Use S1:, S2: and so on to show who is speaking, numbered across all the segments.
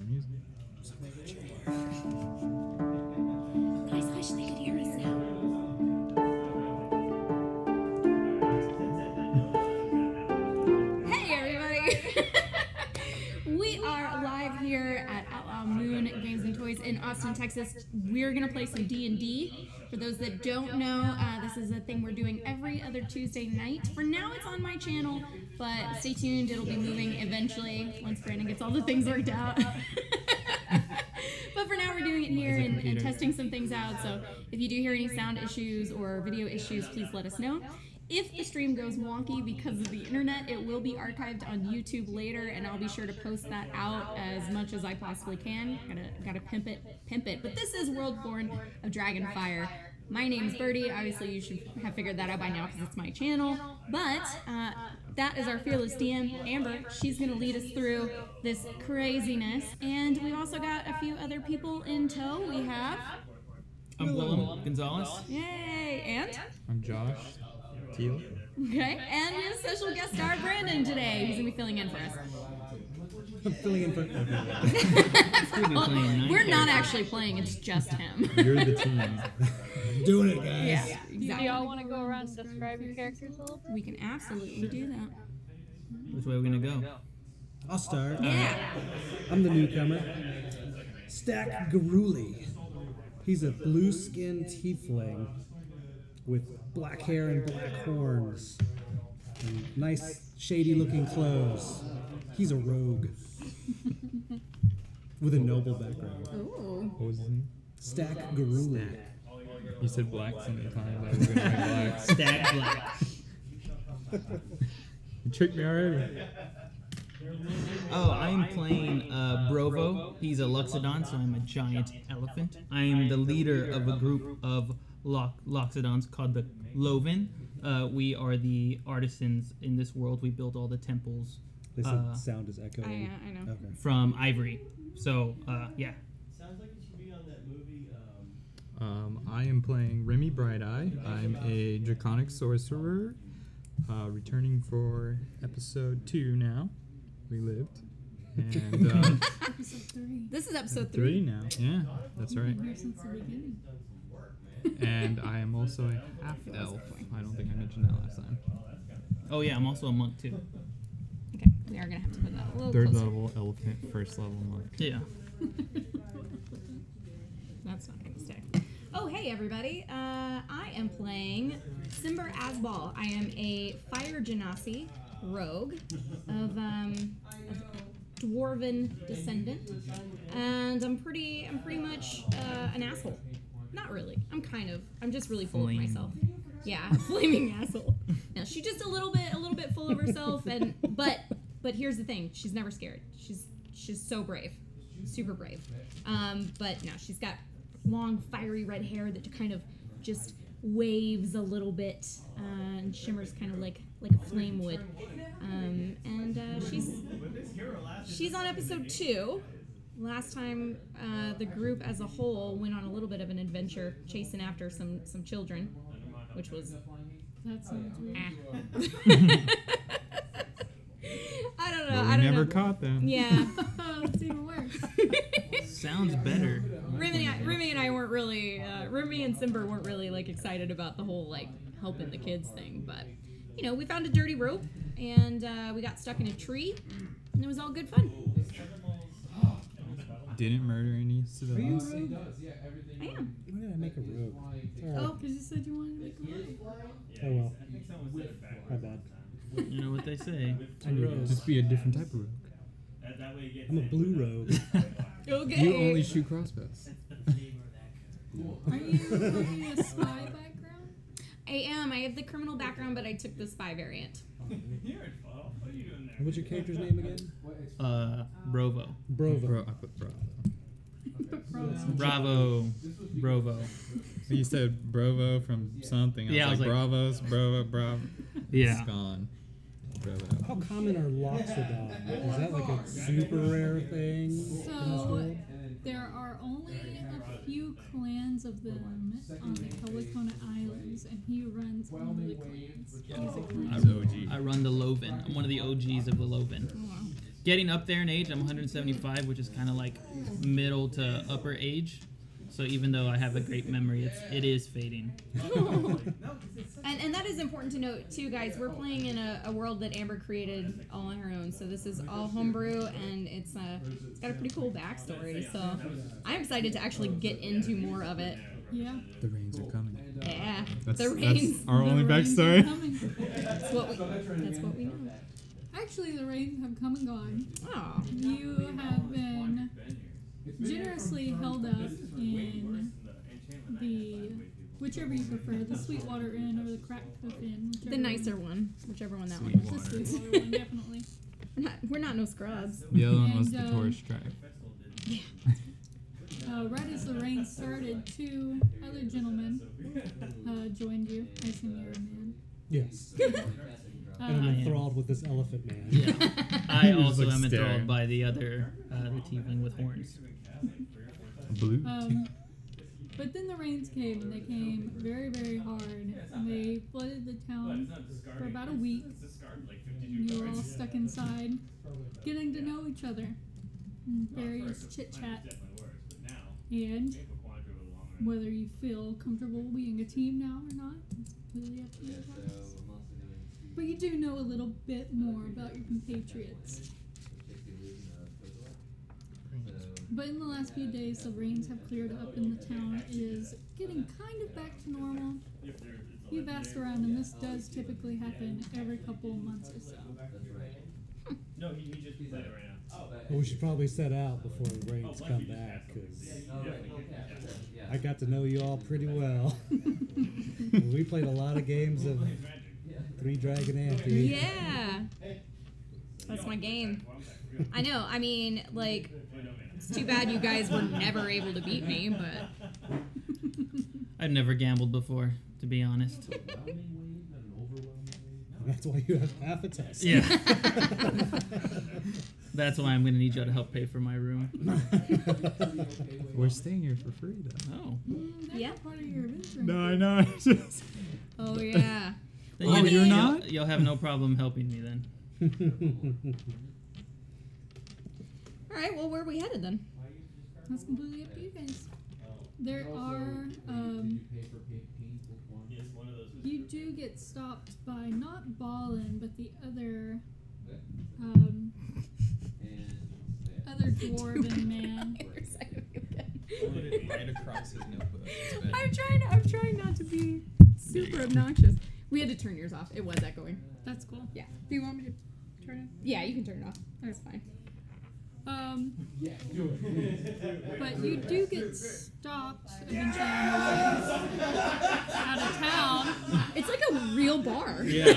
S1: music.
S2: Guys, hush, they could hear us now. Hey, everybody! We are live here at Outlaw Moon Games and Toys in Austin, Texas. We're gonna play some D&D. For those that don't know, this is a thing we're doing every other Tuesday night. For now, it's on my channel, but stay tuned. It'll be moving eventually once Brandon gets all the things worked out. But for now, we're doing it here and testing some things out. So if you do hear any sound issues or video issues, please let us know. If the stream goes wonky because of the internet, it will be archived on YouTube later, and I'll be sure to post that out as much as I possibly can. Gotta pimp it. But this is Worldborn of Dragonfire. My name's Birdie. Obviously, you should have figured that out by now because it's my channel. But that is our fearless DM, Amber. She's gonna lead us through this craziness, and we've also got a few other people in tow. We have.
S3: I'm Willem Gonzalez.
S2: Yay! And.
S1: I'm Josh. Teal.
S2: Okay, and we have a special guest star, Brandon, today. He's going to be filling in for us.
S4: I'm filling in for
S2: We're not actually playing, it's just him.
S1: You're the team.
S4: doing it, guys.
S2: Yeah, exactly.
S5: Do y'all want to go around and describe your characters a little bit?
S2: We can absolutely do that.
S3: Which way are we gonna go?
S4: I'll start.
S2: Yeah.
S4: I'm the newcomer. Stack Garuli. He's a blue-skinned tiefling with black hair and black horns. And nice, shady-looking clothes. He's a rogue. With a noble background.
S2: Ooh.
S1: What was his name?
S4: Stack Garuli.
S1: You said black so many times. I was gonna say black.
S3: Stack black.
S1: You tricked me already.
S3: Oh, I'm playing Brovo. He's a Loxodon, so I'm a giant elephant. I am the leader of a group of Loxodons called the Loven. We are the artisans in this world. We build all the temples.
S4: They said sound is echoing.
S2: I know.
S4: Okay.
S3: From ivory. So, yeah.
S6: Sounds like it should be on that movie.
S1: I am playing Remy Brighteye. I'm a draconic sorcerer, returning for episode 2 now. We lived. And
S5: Episode 3.
S2: This is episode
S1: 3
S2: 3.
S1: now. Yeah, that's right.
S5: Here since the beginning.
S1: And I am also a half elf. I don't think I mentioned that last time.
S3: Oh, yeah, I'm also a monk, too.
S2: Okay, we are going to have to put that a little
S1: Third
S2: closer.
S1: level elephant, first level monk.
S3: Yeah.
S2: That's not going to stay. Oh, hey, everybody. I am playing Simber Asbal. I am a Fire Genasi rogue of dwarven descendant, and I'm pretty much an asshole. Not really. I'm just really full of myself. Yeah, flaming asshole. Now she's just a little bit full of herself, and but here's the thing: she's never scared. She's so brave, super brave. But no, she's got long, fiery red hair that kind of just waves a little bit and shimmers kind of like a flame would. And she's on episode 2. Last time the group as a whole went on a little bit of an adventure chasing after some children, which was
S5: That sounds weird.
S2: I don't know.
S1: But we
S2: I don't
S1: never
S2: know.
S1: caught them.
S2: Yeah.
S5: It's even worse.
S3: Sounds better.
S2: Remy and I weren't really, Remy and Simber weren't really like excited about the whole like helping the kids thing, but you know, we found a dirty rope and we got stuck in a tree and it was all good fun.
S1: Didn't murder any civilians.
S2: I am.
S4: Why did I make a rogue? It's all right.
S5: Oh, because you said you wanted to make a movie.
S4: Oh well. My bad.
S3: You know what they say.
S1: I need to just be a different type of rogue.
S4: I'm a blue rogue.
S2: Okay.
S1: You only shoot crossbows.
S5: Are you playing a spy background?
S2: I am. I have the criminal background, but I took the spy variant.
S4: What's your character's name again?
S3: Brovo.
S4: Brovo.
S1: I put bravo.
S3: Bravo. Brovo.
S1: You said Brovo from something.
S3: Yeah,
S1: I was like, Bravos, Bravo.
S3: Yeah.
S1: It's gone. Bravo.
S4: How common are Loxodon? Is that like a super rare thing in this
S5: So,
S4: world?
S5: there are only a few clans of them on the Pelicona Islands, and he runs one of the clans. He's a clan.
S1: I'm OG.
S3: I run the Loven. I'm one of the OGs of the Loven.
S2: Oh, wow.
S3: getting up there in age. I'm 175, which is kind of like middle to upper age. So even though I have a great memory, it is fading.
S2: And that is important to note too, guys. We're playing in a world that Amber created all on her own. So this is all homebrew, and it's got a pretty cool backstory. So I'm excited to actually get into more of it.
S5: Yeah.
S1: The rains are coming.
S2: Yeah,
S1: That's
S2: the rains.
S1: our
S5: The
S1: only
S5: rains are
S1: backstory.
S5: coming.
S2: That's what we know.
S5: Actually, the rains have come and gone.
S2: Oh,
S5: You have been generously held up in the whichever you prefer, the Sweetwater Inn or the Cracked Hoof Inn.
S2: the nicer one, whichever one that one.
S5: The Sweetwater one, definitely.
S2: We're not no scrubs.
S1: The other one was
S5: And,
S1: the tourist drive.
S5: Right as the rain started, two other gentlemen joined you. I assume you're a man.
S4: Yes.
S5: Uh,
S4: And I'm
S3: I am.
S4: enthralled with this elephant man.
S3: Yeah. I
S1: was,
S3: also
S1: like,
S3: am enthralled
S1: staring.
S3: by the other, the tiefling with horns.
S1: Blue.
S5: But then the rains came, and they came very, very hard. And they flooded the town for about a week. And you were all stuck inside, getting to know each other. And various chit-chat. And whether you feel comfortable being a team now or not, it's completely up to you guys. But you do know a little bit more about your compatriots. But in the last few days, the rains have cleared up and the town is getting kind of back to normal. You've asked around, and this does typically happen every couple of months or so.
S6: No, he just said it right now.
S4: Well, we should probably set out before the rains come back, because I got to know you all pretty well. We played a lot of games of Three Dragon Ante.
S2: Yeah, that's my game. I know. I mean, like, it's too bad you guys were never able to beat me, but
S3: I've never gambled before, to be honest.
S4: That's why you have half a test.
S3: Yeah. That's why I'm going to need y'all to help pay for my room.
S1: We're staying here for free, though.
S3: Oh.
S5: That's
S2: Yeah.
S5: part of your adventure.
S1: No, I know. I just...
S2: oh yeah.
S3: Then
S1: Oh, you're not?
S3: You'll have no problem helping me then.
S2: All right. Well, where are we headed then?
S5: That's completely up to you guys. There are, you do get stopped by not Ballin, but the other, other dwarven man.
S7: Right across his notebook.
S2: I'm trying not to be super obnoxious. We had to turn yours off. It was echoing.
S5: That's cool.
S2: Yeah. Do you want me to turn it? Yeah, you can turn it off. That's fine.
S5: But you do get stopped eventually on the way out of town.
S2: It's like a real bar.
S3: Yeah.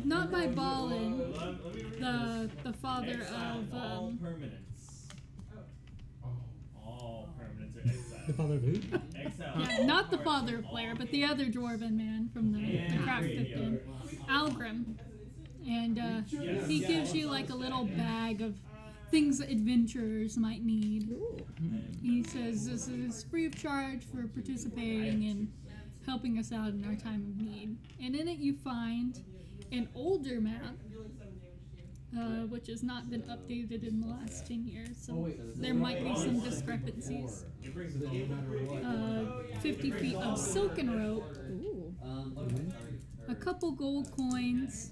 S5: Not by Ballin, the father of,
S6: Permanents. All permanents are exiled.
S4: The father of who?
S6: Exile.
S5: yeah, not the father of Blair, but the other dwarven man from the Cracked Hoof Inn, Algrim. And he gives you like a little bag of things that adventurers might need. He says this is free of charge for participating and helping us out in our time of need. And in it you find an older map, which has not been updated in the last 10 years. So there might be some discrepancies. 50 feet of silken rope,
S2: Ooh.
S5: a couple gold coins,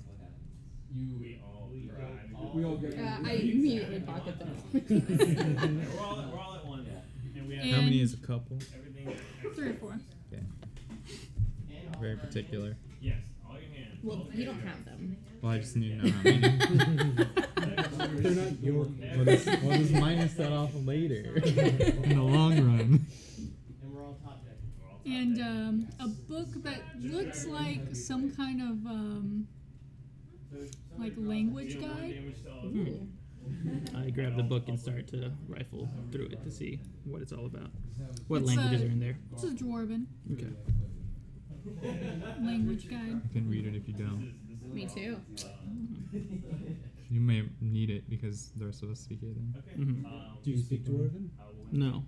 S2: I immediately pocket them.
S6: We're all at one. And we have
S1: How many
S5: and
S1: is a couple?
S6: everything.
S5: 3 or 4.
S1: Okay. Very particular.
S6: Yes, all your hands.
S2: Well, you don't have them.
S1: Well, I just need to know how many.
S4: They're not your.
S1: What does minus that off later? In the long run.
S6: And we're all top deck.
S5: And a book that looks like some kind of like language guide.
S2: Ooh.
S3: I grab the book and start to rifle through it to see what it's all about. What
S5: It's
S3: languages
S5: a-
S3: are in there?
S5: It's a dwarven
S3: Okay.
S5: language guide.
S1: You can read it if you don't.
S2: Me too.
S1: You may need it because the rest of us speak it. Then.
S3: Mm-hmm.
S4: Do you speak Dwarven?
S3: No.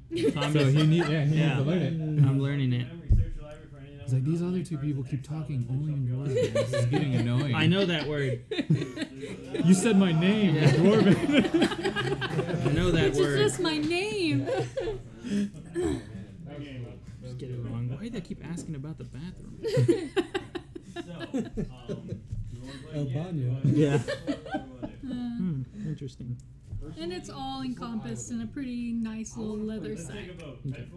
S1: So he needs to learn it.
S3: I'm learning it.
S6: Research your library for any
S1: It's like, these other two people keep talking only in Dwarven. This is getting annoying.
S3: I know that word.
S1: You said my name,
S3: Yeah.
S1: Dwarven.
S3: I know that
S5: It's
S3: word.
S5: just my name.
S3: Just get it wrong. Why do they keep asking about the bathroom?
S4: El Baño.
S3: Yeah.
S5: Uh,
S3: Interesting.
S5: and it's all encompassed in a pretty nice little leather sack.
S3: Okay.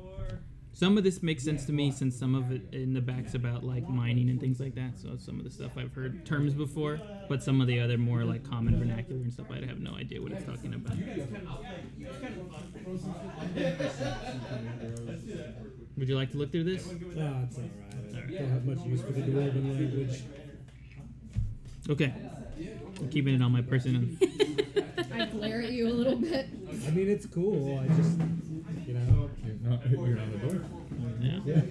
S3: Some of this makes sense to me since some of it in the back's about like mining and things like that. So some of the stuff I've heard terms before, but some of the other more like common vernacular and stuff I have no idea what it's talking about. Would you like to look through this?
S4: Oh, it's alright. I don't have much use for the Dwarven language.
S3: Okay. I'm keeping it on my person.
S2: I glare at you a little bit.
S4: I mean, it's cool. I just, you know.
S1: You're not a dwarf.
S3: Yeah.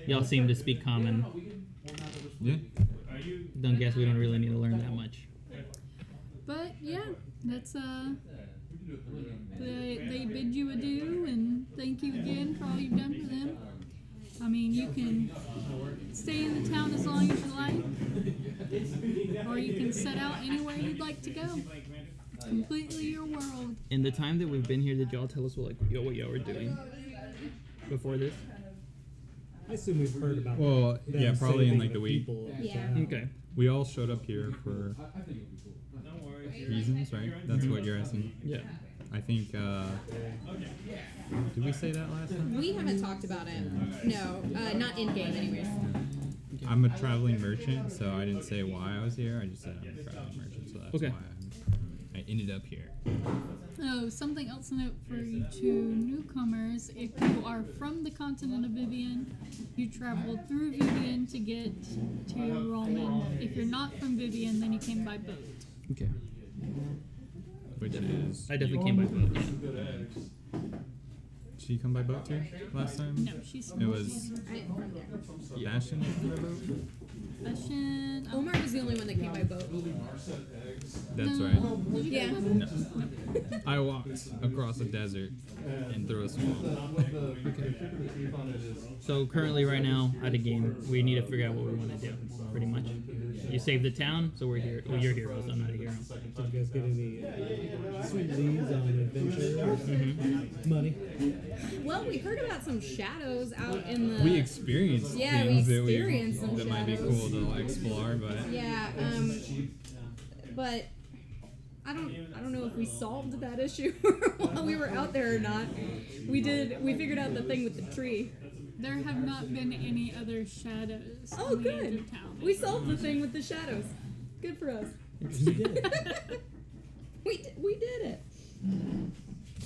S3: Y'all seem to speak common.
S1: Yeah.
S3: Don't guess we don't really need to learn that much.
S5: But yeah, that's they bid you adieu and thank you again for all you've done for them. I mean, you can stay in the town as long as you like, or you can set out anywhere you'd like to go. It's completely your world.
S3: In the time that we've been here, did y'all tell us what y'all were doing before this?
S4: I assume we've heard about.
S1: Well,
S4: them
S1: yeah, probably in
S4: saving
S1: like the week.
S4: people.
S2: Yeah.
S3: Okay.
S1: We all showed up here for reasons, right? That's what you're asking.
S3: Yeah.
S1: I think, did we say that last time?
S2: We haven't talked about it. No, not in game, anyways.
S1: I'm a traveling merchant, so I didn't say why I was here. I just said I'm a traveling merchant, so that's
S3: Okay.
S1: why I ended up here.
S5: Oh, something else to note for you two newcomers: if you are from the continent of Vivian, you travel through Vivian to get to Rolmund. If you're not from Vivian, then you came by boat.
S3: Okay.
S1: Which is,
S3: I definitely came by boat.
S1: did she come by boat too last time?
S5: No, she's from
S1: It was
S2: I, from there.
S1: Bastion that came by boat?
S5: Bastion.
S2: Omar was the only one that came by boat.
S1: That's right.
S5: Did you
S2: Yeah.
S5: come by boat?
S1: No. I walked across a desert and through a swamp.
S3: So currently, right now, at a game, we need to figure out what we want to do. Pretty much. You saved the town, so we're here. Well, you're heroes. I'm not a hero.
S4: Did you guys get any sweet leads on adventure or money?
S2: Well, we heard about some shadows out in the.
S1: We experienced
S2: Yeah, we
S1: things
S2: experienced some
S1: that might be
S2: shadows.
S1: cool to like, explore, but
S2: Yeah, but I don't know if we solved that issue while we were out there or not. We figured out the thing with the tree.
S5: There have not been any other shadows.
S2: Oh,
S5: on the edge
S2: good.
S5: of town.
S2: We solved the thing with the shadows. Good for us.
S4: You did.
S2: We did it.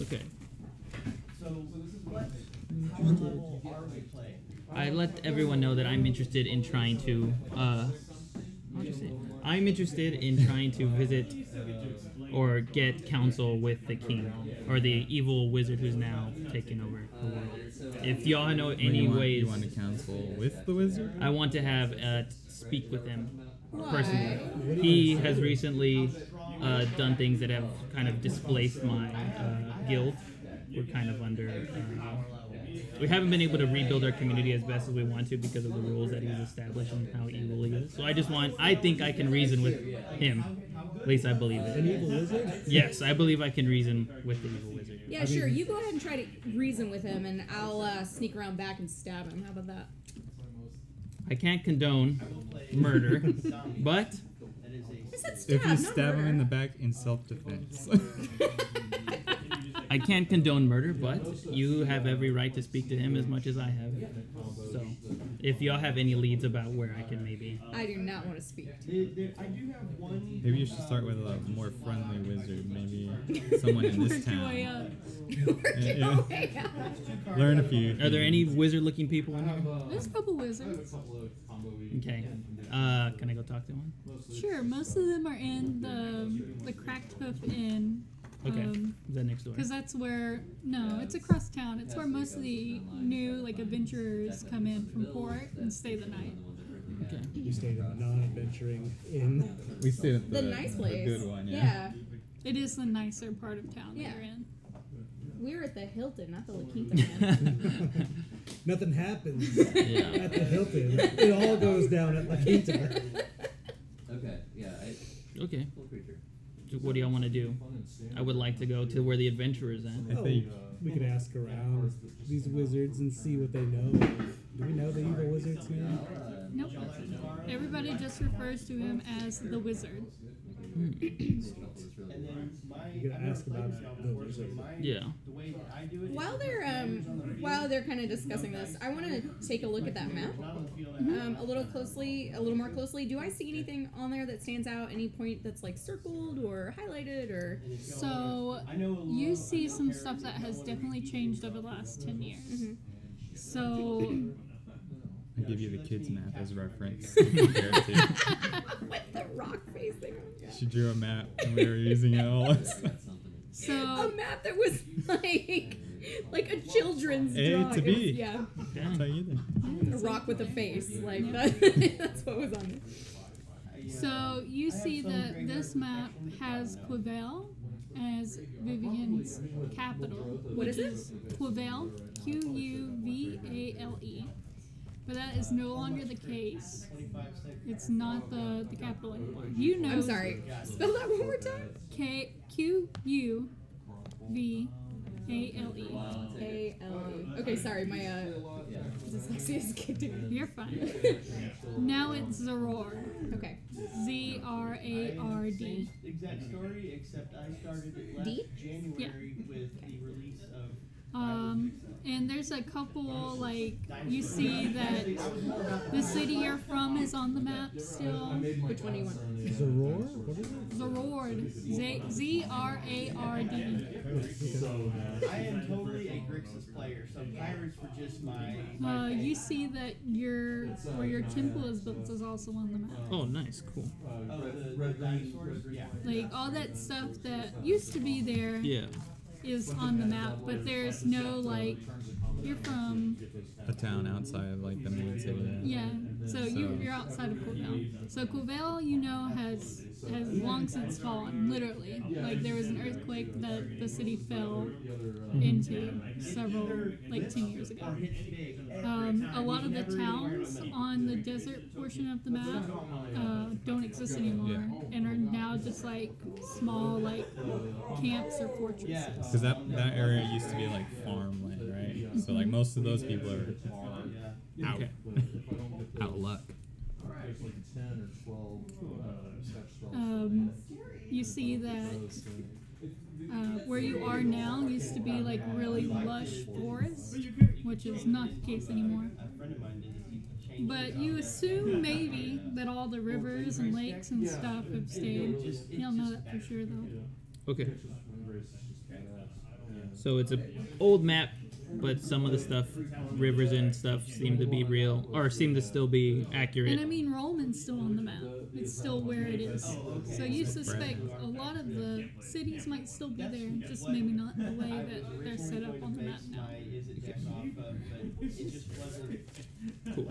S3: Okay.
S6: So this is what? How level are we playing?
S3: I let everyone know that I'm interested in trying to. I'm interested in trying to visit or get counsel with the king or the evil wizard who's now taken over the world. If y'all know any ways,
S1: you want to counsel with the wizard?
S3: I want to have speak with him
S2: Why?
S3: personally. He has recently done things that have kind of displaced my guild. We're kind of under. We haven't been able to rebuild our community as best as we want to because of the rules that he's established and how evil he is. So I think I can reason with him. At least I believe it.
S4: An evil wizard?
S3: Yes, I believe I can reason with the evil wizard.
S2: Yeah, sure. You go ahead and try to reason with him, and I'll sneak around back and stab him. How about that?
S3: I can't condone murder, but
S2: I said stab,
S1: If you
S2: not
S1: stab him
S2: murder.
S1: in the back in self-defense.
S3: I can't condone murder, but you have every right to speak to him as much as I have. So, if y'all have any leads about where I can maybe...
S2: I do not want to speak.
S6: I do have one.
S1: Maybe you should start with a more friendly wizard. Maybe someone in this
S5: Work your way
S1: town.
S5: up.
S1: Yeah. Learn a few.
S3: Are there any wizard-looking people in here?
S5: There's a couple wizards.
S3: Okay. Can I go talk to one?
S5: Sure, most of them are in the Cracked Hoof Inn.
S3: Okay. Is that next door?
S5: Because that's where, no, it's across town. It's where most of the new, adventurers come in from port and stay the night.
S3: Okay.
S4: You stayed in a non-adventuring inn.
S1: We stayed at
S2: The nice place.
S1: The good one, yeah.
S2: Yeah.
S5: It is the nicer part of town that
S2: Yeah.
S5: you're in.
S2: We're at the Hilton, not the La Quinta. Man.
S4: nothing happens
S3: Yeah.
S4: at the Hilton. It all goes down at La Quinta.
S7: Okay, yeah,
S3: Okay.
S7: full creature.
S3: So what do y'all want to do? I would like to go to where the adventurer's at.
S1: I think
S4: We could ask around these wizards and see what they know. Do we know the evil wizards here?
S5: Nope. Everybody just refers to him as the wizard.
S7: It's really
S6: And then my,
S4: You gotta ask about the wizard.
S3: Yeah.
S6: the way that I do it.
S2: While they're kind of discussing this, I want to take a look at that map
S6: Not on the field.
S2: a little more closely. Do I see anything on there that stands out? Any point that's like circled or highlighted or?
S5: So
S6: I know a little-
S5: you see some stuff that has definitely changed over the last 10 years. So
S1: I give you the kids' map as reference. to compare it to.
S2: With the rock facing.
S1: She drew a map and we were using it all.
S2: A
S5: so
S2: map that was like a children's
S1: A
S2: drawing.
S1: to B.
S2: It was- yeah,
S1: I'll tell you then.
S2: a rock with a face. Like that, that's what was on there.
S5: So you see that this map has Quevale as Vivian's capital.
S2: What is it?
S5: Quevale, Quvale. But that is no longer the case. It's not the capital anymore. You know.
S2: I'm sorry. Spell that one more time.
S5: Quvale.
S2: Okay, sorry, my dyslexia is kicked in.
S5: You're fine. Now it's Zirard.
S2: Okay.
S5: Zrard.
S6: Exact story, except I started it last
S2: D?
S6: January with the release of.
S5: And there's a couple, like, you see that the city you're from is on the map still.
S2: Which one do you want?
S4: Zirard? What is it?
S5: Zirard. Zrard.
S6: I am totally a Grixis player, so pirates were just my.
S5: You see that where your temple is built is also on the map.
S3: Oh, nice. Cool.
S6: Oh, the dinosaurs? Yeah.
S5: Like, all that stuff that used to be there
S3: Yeah.
S5: is on the map, but there's no, like, you're from,
S1: A town outside of like the main city.
S5: yeah, so you're outside of Quevale. So Quevale, you know, has long since fallen, literally. Like, there was an earthquake that the city fell into several, like, 10 years ago. A lot of the towns on the desert portion of the map don't exist anymore and are now just, like, small, like, camps or fortresses.
S1: Because that area used to be like farmland, right? So like most of those people are out. Out luck.
S5: You see that where you are now used to be like really lush forest, which is not the case anymore. But you assume maybe that all the rivers and lakes and stuff have stayed. You don't know that for sure though.
S3: Okay. So it's an old map, but some of the stuff, rivers and stuff, seem to be real, or seem to still be accurate.
S5: And I mean, Rolmund's still on the map. It's still where it is. So you suspect a lot of the cities might still be there, just maybe not the way that they're set up on the map now.
S3: Cool.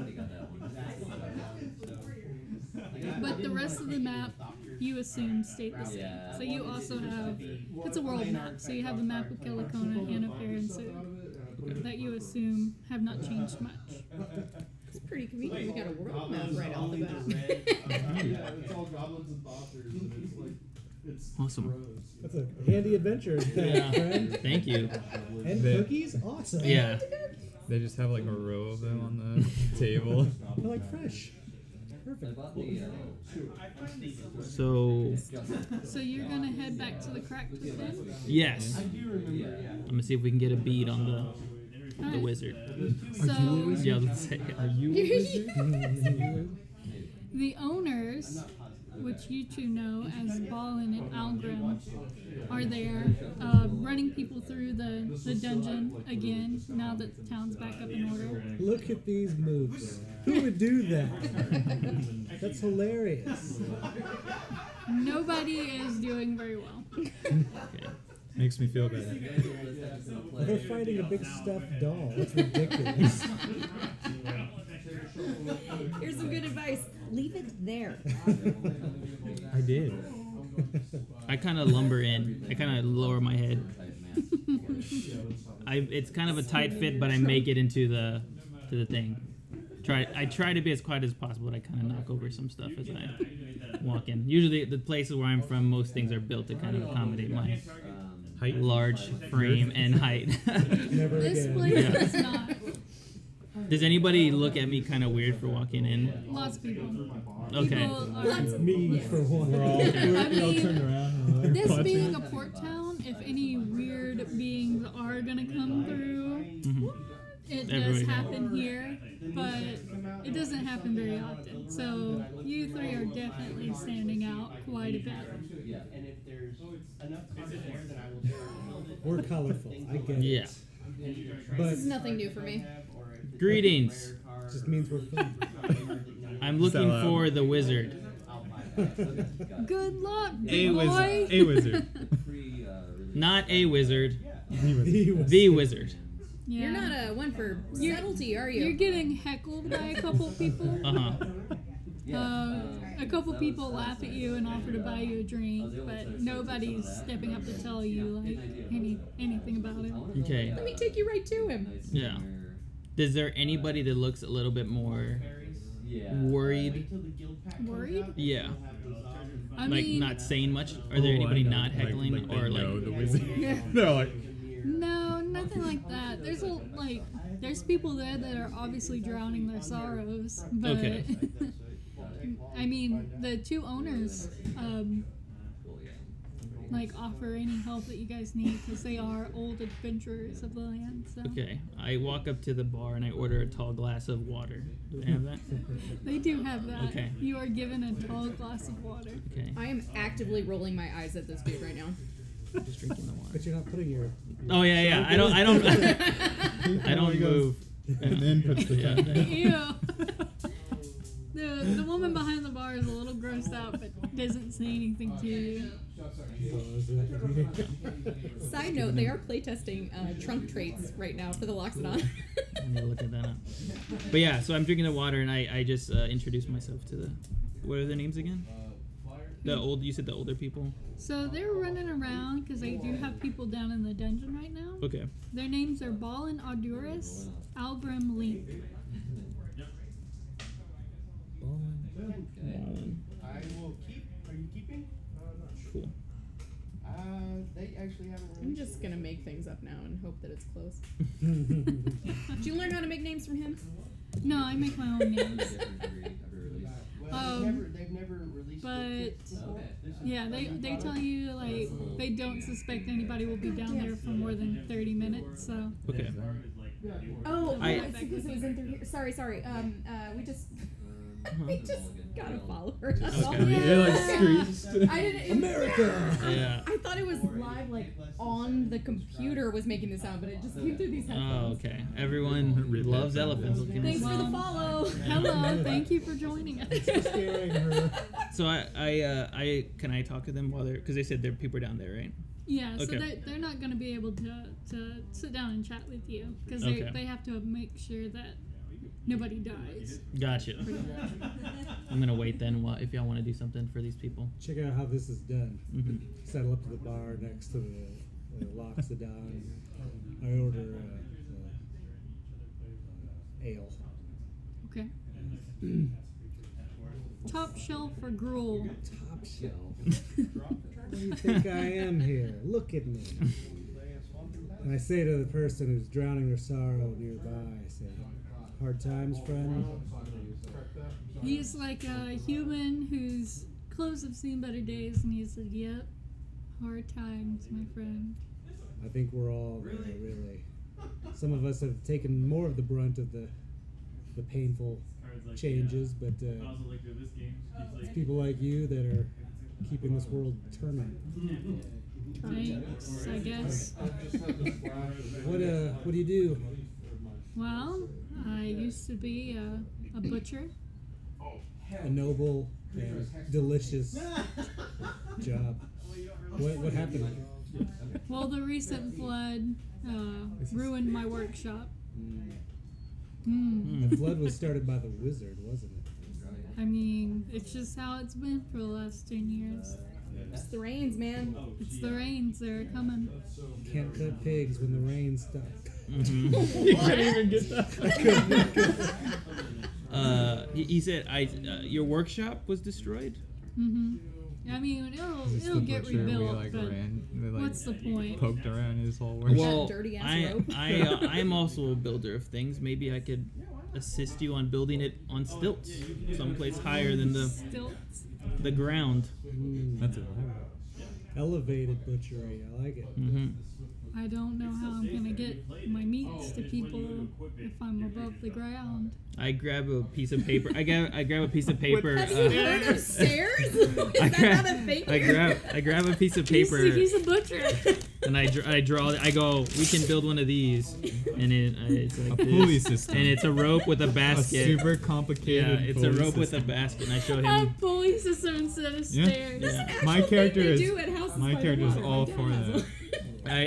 S5: But the rest of the map, you assume, stayed the same. So you also have, it's a world map, so you have the map of Kelikona and of Aransu that you assume have not changed much.
S2: It's pretty convenient. We got a world map right off the bat.
S8: It's all goblins and bothers, and it's like, it's
S3: Awesome.
S8: gross.
S4: That's a handy adventure,
S3: Yeah.
S4: friend.
S3: Thank you.
S4: And
S1: They-
S4: cookies? Awesome.
S3: Yeah.
S1: They just have like a row of them on the table.
S4: They're like fresh. Perfect.
S3: So,
S5: So you're gonna head back to the cracked then?
S3: yes. I'm gonna see if we can get a bead on the wizard.
S5: So
S3: Yeah, let's say.
S1: Are you a wizard?
S5: the owners, which you two know as Balin and Algrim, are there running people through the dungeon again now that the town's back up in order.
S4: Look at these moves. Who would do that? That's hilarious.
S5: Nobody is doing very well.
S3: Okay.
S1: Makes me feel better.
S4: They're fighting a big stuffed doll. That's ridiculous.
S2: Here's some good advice. Leave it there.
S1: I did.
S3: I kind of lumber in. I kind of lower my head. It's kind of a tight fit, but I make it into to the thing. I try to be as quiet as possible, but I kind of knock over some stuff as I walk in. Usually, the places where I'm from, most things are built to kind of accommodate my large frame and height.
S4: Never
S5: This
S4: again.
S5: place
S3: Yeah.
S5: is not.
S3: Does anybody look at me kind of weird for walking in?
S5: Lots of people.
S3: Okay.
S5: People are,
S4: Me for one.
S1: We're all, we all turned around. And we're
S5: this
S1: watching.
S5: being a port town, if any weird beings are gonna come through, it does
S3: Everybody.
S5: happen here, but it doesn't happen very often. So you three are definitely standing out quite a bit.
S6: Yeah, and if there's enough content there, then I will share
S4: We're colorful. I get
S3: Yeah.
S4: it.
S2: This
S4: But
S2: is nothing new for me.
S3: Greetings.
S4: just means we're fun.
S3: I'm looking
S1: So,
S3: for the wizard.
S5: Good luck,
S1: A
S5: big boy.
S1: wizard. A wizard.
S3: Not a wizard,
S1: The wizard.
S4: He was-
S3: the wizard.
S5: Yeah.
S2: You're not a one for
S5: You're-
S2: subtlety, are
S5: You're
S2: you?
S5: getting heckled by a couple people.
S3: Uh-huh.
S5: A couple people laugh at you and offer to buy you a drink, but nobody's stepping up to tell you like anything about it.
S3: Okay.
S2: Let me take you right to him.
S3: Yeah. Is there anybody that looks a little bit more worried?
S5: Worried?
S3: Yeah.
S5: I
S3: Like
S5: mean,
S3: not saying much? Are there
S1: Oh, I
S3: anybody
S1: know.
S3: not heckling
S1: like they
S3: or
S1: know
S3: like?
S1: the wizard? They're like,
S5: no, nothing like that. There's people there that are obviously drowning their sorrows, but
S3: Okay.
S5: I mean, the two owners like offer any help that you guys need because they are old adventurers of the land. So
S3: Okay. I walk up to the bar and I order a tall glass of water. Do they have that?
S5: they do have that.
S3: Okay.
S5: You are given a tall glass of water.
S3: Okay.
S2: I am actively rolling my eyes at this dude right now.
S3: Just drinking the water.
S4: But you're not putting your.
S3: Oh yeah, yeah. I don't I don't
S1: He goes-
S3: move.
S1: and then puts the gun down.
S5: Ew. The woman behind the bar is a little grossed out, but doesn't say anything to you.
S2: Side note, they are playtesting trunk traits right now for the Loxodon.
S3: I need to look at that up. But yeah, so I'm drinking the water and I just introduced myself to the. What are their names again? You said the older people.
S5: So they're running around because they do have people down in the dungeon right now.
S3: Okay.
S5: Their names are Ballin Audurus, Algrim Link.
S6: I will keep. Are you keeping?
S3: Cool.
S6: They actually haven't.
S2: I'm just gonna make things up now and hope that it's close. Did you learn how to make names from him?
S5: No, I make my own names.
S6: Well, they've never released
S5: But
S6: it.
S5: yeah, they tell you like they don't suspect anybody will be down there for more than 30 minutes. So
S3: Okay.
S2: Oh,
S3: it's
S2: because it was in through here. Sorry. We just we just got a follower. That's all.
S3: Okay.
S1: It like screeched.
S2: I didn't.
S4: America!
S3: Yeah.
S2: I thought it was live, like on the computer was making the sound, but it just came through these
S3: Oh,
S2: headphones.
S3: okay. Everyone
S1: Rip
S3: loves
S1: that sound.
S3: elephants. What can I
S2: Thanks
S3: say?
S2: for the follow.
S5: hello, thank you for joining us.
S4: Scaring her.
S3: So I can I talk to them while they're because they said there are people down there, right?
S5: Yeah, so
S3: Okay.
S5: they're not going to be able to sit down and chat with you because
S3: Okay.
S5: they have to make sure that nobody dies.
S3: Gotcha. I'm gonna wait then. If y'all want to do something for these people.
S4: Check out how this is done.
S3: Mm-hmm.
S4: Settle up to the bar next to the Loxodon. I order ale.
S5: Okay. Top shelf or gruel?
S4: Top shelf. What do you think I am here? Look at me. And I say to the person who's drowning their sorrow nearby, I say, hard times, friend?
S5: He's like a human whose clothes have seen better days, and he said, "Yep, hard times, my friend."
S4: I think we're all there, really. Some of us have taken more of the brunt of the painful changes, but it's people like you that are keeping this world turning.
S5: Thanks, I guess.
S4: What do you do?
S5: Well, I used to be a butcher.
S4: A noble and delicious job. What happened?
S5: Well, the recent flood ruined my workshop.
S4: The flood was started by the wizard, wasn't it?
S5: I mean, it's just how it's been for the last 10 years.
S2: It's the rains, man.
S5: It's the rains. They're coming.
S4: Can't cut pigs when the rain stops.
S1: You couldn't even get that.
S3: He said, your workshop was destroyed?
S5: Mm-hmm. I mean, it'll get rebuilt, but what's the point?
S1: Poked around his whole workshop.
S3: Well,
S2: dirty ass rope.
S3: I'm also a builder of things. Maybe I could assist you on building it on stilts, someplace higher than
S5: Stilts.
S3: the ground.
S1: That's it.
S4: Elevated butchery. I like it.
S3: Mm-hmm.
S5: I don't know how I'm gonna get my meats to people if I'm above the ground.
S3: I grab a piece of paper. I grab a piece of paper.
S2: Have you heard of stairs? Is that not a thing?
S3: I grab a piece of paper.
S5: He's a butcher.
S3: And I draw. I go. We can build one of these, and it's like
S1: A pulley system.
S3: and it's a rope with a
S1: A
S3: basket.
S1: super complicated.
S3: Yeah, it's a
S1: pulley
S3: rope with a
S1: system.
S3: basket, and I show
S5: A
S3: him.
S5: pulley system instead of
S1: Yeah.
S5: stairs.
S3: Yeah.
S1: My character
S2: they
S1: is.
S2: do at houses
S1: My
S2: by the
S1: character is
S2: water.
S1: all
S2: My dad
S1: for
S2: has
S1: that.
S2: one.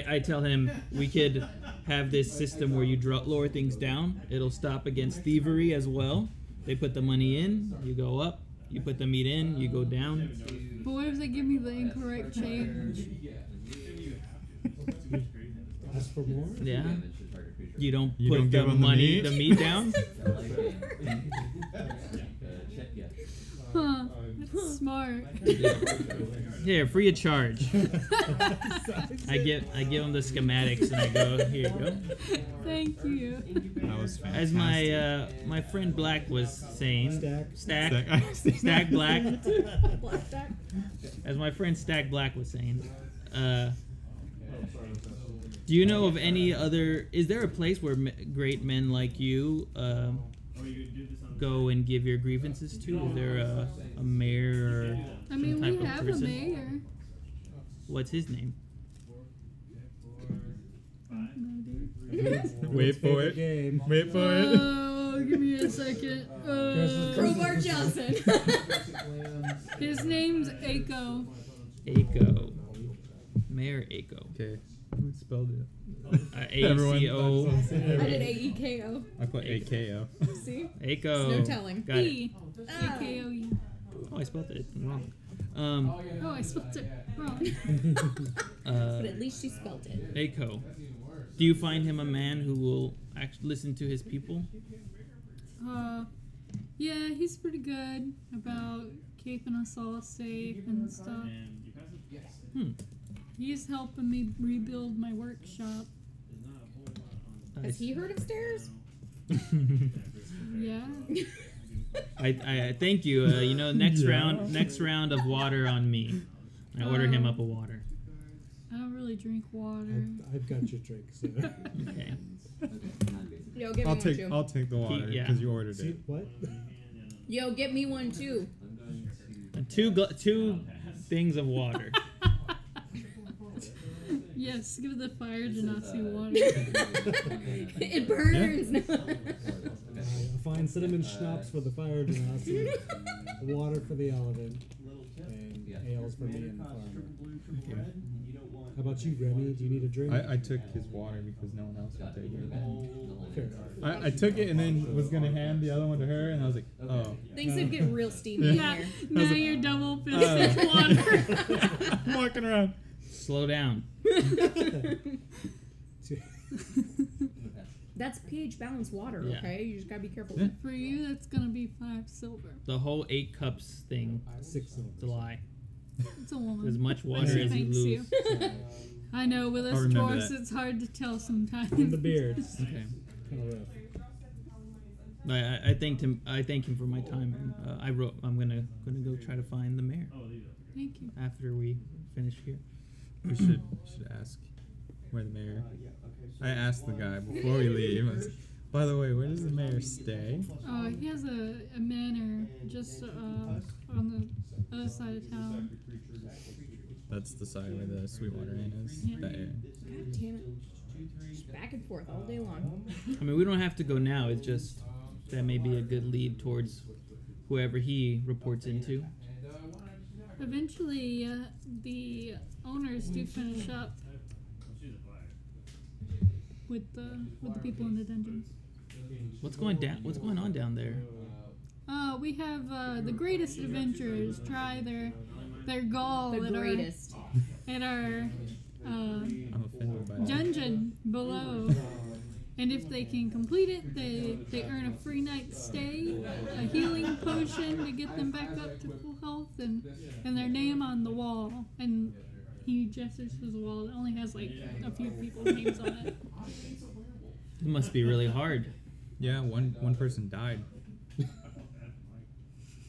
S3: I tell him we could have this system where you lower things down. It'll stop against thievery as well. They put the money in, you go up. You put the meat in, you go down.
S5: But what if they give me the incorrect change?
S4: Ask for more?
S3: Yeah. You don't
S1: You
S3: put
S1: don't
S3: the
S1: give 'em the
S3: money,
S1: meat?
S3: the meat down.
S7: Check yes.
S5: Huh. That's smart.
S3: Here, free of charge. I give them the schematics, and I go, here you go.
S5: Thank you.
S1: That was fantastic.
S3: As my friend Black was saying, Stack Black.
S2: Blackjack.
S3: As my friend Stack Black was saying, do you know of any other? Is there a place where great men like you go and give your grievances to? Is there a mayor or
S5: I mean,
S3: some
S5: we
S3: type of
S5: have a
S3: person?
S5: mayor.
S3: What's his name?
S1: Wait for it.
S4: Game.
S1: Wait for it.
S5: Oh, give me a second.
S2: Crowbar Johnson.
S5: His name's Akoe.
S3: Akoe. Mayor Akoe.
S1: Okay. Who spelled it?
S3: ACO.
S2: I did AEKO.
S1: I put AKO.
S2: See?
S3: Akoe.
S2: No telling.
S3: Got it.
S5: E. A-K-O-E.
S3: Oh, I spelled it wrong.
S5: Oh, I spelled it wrong.
S2: But at least she spelt it.
S3: Akoe. Do you find him a man who will actually listen to his people?
S5: Yeah, he's pretty good about keeping us all safe and stuff. He's helping me rebuild my workshop.
S2: Has he heard of stairs?
S5: Yeah.
S3: I thank you. Next round of water on me. I order him up a water.
S5: I don't really drink water.
S4: I've got your drink, so.
S3: Okay.
S2: Yo, get me
S1: I'll
S2: one
S1: take
S2: too.
S1: I'll take the water
S3: yeah.
S1: because you ordered
S4: See,
S1: it.
S4: what?
S2: Yo, get me one too.
S3: Two things of water.
S5: Yes, give the fire genasi water.
S2: It burns.
S4: A fine cinnamon schnapps for the fire genasi, water for the elephant, and ales for me and the farmer. How about you, Remy? Do you need a drink?
S1: I took his water because no one else would take it.
S4: Fair enough.
S1: I took it and then was gonna hand the other one to her and I was like, oh.
S2: Things would get real steamy in
S5: Yeah,
S2: here.
S5: now you're double fisted water.
S1: I'm walking around.
S3: Slow down.
S2: That's pH balanced water,
S3: Yeah.
S2: okay? You just gotta be careful.
S1: Yeah.
S5: For you, that's gonna be 5 silver.
S3: The whole 8 cups thing.
S4: 6
S3: It's a lie.
S5: It's a woman.
S3: As much water
S5: She
S3: as you
S5: thanks
S3: lose.
S5: I know, with us
S1: remember
S5: dwarfs,
S1: that.
S5: it's hard to tell sometimes.
S4: In the beards.
S3: Okay.
S4: Kind of rough.
S3: I thanked him. I thank him for my time, and I'm gonna go try to find the mayor
S5: Thank you.
S3: after we finish here.
S1: We should ask where the mayor. I asked the guy before we leave. I was, by the way, where does the mayor stay?
S5: He has a manor just on the other side of town.
S1: That's the side where the Sweetwater Inn is.
S5: Yeah.
S1: That area.
S2: God damn it. Just back and forth all day long.
S3: I mean, we don't have to go now. It's just that may be a good lead towards whoever he reports into.
S5: Eventually, the owners do finish up with the people in the dungeons.
S3: What's going on down there?
S5: We have the greatest adventurers try their their goal
S2: The
S5: at
S2: greatest.
S5: our
S1: I'm offended by that.
S5: dungeon below. And if they can complete it, they earn a free night stay, a healing potion to get them back up to full health, and their name on the wall. And he gestures to the wall that only has like a few people's names on it.
S3: It must be really hard.
S1: Yeah, one person died.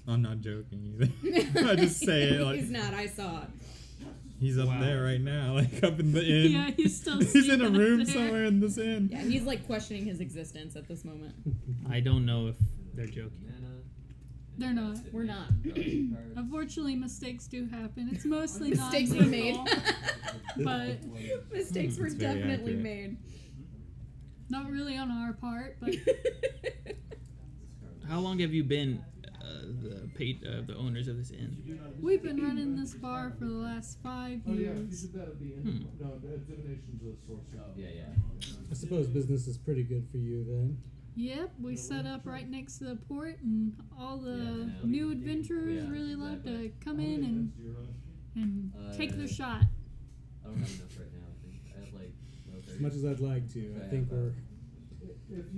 S1: I'm not joking either. I just say it like
S2: He's not. I saw it.
S1: he's up
S3: Wow.
S1: there right now, like up in the inn.
S5: Yeah, he's still
S1: He's in a
S5: sleeping
S1: room
S5: up there.
S1: somewhere in this inn.
S2: Yeah, he's like questioning his existence at this moment.
S3: I don't know if they're joking.
S5: They're not.
S2: We're not.
S5: Unfortunately, mistakes do happen. It's mostly
S2: Mistakes were made.
S5: non-lethal, but
S2: Mistakes were
S1: It's very
S2: definitely
S1: accurate.
S2: made.
S5: not really on our part. But
S3: How long have you been the owners of this inn?
S5: we've been running this bar for the last 5
S8: Oh, yeah, you
S5: years.
S8: did that at the end.
S3: Hmm.
S8: No, divination's a sorcerer.
S7: Yeah, yeah.
S4: I suppose business is pretty good for you then.
S5: Yep, we set up right next to the port, and all the
S7: Yeah.
S5: new adventurers
S7: Yeah,
S5: really love to
S7: exactly.
S5: come in and take their shot.
S7: I don't have enough right now. I think I have like
S4: As much as I'd like to, I think we're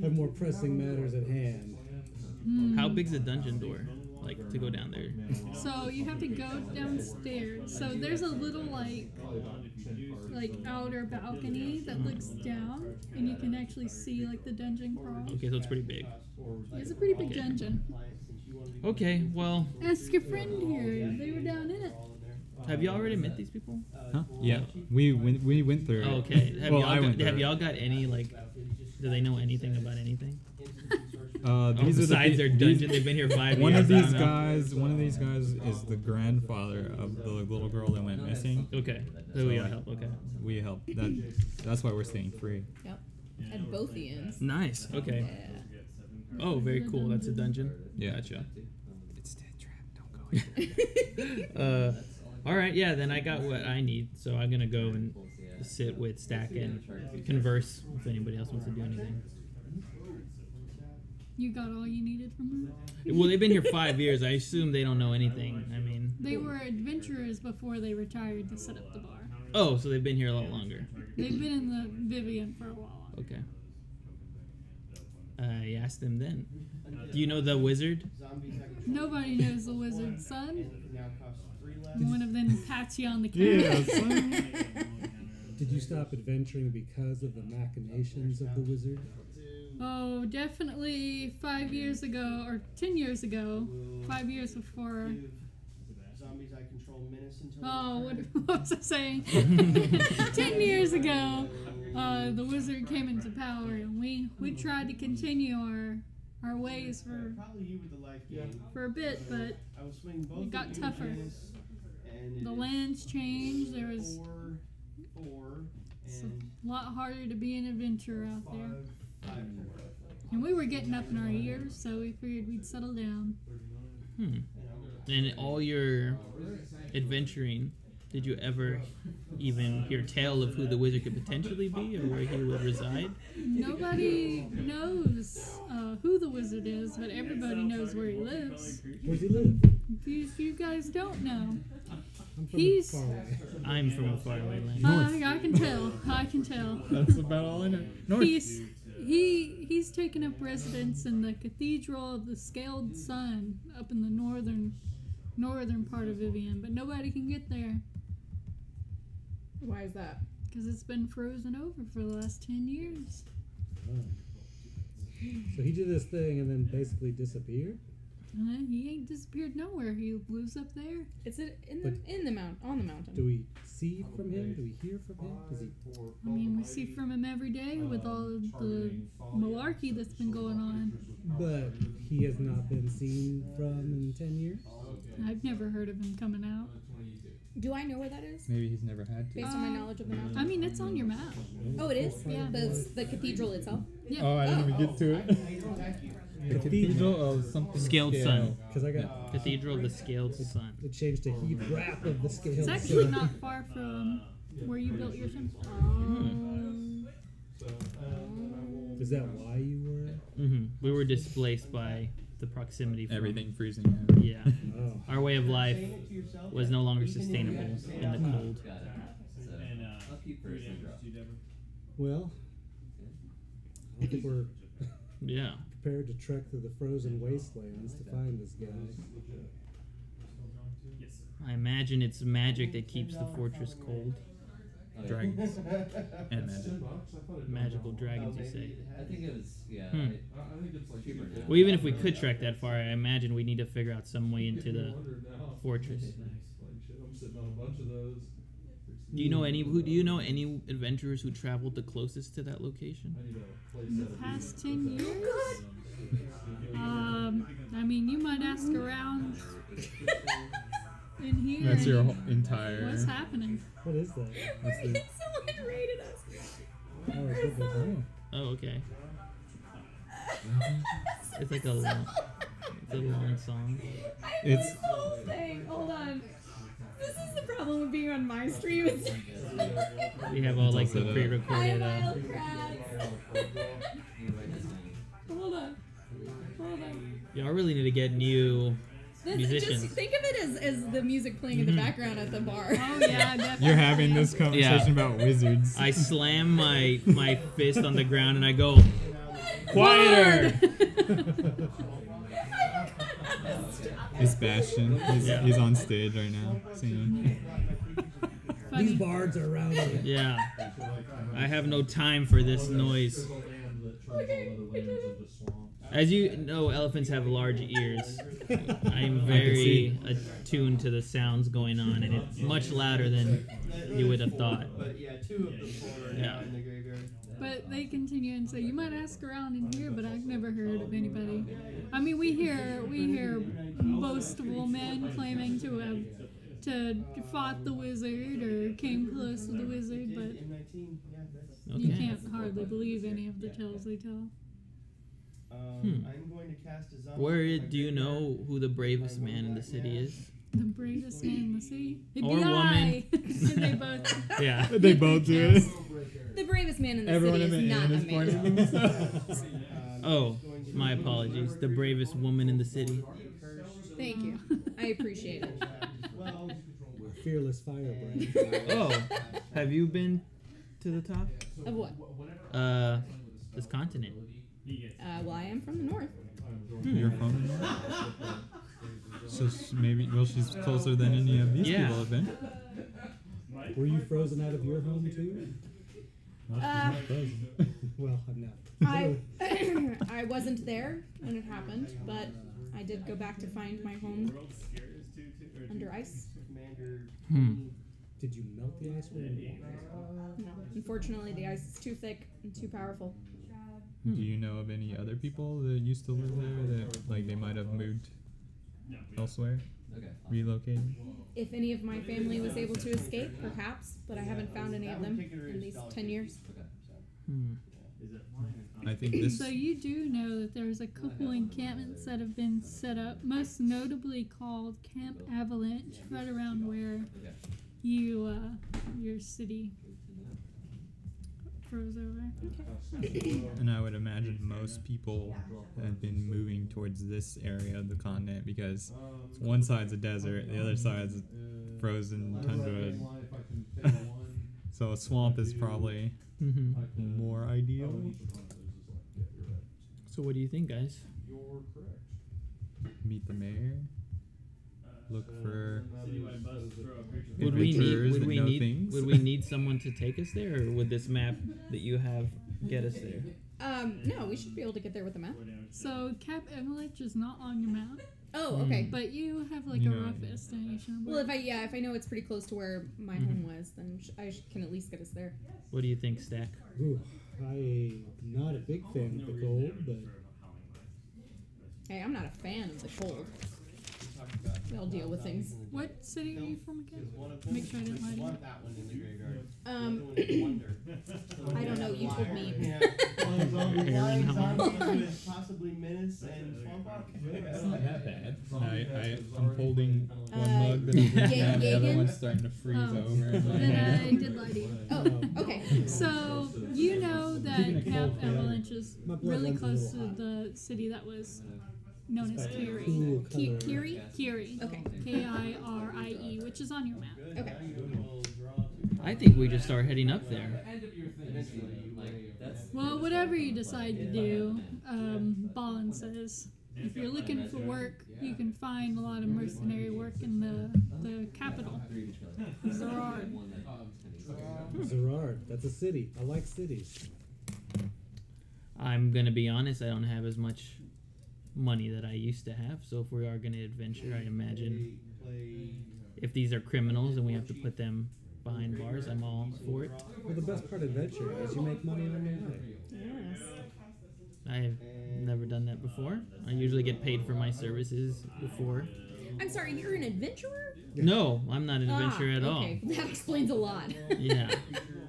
S4: have more pressing matters at hand.
S3: How big's the dungeon door? Like to go down there?
S5: So you have to go downstairs. So there's a little like outer balcony that looks down, and you can actually see like the dungeon crawl.
S3: Okay, so it's pretty big.
S5: It's a pretty big dungeon.
S3: Okay, well,
S5: Ask your friend here. They were down in it.
S3: have you already met these people?
S1: Huh? Yeah, we went through it.
S3: Oh, okay. Have
S1: Well,
S3: y'all
S1: I
S3: got,
S1: went through
S3: have
S1: it.
S3: y'all got any like? Do they know anything about anything?
S1: These are
S3: Besides their
S1: these-
S3: dungeon, they've been here 5
S1: One
S3: years.
S1: of
S3: I
S1: these
S3: don't know.
S1: guys, one of these guys is the grandfather of the little girl that went missing.
S3: Okay, so we got help. Okay,
S1: We helped. That's why we're staying free.
S2: Yep. At both the ends.
S3: nice. Okay.
S2: Yeah.
S3: Oh, very cool. That's a dungeon.
S1: Yeah.
S3: Gotcha.
S1: It's dead trap. Don't go.
S3: All right, yeah. Then I got what I need, so I'm gonna go and sit with Stack and converse if anybody else wants to do anything.
S5: You got all you needed from them?
S3: Well, they've been here 5 years. I assume they don't know anything. I mean,
S5: They were adventurers before they retired to set up the bar.
S3: oh, so they've been here a lot longer.
S5: They've been in the Vivian for a while.
S3: Okay. I asked them then. Do you know the wizard?
S5: Nobody knows the wizard's son. One of them pats you on the
S1: Yeah.
S5: calf.
S4: Did you stop adventuring because of the machinations of the wizard?
S5: Oh, definitely 5 years ago, or 10 years ago. 5 years before.
S6: Zombies I control menace until
S5: Oh, what was I saying? 10 years ago, the wizard came into power, and we tried to continue our ways
S6: probably you with the life game.
S5: for a bit, but
S6: I was swinging both.
S5: it got
S6: of you
S5: tougher.
S6: menace, and
S5: the lands changed. There was
S6: four,
S5: a
S6: and
S5: lot harder to be an adventurer out there.
S6: five.
S5: And we were getting up in our years, so we figured we'd settle down.
S3: And in all your adventuring, did you ever even hear tell of who the wizard could potentially be or where he would reside?
S5: Nobody knows who the wizard is, but everybody knows where he lives.
S4: Where does he live?
S5: If you guys don't know,
S4: I'm from
S5: He's-
S4: far away.
S3: I'm from a faraway land.
S5: I can tell. I can tell.
S1: That's about all I know. North.
S5: He's taken up residence in the Cathedral of the Scaled Sun up in the northern part of Vivian, but nobody can get there
S2: Why is that?
S5: because it's been frozen over for the last 10 years.
S4: Oh. So he did this thing and then basically disappeared?
S5: He ain't disappeared nowhere. He lives up there.
S2: It's on the mountain.
S4: Do we see from him? Do we hear from him? Is he?
S5: I mean, we see from him every day with all of the malarkey that's been going on.
S4: But he has not been seen from in 10 years?
S5: I've never heard of him coming out.
S2: Do I know where that is?
S1: Maybe he's never had to.
S2: Based on my knowledge of the mountain.
S5: I mean, it's on your map.
S2: Oh, it is?
S5: Yeah.
S2: The cathedral itself?
S5: Yeah.
S1: Oh, I didn't even get to it. The Cathedral of something.
S3: Scaled Sun.
S4: Because I got
S3: Cathedral of the Scaled Sun.
S4: it changed to heat wrap of the scales.
S5: It's actually not far from where you built your temple.
S4: Is that why you were?
S3: We were displaced by the proximity from
S1: Everything freezing out.
S3: Yeah.
S4: Oh.
S3: Our way of life
S6: Saying it to yourself,
S3: was no longer sustainable in the cold.
S7: Got it. So I'll keep first and draw.
S4: Well, I don't think we're
S3: Yeah.
S4: prepared to trek through the frozen wastelands to find this guy.
S3: I imagine it's magic that keeps the fortress cold.
S7: Oh, yeah.
S1: Dragons. And magic.
S3: Magical dragons, you say?
S7: I think it was, yeah.
S3: Hmm.
S8: I think it's like
S7: Cheaper now.
S3: Well, even if we could trek that far, I imagine we need to figure out some way into the fortress.
S8: I'm sitting on a bunch of those.
S3: Do you know any adventurers who traveled the closest to that location?
S8: I need a place
S5: In the
S8: that
S5: past 10 years? I mean, you might ask around in here.
S1: That's your
S5: and
S1: whole entire.
S5: What's happening?
S4: What is that?
S2: Someone raided us.
S4: Oh, it's what they do.
S3: Oh, okay. It's like a long song.
S1: It's-
S2: This whole thing. Hold on. This is the problem with being on my stream.
S3: We have all like the
S1: also the-
S3: pre-recorded.
S2: Hi, Wild Crats. Hold on.
S3: Y'all really need to get new musicians.
S2: Just think of it as the music playing in the background at the bar.
S5: Oh, yeah, definitely.
S1: You're having this conversation
S3: Yeah.
S1: about wizards.
S3: I slam my fist on the ground and I go, quieter.
S1: It's Bastion.
S3: Yeah.
S1: He's on stage right now singing.
S4: These bards are around me.
S3: Yeah. I have no time for this noise. As you know, elephants have large ears. I'm very attuned to the sounds going on, and it's much louder than you would have thought.
S6: But yeah, 2 of them were
S3: Yeah.
S6: in the graveyard.
S5: But they continue and say, you might ask around in here, but I've never heard of anybody. I mean, we hear boastful men claiming to have fought the wizard or came close to the wizard, but
S6: M19, yeah, that's.
S5: you
S3: Okay.
S5: can't hardly believe any of the tales they tell.
S6: I'm going to cast a zombie.
S3: Where do you know who the bravest man in the city is?
S5: The bravest man in the city? It'd
S3: Or
S5: be
S3: woman.
S5: I. And they both.
S3: Yeah.
S1: They both do it.
S2: The bravest man in the
S1: Everyone
S2: city
S1: in
S2: is
S1: the
S2: not
S1: inn
S2: a
S1: is pointing
S2: man.
S1: themselves.
S3: Oh, my apologies. The bravest woman in the city.
S2: Thank you. I appreciate it.
S4: We're fearless firebrands.
S3: Oh, have you been to the top?
S2: Of what?
S3: This continent.
S2: Well, I am from the north.
S1: You're from the north? So she's closer than any of these
S3: Yeah.
S1: people have been.
S4: Were you frozen out of your home too?
S2: Uh,
S4: Well, I'm not.
S2: I wasn't there when it happened, but I did go back to find my home under ice.
S6: Commander.
S4: Did you melt the ice when you
S2: No, unfortunately, the ice is too thick and too powerful.
S1: Do you know of any other people that used to live there that like they might have moved elsewhere,
S7: Okay.
S1: relocated?
S2: If any of my family was able to escape, perhaps, but I haven't found any of them in these 10 years.
S1: I think this.
S5: So you do know that there's a couple encampments that have been set up, most notably called Camp Avalanche, right around where your city froze over.
S1: And I would imagine most people have been moving towards this area of the continent because one side's a desert, the other side's frozen tundra. So a swamp is probably more ideal.
S3: So what do you think, guys?
S1: Meet the mayor. Look for
S3: Would we
S1: adventurers
S3: need
S1: that know things.
S3: would we need someone to take us there, or would this map that you have get us there?
S2: No, we should be able to get there with the map.
S5: So Camp Avalanche is not on your map,
S2: Oh, okay.
S5: but you have like
S1: You
S5: a
S1: know,
S5: rough
S1: yeah.
S5: estimation. Of
S2: Well,
S5: where-
S2: if I know it's pretty close to where my home was, then can at least get us there.
S3: What do you think, Stack?
S4: Ooh, I'm not a big fan of the cold, but
S2: Hey, I'm not a fan of the cold. We all deal with things.
S5: What city are you from again?
S6: One of them
S5: Make sure I didn't lie to you.
S6: want that one in the graveyard.
S2: I don't know. You told me.
S6: Yeah.
S3: Aaron, how long?
S6: Possibly Menace and Swamp Rock.
S1: It's not that bad. I'm holding one
S2: Uh,
S1: mug that I'm drinking, and the other
S2: Jagan?
S1: one's starting to freeze
S5: Oh.
S1: over. in my
S5: Then
S1: hand.
S5: I did lie to you.
S2: Oh, okay.
S5: So you know that
S4: Keeping it
S5: Camp
S4: cold, yeah.
S5: Avalanche is
S4: My blood
S5: really
S4: runs a
S5: close to
S4: little hot.
S5: the city that was known as Kiri.
S4: Cool color.
S2: Kiri?
S5: Kiri.
S2: Okay.
S5: Kirie, which is on your map.
S2: Okay.
S3: I think we just start heading up there.
S5: Well, whatever you decide to do, Ballin says, if you're looking for work, you can find a lot of mercenary work in the capital, Zirard.
S4: Zirard. That's a city. I like cities.
S3: I'm gonna be honest, I don't have as much money that I used to have, so if we are gonna adventure, I imagine if these are criminals and we have to put them behind bars, I'm all for it.
S4: Well, the best part of adventure is you make money on the way.
S2: Yes.
S3: I have never done that before. I usually get paid for my services before.
S2: I'm sorry, you're an adventurer?
S3: No, I'm not an adventurer at all.
S2: Okay, that explains a lot.
S3: Yeah,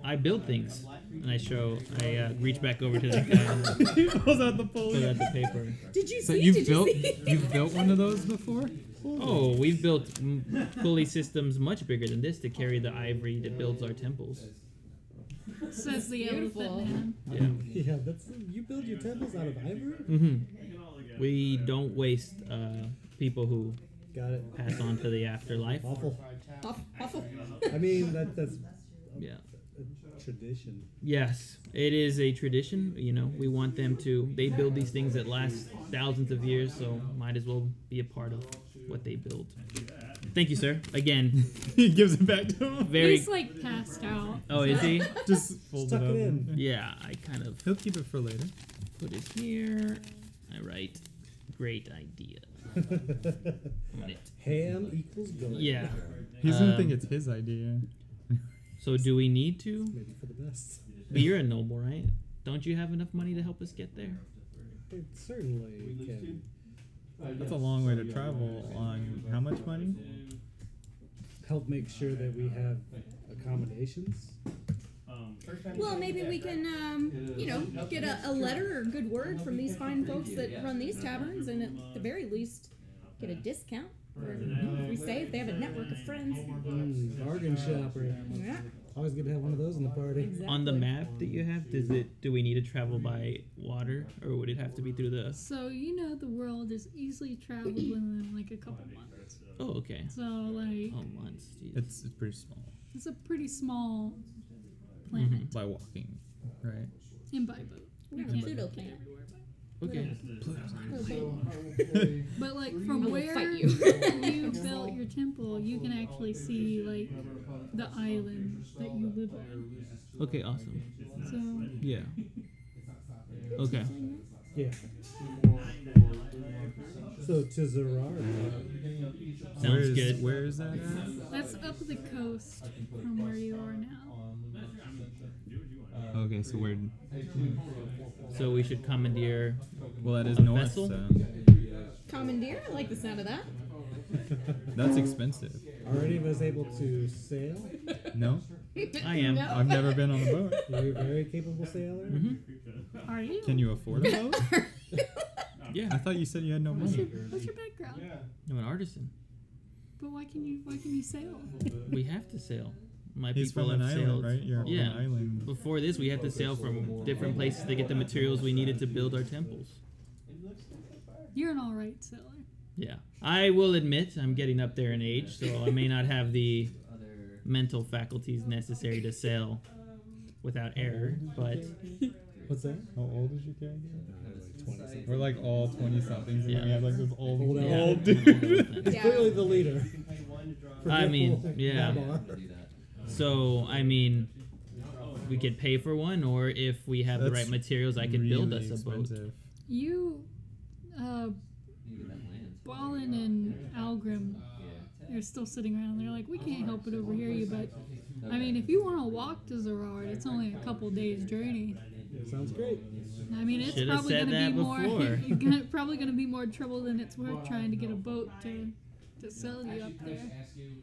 S3: I build things, and I reach back over to that guy and
S1: He pulls out the
S3: pull
S1: folder.
S3: out the paper.
S2: Did you
S1: So
S2: see?
S1: you've
S2: Did
S1: built
S2: you see?
S1: you've built one of those before?
S3: Oh, we've built pulley systems much bigger than this to carry the ivory that builds our temples.
S5: Says the
S2: Beautiful.
S5: elephant man.
S3: Yeah.
S4: Yeah, that's you build your temples out of ivory.
S3: We don't waste people who
S4: Got it.
S3: pass on to the afterlife.
S4: Awful.
S2: Awful.
S4: I mean that's
S3: Yeah.
S4: a tradition.
S3: Yes, it is a tradition. You know, we want them to. They build these things that last thousands of years, so might as well be a part of what they build. Thank you, sir. Again,
S1: He gives it back to him.
S3: very.
S5: He's like passed out.
S3: Oh, is he?
S1: Just fold
S4: Stuck
S1: it
S4: it
S1: up.
S4: in.
S3: Yeah, I kind of
S1: He'll keep it for later.
S3: put it here. I write. Great idea. On it.
S4: Ham equals gold.
S3: Yeah.
S1: He's gonna
S3: Um,
S1: think it's his idea.
S3: So do we need to?
S4: Maybe for the best.
S3: But you're a noble, right? Don't you have enough money to help us get there?
S4: It certainly can
S1: That's a long way to travel on how much money?
S4: help make sure that we have accommodations.
S2: Well, maybe we can, get a letter or good word from these fine folks that run these taverns, and at the very least, get a discount. Or if we stay, if they have a network of friends.
S4: Bargain shopper.
S2: Yeah,
S4: Always good to have one of those in the party.
S2: exactly.
S3: On the map that you have, do we need to travel by water, or would it have to be through the?
S5: So you know the world is easily traveled within like a couple months.
S3: Oh, okay.
S5: So like
S3: Oh, months. Jeez.
S1: It's pretty small.
S5: it's a pretty small planet
S1: By walking, right?
S5: and by boat.
S2: We're
S5: You
S2: on
S5: can't
S2: Pluto
S5: get
S2: planet.
S5: everywhere by boat.
S3: Okay.
S5: But like from
S2: I will
S5: where
S2: fight you.
S5: you built your temple, you can actually see like the island that you live on.
S3: Okay. Awesome.
S5: So
S3: Yeah. Okay.
S4: Yeah. So to Zirard.
S3: Sounds good.
S1: Where is that at?
S5: that's up the coast from where you are now.
S1: Okay, so where?
S3: So we should commandeer.
S1: Well, that is
S3: A
S1: north.
S3: vessel?
S1: So
S2: Commandeer? I like the sound of that.
S1: that's expensive.
S4: Are any of us able to sail?
S1: No,
S3: I am.
S2: No.
S1: I've never been on a boat.
S4: You're a very capable sailor.
S5: Are you?
S1: Can you afford a boat?
S3: Yeah.
S1: I thought you said you had no
S5: What's your,
S1: money.
S5: what's your background?
S3: I'm an artisan.
S5: But why can you sail?
S3: We have to sail. My
S1: He's
S3: people
S1: from an
S3: have
S1: island,
S3: sailed.
S1: right? You're
S3: Yeah.
S1: from an island.
S3: Before this, we had to sail from different places to get the materials we needed to build our temples.
S5: You're an alright sailor.
S3: Yeah. I will admit I'm getting up there in age, so I may not have the mental faculties necessary to sail without error, but
S4: What's that?
S1: How old is your character?
S4: Like 20 something.
S1: We're like all 20-somethings, and
S3: Yeah.
S1: then we have like this old
S4: Old
S3: yeah,
S1: old
S3: I'm an
S1: dude.
S3: old elephant.
S4: He's clearly the leader.
S3: I mean,
S4: Forgetful
S3: yeah.
S4: Babar.
S3: So, I mean, we could pay for one, or if we have the
S1: That's
S3: right materials, I could build
S1: really
S3: us a boat.
S1: expensive.
S5: You, Ballin and Algrim are still sitting around. They're like, we can't help but overhear you, but I mean, if you want to walk to Zirard, it's only a couple days' journey.
S4: Sounds great.
S5: I mean, it's
S3: Should've
S5: probably
S3: said
S5: going to be
S3: that
S5: more.
S3: before.
S5: Probably going to be more trouble than it's worth trying to get a boat to sell you up there.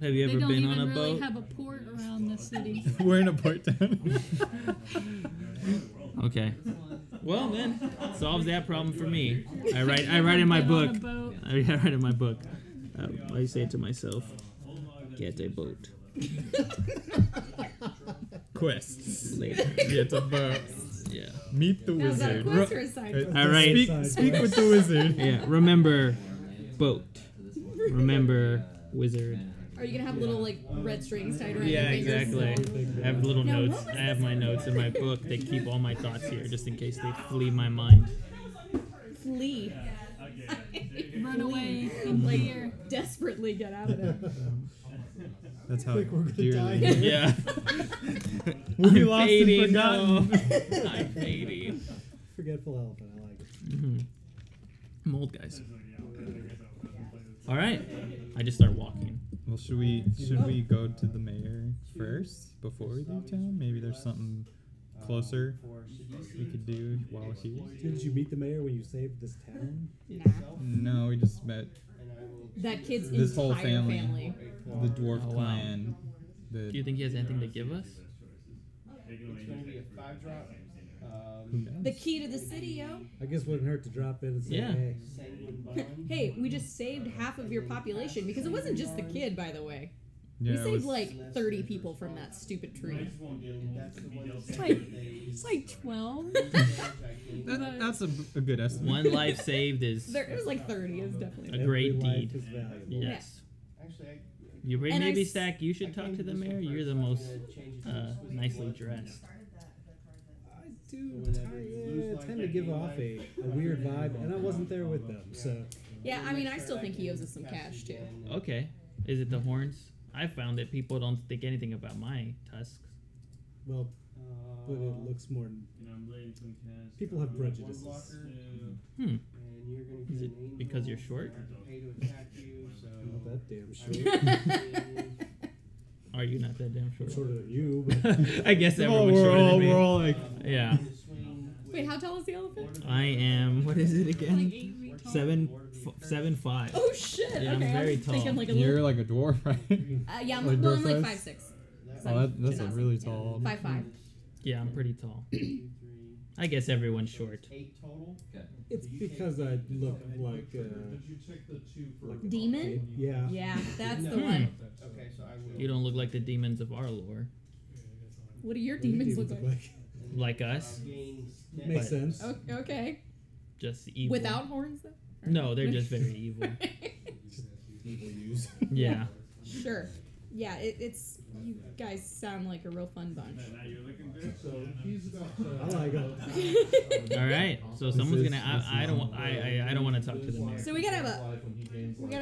S3: Have you
S5: They
S3: ever
S5: don't
S3: been
S5: even
S3: on a
S5: really
S3: boat?
S5: have a port around the city.
S1: We're in a port town.
S3: Okay. Well, then, solves that problem for me. I write in my
S5: Get on
S3: book.
S5: a boat.
S3: I write in my book. I say to myself, get a boat.
S1: Quests.
S3: Later.
S1: Get a boat.
S3: Yeah.
S1: Meet the
S2: Now, is that a
S1: wizard.
S2: quest or a side quest?
S3: All right.
S1: Speak with the wizard.
S3: Yeah. Remember, boat. Remember, wizard.
S2: Are you gonna have little like red strings tied around
S3: Yeah,
S2: your fingers?
S3: exactly. I have little
S2: Now,
S3: notes.
S2: what was
S3: I have
S2: this?
S3: my notes in my book. They keep all my thoughts here just in case they flee my mind.
S2: Flee.
S5: Run away in
S2: Like
S5: fear.
S2: desperately get out of there.
S1: That's how
S4: Think we're gonna
S1: dearly.
S4: die.
S3: Yeah.
S1: We'll be
S3: I'm
S1: lost and
S3: fading.
S1: forgotten.
S3: No. I'm fading.
S4: Forgetful elephant. I like it.
S3: Mm-hmm. I'm old, guys. All right. I just start walking.
S1: Well, should we go to the mayor first before we leave town? Maybe there's something closer we could do while we're here.
S4: Did you meet the mayor when you saved this town?
S2: Nah.
S1: No, we just met
S2: That kid's
S1: this whole
S2: entire
S1: family, the dwarf
S3: Oh, wow.
S1: clan.
S3: Do you think he has anything to give us?
S6: It's going to be a 5-drop.
S1: Who knows?
S2: The key to the city, yo.
S4: I guess it wouldn't hurt to drop in and say,
S3: Yeah.
S4: hey.
S6: Sanguine bond.
S2: Hey, we just saved half of your population because it wasn't just the kid, by the way.
S1: Yeah,
S2: We
S1: it
S2: saved
S1: was-
S2: like 30 people from that stupid tree.
S6: That's the one that's
S5: It's like 12.
S1: that's a good estimate.
S3: One life saved is
S2: It was like 30. It was definitely.
S3: a great
S4: Every life
S3: deed.
S4: is valuable.
S3: Yes.
S6: Actually,
S3: You ready,
S2: And I
S3: maybe
S2: s-
S3: Stack? You should talk to the mayor. You're the most nicely dressed.
S4: I do tend to give off a weird vibe, and I wasn't there with them, so.
S2: Yeah, I mean, I still think he owes us some cash too.
S3: Okay. Is it the horns? I found that people don't think anything about my tusks.
S4: Well, but it looks more. People have prejudices.
S3: Hmm.
S6: And you're going to
S3: Is
S6: get
S3: it
S6: an angel
S3: because you're short?
S6: pay to attack you, so
S4: Not that damn short.
S3: Are you not that damn
S4: I'm
S3: short?
S4: shorter than you, but
S3: I guess
S1: Oh,
S3: everyone's shorter than me.
S1: we're all like,
S3: Yeah.
S2: Wait, how tall is the elephant?
S3: I am. What is it
S5: Like
S3: again?
S5: 8 feet tall.
S3: 7'5".
S2: Oh shit!
S3: Yeah, I'm
S2: okay,
S3: very
S2: I was thinking
S3: tall.
S2: like a
S1: you're
S2: little.
S1: like a dwarf, right?
S2: Yeah, I'm,
S1: like
S2: well, I'm
S1: dwarf
S2: like
S1: size?
S2: 5'6".
S1: Oh, that's a really tall.
S2: 5'5".
S3: Yeah, I'm pretty tall. I guess everyone's short.
S6: 8 total.
S4: it's because I look like a
S2: Demon?
S4: kid. Yeah.
S2: Yeah, that's the
S3: Hmm.
S2: one.
S6: Okay, so I will.
S3: You don't look like the demons of our lore.
S2: What do your
S4: What do
S2: demons
S4: demons
S2: look
S4: look
S2: like?
S3: Like us.
S4: Makes sense.
S2: Okay.
S3: Just evil.
S2: Without horns, though?
S3: No, they're just very evil.
S4: Evil use.
S3: Yeah.
S2: Sure. Yeah, it's. You guys sound like a real fun bunch.
S8: So he's about
S4: I like it.
S3: All right. So someone's gonna. I don't want to talk to the mayor.
S2: So we gotta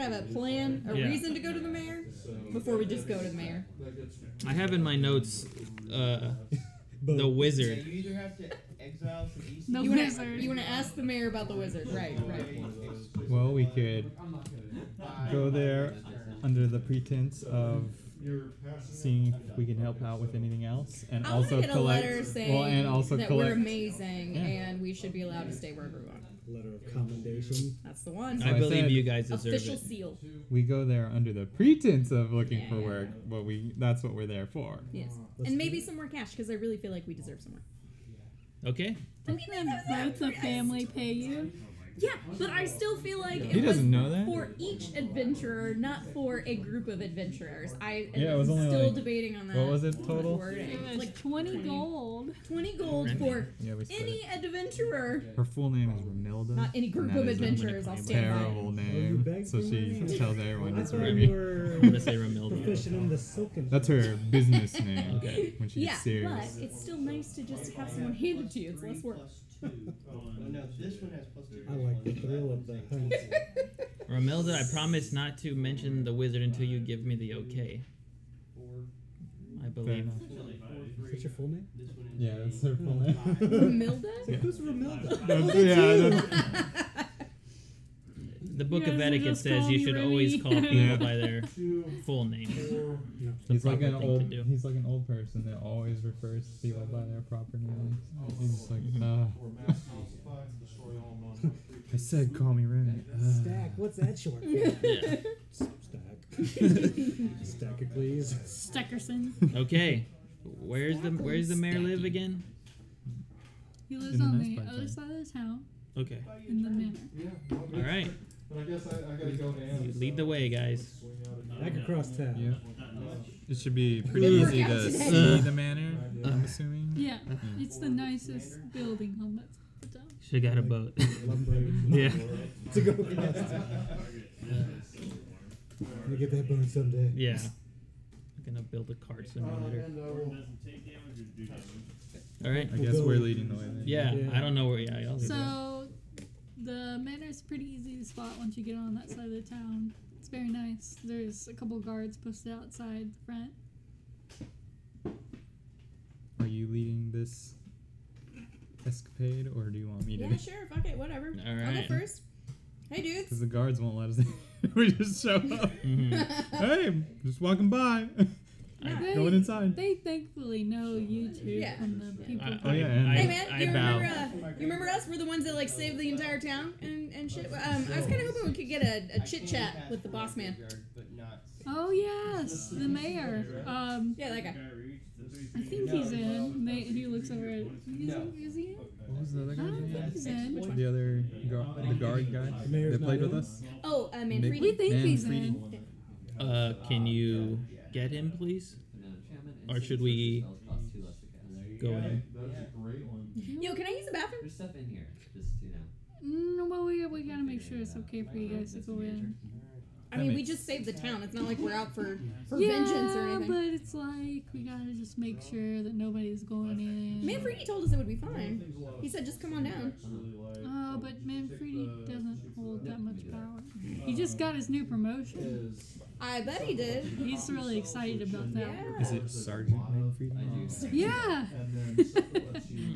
S2: have a plan, a
S3: Yeah.
S2: reason to go to the mayor before we just go to the mayor.
S3: I have in my notes the
S4: But
S3: wizard.
S6: You either have to exile some EC.
S5: The
S2: You
S5: wizard.
S2: wanna ask the mayor about the wizard, right?
S1: Well, we could go there under the pretense of seeing if we can help out with anything else, and
S2: I
S1: also
S2: want to get
S1: collect.
S2: a letter saying
S1: and also
S2: that
S1: collect.
S2: we're amazing
S1: Yeah.
S2: and we should be allowed to stay wherever we want.
S4: letter of commendation.
S2: That's the one.
S3: I
S1: I
S3: believe
S1: said-
S3: you guys deserve
S2: Official
S3: it.
S2: seal.
S1: We go there under the pretense of looking for
S2: Yeah.
S1: work, but that's what we're there for.
S2: Yes.
S4: Let's
S2: And
S4: do
S2: maybe
S4: it.
S2: some more cash because I really feel like we deserve some more.
S3: Okay.
S5: Didn't both the family pay you?
S2: Yeah, but I still feel like
S1: He doesn't know that.
S2: for each adventurer, not for a group of adventurers. I am
S1: Yeah, it was only
S2: still
S1: like-
S2: debating on that.
S1: What was it total?
S2: wording.
S5: It was
S2: Like
S5: 20 gold.
S2: 20 gold
S3: Remy.
S2: for
S1: Yeah, we split
S2: any
S1: it.
S2: adventurer.
S1: Her full name is Romilda.
S2: Not any group
S1: and
S2: of
S1: that is a
S2: adventurers. I'll stand by it.
S1: terrible
S4: you
S1: name.
S4: begged
S1: So
S4: for
S1: she
S4: money?
S1: tells everyone
S4: I
S1: it's
S4: thought
S1: Remy.
S4: you were
S3: I'm gonna say Romilda.
S4: proficient in the silken.
S1: That's her business name.
S3: Okay.
S1: When she
S2: Yeah,
S1: gets serious.
S2: but it's still nice to just have someone hand it to you. It's less work.
S6: Oh, no, this one has +2.
S4: I like the thrill of the hunt.
S3: Romilda, I promise not to mention the wizard until you give me the okay.
S6: 4,
S3: I
S1: Fair
S3: believe.
S1: enough.
S4: What's your full name?
S6: This one is
S1: Yeah, that's her full name.
S2: Romilda?
S4: Who's Romilda?
S3: The book
S5: You
S3: of
S5: guys will
S3: etiquette
S5: just
S3: says
S5: call
S3: you
S5: me
S3: should
S5: Remy.
S3: always call people
S1: Yeah.
S3: by their full name. The
S1: He's like
S3: proper
S1: an
S3: thing
S1: old.
S3: to do.
S1: He's like an old person that always refers to people by their proper names. He's just like, I said call me Remy.
S4: Stack. What's that short for?
S3: Yeah.
S4: Stack. Stackicles.
S5: Steckerson.
S3: Okay. Where's the mayor live again?
S5: He lives
S1: In the
S5: on
S1: nice
S5: the
S1: part
S5: other
S1: there.
S5: side of the town,
S3: Okay.
S5: in the manor.
S3: All right.
S8: But I guess I gotta go to Anna's.
S3: Lead the way, guys.
S4: Back across town.
S1: Yeah. It should be pretty
S2: Good work
S1: easy
S2: out
S1: to
S2: today.
S1: see the manor. I'm assuming.
S5: Yeah, it's the nicest building on that town.
S3: Should have got a boat.
S4: Lumbering.
S3: Yeah.
S4: To go across. We'll get that boat someday.
S3: Yeah. I'm gonna build a cart simulator. All right.
S1: I guess we're leading the way then.
S3: Yeah,
S4: Yeah.
S3: I don't know where. Yeah, y'all.
S5: So, the manor's pretty easy to spot once you get on that side of the town. It's very nice. There's a couple guards posted outside the front.
S1: Are you leading this escapade, or do you want me to?
S2: Yeah, sure. Fuck it. Whatever.
S3: All
S2: I'll
S3: right.
S2: go first. Hey, dudes.
S1: Because the guards won't let us in. We just show up.
S3: Mhm.
S1: Hey, just walking by.
S5: They-
S1: Going inside.
S5: They thankfully know you two
S2: Yeah.
S5: from the people.
S1: Oh, yeah, and-
S2: Hey man,
S3: I
S2: you
S3: bow.
S2: remember us? We're the ones that like saved the entire town and shit. I was kind of hoping we could get a chit chat with the boss man.
S5: Oh yes, the mayor.
S2: Yeah, that guy.
S5: I think he's in. He looks over at. Is he in?
S1: What was the other
S5: I
S1: guy's
S5: don't think
S1: name?
S5: he's in.
S2: Which one?
S1: The other the guard guy
S4: mayor's
S1: that played
S4: not
S1: with
S4: in?
S1: us.
S2: Oh, Manfredi.
S5: We think he's
S1: Manfredi.
S5: in.
S3: Can you get him, please? Or should we go in?
S8: That's a great one.
S2: Yo, can I use the bathroom?
S7: There's stuff in here. Just, you know.
S5: No, well, we gotta make sure it's okay for you guys to go in.
S2: I mean, we just saved the town. It's not like we're out for vengeance or anything.
S5: But it's like we gotta just make sure that nobody's going in.
S2: Manfredi told us it would be fine. He said, just come on down.
S5: Oh, but Manfredi doesn't hold that much power. He just got his new promotion.
S2: I bet he did.
S5: He's really excited about that.
S2: Yeah.
S1: Is it Sergeant Manfredi?
S5: Yeah.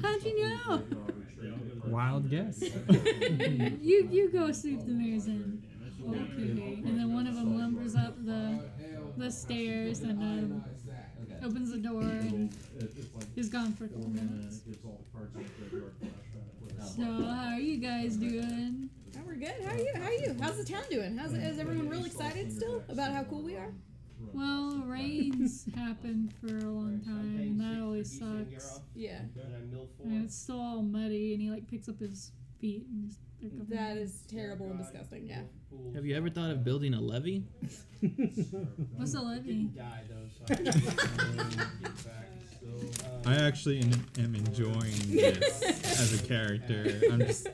S5: How'd you know?
S1: Wild guess.
S5: You go see if the mayor's in. Okay. And then one of them lumbers up the stairs and opens the door and is gone for a couple minutes. So how are you guys doing?
S2: Oh, we're good. How are you? How are you? How's the town doing? Is everyone real excited still about how cool we are?
S5: Well, rains happened for a long time, and that always sucks.
S2: Yeah.
S5: And it's still all muddy, and he like picks up his feet, and they're covered.
S2: That is terrible and disgusting. Yeah.
S3: Have you ever thought of building a levee?
S5: What's a levy?
S1: I actually am enjoying this as a character. I'm just.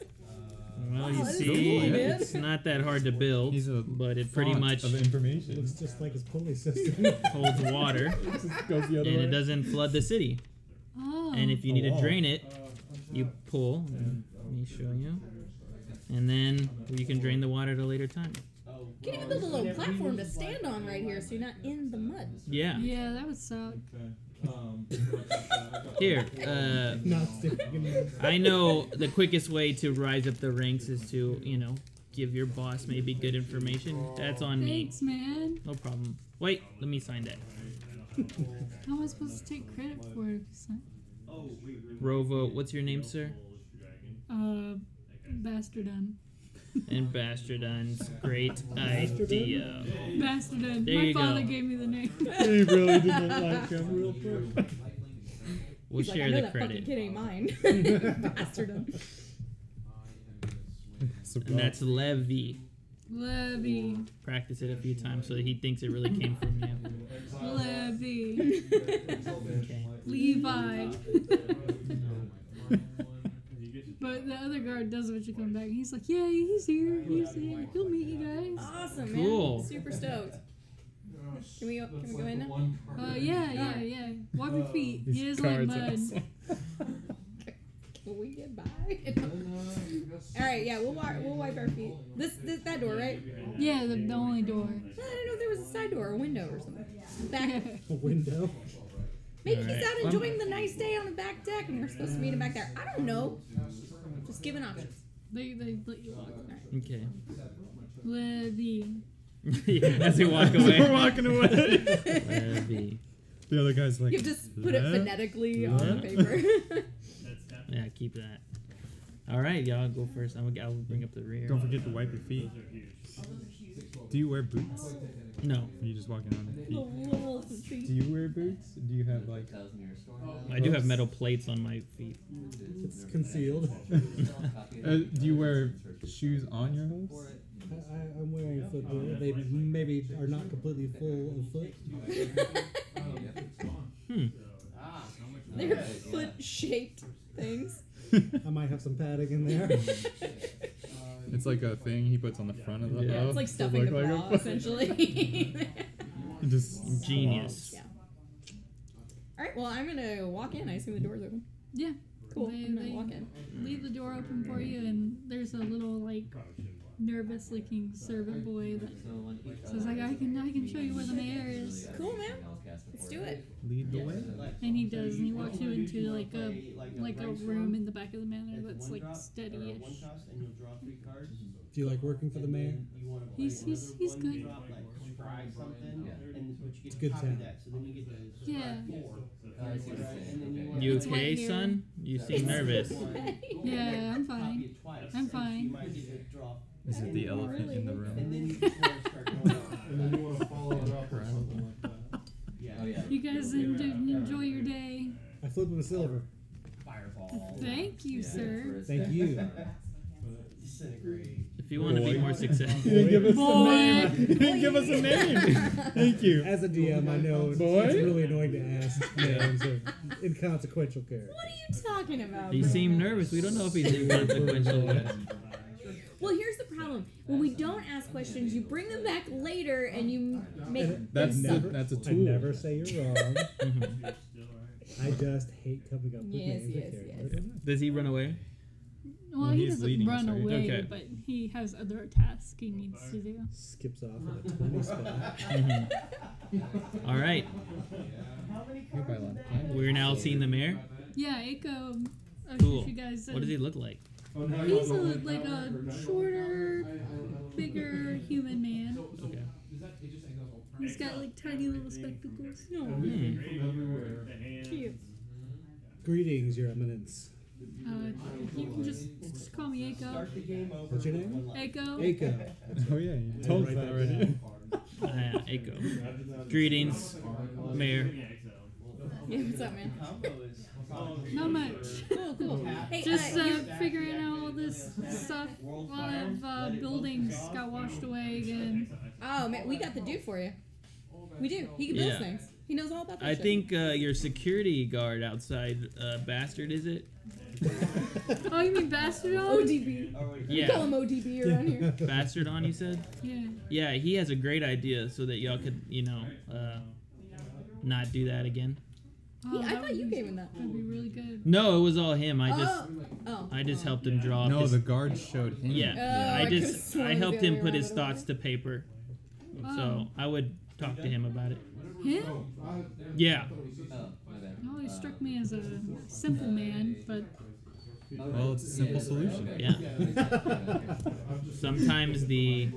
S3: Well, you
S2: Oh, that's
S3: see,
S2: cool, man.
S3: it's not that hard to build,
S1: He's a
S3: but it pretty
S1: font
S3: much
S1: of information.
S4: Looks just like his pulley system.
S3: holds water,
S1: Just goes the other
S3: and
S1: way.
S3: it doesn't flood the city.
S5: Oh.
S3: And if you need to
S1: wow.
S3: drain it, you pull. Let me show you. And then you can drain the water at a later time.
S2: You can even build a little platform to stand on right here so you're not in the mud.
S3: Yeah.
S5: Yeah, that would suck.
S3: Here,
S4: Not sticking.
S3: I know the quickest way to rise up the ranks is to, give your boss maybe good information. That's on me.
S5: Thanks, man.
S3: No problem. Wait, let me sign that.
S5: How am I supposed to take credit for it?
S3: Rovo, what's your name, sir?
S5: Bastardun.
S3: And Bastardun's great idea.
S5: Bastardun.
S3: There
S5: My
S3: you
S5: father
S3: go.
S5: gave me the name.
S1: He really didn't like him real quick.
S3: We'll
S2: He's like,
S3: share
S2: I know
S3: the
S2: that fucking
S3: credit.
S2: kid ain't mine. Bastard.
S3: And that's Levy.
S5: Levy.
S3: Practice it a few times so that he thinks it really came from you.
S5: Levy.
S3: Okay.
S5: Levi. But the other guard does eventually come back, and he's like, "Yeah, he's here. He's here. He'll meet you guys."
S2: Awesome,
S3: Cool.
S2: man. Super stoked. Can we go in now?
S5: Yeah. Wipe your feet.
S1: These
S5: He doesn't like
S1: cards
S5: mud.
S2: Can we get by? All right, yeah, we'll wipe our feet. That door, right?
S5: Yeah, the only door.
S2: Well, I didn't know if there was a side door or a window or something. Back.
S4: A window.
S2: Maybe
S3: All
S2: he's
S3: right.
S2: out enjoying the nice day on the back deck, and we're supposed to meet him back there. I don't know. Just giving options.
S5: They let you walk.
S3: Okay.
S5: Levy.
S3: As we walk away.
S1: We're walking away.
S3: Levy.
S1: The other guy's like.
S2: You have to put it
S1: "Left,
S2: phonetically on the
S1: left."
S2: paper.
S3: Yeah, keep that. All right, y'all go first. I'll bring up the rear.
S1: Don't forget to wipe your feet. Do you wear boots?
S3: No,
S1: Or are you just walking on your feet? Do you wear boots? Do you have like?
S3: I do have metal plates on my feet.
S4: It's concealed.
S1: Do you wear shoes on your hooves?
S4: I'm wearing footwear. They maybe are not completely full of foot.
S2: They're foot-shaped things.
S4: I might have some padding in there.
S1: It's like a thing he puts on the front of the
S3: Yeah,
S1: bow.
S2: It's like
S1: to
S2: stuffing
S1: look
S2: the
S1: like
S2: bra, essentially.
S1: Just
S3: Genius.
S2: Yeah. All right. Well, I'm gonna walk in. I assume the door's open.
S5: Yeah.
S2: Cool.
S5: They,
S2: I'm gonna
S5: they
S2: walk in.
S5: leave the door open for you, and there's a little like nervous-looking servant boy that says like, I can show you where the mayor is,
S2: Cool, man. Let's do it.
S1: lead the way.
S5: and he does, and he walks you into like a room in the back of the manor that's like steady-ish.
S4: Do you like working for the mayor?
S5: He's good.
S4: It's a good town.
S5: Yeah.
S3: You
S2: It's white
S3: okay,
S2: here.
S3: son? You seem nervous.
S5: Yeah, I'm fine. I'm fine.
S1: Is it the elephant in the room?
S8: And then you want to follow it up or something like that.
S5: You guys enjoy your day.
S4: I flip him a silver.
S5: Thank you, sir.
S4: Thank you.
S3: If you want to be more successful,
S1: He didn't give us
S5: Boy.
S1: a name. He didn't give us a name. Thank you.
S4: As a DM, I know it's
S1: Boy?
S4: really annoying to ask names of inconsequential characters.
S2: What are you talking about?
S3: he
S2: bro?
S3: seemed nervous. We don't know if he's inconsequential yet.
S2: Well, here's the problem. When we don't ask questions, you bring them back later and you make
S1: That's
S2: them suck.
S1: that's a
S4: I
S1: tool.
S4: never say you're wrong. I just hate coming up with
S2: Yes,
S4: names
S2: yes,
S4: of characters.
S2: yes.
S3: Does he run away?
S5: Well,
S1: Well,
S5: he
S1: he's
S5: doesn't
S1: leading
S5: run
S1: us, right?
S5: away,
S3: Okay.
S5: but he has other tasks he needs to do.
S4: Skips off at a 20 spot.
S3: All right.
S1: Goodbye, Lon.
S3: We're now seeing the mayor.
S5: Yeah, Akoe.
S3: Cool.
S5: You guys,
S3: What does he look like?
S5: He's like a shorter, bigger human man.
S3: Okay.
S5: He's got like tiny little spectacles.
S2: Cute.
S4: Greetings, Your Eminence.
S5: You can just call me Akoe.
S4: What's your name?
S5: Akoe.
S4: Akoe.
S1: Oh yeah, you told us
S4: Write
S1: that
S4: that
S1: already.
S4: down.
S3: Akoe. Greetings, mayor.
S2: Yeah, what's up, man?
S5: Not much.
S2: Cool, cool. Hey,
S5: Just
S2: you-
S5: figuring out all this stuff. A lot of buildings got washed away again.
S2: oh man, we got the dude for you. We do. He can build
S3: Yeah.
S2: things. He knows all about that
S3: I
S2: shit.
S3: think your security guard outside, Bastard, is it?
S5: Oh, you mean Bastard?
S2: ODB. We call
S3: Yeah.
S2: him ODB around here.
S3: Bastard on, you said?
S5: Yeah.
S3: Yeah, he has a great idea so that y'all could, not do that again.
S5: Oh,
S2: I
S5: that
S2: thought
S5: would
S2: you
S5: be-
S2: gave him that.
S5: That'd be really good.
S3: No, it was all him. I
S2: Oh.
S3: just helped him draw up
S1: No,
S3: his,
S1: the guard showed him.
S3: yeah.
S2: Oh, I could've sworn
S3: I
S2: it was
S3: helped
S2: the
S3: him
S2: other
S3: put
S2: way
S3: his
S2: around.
S3: thoughts to paper. So I would talk to him about it.
S5: Him?
S3: Yeah.
S7: Oh, my bad.
S5: He always struck me as a simple man, but
S1: Well, it's a simple solution.
S3: Yeah. Sometimes the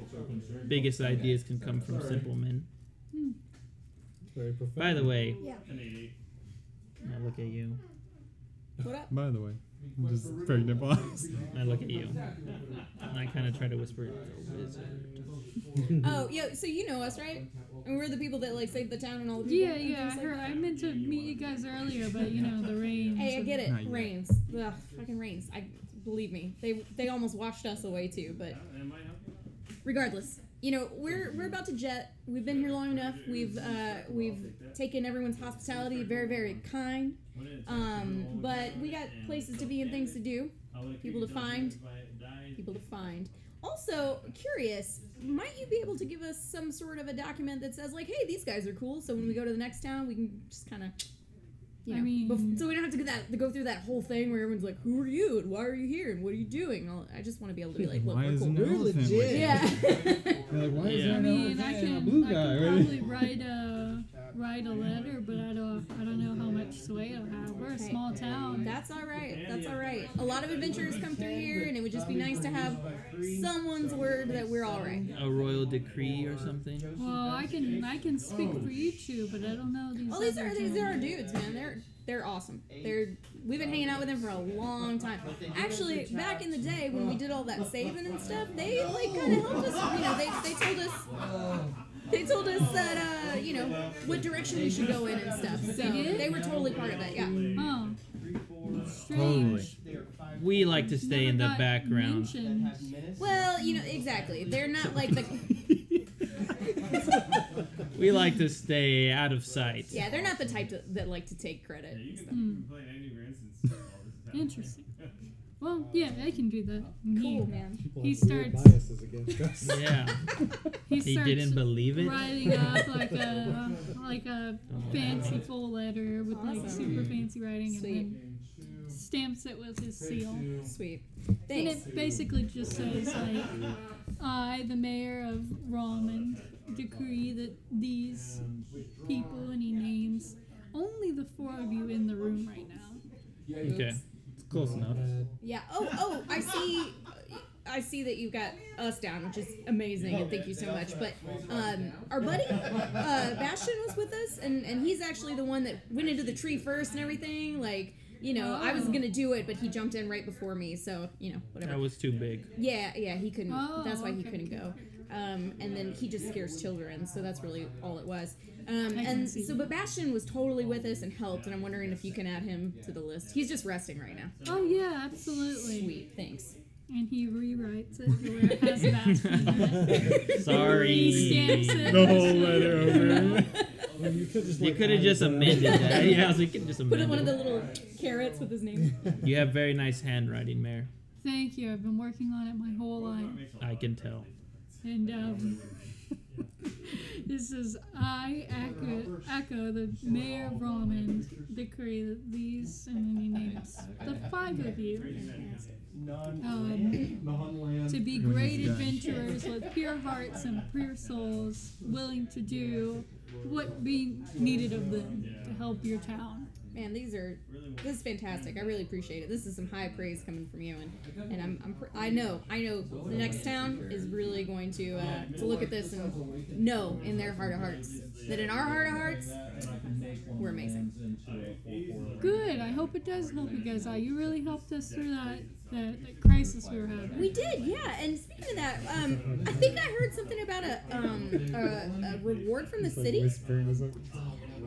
S3: biggest ideas can come from simple men.
S4: Very profound.
S3: By the way,
S2: Yeah.
S3: I look at you.
S2: What up?
S1: By the way, just pregnant pause.
S3: I look at you. And I kind of try to whisper, "The wizard."
S2: Oh, yeah. So you know us, right? And we're the people that like saved the town and all the people.
S5: yeah,
S2: and
S5: I
S2: things like
S5: heard.
S2: that.
S5: I meant to meet you guys earlier, but you know the rain.
S2: Hey, I get it.
S1: Not yet.
S2: Rains. Ugh, fucking rains. I believe me. They almost washed us away too. But regardless, you know we're about to jet. We've been here long enough. We've taken everyone's hospitality, very very kind. But we got places to be and things to do. People to find. People to find. Also, curious, might you be able to give us some sort of a document that says, like, hey, these guys are cool, so when we go to the next town, we can just kind of, you know,
S5: I mean-
S2: so we don't have to go through that whole thing where everyone's like, who are you, and why are you here, and what are you doing? I just want to be able to be like, look,
S1: Why
S2: we're
S1: is
S2: cool.
S1: an
S4: We're
S1: elephant
S4: legit.
S1: with you?
S2: Yeah.
S1: You're like, why is
S3: Yeah.
S1: there
S5: I
S1: an
S5: mean,
S1: elephant
S5: I
S1: and a
S5: can
S1: blue guy?
S5: probably write a letter, but I don't know how much sway I'll have. We're a
S2: Okay.
S5: small town.
S2: That's all right. That's all right. A lot of adventurers come through here, and it would just be nice to have someone's word that we're all right.
S3: A royal decree or something?
S5: Well, I can speak for you two, but I don't know these.
S2: Oh, these
S5: other
S2: are
S5: gentlemen.
S2: dudes, man. They're awesome. We've been hanging out with them for a long time. Actually, back in the day when we did all that saving and stuff, they like kind of helped us. You know, they told us that you know what direction we should go in and stuff. So they were totally part of it. Yeah.
S5: Oh,
S1: Totally.
S5: strange.
S3: We like to stay in the
S5: Never got
S3: background.
S5: mentioned.
S2: Well, you know exactly. They're not like the.
S3: We like to stay out of sight.
S2: Yeah, they're not the type that like to take credit.
S5: Interesting. Well, yeah, I can do that.
S2: Cool, man.
S4: People
S5: He
S4: have weird
S5: starts-
S4: biases against us.
S3: Yeah.
S5: He
S3: He
S5: starts
S3: didn't believe it.
S5: writing up like a fancy full letter with like
S2: Awesome.
S5: super fancy writing,
S2: Sweet.
S5: and then stamps it with his seal.
S2: Sweet.
S5: And
S2: Thanks.
S5: it basically just says like, I, the mayor of Rolmund, decree that these people, and he names only the 4 of you in the room right now.
S3: Okay. It's close enough.
S2: Yeah. Oh, I see. I see that you've got us down, which is amazing, and thank you so much. But our buddy Bastion was with us, and he's actually the one that went into the tree first and everything. Like, you know, I was gonna do it, but he jumped in right before me, so you know, whatever.
S3: That was too big.
S2: Yeah, he couldn't.
S5: Oh,
S2: That's why he
S5: okay,
S2: couldn't go. And then he just scares children, so that's really all it was.
S5: can
S2: And
S5: see
S2: so, but Bastion was totally with us and helped, and I'm wondering if you can add him to the list. He's just resting right now.
S5: Oh yeah, absolutely.
S2: Sweet, thanks.
S5: And he rewrites it where it has that.
S3: Sorry.
S5: He stamps it.
S3: The whole letter over.
S4: Well, you could just,
S3: You
S4: like,
S3: could have
S4: add
S3: just
S4: it.
S3: amended that. Yeah, so you could just
S2: Put
S3: amend
S2: in one of the
S3: it.
S2: little carrots with his name.
S3: You have very nice handwriting, Mayor.
S5: Thank you. I've been working on it my whole life.
S3: I can tell.
S5: And this is I, Akoe, the mayor of Rolmund, decree that these, and then he names the 5 of you to be great adventurers with pure hearts and pure souls, willing to do what be needed of them to help your town.
S2: Man, this is fantastic. I really appreciate it. This is some high praise coming from you, and I know the next town is really going to look at this and know in their heart of hearts that in our heart of hearts we're amazing.
S5: Good. I hope it does help you guys out. You really helped us through that crisis we were having.
S2: We did, yeah. And speaking of that, I think I heard something about a reward from the city.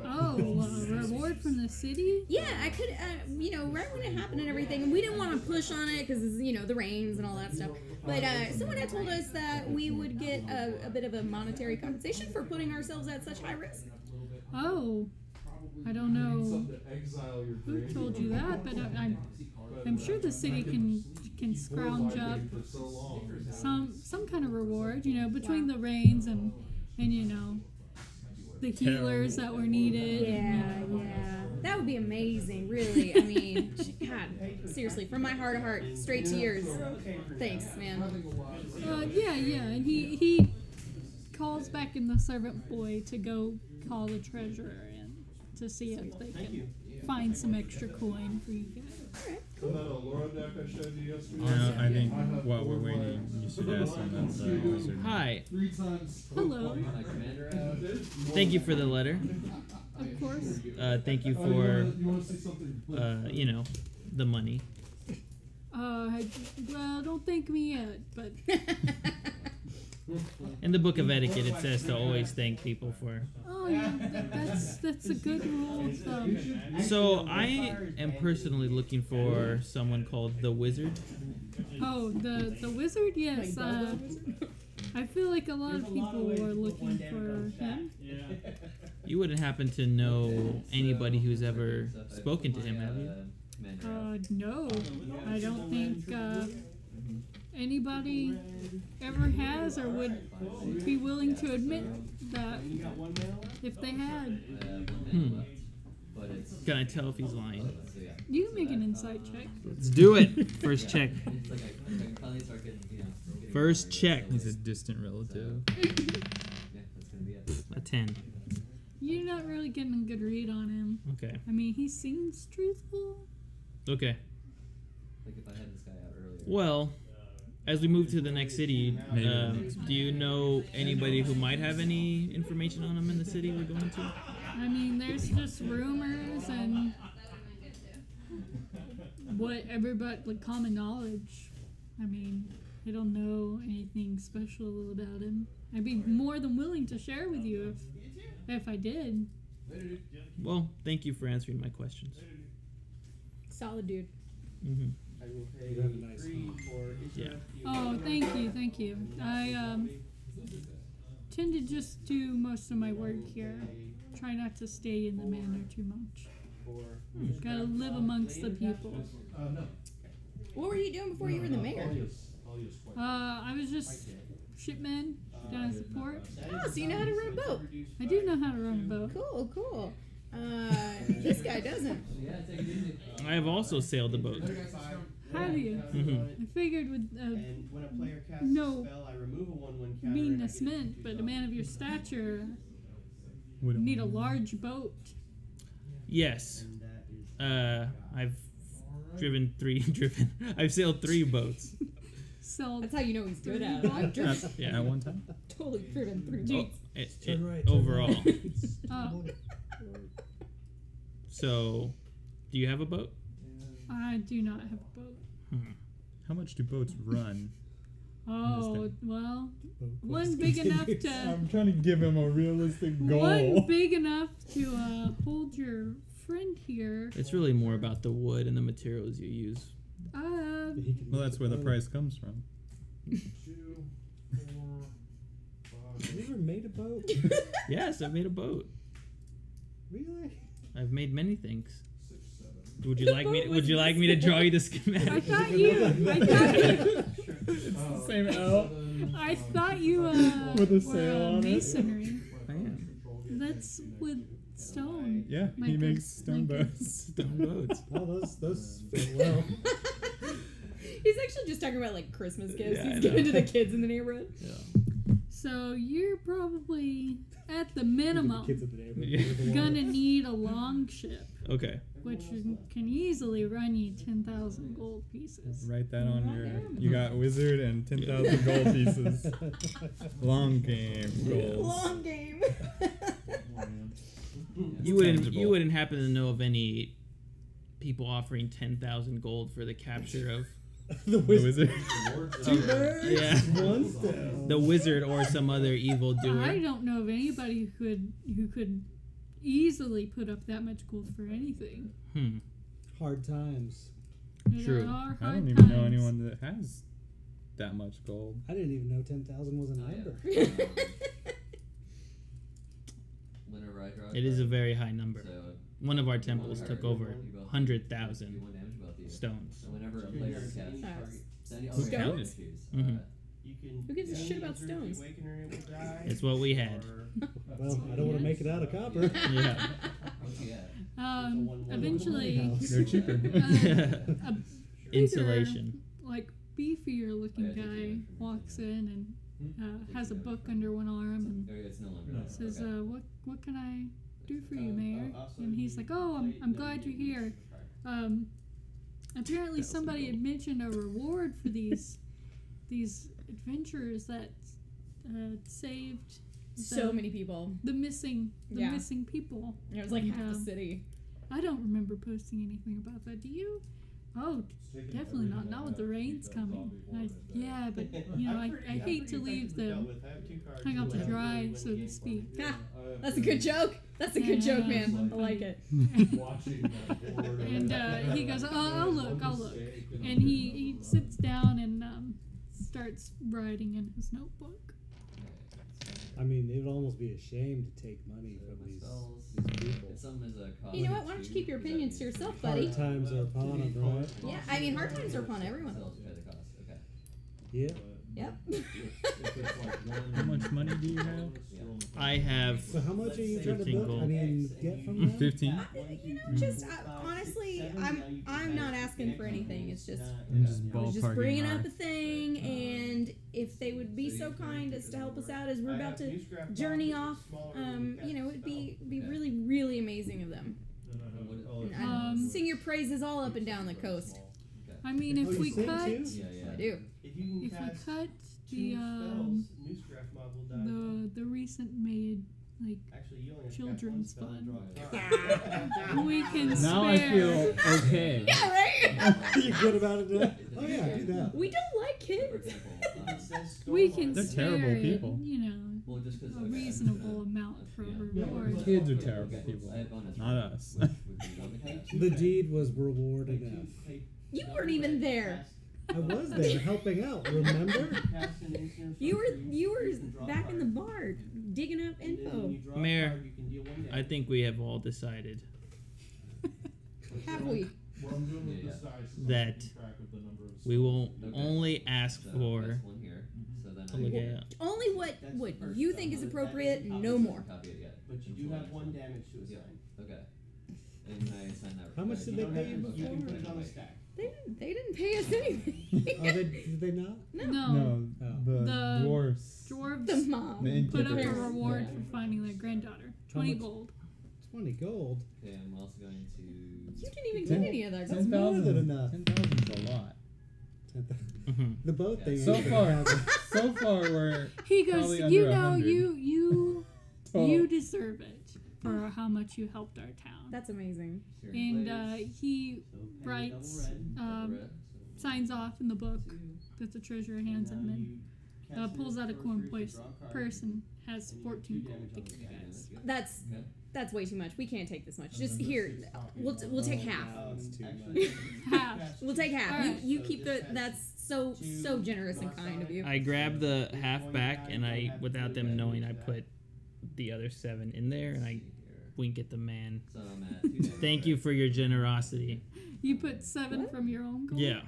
S5: Oh, a reward from the city?
S2: Yeah, I could, right when it happened and everything, and we didn't want to push on it because, the rains and all that stuff. But someone had told us that we would get a bit of a monetary compensation for putting ourselves at such high risk.
S5: Oh, I don't know who told you that, but I'm sure the city can scrounge up some kind of reward, between the rains and the healers that were needed.
S2: Yeah. That would be amazing, really. I mean, God, seriously, from my heart of heart, straight to yours. Thanks, man.
S5: Yeah, and he calls back in the servant boy to go call the treasurer in to see if they can find some extra coin for you guys.
S8: Laura deck I showed you yesterday.
S1: No, I think while we're waiting, you should ask him about the wizard.
S3: Hi.
S8: 3 times.
S5: Hello.
S3: Thank you for the letter.
S5: Of course.
S3: Thank you for,
S8: You want to see something?
S3: the money.
S5: Well, don't thank me yet, but
S3: In the book of etiquette, it says to always thank people for.
S5: oh yeah, that's a good rule.
S3: So I am personally looking for someone called the Wizard.
S5: Oh, the wizard, yes. I feel like a lot of people were looking for him.
S3: You wouldn't happen to know anybody who's ever spoken to him, have you?
S5: No, I don't think anybody ever has or would be willing to admit that if they had.
S3: Can I tell if he's lying?
S5: You can make an insight check.
S3: Let's do it. First check. First check.
S1: He's a distant relative.
S3: A 10.
S5: You're not really getting a good read on him.
S3: Okay.
S5: I mean, he seems truthful.
S3: Okay.
S7: Like if I had this guy out earlier.
S3: Well, as we move to the next city, do you know anybody who might have any information on him in the city we're going to?
S5: I mean, there's just rumors and what everybody, like common knowledge. I mean, I don't know anything special about him. I'd be more than willing to share with you if I did.
S3: Well, thank you for answering my questions.
S2: Solid dude.
S3: Mm-hmm.
S8: I will pay
S4: You have a nice
S8: 3 for each
S3: Yeah.
S8: of you.
S5: Oh, thank you. I tend to just do most of my work here. Try not to stay in the manor too much. Gotta live amongst the people.
S2: What were you doing before you were in the mayor?
S5: I was just shipman down at the port.
S2: Oh, so you know how to run a boat.
S5: I do know how to run a boat.
S2: Cool, cool. This guy doesn't.
S3: I have also sailed a boat.
S5: How do you? I figured with
S6: And when a player casts
S5: no
S6: a spell, I remove a 1/1 counter.
S5: meanness meant, but a man of your stature
S1: We don't
S5: need a large boat.
S3: Yes.
S6: And that is
S3: I've I've sailed 3 boats.
S5: So
S2: That's how you know he's good
S5: Three
S2: at it. I've driven,
S3: Yeah.
S1: at one time.
S2: totally driven 3
S3: Oh,
S2: boats.
S4: Turn right, turn
S3: overall.
S5: oh,
S3: So, do you have a boat?
S5: I do not have a boat.
S1: How much do boats run?
S5: Oh, well, one big enough to
S1: I'm trying to give him a realistic goal.
S5: one big enough to hold your friend here.
S3: It's really more about the wood and the materials you use.
S1: Well, that's where the price comes from.
S8: 2, 4, 5.
S4: Have you ever made a boat?
S3: Yes, I've made a boat.
S4: Really?
S3: I've made many things.
S8: 6, 7.
S3: Would you like me? Would you like me to draw you the
S5: I
S3: schematic?
S5: thought you.
S1: Same L.
S5: I thought you
S1: With a
S5: were
S1: sail on it.
S5: masonry.
S3: I am.
S5: That's with stone.
S1: Yeah,
S5: My
S1: he
S5: good-
S1: makes stone
S5: my good-
S1: boats.
S3: Stone boats.
S4: Oh, those fit well.
S2: He's actually just talking about like Christmas gifts
S3: Yeah, I
S2: he's giving
S3: know.
S2: to the kids in the neighborhood.
S5: So you're probably at the minimum
S4: Kids at the neighborhood.
S3: Yeah.
S5: gonna need a long ship,
S3: Okay.
S5: which can easily run you 10,000 gold pieces.
S1: Write that on your. You got wizard and 10,000 gold pieces. Long game goals.
S2: Long game.
S3: You wouldn't
S1: tangible.
S3: you wouldn't happen to know of any people offering 10,000 gold for the capture of
S4: The
S1: The
S4: wizard.
S1: wizard.
S4: Two birds.
S3: yeah
S4: One stone.
S3: the wizard or some other evil
S5: I
S3: doer?
S5: don't know of anybody who could easily put up that much gold for anything.
S4: Hard times.
S5: There
S3: True.
S5: are
S1: I
S5: hard
S1: don't even know
S5: times.
S1: anyone that has that much gold.
S4: I didn't even know 10,000 was a number.
S7: Whenever I draw a
S3: It is a
S7: card,
S3: very high number.
S7: so
S3: One of our temples took over
S7: you both-
S3: 100,000
S7: do 1 damage both of you.
S3: stones.
S7: So whenever a player casts
S2: Stones?
S3: Mhm.
S6: you can.
S2: Who gives a shit about
S6: Through
S2: stones?
S6: the awakener, it will die,
S3: It's what we had.
S6: or-
S4: Well, I don't want to make it out of copper.
S3: Yeah.
S7: What's he at?
S5: eventually,
S4: House.
S1: They're cheaper.
S5: a
S3: Insulation.
S5: like beefier looking guy walks in and has a book under one arm and
S7: Oh, yeah, it's no longer.
S5: says,
S7: Okay.
S5: "What can I do for you, Mayor?" And he's like, "Oh, I'm glad you're here. Apparently somebody had mentioned a reward for these adventurers that saved
S2: So
S5: the-
S2: many people.
S5: the missing
S2: Yeah.
S5: missing people."
S2: It was like
S5: And,
S2: half the city.
S5: I don't remember posting anything about that. Do you? Oh, definitely not. Not with the rains coming. Yeah, but you know, I hate to leave them hang out to dry, so to speak.
S2: Ha! That's a good joke. That's a good joke,
S5: Yeah.
S2: man. I like it.
S5: And he goes, "Oh, I'll look." And he sits down and starts writing in his notebook.
S4: I mean, it would almost be a shame to take money from
S7: My
S4: these
S7: spells.
S4: people.
S7: If something is a cost
S2: You know what?
S7: of
S2: Why don't you
S7: 2,
S2: keep your
S7: does that
S2: opinions to
S7: mean
S2: yourself,
S7: you
S2: buddy?
S4: Hard times are upon them, right?
S2: Yeah, I mean, hard times are upon everyone.
S7: Spells pay the cost. Okay.
S4: Yeah.
S2: Yep.
S1: How much money do you have?
S3: I have
S4: So how much are you trying to
S3: 15
S4: build?
S3: gold.
S4: I mean, get from them?
S1: 15.
S2: You know, just honestly, I'm not asking for anything. It's just
S1: I'm just
S2: I was just
S1: ballparking
S2: bringing
S1: hard.
S2: up a thing, and if they would be so kind as to help us out as we're about to journey off, you know, it'd be really, really amazing of them. And I'd sing your praises all up and down the coast.
S5: I mean,
S4: Oh,
S5: if
S4: you
S5: we
S4: sing
S5: cut
S4: too?
S7: Yeah, yeah.
S2: I do.
S6: If you can
S5: if we
S6: cast
S5: cut
S6: 2
S5: the
S6: spells, new scrap mob will die.
S5: the recent made like
S6: Actually, you only have to cast
S5: children's
S6: one spell and
S5: fun.
S6: draw a card.
S5: we can
S1: Now I
S5: spare.
S1: feel okay.
S2: Yeah, right.
S4: You good about it now? Oh yeah, do that.
S2: We don't like
S7: For
S2: kids.
S7: example,
S6: It says
S5: We
S6: storm
S5: can
S6: on
S1: They're
S6: it.
S5: spare
S1: terrible
S5: it,
S1: people.
S5: you know,
S7: well, just because
S5: a reasonable amount for a reward.
S1: Kids are terrible people.
S7: I have bonus.
S1: Not us.
S7: Which would be on the cast.
S4: The deed was reward enough.
S2: You weren't even there.
S4: I was there helping out, remember?
S2: You were back in the bar digging up info.
S3: Mayor, I think we have all decided
S2: Have we?
S8: What I'm doing with this dice is
S3: that
S8: I'm keeping track of the number of
S3: we will
S7: Okay.
S3: only ask
S7: So
S3: for.
S7: that's one here. So then
S3: Oh, look at that.
S2: Only what you think is appropriate, no more.
S7: Copy it yet.
S6: But you do have one damage to assign.
S7: Okay. And can I assign that?
S4: How much did they pay you before?
S6: You can put it on the stack.
S2: They didn't pay us anything.
S4: Oh, did they not?
S2: No.
S5: No.
S4: Oh.
S5: The
S1: dwarves.
S5: Dwarves
S2: The mom.
S1: The
S5: put up a
S1: innkeepers.
S5: reward for finding their granddaughter. 20
S4: much?
S5: gold.
S4: 20 gold.
S7: Okay, I'm also going to.
S2: You didn't even get any of that.
S4: That's more than enough.
S1: 10,000's a lot.
S3: Mhm.
S4: The boat thing.
S1: So
S4: ain't
S1: far,
S4: gonna happen.
S1: so far we're
S5: He goes,
S1: probably
S5: you
S1: under
S5: know,
S1: 100.
S5: you
S1: total.
S5: deserve it for how much you helped our town.
S2: That's amazing.
S5: And he
S6: So
S5: writes,
S6: double red.
S5: signs off in the book that the treasurer hands him and pulls out a coin purse and has 14 gold to give you guys.
S2: That's way too much. We can't take this much. Just here, we'll take half.
S4: Oh, it's too much.
S5: Half.
S2: We'll take half.
S5: Alright.
S2: You keep the. That's so generous and kind of you.
S3: I grab the half back and I, without them knowing, I put the other 7 in there and I wink at the man.
S7: So I'm at 2 damage,
S3: Thank you for your generosity.
S5: You put 7 from your own gold?
S3: Yeah.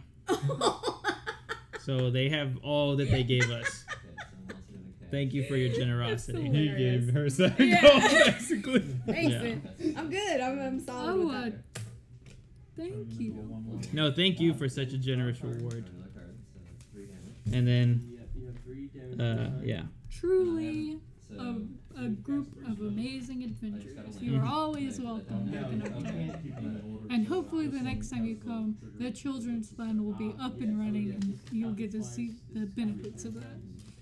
S3: So they have all that they gave us.
S7: Okay, so I'm also gonna cast.
S3: Thank you for your generosity.
S1: He gave her 7
S2: Yeah.
S1: gold, basically.
S2: Thanks,
S3: Yeah.
S2: man. I'm good. I'm solid
S5: Oh,
S2: with that.
S5: thank you.
S3: No, thank you for such a generous reward.
S7: Another card, so that's 3 damage.
S3: And then,
S6: You have 3 damage.
S3: yeah.
S5: Truly
S7: So
S5: a group of amazing adventurers. You are always welcome back in our town. And hopefully the next time you come, the children's fund will be up and running and you'll get to see the benefits of that.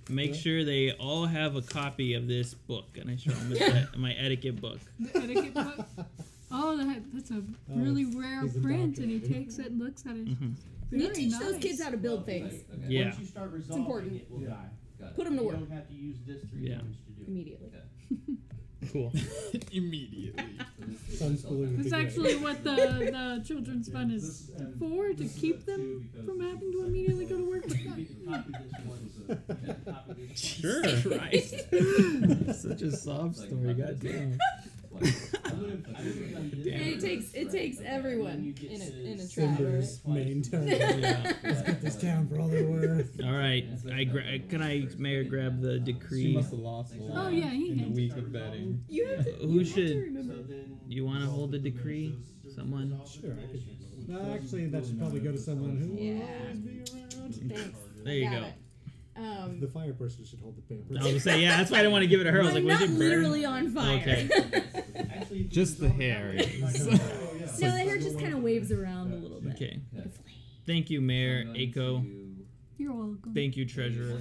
S3: Make sure they all have a copy of this book. And I show them my etiquette book.
S5: The etiquette book. Oh, that's a really rare
S4: he's a
S5: print,
S4: doctor.
S5: and he takes it and looks at it.
S3: Mhm.
S2: You
S5: Very
S2: teach
S5: nice.
S2: those kids how to build things
S7: Okay.
S3: Yeah.
S6: Once you start resolving,
S2: important.
S6: it will die.
S7: Got it.
S2: Put them to
S6: You
S2: work
S6: don't have to use this 3
S3: Yeah.
S6: damage to do it.
S2: immediately.
S7: Okay.
S3: Cool.
S1: Immediately.
S4: Unschooling
S5: That's
S4: degree.
S5: actually what the children's fund is for, to keep them from having to immediately go to work with
S6: You can copy this one. Copy this
S1: Sure.
S3: Christ. Such a sob story, goddamn.
S6: I would have done this.
S2: And it takes everyone in a tribe.
S4: Cimber's main turn.
S3: Yeah.
S4: Let's get this town for all they're worth.
S3: All right. Can I, Mayor, grab the
S1: She
S3: decree?
S1: must have lost a lot
S5: Oh, yeah, he
S1: in the
S5: hands
S1: week
S5: it.
S1: of betting.
S2: You have to,
S3: Who
S2: you have
S3: should-
S2: to remember.
S6: So then
S3: You want to hold the decree? Someone?
S4: Sure, I could. No, actually, that should probably go to someone who will
S2: Yeah.
S4: always be around.
S2: Thanks.
S3: There you
S2: Got
S3: go.
S2: it.
S4: The fire person should hold the paper.
S3: I was gonna say, yeah, that's why I didn't want to give it to her. I was
S2: I'm
S3: like,
S2: not
S3: was it burn?
S2: literally on fire.
S3: Okay.
S6: actually,
S1: Just the hair is.
S2: No, the hair just kind of waves around a little bit.
S3: Okay.
S2: Like a flame.
S3: Thank you, Mayor
S7: I'm going
S3: Akoe.
S7: to-
S5: You're welcome.
S3: Thank you, Treasurer.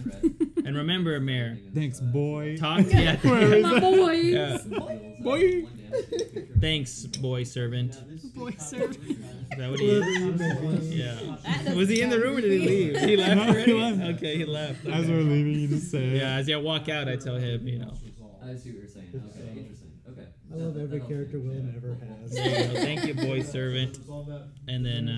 S3: And remember, Mayor,
S1: Thanks, boy.
S3: talk. Yeah.
S5: My boys.
S3: Yeah.
S1: Boy.
S3: Thanks, boy servant.
S5: Boy servant.
S3: Is that what he is? Yeah.
S2: That
S3: Was he in the room or did he leave? He left
S1: No, he
S3: already?
S1: left.
S3: Okay, he left.
S1: As
S3: Okay.
S1: we're leaving, you just say it.
S3: Yeah, as I walk out, I tell him, you know.
S7: I see what you're saying. Okay, interesting. Okay.
S4: I love every character Will never has.
S3: There you go. Thank you, boy servant. And then,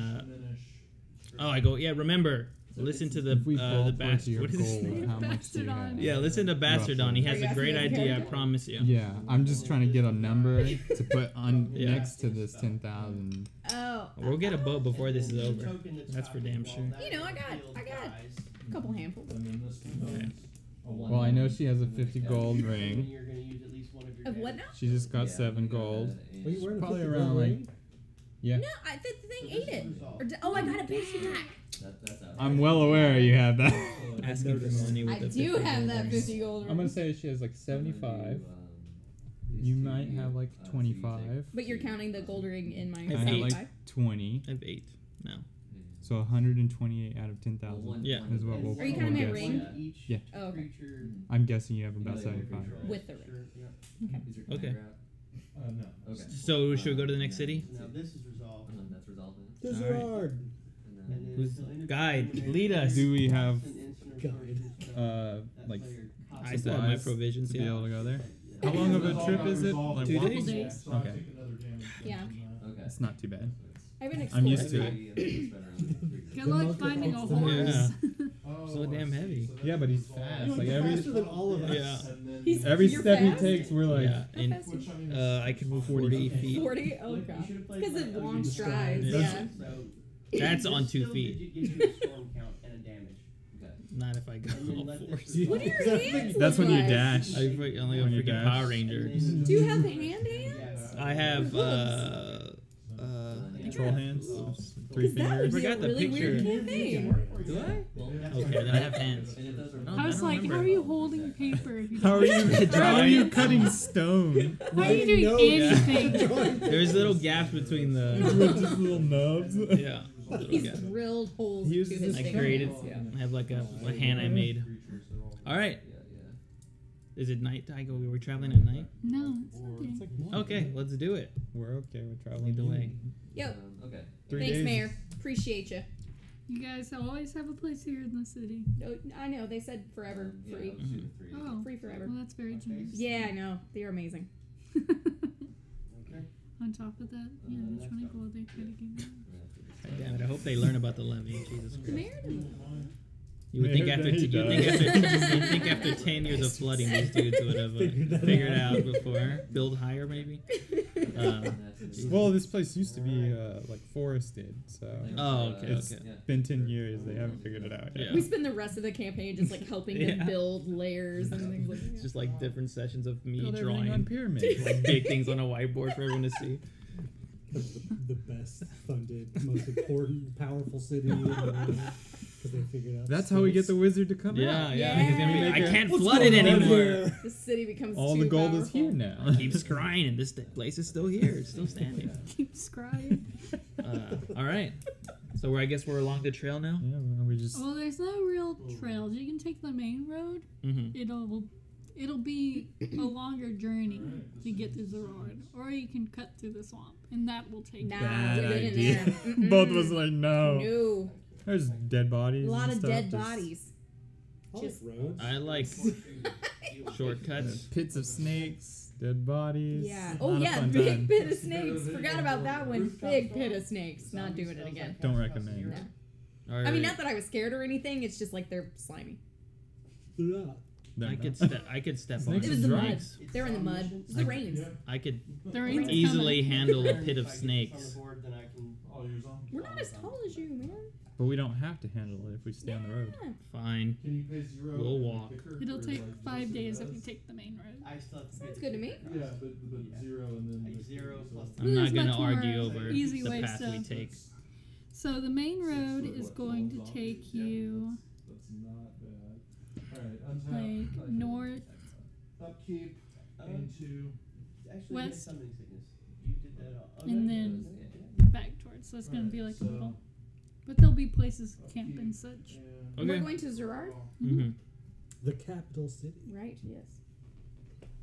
S3: I go, yeah, remember, listen to the
S1: If we both went to
S3: bastard.
S1: your
S3: What is his
S1: gold,
S3: name?
S1: how much do you have?
S5: Bastardon.
S3: Yeah, listen to Bastardon. He has a great idea, I promise you.
S1: Yeah, I'm just trying to get a number to put on
S3: Yeah.
S1: next to this 10,000.
S2: Oh.
S3: We'll get a boat before this is over. That's for damn sure.
S2: You know, I got a couple handfuls.
S3: Okay.
S1: Well, I know she has a 50 gold ring.
S6: You're going to use at least one of your
S2: Of what now?
S1: She just got 7 gold.
S4: Were you wearing a
S1: Probably
S4: 50
S1: around
S4: gold
S1: like,
S4: ring?
S1: yeah.
S2: No, the thing ate it. I got it back.
S7: That's out.
S1: I'm well aware you have that.
S3: Asking for money with
S2: I
S3: the
S2: do
S3: 50
S2: have
S3: gold
S2: that
S3: rings.
S2: 50 gold
S1: I'm gonna
S2: ring.
S1: say she has like 75.
S7: these
S1: You
S7: two,
S1: might have like
S7: so you
S1: 25.
S2: But you're counting the gold ring in my
S3: I
S1: I have
S2: 75?
S1: like 20.
S3: I have 8 now.
S1: So 128 out of 10,000
S3: Yeah.
S1: is what we'll
S2: Are you
S1: we'll
S2: counting my
S1: guess.
S2: ring?
S1: Yeah.
S2: Oh, okay.
S1: I'm guessing you have about
S7: Yeah,
S1: 75.
S2: With the ring.
S3: Okay.
S8: No.
S7: Okay.
S3: So should we go to the next city?
S6: Now this is resolved.
S7: That's resolved now.
S4: The
S3: Alright.
S4: Zirard.
S7: And then
S3: Who's guide? Lead us.
S1: Do we have
S4: Guide.
S1: like
S3: I still have my
S1: supplies
S3: provisions.
S1: to be
S3: Yeah.
S1: able to go there? How long of a trip is it? Like
S3: 2
S1: walking?
S3: days?
S1: Okay.
S2: Yeah.
S7: Okay.
S1: It's not too bad.
S2: I've been
S1: I'm
S2: exploring.
S1: used to it.
S5: Good luck finding a horse.
S3: Yeah.
S8: Oh,
S3: So damn heavy.
S1: Yeah, but he's fast. Like
S4: You're
S1: every
S4: faster than all of us.
S3: Yeah.
S2: He's,
S1: every
S2: you're
S1: step
S2: fast?
S1: he takes, we're like,
S3: Yeah.
S2: How
S3: And
S2: fast is he?
S3: I can move 40 feet.
S2: 40? Oh god. Because of long strides.
S3: Yeah.
S2: Yeah.
S3: That's on 2 feet.
S6: Gives you a storm count and a damage.
S3: Not if I go
S6: And then
S3: all
S6: let this-
S3: force.
S2: What do your hands
S1: that's
S2: look
S1: when you
S2: like?
S1: dash.
S3: I only have
S1: When you
S3: freaking
S1: dash.
S3: Power Ranger.
S2: Do you have hand hands?
S3: I have
S1: Troll hands. 3
S2: Because that would
S1: fingers.
S2: be a
S3: Forgot the
S2: really weird
S3: picture.
S2: campaign.
S3: Do I? Okay, then I have hands.
S5: I was like, how are you holding paper if you
S1: How
S5: don't
S1: are you? How are you cutting stone?
S5: How are you doing
S4: No.
S5: anything?
S3: There's little gaps between the.
S1: With just little nubs.
S3: Yeah. Little
S2: He's
S3: gaps.
S2: drilled holes
S1: He
S2: into
S1: uses
S2: his
S3: I
S2: fingers.
S3: created.
S2: Yeah.
S3: I have like a hand I made. All right.
S7: Yeah.
S3: Is it night? We're traveling at night.
S5: No, it's not there.
S3: Okay, let's do it.
S1: We're okay with traveling.
S3: Lead the way.
S2: Yo,
S7: Okay.
S1: 3
S2: thanks,
S1: days.
S2: Mayor. Appreciate you.
S5: You guys always have a place here in the city.
S2: Oh, I know they said forever
S7: Yeah,
S2: free,
S7: let's do the 3.
S5: Oh,
S2: free forever.
S5: well, that's very generous.
S2: Yeah, I know they're amazing.
S5: On top of that, you know, the 20 gold they try to give you.
S3: God damn it! I hope they learn about the levy. Jesus
S2: The
S3: Christ.
S2: mayor doesn't.
S3: You would think
S1: Maybe
S3: after
S1: he
S3: you'd think after 10 years of flooding, these dudes would have figured out before. Build higher, maybe.
S1: Well, this place used to be like forested, so
S3: Oh, okay,
S1: it's
S3: okay.
S1: been 10 years. They haven't figured it out yet.
S3: Yeah.
S2: We spend the rest of the campaign just like helping them
S3: Yeah.
S2: build layers and things like
S3: It's
S2: that.
S3: just like different sessions of me
S1: Build everything on
S3: drawing
S1: pyramids.
S3: like big things on a whiteboard for everyone to see.
S4: The best funded, most important, powerful city in the world. Because they figured out.
S1: That's how we get the wizard to come
S3: Yeah,
S1: out.
S3: yeah.
S2: Yeah.
S3: Because then we- I
S1: Make
S3: can't
S4: What's
S3: flood it
S4: going on
S3: anymore.
S4: here?
S2: The city becomes
S1: All
S2: too
S1: the gold is
S2: powerful.
S1: here now.
S3: Keeps crying, and this place is still here. It's still standing.
S5: Keeps crying.
S3: All right. So I guess we're along the trail now.
S1: Yeah, well, we just
S5: Well, there's no real trails. You can take the main road.
S3: Mm-hmm.
S5: It'll be a longer journey to get to Zirard, or you can cut through the swamp, and that will take
S2: Nah,
S1: bad
S2: we're getting
S1: idea.
S2: there. Mm-mm.
S1: Both of us like no.
S2: No,
S1: There's dead bodies.
S2: a lot
S1: and
S2: of
S1: stuff,
S2: dead
S1: just
S2: bodies.
S4: Just roads.
S3: I like shortcuts.
S1: Pits of snakes, dead bodies.
S2: Yeah.
S1: Not
S2: Oh
S1: a
S2: yeah,
S1: fun
S2: big
S1: time.
S2: pit of snakes. Forgot about that one. Big pit of snakes. Not doing it again.
S1: Don't recommend.
S2: No.
S3: All right.
S2: I mean, not that I was scared or anything. It's just like they're slimy.
S4: Yeah.
S1: They're
S3: I
S1: not.
S3: could step on
S1: Snakes
S2: It was
S1: is
S2: the
S1: dry.
S2: mud. They're in the mud. It was the rains.
S3: I could
S5: The rain's
S3: easily
S5: coming.
S3: handle a pit of snakes.
S2: We're not as tall as you, man.
S1: But we don't have to handle it if we stay on the road.
S2: Yeah.
S3: Fine.
S8: Can you pay 0?
S3: We'll walk.
S5: It'll take 5 days if you take the main road.
S6: I still have to
S2: Sounds good to me.
S8: Yeah, but 0 and then
S6: Like 0 plus
S3: I'm
S5: There's
S3: not gonna
S5: much more
S3: argue over
S5: easy
S3: the
S5: ways
S3: path we
S5: to-
S3: take.
S5: So the main road is going to take you
S8: That's not bad. Alright, untap.
S5: like north.
S8: Upkeep. Into.
S6: Actually,
S5: West.
S6: West. Summoning sickness. You did that all.
S5: And
S6: okay.
S5: then back towards. So it's going to be like a
S8: So-
S5: little. But there'll be places to camp and such.
S8: And
S2: We're
S3: Okay.
S2: going to Zirard,
S3: Mm-hmm.
S4: The capital city.
S2: right? Yes.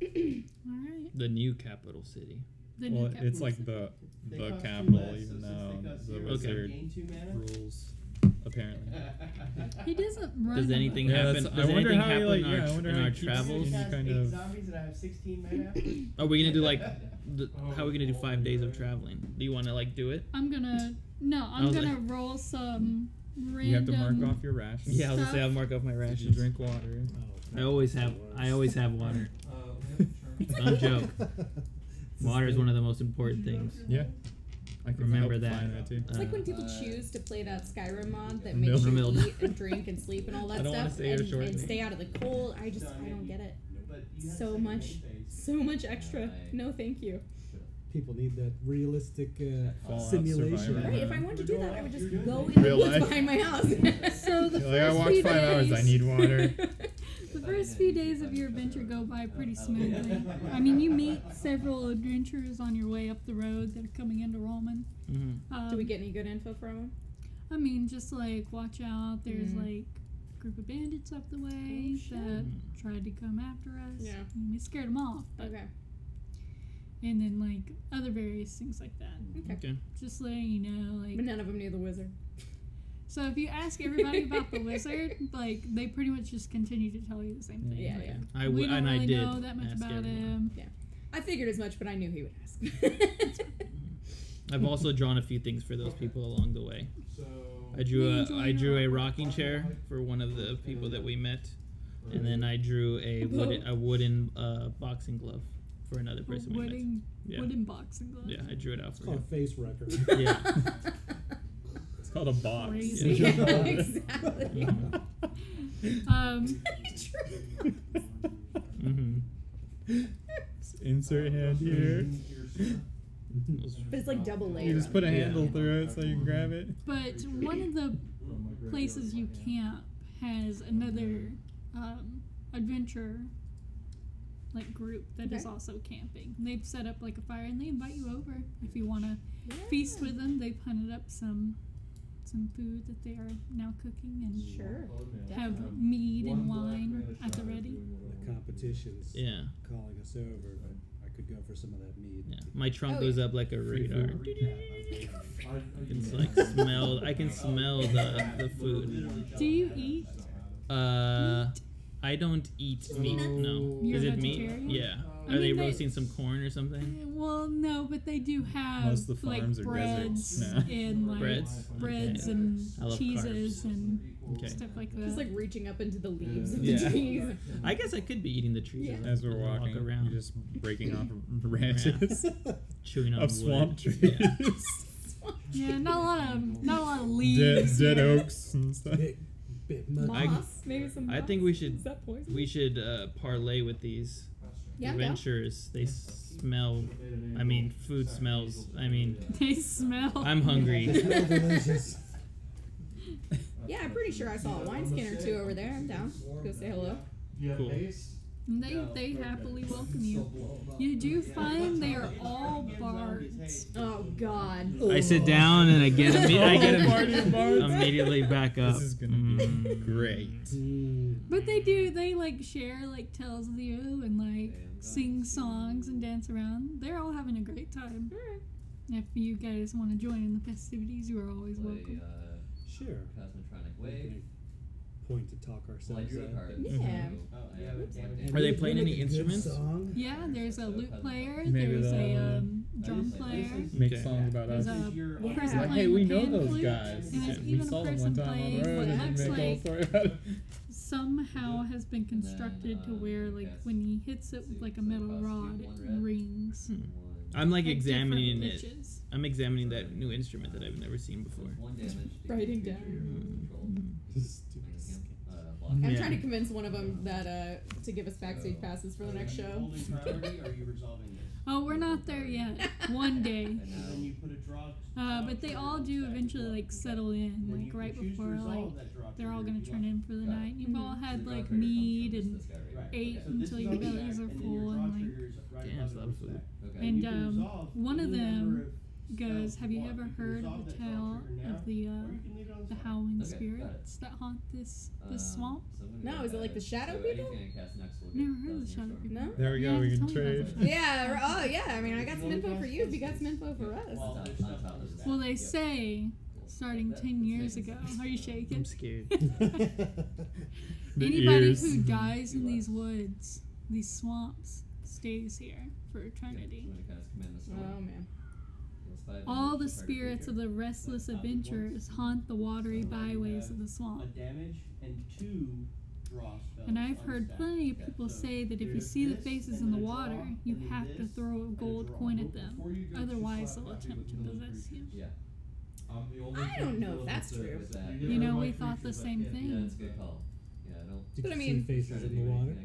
S5: All right.
S3: The new capital city.
S5: The new
S1: Well, it's
S5: capital
S1: like
S5: city.
S1: the
S6: They cost 2
S1: capital,
S6: less,
S1: even
S6: so
S1: though
S6: since they cost
S1: the
S6: 0,
S1: wizard
S6: gain 2 mana.
S1: rules, apparently.
S5: He doesn't run.
S3: Does
S5: the
S3: anything
S5: boat.
S1: Yeah,
S3: happen?
S1: that's-
S3: Does
S1: I wonder
S3: anything
S1: how he,
S3: happen
S1: like,
S3: in our,
S1: yeah, I wonder
S3: in
S1: how
S3: our
S1: he keeps
S3: travels?
S1: any
S6: Has
S1: kind
S6: 8
S1: of-
S6: zombies and I have 16 mana after.
S3: Are we gonna do like? How are we gonna do 5 days of traveling? Do you want to like do it?
S5: I'm gonna. No,
S3: I
S5: I'm
S3: was
S5: gonna roll some random.
S1: You have to mark off your rations.
S3: Yeah, I was gonna say I'll
S5: Stuff.
S3: mark off my
S1: Did you
S3: rations.
S1: drink water?
S4: Oh,
S3: I always have water. Don't joke. Water is one of the most important things.
S1: Yeah. I can
S3: Remember
S1: help
S3: that.
S1: find that too.
S2: It's like when people
S7: Uh,
S2: choose to play that Skyrim mod that
S1: Milk.
S2: makes you
S3: Milk.
S2: eat and drink and sleep and all that
S3: I don't wanna
S2: stuff
S3: say your
S2: and
S3: short name.
S2: stay out of the cold. I don't get it.
S6: But you had
S2: So
S6: second
S2: much.
S6: main phase.
S2: So much extra. No, thank you.
S4: People need that realistic
S1: Fallout
S4: simulation.
S1: Survivor.
S2: Right? If I wanted to do that, I would just go in the
S1: Real
S2: woods
S1: life.
S2: behind my house.
S5: So the
S1: Like, I
S5: first
S1: walked
S5: few
S1: 5 hours. I
S5: days-
S1: need water.
S5: The first few days of your adventure go by pretty smoothly. I mean, you meet several adventurers on your way up the road that are coming into Rolmund.
S3: Mm-hmm.
S2: Do we get any good info from them?
S5: I mean, just like watch out. There's
S2: Mhm.
S5: like a group of bandits up the way
S2: Oh, shit.
S5: that tried to come after us.
S2: Yeah.
S5: And we scared them off. But,
S2: Okay.
S5: And then like other various things like that.
S2: Okay.
S3: Okay.
S5: Just letting you know, like.
S2: But none of them knew the wizard.
S5: So if you ask everybody about the wizard, like they pretty much just continue to tell you the same thing.
S2: Yeah,
S5: Like,
S2: yeah.
S5: We don't really
S3: I did
S5: know that much
S3: ask
S5: about
S3: everyone.
S5: him.
S2: I figured as much, but I knew he would ask.
S3: I've also drawn a few things for those people along the way.
S8: So
S3: I drew a rocking chair for one of the people that we met, and then I drew a wooden boxing glove for another person we met. Yeah.
S5: Wooden boxing glove.
S3: Yeah, I drew it out
S4: It's
S3: for
S4: called
S3: him.
S4: a face record.
S3: Yeah.
S1: It's called a box.
S5: Crazy.
S2: Yeah, exactly.
S3: Mm-hmm.
S1: Insert hand here.
S2: But it's like double layer.
S1: You just put a handle through it so you can grab it.
S5: But one of the places you camp has another adventure like group that is also camping. And they've set up like a fire and they invite you over if you want to feast with them. They've hunted up some food that they are now cooking and
S2: Sure.
S5: have mead and wine at the ready.
S4: The competition's
S3: Yeah.
S4: calling us over, but I could go for some of that mead.
S3: Yeah. My trunk
S2: Oh,
S3: goes
S2: yeah.
S3: up like a
S4: Free
S3: radar.
S4: food recap.
S3: I can like smell. I can smell the food.
S5: Do you eat?
S3: I don't eat meat. No.
S5: You're
S3: Is
S5: a
S3: it meat?
S5: vegetarian?
S3: Yeah.
S5: I
S3: Are they
S5: mean, they-
S3: roasting some corn or something?
S5: Well, no, but they do have
S1: Most of the
S5: like
S1: farms are
S5: breads
S1: deserts now.
S5: and like
S3: Breads? Okay.
S5: and
S3: I love
S5: cheeses
S3: carbs.
S5: and
S3: Okay.
S5: stuff like that.
S2: Just like reaching up into the leaves of
S3: Yeah.
S2: the trees.
S3: I guess I could be eating the trees.
S2: Yeah.
S1: As we're
S3: Walk
S1: walking,
S3: around.
S1: you're just breaking off branches
S3: Chewing on
S1: of
S3: wood.
S1: swamp trees.
S3: Yeah.
S5: Yeah, not a lot of leaves.
S1: dead
S5: here.
S1: oaks and stuff.
S4: Bit much.
S2: Moss, maybe some moss.
S3: I think we should
S2: Is that poison?
S3: we should parlay with these
S2: Yeah, I'm down.
S3: adventurers. They smell. I mean, food smells. I mean,
S5: They smell.
S3: I'm hungry.
S4: Smell delicious.
S2: Yeah, I'm pretty sure I saw a wineskin or two over there. I'm down. Go say hello.
S3: Cool.
S5: And they happily welcome you. You do find they are all bards.
S2: Oh God.
S3: I sit down and I get immediately back up.
S1: This is gonna be great.
S5: But they like share like tales with you and like sing songs and dance around. They're all having a great time. If you guys want to join in the festivities, you are always welcome.
S4: Sure.
S7: Cosmotronic wave.
S4: Point to talk ourselves
S7: Light
S4: up.
S7: card.
S2: Yeah.
S3: Are they playing any instruments?
S5: Yeah, there's a lute player,
S1: Maybe
S5: there's
S1: they'll,
S5: a drum player,
S1: Make
S3: Okay.
S1: songs about
S5: there's
S1: us.
S5: a person
S1: Like,
S5: playing
S1: hey, we
S5: the
S1: know
S5: pan
S1: those
S5: flute,
S1: guys.
S5: and there's
S1: We
S5: even
S1: saw
S5: a
S1: them
S5: person
S1: one time on
S5: playing
S1: the road
S5: what
S1: and
S5: looks
S1: make a whole
S5: like
S1: story about it.
S5: somehow has been constructed to where like when he hits it with like a metal rod, it rings.
S3: I'm like
S5: at different
S3: examining it.
S5: pitches.
S3: I'm examining that new instrument that I've never seen before.
S7: One damage.
S2: Writing down.
S3: Yeah.
S2: I'm trying to convince one of them that to give us backstage passes for the next show.
S6: Holding priority, or are you resolving this?
S5: Oh, we're not there yet. One day.
S6: And then you put a draw.
S5: But they all do eventually like settle in, like right before like they're all gonna turn in for the night. You've all had like mead and ate until your bellies are full and like.
S3: Damn, that's a lot of food.
S5: And one of them goes, "Have you ever heard of the tale of the howling spirits that haunt this swamp?"
S2: No, is it like the shadow people?
S5: Never heard of the shadow people.
S2: No?
S1: There we go.
S5: Yeah,
S1: We
S5: just
S1: can
S5: tell me
S1: trade.
S5: about the shadow.
S2: Yeah. Oh yeah. I mean, I got some info for you. If you got some info for us.
S5: Well, they say starting 10 years ago. Are you shaking?
S3: I'm scared.
S1: The
S5: Anybody
S1: ears.
S5: who dies in these woods, these swamps, stays here for eternity.
S2: Oh man.
S5: All the spirits of the restless adventurers haunt the watery byways of the
S6: A
S5: swamp.
S6: damage and 2 draw spells.
S5: And I've heard
S6: unstacked.
S5: plenty of people say that if you see the faces in the water, you have to throw a gold coin at them. Otherwise, they'll attempt to possess you.
S7: Yeah.
S2: I don't know if that's true.
S5: You know, we thought the same
S7: Yeah,
S5: thing.
S7: that's a good call. Yeah, I don't.
S4: Did
S2: But I
S4: you
S2: mean-
S4: see faces in the water?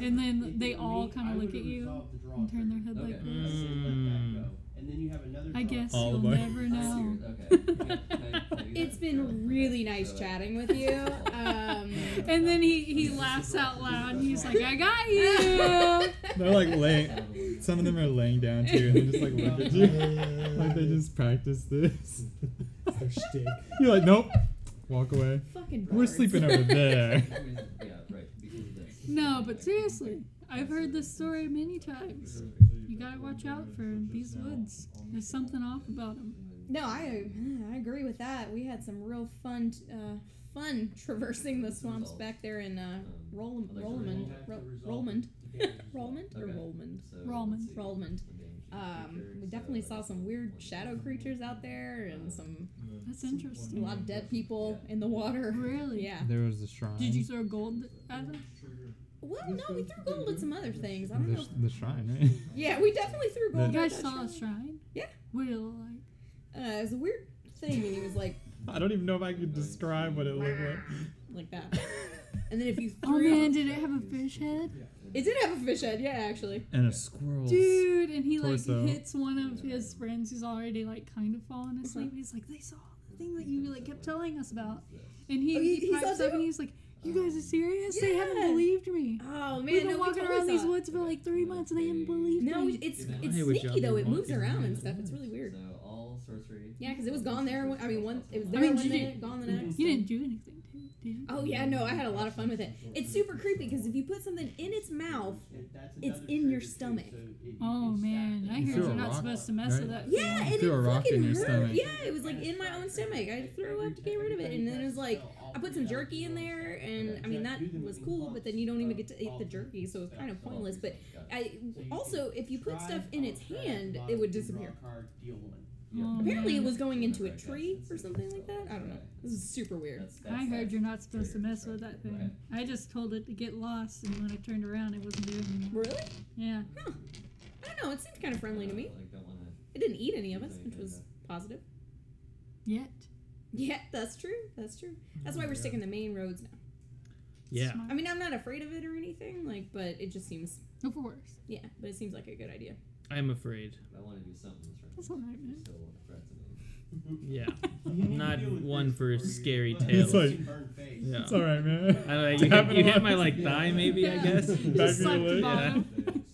S5: And then they all kind of look at you and turn their head like
S7: Okay.
S5: this.
S6: And then you have another
S5: I
S6: draw.
S5: guess
S1: All
S5: you'll
S1: the way.
S5: never know.
S7: Okay.
S2: It's been really nice chatting with you.
S5: And then he laughs out loud and he's like, "I got you!"
S1: They're like laying. Some of them are laying down too, and they just like look at you, like they just practice this.
S4: Their shtick.
S1: You're like, nope. Walk away.
S2: Fucking
S1: We're
S2: bards.
S1: sleeping over there.
S7: Yeah, right. Because of this.
S5: No, but seriously, I've heard this story many times. You gotta watch out for these woods. There's something off about them.
S2: No, I agree with that. We had some real fun traversing the swamps back there in Rolmund. Rolmund or
S7: Okay.
S2: Rolmund?
S7: So
S5: Rolmund.
S7: let's see.
S2: Rolmund.
S7: The main creature,
S2: We definitely
S7: so
S2: saw
S7: that's
S2: some weird
S7: one
S2: shadow
S7: person.
S2: creatures out there and some
S5: That's
S2: a
S5: interesting.
S2: lot of dead people in the water.
S5: Really?
S2: Yeah.
S1: There was the shrine.
S5: Did you throw gold at them?
S2: Well, no, we threw gold at some other things. I don't know.
S1: The shrine, right?
S2: Yeah, we definitely threw gold.
S5: You
S2: at
S5: guys
S2: that
S5: saw a
S2: shrine.
S5: shrine?
S2: Yeah.
S5: What did it look like?
S2: It was a weird thing, and he was like
S1: I don't even know if I could describe what it looked like.
S2: that. And then if you
S5: Oh
S2: threw,
S5: man, did it have a fish head?
S2: it did have a fish head. Yeah, actually.
S1: And a squirrel.
S5: Dude, and he like
S1: torso.
S5: hits one of his friends who's already like kind of fallen asleep. He's like, they saw the thing that you like kept telling us about, and he,
S2: Oh, he saw
S5: pipes up
S2: too?
S5: and he's like, you guys are serious? They haven't
S2: Yeah.
S5: believed me.
S2: Oh man,
S5: We've been
S2: no, we
S5: walking
S2: totally
S5: around these
S2: saw it.
S5: woods for like 3 months and they haven't believed
S2: No,
S5: me.
S2: it's
S1: Why
S2: it's
S1: would
S2: sneaky
S1: y'all
S2: though.
S1: be
S2: It moves
S1: walking
S2: around and
S1: around?
S2: stuff. It's really weird.
S7: So all sorcery.
S2: Yeah, because it was gone there. I mean, it was
S5: I
S2: there
S5: mean,
S2: one
S5: you
S2: minute,
S5: didn't-
S2: gone the next.
S5: You didn't do anything, did you?
S2: Oh yeah, no, I had a lot of fun with it. It's super creepy because if you put something in its mouth, it's in your stomach.
S5: Oh man, I
S1: You
S5: heard
S1: threw
S5: you're
S1: a
S5: not
S1: rock,
S5: supposed to mess
S1: right?
S5: with that.
S2: Yeah,
S5: thing.
S2: and
S1: threw
S2: it
S1: a rock
S2: fucking
S1: in your
S2: hurt.
S1: stomach.
S2: Yeah, it was like in my own stomach. I threw up to get rid of it, and then it was like I put some jerky in there, and I mean that was cool. But then you don't even get to eat the jerky, so it's kind of pointless. But also, if you put stuff in its hand, it would disappear.
S5: Oh,
S2: Apparently,
S5: man.
S2: it was going into a tree or something like that. I don't know. This is super weird.
S5: I heard you're not supposed to mess with that thing. I just told it to get lost, and when I turned around, it wasn't there anymore.
S2: Really?
S5: Yeah.
S2: Huh. I don't know. It seemed kind of friendly to me.
S7: Like, don't wanna
S2: It didn't eat any of us, which was positive.
S5: Yet.
S2: Yeah, that's true. That's true. That's why we're sticking the main roads now.
S3: Yeah.
S5: Smart.
S2: I mean, I'm not afraid of it or anything, like, but it just seems,
S5: Go for worse.
S2: yeah, but it seems like a good idea.
S3: I'm afraid.
S7: I want to do something that's right.
S5: That's all right, man.
S7: Still a threat to me.
S3: Yeah. Not one for scary tales.
S1: It's like,
S3: yeah.
S1: it's alright, man.
S3: I don't know, you hit my like thigh maybe, I guess.
S1: Back
S5: Just
S1: of your
S5: sucked the
S1: leg.
S5: bottom.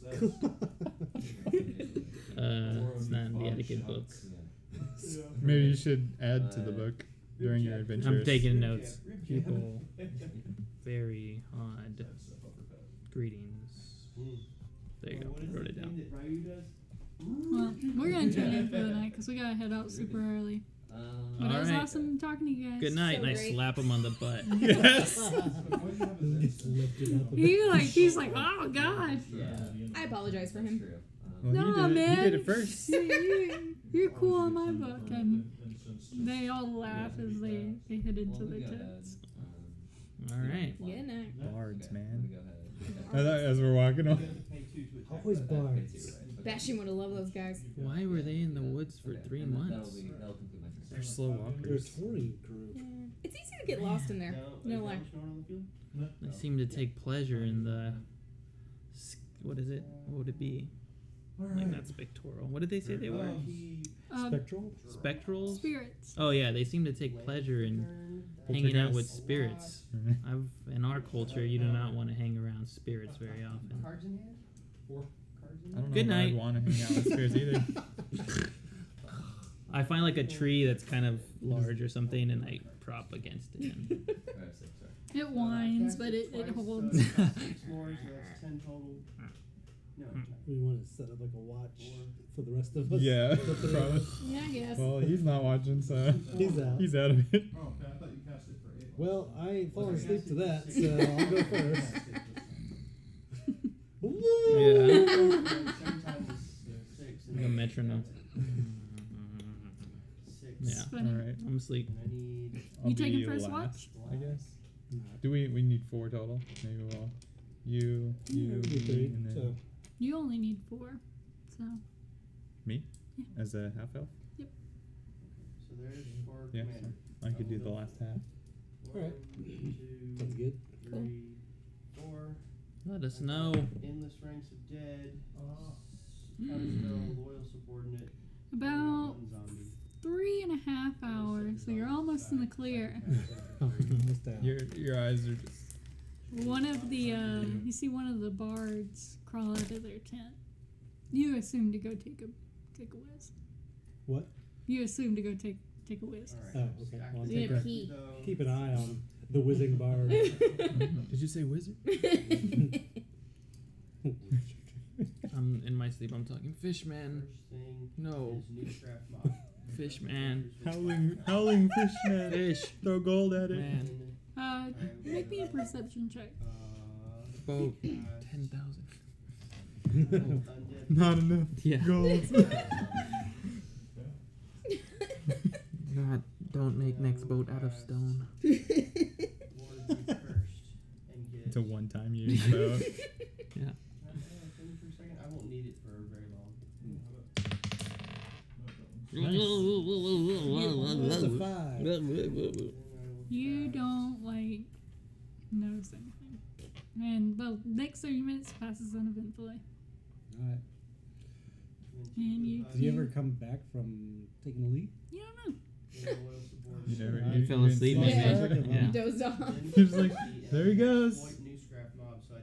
S3: It's not in the etiquette book.
S1: Maybe you should add to the book during your adventures.
S3: I'm taking notes. People, very odd greetings. There you go. Wrote it down.
S5: Well, we're gonna tune in for the night because we gotta head out super early. But it was
S3: Alright.
S5: awesome talking to you guys.
S3: Good night,
S2: So
S3: and I
S2: great.
S3: slap him on the butt.
S1: Yes.
S4: Just lifted up.
S5: He's like, oh god.
S2: I apologize for him.
S1: Well,
S5: No,
S1: you did it.
S5: man.
S1: You did it first.
S5: You're cool on my book, and they all laugh as they head into their tents.
S3: All right.
S2: Good night.
S1: Bards, man. I thought as we're walking on.
S4: Always bards.
S2: Bashing would have loved those guys.
S3: Why were they in the woods for 3 months?
S7: That'll complete my turn.
S1: They're slow
S4: They're a
S1: walkers.
S4: touring group.
S2: Yeah. It's easy to get lost in there. No lie.
S3: They seem to take pleasure in the. What is it? What would it be? Like not spectral. What did they say they were?
S4: Spectral?
S3: Spectrals?
S5: Spirits.
S3: Oh yeah, they seem to take pleasure in hanging out with spirits. In our culture, you do not want to hang around spirits very often.
S6: Cards in hand? 4 cards in
S1: I don't know
S3: Good
S1: if
S3: night.
S1: I'd want to hang out with spirits either.
S3: I find like a tree that's kind of large or something, and I prop against it. And
S7: Alright, 6, sorry.
S5: It whines, but it holds.
S6: 6 more, so that's 10 total. No,
S4: We want to set up like a watch for the rest of us.
S1: Yeah, probably.
S2: Yeah, I guess.
S1: Well, he's not watching, so
S4: He's out.
S1: he's out of it.
S8: Oh, okay, I thought you cast it for 8.
S4: Well, I ain't falling asleep to that, so I'll go first.
S3: yeah,
S6: 7 times is 6.
S3: like a metronome.
S6: 6.
S3: Yeah,
S5: Funny.
S1: All right.
S3: I'm asleep.
S6: And I need
S1: I'll
S5: You taking
S1: be
S5: first
S1: last,
S5: watch?
S1: I guess. Do we need 4 total? Maybe we'll. You,
S4: Yeah,
S1: me,
S4: we three,
S1: and then
S4: so
S5: You only need 4, so
S1: me
S5: Yeah.
S1: as a half elf.
S6: So there's 4
S1: Yeah,
S6: commander.
S1: so I could do the last half.
S4: Alright.
S6: 1, 2,
S4: that's good.
S6: 3, 4.
S3: Let us know.
S6: Endless ranks of dead. Counterspell, loyal subordinate.
S5: about
S6: 1 zombie.
S5: 3.5 hours, so you're almost in the clear.
S4: Almost out.
S1: Your eyes are just.
S5: One of the you see one of the bards crawl out of their tent. You assume to go take a whiz.
S4: What?
S5: You assume to go take a whiz.
S4: Oh, okay. Well, I'll
S2: You
S4: take
S2: need a
S4: a,
S2: pee.
S4: keep an eye on the whizzing bard.
S1: Did you say wizard?
S3: In my sleep, I'm talking fish man.
S6: First thing
S3: No,
S6: is new craft mod.
S3: fish man.
S1: Howling fish man.
S3: Fish
S1: Throw gold at it.
S3: man.
S5: Make me a perception check.
S3: Boat. 10,000.
S6: Undead.
S1: Not enough
S3: Yeah.
S1: gold.
S3: Don't make next boat out of stone.
S6: Wards you first and get.
S1: It's a one-time use, though.
S3: Yeah.
S6: Can I think for a second? I won't need it for very long.
S4: That's a 5.
S5: You don't like notice anything, and the next 30 minutes passes uneventfully.
S4: Alright.
S5: And you
S4: Did you ever come back from taking a leak?
S5: You don't know.
S1: You never-
S3: You fell asleep,
S1: you-
S3: maybe.
S2: Yeah.
S3: Yeah.
S2: Dozed off.
S1: He was like, there he goes.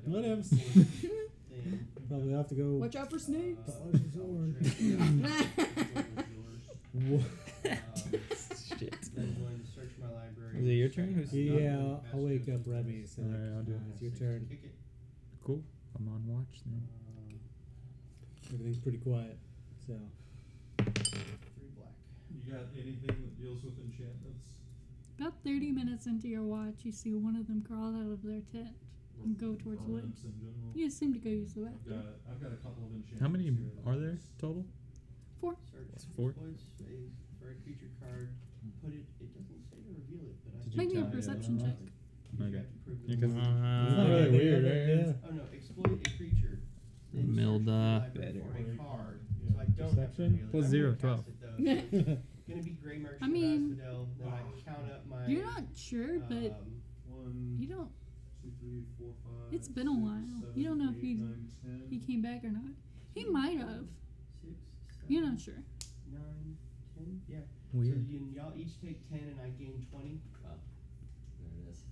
S4: What else? Probably have to go.
S2: Watch out for snakes.
S4: polish his sword. Wha-
S3: Shit.
S6: I'm going to search my library.
S3: Is it your turn? Who's
S4: Yeah, I'll wake up Remy. So
S1: Alright, I'll do it.
S4: it's your turn.
S6: Kick it.
S1: Cool. I'm on watch then.
S4: Everything's pretty quiet. So
S6: 3 black.
S8: You got anything that deals with enchantments?
S5: About 30 minutes into your watch, you see one of them crawl out of their tent and go towards the woods.
S8: Elements in general?
S5: You just seem to go use the
S8: I've
S5: bathroom.
S8: got a couple of enchantments.
S1: How many
S8: here that
S1: are
S8: I
S1: there
S8: just-
S1: total?
S5: 4.
S6: Search
S1: It's 4.
S6: woods, a bird creature card. Put it. It doesn't say to reveal it, but I.
S1: Did you
S5: Make me a
S1: tell me
S5: perception
S1: that?
S5: check.
S6: You
S1: Okay.
S6: have to prove
S1: Yeah,
S6: it.
S1: 'cause
S4: it's not
S1: really
S4: really
S1: weird,
S4: big,
S1: right?
S4: Yeah.
S6: Oh no! Exploit a creature. Then search
S3: Milda.
S6: the library
S3: Better.
S6: for a card.
S8: Yeah.
S6: So I don't have to
S1: Perception?
S6: reveal it.
S1: Plus
S6: I'm
S1: 0,
S6: gonna
S1: 12.
S6: cast it, though. Gonna be gray merchandise,
S5: I mean,
S6: Fidel. Then I count up my.
S5: You're not sure, but
S8: 1,
S5: you don't.
S8: 2, 3, 4, 5.
S5: It's been a
S8: 6,
S5: while.
S8: 7,
S5: You don't know if
S8: 8,
S5: he
S8: 9, 10.
S5: he came back or not. He might have.
S6: 6, 7,
S5: You're not sure.
S6: 9, 10. Yeah.
S1: Weird.
S6: So y'all each take 10, and I gain 20.
S7: Wow. There it is.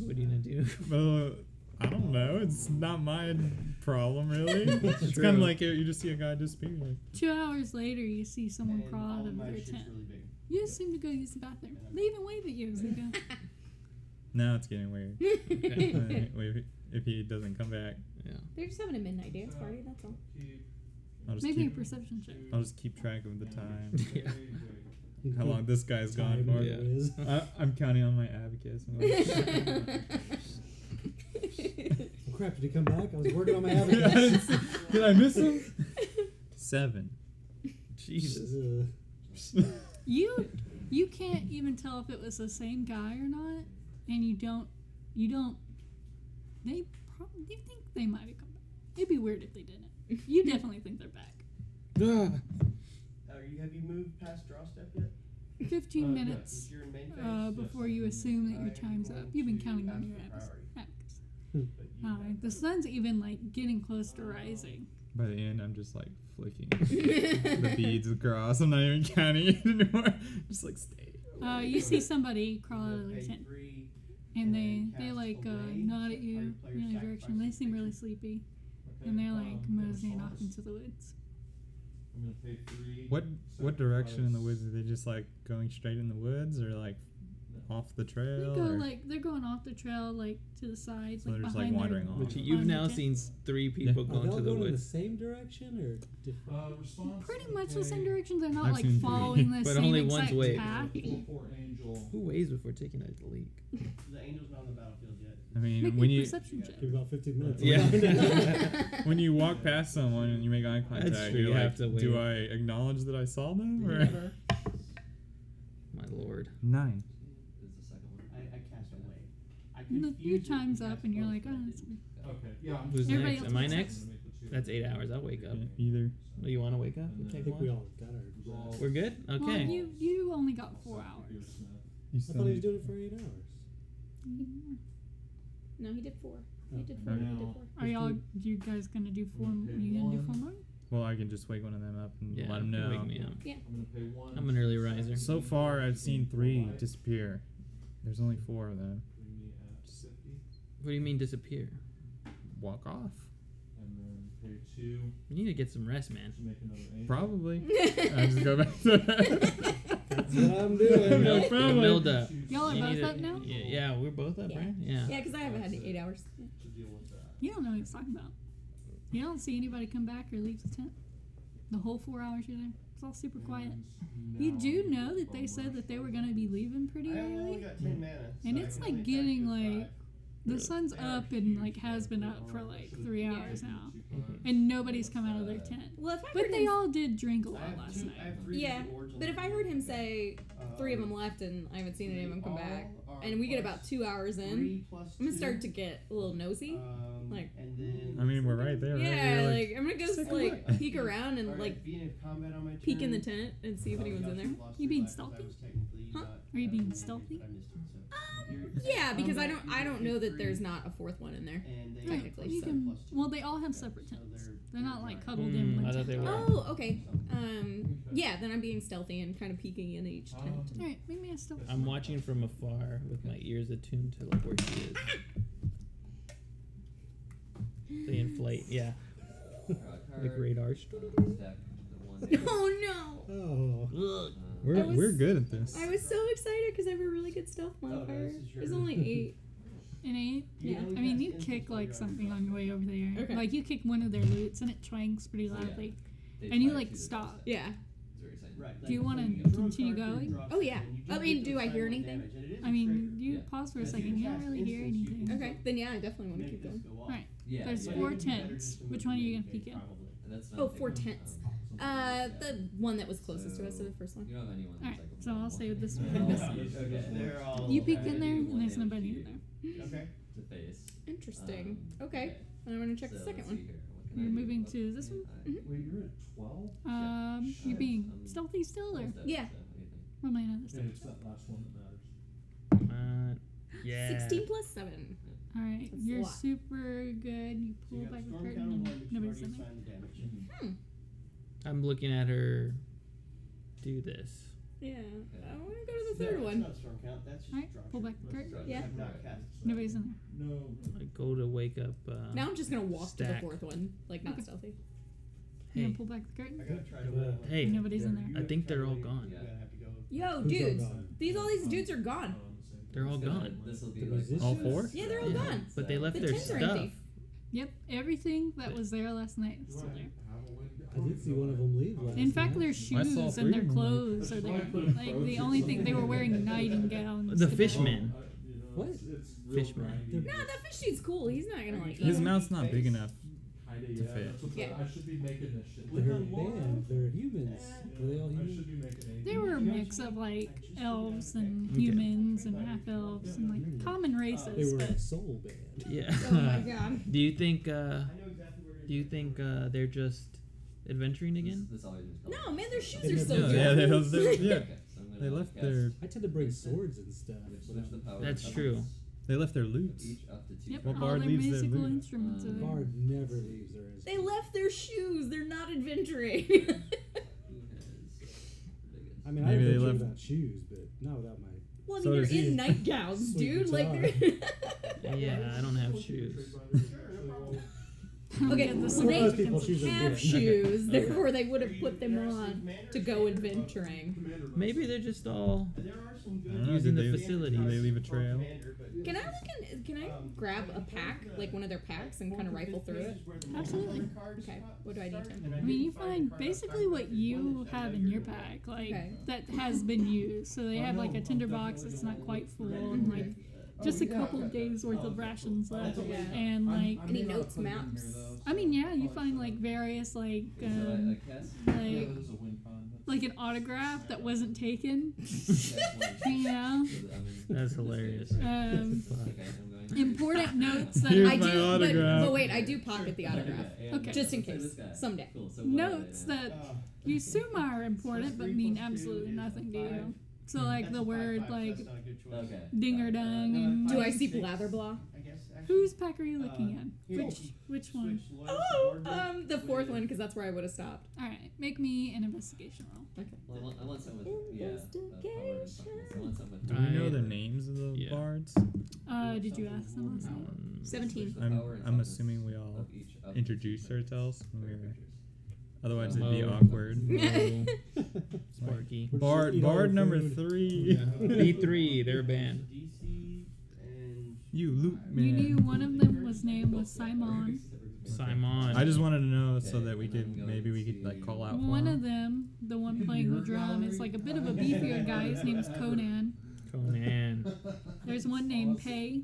S3: What are you gonna do?
S1: Well, I don't know. It's not my problem, really. It's
S3: True.
S1: kind of like you just see a guy disappear.
S5: 2 hours later, you see someone
S6: And
S5: crawl
S6: all
S5: out
S6: of
S5: of
S6: my
S5: their
S6: shit's
S5: tent.
S6: really big.
S5: You just seem to go use the bathroom. They even wave at you as they go.
S1: Now it's getting weird. Wait, if he doesn't come back,
S3: Yeah.
S2: They're just having a midnight dance party, that's all.
S1: I'll just
S5: Make me a
S1: keep.
S5: perception check.
S1: I'll just keep track of the time.
S3: Yeah.
S1: How long this guy's gone for?
S3: Yeah.
S1: I'm counting on my abacus. I'm like,
S4: Oh, crap! Did he come back? I was working on my
S1: I didn't
S4: abacus.
S1: see- Did I miss him? 7.
S3: Jesus.
S5: You can't even tell if it was the same guy or not, and you don't they think they might have come back. It'd be weird if they didn't. You definitely think they're back.
S6: Have you moved past draw step yet?
S5: 15 minutes
S6: You're in main phase.
S5: before you assume that your time's up. You've been counting on your abacus. The sun's even like getting close to rising.
S1: By the end, I'm just like flicking the beads across. I'm not even counting it anymore. Just like stay.
S5: You see somebody crawl out of their
S6: Pay
S5: tent,
S6: 3,
S5: and they
S6: cast
S5: like
S6: away.
S5: nod at you
S6: Player
S5: in your direction. They seem really sleepy, and they're like moseying off into the woods.
S8: I'm gonna pay 3.
S1: What direction in the woods? Are they just like going straight in the woods, or like off the
S5: They
S1: trail?
S5: go
S1: or-
S5: like they're going off the trail, like to the side,
S1: So
S5: like
S1: they're just, like,
S5: behind
S1: wandering
S5: their,
S1: off.
S3: But you've
S5: on their
S3: now
S5: tent.
S3: seen 3 people
S4: Are
S3: going
S4: they all
S3: to the
S4: going in the
S3: woods.
S4: same direction or different?
S8: Response.
S5: Pretty much the same direction. They're not
S1: I've
S5: like
S1: seen 3.
S5: following the
S3: But
S5: same
S3: only one's
S5: exact
S3: wave.
S5: path.
S8: 4 angel.
S3: Who weighs before taking a leak?
S6: The angel's not on the battlefield yet.
S1: I mean,
S5: Make
S1: when
S5: me a
S1: you
S5: perception check.
S4: Give about 15 minutes.
S3: Yeah.
S1: when you walk past someone and you make eye contact,
S3: That's true,
S1: you're
S3: you
S1: like,
S3: have to
S1: do
S3: wait.
S1: I acknowledge that I saw them? Or?
S3: Yeah. My lord.
S1: 9.
S7: Is the second one.
S6: I cast away. I
S5: No,
S6: confused
S5: your
S6: it
S5: time's
S6: and
S5: up,
S6: cast
S5: and you're
S6: both,
S5: like,
S6: but I
S5: oh,
S6: didn't.
S5: that's weird.
S8: Okay. Yeah. I'm
S3: Who's
S8: just
S5: Everybody
S3: next?
S5: else
S3: Am I
S5: wakes up.
S3: next? That's 8 hours. I'll wake up.
S1: Either.
S3: Well, you want to wake up? We'll
S8: I
S3: take
S4: I think we
S3: one.
S4: all got our.
S3: We're good?
S5: Well,
S3: Okay.
S5: you only got 4 hours.
S1: You
S4: I
S1: still
S4: thought he was
S1: need-
S4: doing it for 8 hours.
S2: No, he did 4. He did
S4: Okay.
S2: 4. He did
S8: Now-
S2: 4.
S5: Are you guys gonna do 4?
S8: Okay,
S5: You gonna do
S8: one.
S5: 4 more?
S1: Well, I can just wake one of them up and
S3: Yeah,
S1: let them
S3: you can
S1: know.
S3: wake me up.
S2: Yeah.
S8: I'm gonna pay 1.
S3: I'm an early riser.
S1: So far, I've seen 3 disappear. There's only 4 of them.
S8: Bring me at 50.
S3: What do you mean disappear?
S1: Walk off.
S8: And then pay 2
S3: You need to get some rest, man.
S8: to make another angel.
S1: Probably. I just go back to bed.
S4: That's what I'm doing.
S1: No problem.
S3: Milda.
S5: Y'all are
S3: you
S5: both
S3: need to-
S5: up now?
S3: Yeah, we're both up,
S2: Yeah.
S3: right? Yeah.
S2: Yeah, because I haven't had 8 hours.
S8: To deal with that.
S5: You don't know what he's talking about. You don't see anybody come back or leave the tent. The whole 4 hours you're there. It's all super quiet.
S8: And
S5: You
S8: now
S5: do
S8: I'm
S5: know that
S8: gonna
S5: they said that they were gonna be leaving pretty
S6: I only
S5: early.
S6: got 10 mana.
S5: And
S6: so I
S5: it's
S6: can
S5: like
S6: only
S5: getting
S6: attack with
S5: like The sun's up and like has been up for like 3 hours now, and nobody's come out of their tent.
S2: Well, if I
S5: But
S2: heard
S5: they
S2: him,
S5: all did drink a lot last night.
S2: yeah. But if I heard him say 3 of them left and I haven't seen any of them come back, and we get about 2 hours in, I'm gonna start to get a little nosy. Like,
S1: I mean, we're right there.
S2: yeah,
S1: Right?
S2: like I'm gonna go like peek around and like peek in the tent and see if anyone's in there.
S5: You being stealthy?
S2: Huh?
S5: Are you being stealthy?
S2: Yeah, because I don't know that there's not a 4th one in there technically.
S5: You
S2: So.
S5: can, well, they all have separate tents. They're not like cuddled in
S3: I
S5: one
S3: thought
S5: tent.
S3: they were.
S2: Oh, okay. Yeah, then I'm being stealthy and kind of peeking in each tent.
S5: All right, make me a stealth.
S3: I'm watching from afar with my ears attuned to like where she is. They inflate, yeah. Like radar.
S2: Oh no!
S4: Oh.
S1: We're good at this.
S2: I was so excited because I have a really good stealth modifier. There's only 8.
S5: An 8?
S2: Yeah.
S5: I mean, you kick like something on your way over there.
S2: Okay.
S5: Like you kick one of their loots and it twangs pretty loudly, and you like stop.
S2: Yeah.
S5: Do you want to continue going?
S2: Oh yeah. I mean, do I hear anything?
S5: I mean, you pause for a second. You don't really hear anything.
S2: Okay. Then yeah, I definitely want to keep going.
S5: All right. There's 4 tents. Which one are you gonna peek in?
S2: Oh, 4 tents. The one that was closest to us, so the first one.
S5: All right. So I'll say with this one. This one. You peek in there, and there's nobody in there.
S6: Okay.
S2: Interesting. Okay. I'm gonna check the second one.
S5: You're moving to this one.
S8: Wait, you're at 12?
S5: You being stealthy still, or
S2: Yeah.
S5: roll my another stuff?
S8: And it's that last one that matters.
S3: Yeah.
S2: 16 plus 7.
S5: All right,
S2: That's a
S5: you're
S2: lot.
S5: super good. You pull back the curtain, and nobody's in there.
S3: I'm looking at her do this.
S2: Yeah. I want to go to the third one.
S6: Not storm count. That's just
S5: All right,
S6: drop
S5: pull
S6: shot.
S5: back the curtain.
S2: Yeah.
S6: I've not cast.
S5: Nobody's in there.
S8: No.
S3: I go to wake up.
S2: Now I'm just gonna walk to the
S3: Stack.
S2: 4th one, like not
S5: Okay.
S2: stealthy.
S5: You
S3: Hey,
S5: gonna pull back the
S6: I
S5: curtain?
S6: gotta try to win.
S3: hey.
S5: Nobody's in there.
S3: I think they're all gone.
S6: You gotta have to go.
S2: Yo,
S4: Who's all
S2: dudes,
S4: gone?
S2: all these dudes are gone.
S3: They're all gone.
S4: The musicians?
S1: All 4?
S2: Yeah, they're all gone.
S3: But they left
S2: The
S3: their
S2: tents are
S3: stuff.
S2: empty.
S5: Yep, everything that was there last night is still there.
S4: I did see one of them leave last
S5: In fact,
S4: night.
S5: their
S1: I saw
S5: shoes
S1: 3
S5: and their
S1: of them.
S5: clothes are there. Like the only thing they were wearing nighting gowns.
S3: The fishman.
S4: What?
S3: Fishman.
S2: No, that fish dude's cool. He's not gonna like eat
S1: His
S2: him.
S1: mouth's not big enough.
S8: To
S1: fit.
S2: Yeah.
S8: I should be making this shit.
S4: They're band. They're humans. Were they all
S8: I
S4: humans?
S8: should be making
S5: They were a mix of like elves and humans and half elves and like common
S4: They
S5: races.
S4: were a
S5: But
S4: soul band.
S3: Yeah.
S2: Oh my god.
S3: Do you think? They're just adventuring again?
S2: No, man, their shoes
S4: They
S2: are
S4: have
S2: still
S4: no-
S1: Yeah,
S2: good.
S1: they left their
S4: I tend to bring swords and stuff.
S3: That's true.
S1: they left their loots.
S5: yep,
S1: What
S5: all
S1: bard
S5: their
S1: leaves their
S5: musical
S1: loot?
S5: instruments are there.
S4: Bard never leaves their instruments.
S2: They left their shoes. They're not adventuring.
S4: I mean,
S1: Maybe
S4: I
S1: they
S4: adventure
S1: left-
S4: without shoes, but not without my.
S2: Well, I
S1: So
S2: mean,
S1: does
S2: they're
S1: he.
S2: in nightgowns,
S4: Sweet
S2: dude. Like,
S4: guitar.
S2: they're
S3: Yeah, I don't have shoes.
S2: okay,
S5: The
S2: so
S4: For
S2: they
S4: most people, shoes are
S2: have
S4: good.
S2: shoes, therefore they would have put them on to go adventuring.
S3: Maybe they're just all.
S1: I don't know,
S3: Using
S1: did
S3: the
S1: they-
S3: facility.
S1: Did they leave a trail?
S2: Can I grab a pack, like one of their packs, and kind of rifle through it?
S5: Absolutely.
S2: Okay. What do I need to?
S5: I mean, you find basically what you have in your pack, like
S2: Okay.
S5: that has been used. So they have like a tinder box that's not quite full, and like just a couple of days worth of rations left, and like
S2: Any notes, maps?
S5: I mean, yeah, you find like various like like an autograph that wasn't taken, you know,
S3: That's hilarious.
S5: important notes that
S1: Here's
S2: I
S1: my
S2: do,
S1: autograph.
S2: but wait, I do pocket the autograph
S5: Okay.
S2: just in case someday.
S5: notes that you assume are important but mean absolutely nothing to you. So like the word like ding or dang and
S2: Do I
S5: like,
S2: see blather blah?
S5: whose pack are you looking at? Which one?
S2: Oh, the 4th one because that's where I would have stopped.
S5: All right, make me an investigation roll.
S2: Okay.
S7: I want something with
S1: Do we know the names of the
S3: Yeah.
S1: bards?
S5: Did you ask them last night?
S2: 17.
S1: I'm assuming we all introduced ourselves when we were. Otherwise, it'd
S3: Mo.
S1: be awkward.
S3: No. Sparky.
S1: Bard number 3.
S3: B3, they're a band.
S1: You loot man.
S5: You knew one of them was named was Simon.
S3: Simon.
S1: I just wanted to know so that we could like call out for
S5: One
S1: him.
S5: of them, the one playing the drum, is like a bit of a beefier guy. His name's Conan.
S3: Conan.
S5: There's one named Pay.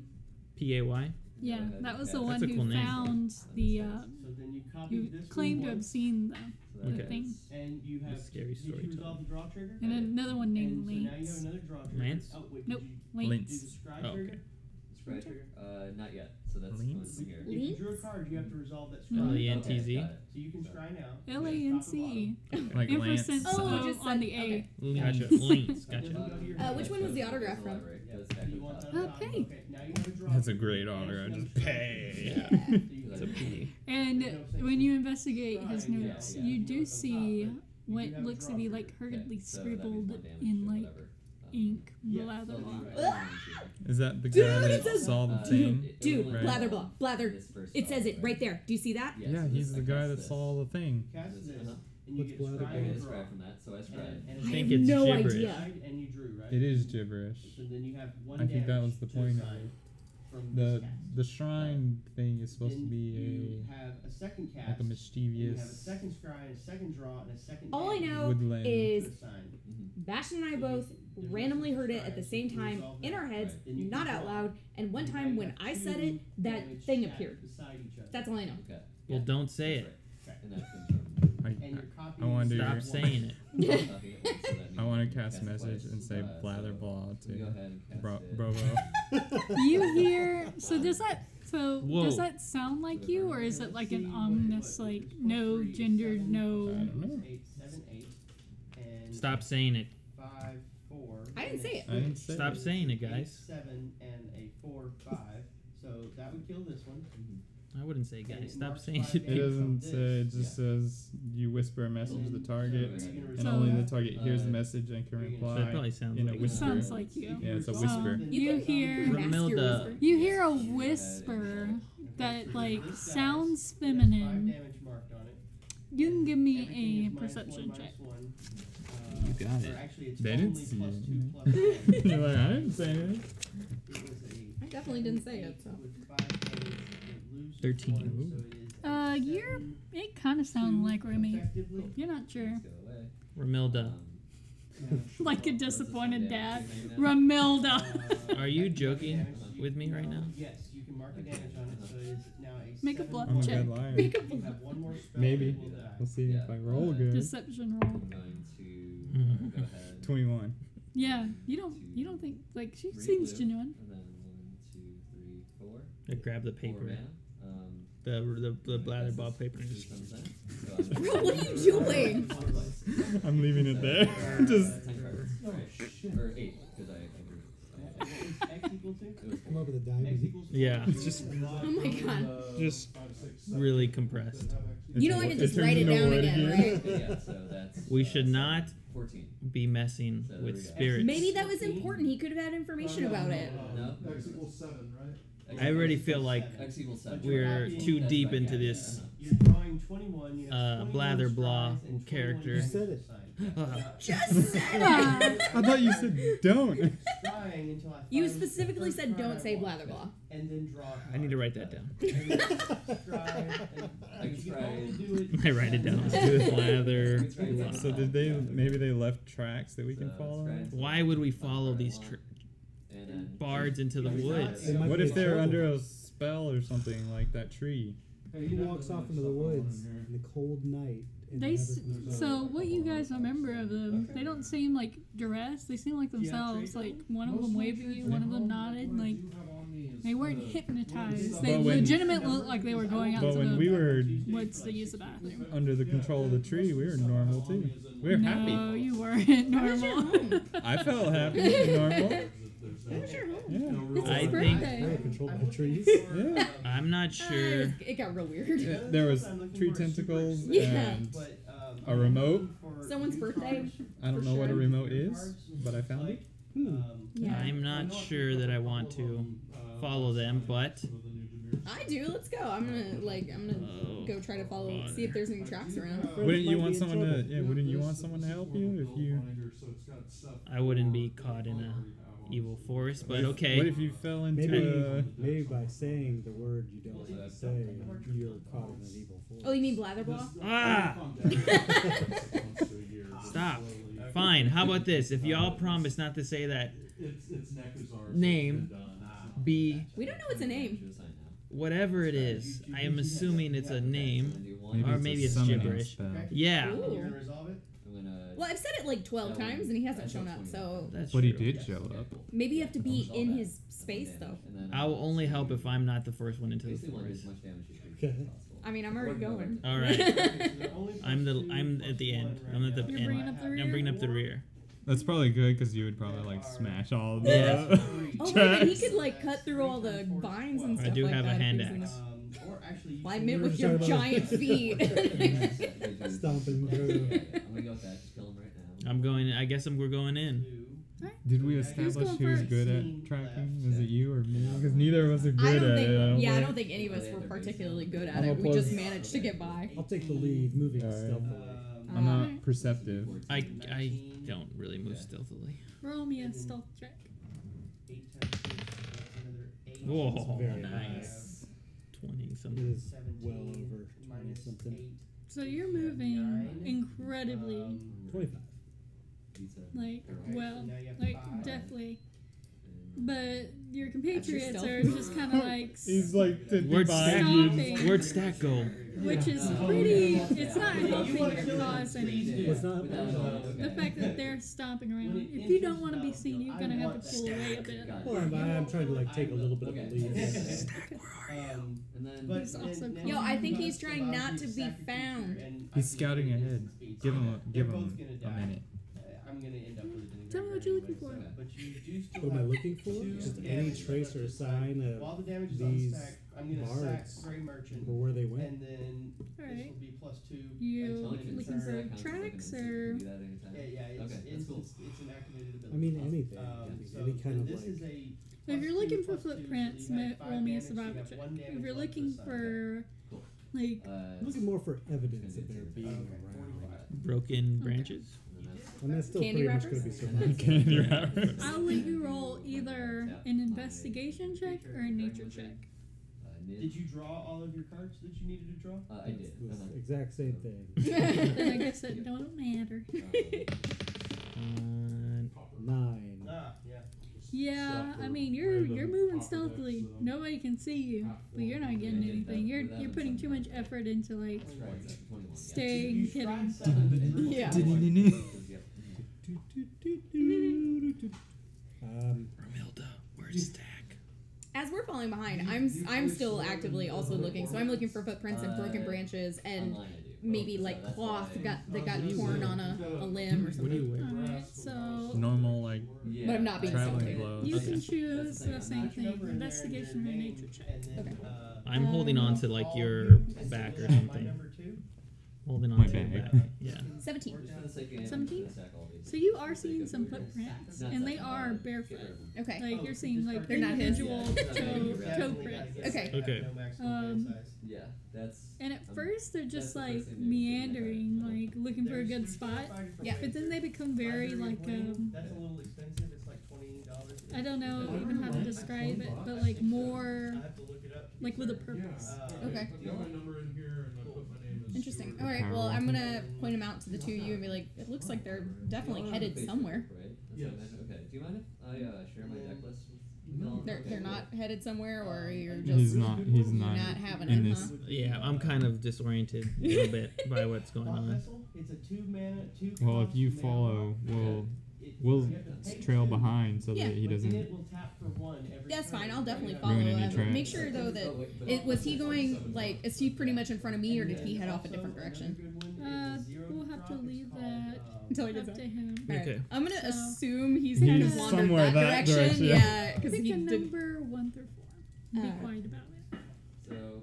S3: P-A-Y?
S5: Yeah, that was the
S7: That's
S5: one
S3: a
S5: who
S3: cool name.
S5: found the,
S6: So then you copy
S5: who
S6: this
S5: claimed to
S6: one
S5: have
S6: once,
S5: seen
S7: So
S5: the
S7: that
S5: thing.
S7: is-
S6: and you have.
S3: scary
S6: Did
S3: story
S6: you resolve the draw trigger?
S5: And another one
S6: And
S5: named
S6: so now you have
S5: Lance.
S6: another draw trigger.
S3: Lance?
S6: Oh, wait,
S5: Nope,
S6: did you
S5: Lance.
S6: do the scry
S3: Oh,
S6: trigger?
S3: okay.
S7: Scry trigger? Not yet. So that's
S1: Links?
S7: going here.
S6: If you drew a card, you have to resolve that scry.
S5: Mhm.
S3: L-A-N-T-Z?
S7: Okay, got it.
S6: So you can scry now.
S5: L-A-N-C-E.
S1: Like Lance.
S5: Ampersand
S2: Oh,
S5: O
S2: just
S5: on
S2: said-
S5: the A.
S2: okay.
S3: Gotcha. Links.
S6: And then
S3: Gotcha.
S6: go to your
S2: Which one was the autograph from?
S7: Yeah, that's
S6: Do
S7: back
S6: you
S7: to
S6: want
S7: the
S6: that
S7: top.
S6: on top?
S5: Okay.
S6: Okay, now you have a draw.
S1: That's a great autograph. Just pay.
S6: Yeah. So you
S3: It's
S6: can-
S3: a P.
S5: And when you investigate his
S6: Yeah,
S5: notes,
S7: yeah.
S5: you do see
S6: You
S5: what
S6: have a
S5: looks to
S6: draw
S5: be
S6: trigger.
S5: like hurriedly
S7: Okay, so that
S5: scribbled
S7: means one damage
S5: in
S7: or
S5: like
S7: whatever.
S5: ink,
S6: Yeah,
S5: blather
S6: so
S5: blah.
S6: you-
S1: Is that the
S2: Dude,
S1: guy
S2: it
S1: that
S2: says-
S1: saw the thing?
S2: Dude,
S1: Right.
S2: blather blah, blather.
S7: This first
S2: It says it
S7: right?
S2: right there. Do you see that?
S1: Yeah,
S7: so
S1: he's
S7: this-
S1: the
S7: I
S1: guy
S7: cast
S1: that
S7: this.
S1: saw the thing.
S6: Cast this,
S7: Uh-huh.
S6: and you
S4: What's
S6: get
S4: blather
S6: scry
S7: I
S6: and
S7: get a
S6: draw.
S7: scry from that, so I scry.
S6: And
S3: I
S2: I
S3: think
S2: have
S3: it's
S2: no
S3: gibberish.
S2: idea.
S6: And you drew, right?
S1: It is gibberish.
S6: So then you have one
S1: I think that
S6: damage
S1: was the
S6: to
S1: point of
S6: assign
S1: it.
S6: from
S1: The
S6: this cast.
S1: the shrine thing is supposed to
S6: Then
S1: be
S6: you have a second cast.
S1: like a
S6: and you have a
S1: mischievous
S6: second scry and a second draw and a second
S2: All I
S6: damage
S2: know
S1: woodland.
S2: is
S6: to assign.
S2: Bastion and I both randomly heard it at the same time in our heads, not out loud. And one time when I said it, that
S6: Damage
S2: thing
S6: stacked
S2: appeared.
S6: beside each other.
S2: That's all I know.
S7: Okay.
S3: Well,
S7: Yeah,
S3: don't say
S7: that's
S3: it.
S7: right. And that comes from
S1: I,
S6: And you're copying.
S1: I wanna do-
S3: Stop saying it.
S7: copying it once, so that means
S1: I want
S7: you
S1: to cast a
S7: it
S1: message
S7: twice.
S1: and say blather
S7: So
S1: blah
S7: we go
S1: to
S7: ahead and cast it.
S1: Brovo.
S5: You hear? So does that? So
S3: Whoa.
S5: does that sound like you, or is it like an ominous, like no gendered,
S1: I
S5: no?
S1: don't know.
S6: 8, 7, 8, and
S3: Stop saying it.
S6: 5, 4.
S2: I didn't say it.
S1: I didn't say
S3: Stop
S1: it.
S3: saying it,
S6: 8,
S3: guys.
S6: 7, and a 4, 5. So that would kill this one.
S3: I wouldn't say
S6: And
S3: guys.
S6: it
S3: Stop
S6: marks
S3: saying
S6: 5
S3: it.
S1: It
S6: damage
S1: doesn't
S6: from
S1: say.
S6: this.
S1: It just says you whisper a message to the target,
S6: So you're gonna
S1: and
S5: So-
S1: only
S6: resolve
S1: the target hears the
S7: Uh,
S1: message and can
S6: So
S1: reply.
S3: that probably sounds
S1: in a
S3: like
S5: It
S1: whisper.
S5: sounds like you.
S1: Yeah, it's a
S6: So
S1: whisper.
S6: then
S5: You
S6: can
S5: hear-
S6: mask your
S3: Romilda.
S6: whisper.
S5: You hear a
S7: Yes.
S5: whisper that
S6: Okay,
S5: like
S6: this guy
S5: sounds
S6: has 5
S5: feminine.
S6: damage marked on it.
S5: You can give me
S6: Everything
S5: a
S6: is -1,
S5: perception check.
S6: -1.
S3: You got
S6: or
S3: it.
S6: Actually, it's
S1: They
S6: only
S1: didn't see
S6: +2,
S1: it.
S6: +1.
S1: You're like, I didn't say anything.
S6: It was a
S2: I definitely didn't say it, so.
S6: with 5 damage, it loses
S3: 13.
S6: 1, so it is a
S5: You're.
S6: 7,
S5: It kind of sounds
S6: 2
S5: like Remy.
S6: effectively.
S5: You're not sure.
S7: Let's go away.
S3: Romilda.
S5: Like a
S7: What's this
S5: disappointed
S7: one
S5: dad.
S7: damage now?
S5: Romilda.
S3: Are you joking with me right now?
S6: Yes, you can mark a damage on it, so it is now a
S5: Make a
S6: 7
S5: blood
S1: I'm a
S5: check.
S1: good liar.
S2: Make a
S6: You have one more spell.
S1: Maybe.
S6: that will die.
S1: We'll see
S7: Yeah.
S1: if I roll good.
S5: Deception roll.
S7: I'm going to go ahead.
S1: 21.
S5: Yeah, you don't think like she
S7: Three
S5: seems
S7: blue,
S5: genuine.
S7: And then 1, 2, 3, 4.
S3: I grab the
S7: 4
S3: paper.
S7: mana.
S3: The blather ball paper. And just
S2: Bro, what are you doing?
S1: I'm leaving it there. Just
S7: 10 cards. Right. Or 8, because I agree.
S6: What is X equal to?
S7: It was
S4: Come up with a
S6: X
S4: diamond.
S6: equals
S3: Yeah,
S6: 4.
S3: it's just
S2: Oh my god.
S3: just really compressed.
S2: You know I can just
S1: turns
S2: write it
S1: into
S2: down
S1: wood
S2: again, right?
S7: Yeah, so that's.
S3: We should not
S7: 14.
S3: be messing
S7: So there
S3: with
S7: we go.
S3: spirits.
S2: Maybe that was important. He could have had information about it.
S7: No?
S8: X equals 7, right?
S3: I already feel like
S7: X equals 7.
S3: we're too
S7: That's
S3: deep
S7: my
S3: into
S7: guess.
S3: this.
S6: You're drawing 21. You have 21
S3: blather blah
S6: strides and 21
S3: character.
S4: You said it.
S6: signs.
S2: Just said it.
S1: I thought you said don't.
S6: Scrying until I
S2: You
S6: find
S2: specifically
S6: the
S2: said
S6: card
S2: don't
S6: I
S2: say
S6: want.
S2: blather blah.
S6: And then draw. a
S3: I need to
S6: card.
S3: write that down.
S6: And then scry, and
S7: I can
S6: you can only
S7: scry.
S6: do it
S3: I write it down.
S6: seven
S3: Blather.
S6: times.
S3: blah.
S1: So did they? Maybe they left tracks that we can
S7: So
S1: follow.
S7: scry.
S3: Why would we follow these
S7: And then
S3: bards into the woods?
S4: It might
S1: What
S4: be
S1: if
S4: a
S1: they're
S4: trouble.
S1: under a spell or something like that tree?
S4: He walks off into the woods in the cold night. and
S5: They s-
S4: never-
S5: so what you guys remember of them? They don't seem like duress. They seem like themselves. Like one of them waved at you, one of them nodded. Like they weren't hypnitized. They
S1: But when-
S5: legitimately looked like they were going out
S1: But
S5: to
S1: when
S5: the
S1: we were
S5: woods to use the bathroom.
S1: under the control of the tree, we were normal too. We were
S5: No,
S1: happy.
S5: you weren't normal.
S1: I felt happy and normal.
S2: What's your home?
S1: Yeah.
S2: It's
S3: I
S2: his
S3: think-
S2: birthday.
S4: They were controlled by trees.
S1: Yeah.
S3: I'm not sure.
S2: It got real weird.
S1: There was tree tentacles
S2: Yeah.
S1: and
S6: But,
S1: a remote.
S2: Someone's birthday.
S1: I don't know what a remote is, but I found it.
S2: Yeah.
S3: I'm not sure that I want to follow them, but
S2: I do. Let's go. I'm gonna go try to follow. See if there's any tracks around.
S1: Wouldn't you want someone to? Yeah. Wouldn't you want someone to help you if you?
S3: I wouldn't be caught in a evil forest. But
S1: What
S3: okay.
S1: if you fell into
S4: Maybe, maybe by saying the word you don't want to say, you're caught in an evil force.
S2: Oh, you mean blather blah?
S3: Ah! Stop. Fine. How about this? If y'all promise not to say that name, be
S2: We don't know it's a name.
S7: Choose a sign now.
S3: whatever it is. I am assuming it's a name.
S7: And do one.
S3: Or maybe it's
S1: summoning
S3: gibberish.
S1: spell.
S3: Yeah.
S6: You're
S2: Ooh.
S6: gonna resolve it?
S7: I'm gonna.
S2: Well, I've said it like 12 times and he hasn't shown up, so
S3: That's
S1: But he
S3: true.
S1: did show up.
S2: maybe you have to be in his space though.
S7: And then
S3: I will only help if I'm not the first one into the
S7: basically want to do as
S3: forest.
S7: much damage as you
S4: Okay.
S7: can possible.
S2: I mean, I'm already going.
S3: All right.
S6: The only
S3: I'm at the end. I'm at the
S5: You're
S3: end.
S5: bringing up the rear?
S3: I'm bringing up the rear.
S1: That's probably good because you would probably like smash all of
S3: Yeah.
S1: the
S2: Oh, wait, and he
S1: tracks.
S2: could like cut through all the vines and
S3: I
S2: stuff
S3: do
S2: like
S3: have a
S2: that. if
S3: hand
S2: he was in
S3: axe.
S2: the-
S6: or actually, you
S2: Well, I
S6: can-
S2: meant with
S4: were
S2: your
S4: talking about-
S2: giant feet.
S4: Stomping through.
S7: Okay, I'm gonna go with that. Just kill him right now.
S3: I'm going. I guess we're going in.
S1: Did we
S5: Who's
S1: establish
S5: going
S1: who's
S5: first?
S1: good at tracking? Is it you or me? Because neither of us are
S2: I
S1: good
S2: don't
S1: at
S2: think.
S1: it.
S2: Yeah, I don't think any of us were particularly good at
S1: I'm
S2: it.
S1: a
S2: We just
S1: plus-
S2: managed to get by.
S4: I'll take the lead, moving
S1: Alright.
S4: stealthily.
S1: I'm not
S2: Alright.
S1: perceptive.
S3: I don't really move stealthily.
S5: Roll me a stealth check.
S6: 8 times 2, that's another 8.
S3: Whoa,
S4: very
S3: nice. 20
S4: It
S3: something.
S4: is well over 20 something.
S5: So you're moving incredibly,
S4: 25.
S5: like, well,
S6: Now you have
S5: like,
S6: 5.
S5: definitely. But your compatriots
S2: stealth
S5: are just kind of like,
S1: He's like 50
S3: Word
S1: behind
S3: stack.
S1: you.
S5: stomping,
S3: Word stack goal.
S5: which is pretty, it's not helping your cause any.
S4: What's not?
S5: The fact that they're stomping around. If you don't want to be seen, you're going to have to pull away a bit.
S4: Well, I'm trying to like take a little bit of a lead.
S7: And then
S5: He's also
S6: then-
S2: Yo, I think he's trying not to be found.
S1: He's scouting ahead. Give him
S6: They're
S1: a
S6: both gonna die.
S1: minute.
S6: I'm gonna end up losing.
S5: Tell me what you're looking for.
S6: But you do still
S4: What am I
S6: have
S4: looking for?
S6: 2
S4: Just any
S6: damage
S4: trace or
S6: weapons.
S4: sign
S6: While
S4: of
S6: the damage is
S4: these
S6: unstacked, I'm gonna
S4: bards
S6: sack Grey Merchant,
S4: or where they went.
S6: and then this
S5: Alright.
S6: will be +2.
S5: You
S6: until
S5: looking
S6: it's
S5: for
S6: turned.
S5: tracks or?
S6: Yeah, it's,
S7: Okay, that's
S6: it's,
S7: cool.
S6: it's an activated ability.
S4: I mean, anything.
S6: So
S4: Any kind of
S6: this
S4: like.
S6: is a
S5: If you're
S6: +2,
S5: looking for
S6: +2,
S5: footprints,
S6: so you have 5
S5: roll me a
S6: damage, so you
S5: survival
S6: have
S5: check.
S6: 1 damage
S5: If you're
S6: left
S5: looking
S6: to
S5: for, like,
S4: I'm looking more for evidence of their being
S6: Okay,
S4: around.
S6: 45.
S3: Broken branches.
S4: And that's still
S2: Candy
S4: pretty much
S2: wrappers?
S4: going to be survival.
S1: Candy wrappers.
S5: I'll let you roll either an investigation check or a nature check.
S6: Did you draw all of your cards that you needed to draw?
S7: I did.
S4: It's the exact same thing.
S5: Then I guess that don't matter.
S4: 9.
S6: Ah, yeah.
S5: Yeah, I mean you're moving stealthily. Nobody can see you, but you're not getting anything. You're putting too much effort into like staying hidden.
S2: Yeah.
S3: Romilda, word stack.
S2: As we're falling behind, I'm still actively also looking. So I'm looking for footprints and broken branches and maybe like cloth that got torn on a limb or
S3: What do you
S2: something.
S3: wear?
S5: Alright, so
S1: Normal like
S2: But I'm not being
S1: traveling
S2: stealthy.
S1: clothes.
S5: you can choose the same thing, investigation or nature check.
S2: Okay.
S3: I'm holding on to like your back or something. Holding on
S1: My
S3: to your
S1: bag.
S3: back. Yeah.
S2: 17.
S5: 17? So you are seeing some footprints, and they are barefoot.
S2: Okay.
S5: Like you're seeing like
S2: They're not his.
S5: individual toe prints.
S2: Okay.
S3: Okay.
S7: Yeah, that's.
S5: And at first they're just like meandering, like looking for a good spot.
S2: Yeah.
S5: But then they become very like
S6: That's a little expensive. It's like $20.
S5: I don't know even how to describe it, but like more
S6: I have to look it up.
S5: like with a purpose.
S2: Okay.
S8: Got my number in here and I put my name as
S2: Interesting. All right. Well, I'm gonna point them out to the two of you and be like, it looks like they're definitely headed somewhere.
S7: Right?
S8: Yes.
S7: Okay. Do you mind if I share my deck list with y'all?
S2: They're not headed somewhere, or you're
S1: He's
S2: just
S1: not
S2: not having
S1: in
S2: it,
S1: this.
S2: huh?
S3: Yeah, I'm kind of disoriented a little bit by what's going on.
S6: It's a 2 mana, 2
S1: Well, if
S6: cost
S1: you
S6: mana
S1: follow,
S6: mark.
S1: we'll
S6: You have to pay
S1: trail
S6: 2,
S1: behind so
S2: Yeah.
S1: that he
S6: but then
S1: doesn't.
S6: it will tap for 1 every
S2: That's
S6: turn.
S2: fine. I'll definitely follow.
S1: Ruin any tracks.
S2: Make sure though that was he going like is he pretty much in front of me, or did he head off a different direction?
S5: We'll have to leave that
S2: Until he
S5: up
S2: gets
S5: to
S2: out.
S5: him.
S2: All right.
S3: Okay.
S2: I'm gonna
S5: So-
S2: assume he's
S1: He's
S2: kind of wandered
S1: somewhere
S2: that
S1: that
S2: direction.
S1: direction.
S2: Yeah, because
S5: Pick
S2: he
S5: a
S2: did.
S5: number 1 through 4. Be quiet about it.
S7: So.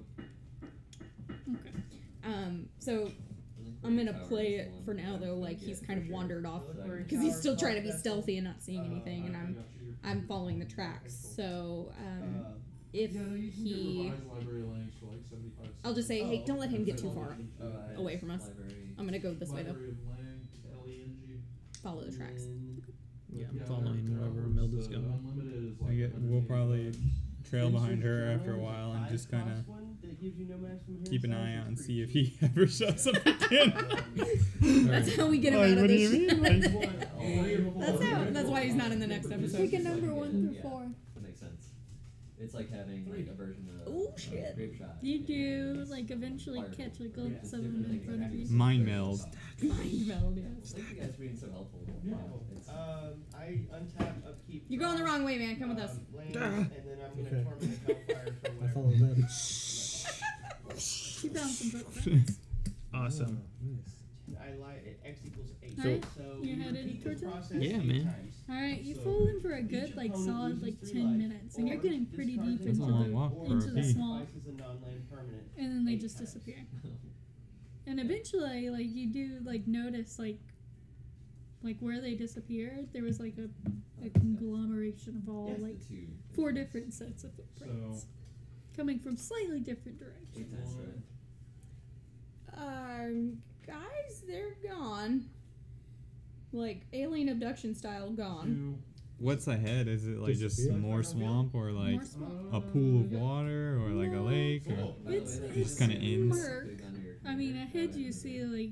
S5: Okay.
S2: So I'm gonna play it for now though, like he's kind of wandered off, because he's still trying to be stealthy and not seeing anything, and I'm following the tracks. So if he, I'll just say, hey, don't let him get too far away from us. I'm gonna go this way though. Follow the tracks.
S3: Yeah, I'm following wherever Romilda's going.
S1: We'll probably trail behind her after a while and just kind of keep an eye out and see if he ever shows up again.
S2: That's how we get him
S1: Like,
S2: out of
S1: what do
S2: this.
S1: you mean?
S2: That's why he's not in the next episode.
S5: Pick a number 1 through 4.
S7: That makes sense. It's like having like a version of
S2: Oh, shit.
S7: grape shot.
S5: You do like eventually catch a glimpse of them in front of you.
S1: Mind meld.
S2: Mind meld, yes.
S7: Thank you guys for being so helpful. It's,
S6: I untap upkeep.
S2: You're going the wrong way, man. Come with us.
S6: Land, and then I'm gonna torment hellfire for
S4: I
S6: whatever.
S4: follow them.
S5: You found some footprints.
S3: Awesome.
S4: Nice.
S6: I lie. X equals 8.
S5: Alright,
S6: So
S5: you
S6: we
S5: headed
S6: repeat
S5: towards
S6: the
S5: it?
S6: process
S3: Yeah,
S6: 8
S3: man.
S6: times.
S5: Alright, you follow them for a good, like, solid, like, 10 minutes, and you're getting pretty deep
S1: That's a long walk for
S5: into
S1: a
S5: the
S1: bee.
S5: swamp,
S6: Twice as a non-land permanent.
S5: and then they just disappear. And eventually, like, you do, like, notice, like where they disappeared, there was, like, a conglomeration of all, like, 4 different sets of footprints, coming from slightly different directions.
S2: Guys, they're gone. Like, alien abduction style gone.
S1: What's ahead? Is it like just
S4: Disappear?
S1: more swamp or like
S5: More swamp.
S1: a pool of water or like a lake? Or
S5: It's
S1: just kinda ends?
S5: murk. I mean, ahead you see, like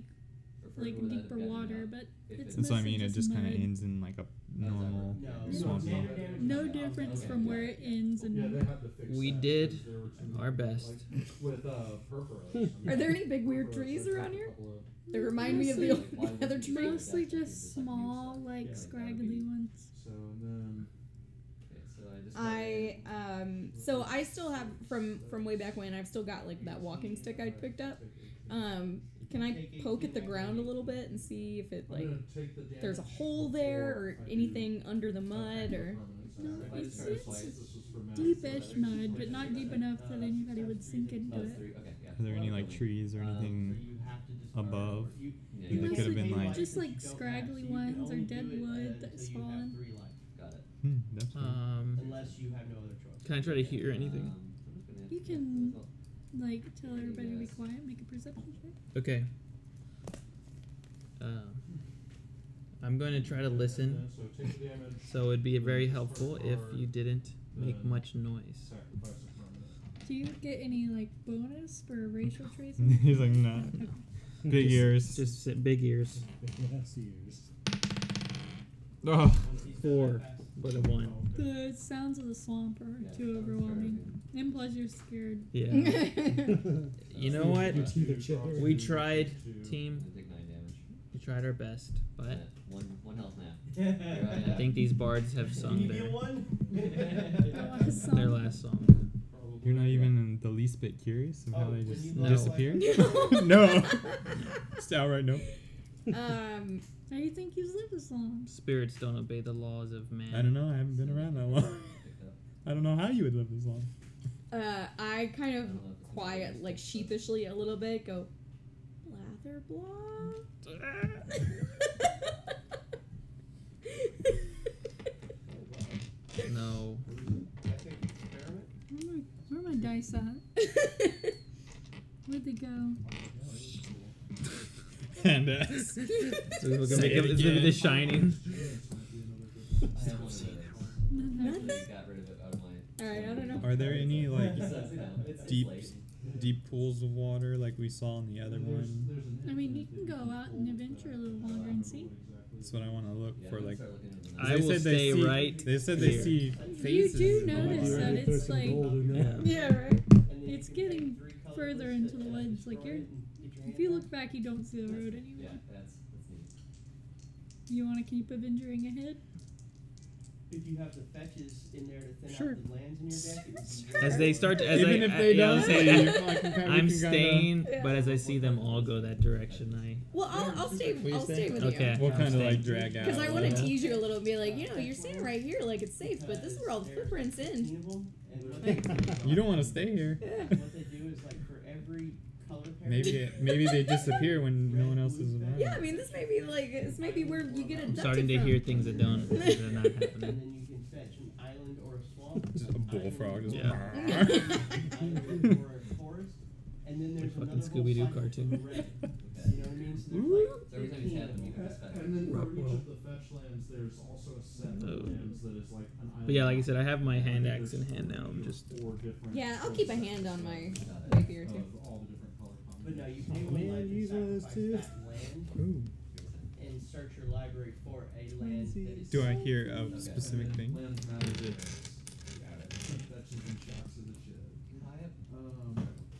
S5: deeper water, but it's
S1: that's what I
S5: mostly
S1: mean. It just kind of
S5: mud.
S1: ends in like a normal
S6: No.
S1: swampy.
S5: No difference from where it ends and
S3: We did our best.
S2: Are there any big weird trees around here? They remind me of the other trees.
S5: mostly just small, like scraggly ones.
S2: So I still have from way back when. I've still got like that walking stick I picked up. Can I poke at the ground a little bit and see if it like there's a hole there or anything under the mud or?
S5: No, it's deepish mud, but not deep enough that anybody would sink into it.
S1: Are there any like trees or anything above? They could
S5: Mostly
S1: have been like.
S5: just like scraggly ones or dead wood that's fallen.
S1: Definitely.
S6: Unless you have no other choice.
S3: Can I try to hear anything?
S5: You can like tell everybody to be quiet, make a perception check.
S3: Okay. I'm going to try to listen, so it'd be very helpful if you didn't make much noise.
S5: Do you get any like bonus for racial traits?
S1: He's like, nah. Big ears.
S3: Just big ears.
S4: Yes, ears.
S1: Oh.
S3: 4, but a 1.
S5: The sounds of the swamp are too overwhelming. And plus you're scared.
S3: Yeah. You know what?
S4: Your teeth are chipping.
S3: We tried, team.
S7: Take 9 damage.
S3: We tried our best, but
S7: One health now.
S3: I think these bards have sung
S6: Give me
S3: their
S6: one.
S3: last song.
S1: You're not even the least bit curious of how they just
S3: No.
S1: disappeared? No. Just outright no.
S5: How do you think you've lived this long?
S3: Spirits don't obey the laws of man.
S1: I don't know. I haven't been around that long. I don't know how you would live this long.
S2: I kind of quiet, like sheepishly a little bit, go, blather blah.
S3: No.
S5: Where are my dice at? Where'd they go?
S1: And
S3: So we're gonna make it's gonna be The Shining.
S7: I have one of those.
S2: Nothing?
S7: Got rid of it out of my.
S2: Alright, I don't know.
S1: are there any like
S7: It's
S1: deep
S7: late.
S1: deep pools of water like we saw in the other one?
S5: I mean, you can go out and adventure a little longer and see.
S1: That's what I want to look for. Like
S7: Start looking into
S3: I will stay
S1: see,
S3: right
S1: They said they
S3: here.
S1: see
S5: You
S1: faces.
S5: do
S1: in the
S5: notice
S1: water.
S5: that
S4: There's
S5: it's
S4: some
S5: like
S4: gold in there.
S2: Yeah, right.
S5: it's getting further into the woods. Like you're, if you look back, you don't see the road
S7: Yeah,
S5: anymore.
S7: that's neat.
S5: You want to keep adventuring ahead?
S6: If you have the fetches in there to thin
S3: Sure.
S6: out the lands in your deck, it would be
S3: As they start to, as
S1: Even
S3: I,
S1: if they
S3: yeah, I'm
S1: don't,
S3: saying,
S1: we can
S3: I'm
S1: kinda-
S3: staying,
S2: Yeah.
S3: but as I see them all go that direction,
S2: Well, I'll stay with
S3: Okay.
S2: you.
S1: We'll
S3: I'm
S1: kind of
S3: staying.
S1: like drag out.
S2: Because I want to
S3: Yeah.
S2: tease you a little bit, like, you're standing right here, like it's safe, but this is where all the footprints end.
S1: You don't want to stay here.
S2: Yeah.
S6: What they do is like for every color pair.
S1: Maybe they disappear when no one else is around.
S2: Yeah, I mean, this may be where you get
S3: I'm
S2: abducted
S3: starting to
S2: from.
S3: hear things that don't, that are not
S6: And
S3: happening.
S6: then you can fetch an island or a swamp.
S1: Just a bullfrog. Just
S3: Yeah.
S6: Island or a forest. And then there's
S3: Fucking
S6: another whole
S3: Scooby-Doo
S6: cycle
S3: cartoon.
S6: for red. You know what I mean? So there's like
S7: So every time you tap them, you can just fetch.
S8: And then for each of the fetch lands, there's also a set of lands that is like an island.
S3: But yeah, like I said, I have my hand axe in hand now. I'm just
S8: 4 different
S2: Yeah, I'll keep a hand on my
S7: Got
S2: rapier too.
S8: of all the different color
S6: But no, you
S8: combinations.
S6: pay one
S4: Man,
S6: life
S4: use one of
S6: and
S4: those
S6: sacrifice
S4: too.
S6: that land and search your library for a land that is
S1: Do I hear a specific thing?
S8: Lands matter.
S1: Is it
S8: Fetches and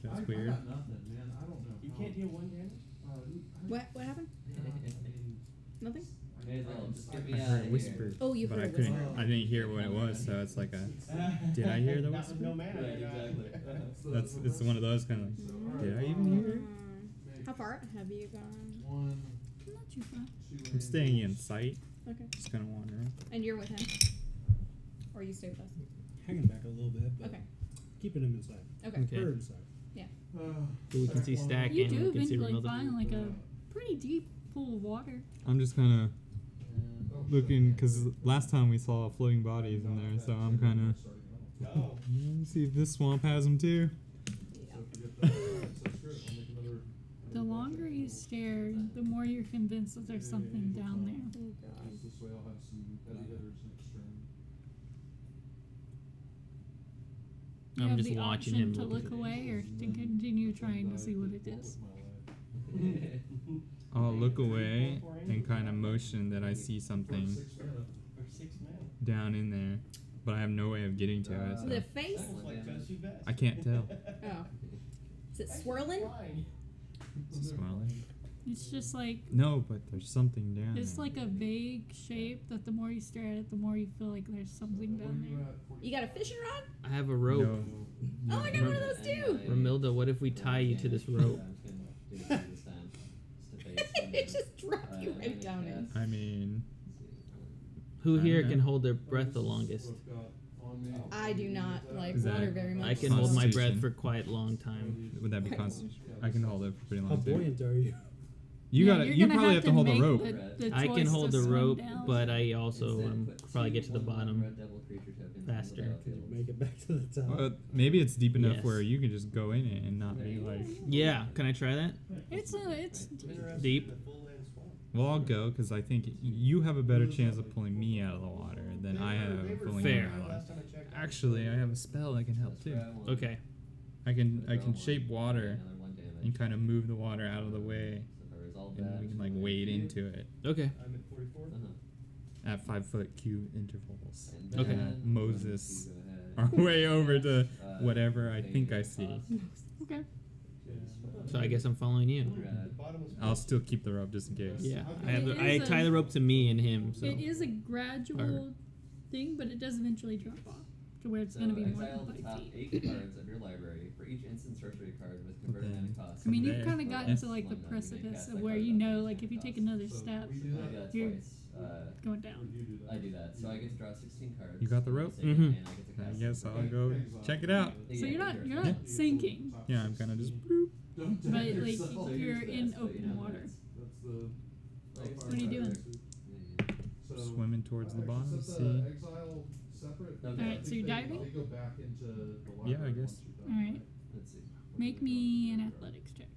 S1: That's weird.
S8: I got nothing, man. I don't know.
S6: You can't deal 1 damage?
S2: What happened? Nothing?
S7: May as well. Just get
S1: I
S7: me out
S1: heard
S7: of
S1: a whisper,
S2: Oh, you
S1: but
S2: heard
S1: I
S2: a
S1: couldn't.
S2: whisper.
S1: I didn't hear what it was, so it's like a. Did I hear the
S6: Not with
S1: whisper?
S6: no mana.
S7: Right, exactly.
S1: That's it's one of those kind of like. Did I even hear it?
S2: How far have you gone?
S8: One,
S5: Not too far.
S8: two,
S1: I'm staying in sight.
S2: Okay.
S1: Just kind of wandering.
S2: And you're with him? Or you stay with us?
S4: Hanging back a little bit, but
S2: Okay.
S4: keeping him inside.
S2: Okay.
S3: Okay.
S4: Her inside.
S3: So we can see Stack
S5: You
S3: and
S5: do
S3: we can see
S5: eventually
S3: Romilda.
S5: find like a pretty deep pool of water.
S1: I'm just kind of looking because last time we saw floating bodies in there, so I'm kind of.
S6: Oh.
S1: See if this swamp has them too.
S5: The longer you stare, the more you're convinced that there's something down there.
S2: Oh god.
S8: This way I'll have some heavy hitters next turn.
S5: You
S3: I'm
S5: have
S3: just
S5: the
S3: watching
S5: option
S3: him
S5: to
S3: look.
S5: look away or to continue trying to see what it is.
S1: I'll look away and kind of motion that I see something
S6: For 6 mana.
S1: down in there, but I have no way of getting to it. So
S2: The face?
S6: Almost like Josu Best.
S1: I can't tell.
S2: Oh. Is it swirling?
S1: Is it swirling?
S5: It's just like
S1: No, but there's something down
S5: it's
S1: there.
S5: like a vague shape that the more you stare at it, the more you feel like there's something down there.
S2: You got a fishing rod?
S3: I have a rope.
S1: No.
S2: Oh, I got one of those too!
S3: Romilda, what if we tie you to this rope?
S2: It just dropped you right down in.
S1: I mean,
S3: Who
S1: I
S3: here
S1: don't
S3: can
S1: know.
S3: hold their breath the longest?
S2: I do not like
S1: Is that-
S2: water very much.
S3: I can hold my breath
S1: Constitution.
S3: for quite a long time.
S1: would that be constant? I can hold it for pretty
S4: How
S1: long time.
S4: buoyant are you?
S1: You
S5: Yeah,
S1: gotta.
S5: you're
S1: You
S5: gonna
S1: probably have to hold the
S5: make
S1: rope.
S5: the
S3: I can
S5: choice
S3: hold
S5: to
S3: the
S5: swim
S3: rope,
S5: down.
S3: but I also probably get to the bottom faster.
S4: Can you make it back to the top?
S1: Maybe it's deep enough
S3: Yes.
S1: where you can just go in it and not be like.
S3: Yeah, can I try that?
S5: It's
S3: Deep.
S1: Well, I'll go because I think you have a better chance of pulling me out of the water than I have of pulling you
S3: Fair.
S1: out of the water. Actually, I have a spell that can help too.
S3: Okay.
S1: I can shape water and kind of move the water out of the way, and we can like wade into it
S3: Okay.
S6: I'm at 44.
S1: at 5 foot cube intervals.
S3: Okay.
S1: And Moses our way over to whatever I think I see.
S5: okay.
S3: So I guess I'm following you.
S6: The bottom was
S1: I'll still keep the rope just in case.
S3: Yeah.
S5: It
S3: I
S5: is
S3: tie
S5: a-
S3: the rope to me and him. So.
S5: It is a gradual thing, but it does eventually drop off to where it's going to be more
S7: exile
S5: than
S7: the
S5: 5
S7: top
S5: feet.
S7: 8 cards of your library for each instant sorcery card with converted
S1: then-
S7: mana cost.
S5: I mean,
S1: From
S5: you've
S1: there.
S5: kind of gotten to like the precipice of where you know, like if you take another step,
S7: I do that
S5: you're
S7: twice.
S5: going down.
S7: I do that, so I get to draw 16 cards.
S1: You got the rope?
S7: Save it,
S3: Mhm.
S7: and I get to
S1: I
S7: cast
S1: guess
S7: it.
S1: I'll go check it out.
S5: So you're not
S1: Yeah.
S5: sinking,
S1: Yeah, I'm kind of just. Bloop.
S8: Don't
S5: but
S8: tag
S5: like
S8: yourself.
S7: So
S5: you're
S7: here's
S5: in
S7: this, but, you know,
S5: open water.
S7: that's-
S8: That's the.
S5: What are you doing?
S8: So,
S1: Swimming towards the bottom,
S8: set the
S1: see.
S8: exile separate.
S7: Okay.
S5: Alright, so you're diving?
S8: They go back into the
S1: Yeah, I
S8: library
S1: guess.
S8: once you're done.
S5: Alright,
S7: Let's see.
S5: make me an athletics check.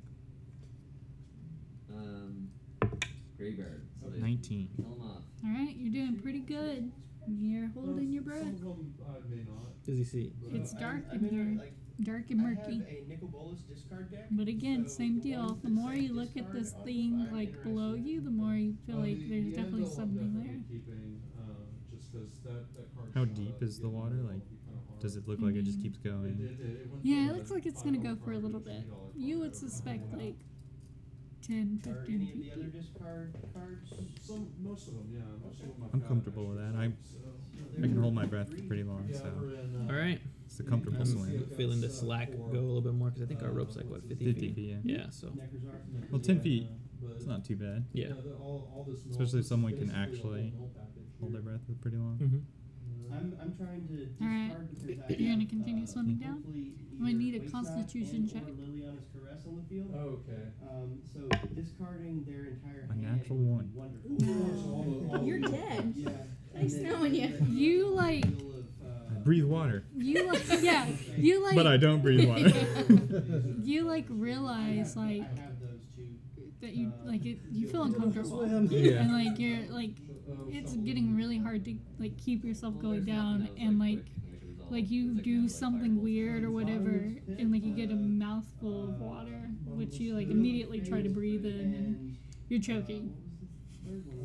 S7: Graveyard. So they
S1: 19.
S7: kill 'em off.
S5: Alright, you're doing pretty good. You're holding your breath.
S8: Some of them I may not.
S3: Does he see?
S8: but
S5: It's dark
S6: I'm
S5: in here,
S6: like,
S5: dark and
S6: I
S5: murky.
S6: have a Nicol Bolas discard deck.
S5: But again,
S6: so
S5: same
S6: the
S5: deal.
S6: ones
S5: The
S6: that
S5: more
S6: say
S5: you look at
S6: discard
S5: this
S6: on them,
S5: thing
S6: I'm
S5: like
S6: interested
S5: below
S6: in.
S5: you, the more you feel like
S8: The
S5: there's definitely
S8: Anvil I'm
S5: something
S8: definitely
S5: there.
S8: Keeping, just 'cause that card
S1: How
S8: shot
S1: deep is the
S8: getting
S1: water?
S8: will
S1: Like,
S8: be kinda hard.
S1: does it look like it just keeps going?
S8: Went
S5: Yeah,
S8: from
S5: it looks
S8: a
S5: like it's gonna go
S8: $5
S5: for a
S8: card
S5: little
S8: to a
S5: bit.
S8: $50
S5: You
S8: card.
S5: would suspect like 10,
S6: Are
S5: 15
S6: any of the
S5: feet
S6: other
S5: deep.
S6: discard cards?
S8: Most of them, yeah. Most of them I've
S1: I'm
S8: got
S1: comfortable with
S8: extra
S1: that. I
S8: shapes, so-
S1: I can hold my breath for pretty long,
S8: Yeah,
S1: so
S8: we're in,
S3: All right.
S1: it's a comfortable
S3: I'm
S1: swim.
S3: feeling the slack go a little bit more because I think our rope's like what 50
S1: 50
S3: feet.
S1: feet, yeah.
S3: Yeah. So
S1: Well, 10 feet.
S8: but
S1: It's not too bad.
S3: yeah.
S8: all this milk
S1: Especially if
S8: is
S1: someone can
S8: basically the whole
S1: actually
S8: milk package.
S1: hold their breath for pretty long.
S3: Mm-hmm.
S6: I'm trying to
S5: Alright.
S6: discard because I
S5: You're gonna
S6: have,
S5: continue swimming down?
S6: hopefully
S5: I'm gonna
S6: either
S5: need a
S6: Waste
S5: constitution
S6: and
S5: check.
S6: or Liliana's Caress on the field.
S8: Oh, okay.
S6: So discarding their entire
S1: A
S6: hand
S1: natural
S6: would be
S1: one.
S6: wonderful.
S2: You're dead.
S6: Yeah.
S2: Nice knowing you.
S5: You like,
S6: Deal of,
S1: I breathe water,
S5: you like, yeah, you like,
S1: but I don't breathe water.
S5: you like realize like
S6: I have those two.
S5: that you like it. You feel uncomfortable,
S3: Yeah.
S5: and like you're like it's getting really hard to like keep yourself going down, and like you do something weird or whatever, and like you get a mouthful of water, which you like immediately try to breathe in, and you're choking.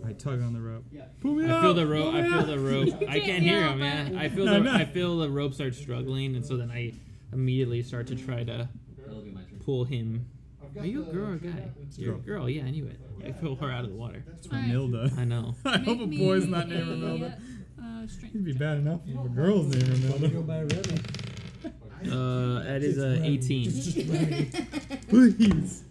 S1: I tug on the rope.
S6: Yeah.
S1: Pull me
S3: I
S1: out!
S3: feel the rope.
S1: Pull me
S3: I feel
S1: out!
S3: the rope. I can't hear him. Yeah. I feel
S1: No,
S3: the
S1: no.
S3: I feel the rope start struggling, and so then I immediately start to try to
S7: That'll be my turn.
S3: pull him.
S8: I've got
S3: Are you a
S8: the
S3: girl or a
S8: tree
S3: guy?
S8: up. It's
S3: You're a
S8: girl.
S3: girl, yeah, I knew it. I pull her out of the water.
S1: It's
S5: Alright.
S1: Romilda.
S3: I know.
S1: I hope a
S5: Make
S1: boy's
S5: me
S1: not named
S5: a,
S1: Romilda.
S5: strength
S1: It'd be
S5: check.
S1: bad enough if a girl's named
S4: Let me go
S1: Romilda.
S4: by Remy.
S3: That is a 18.
S4: Just Remy.
S1: Please.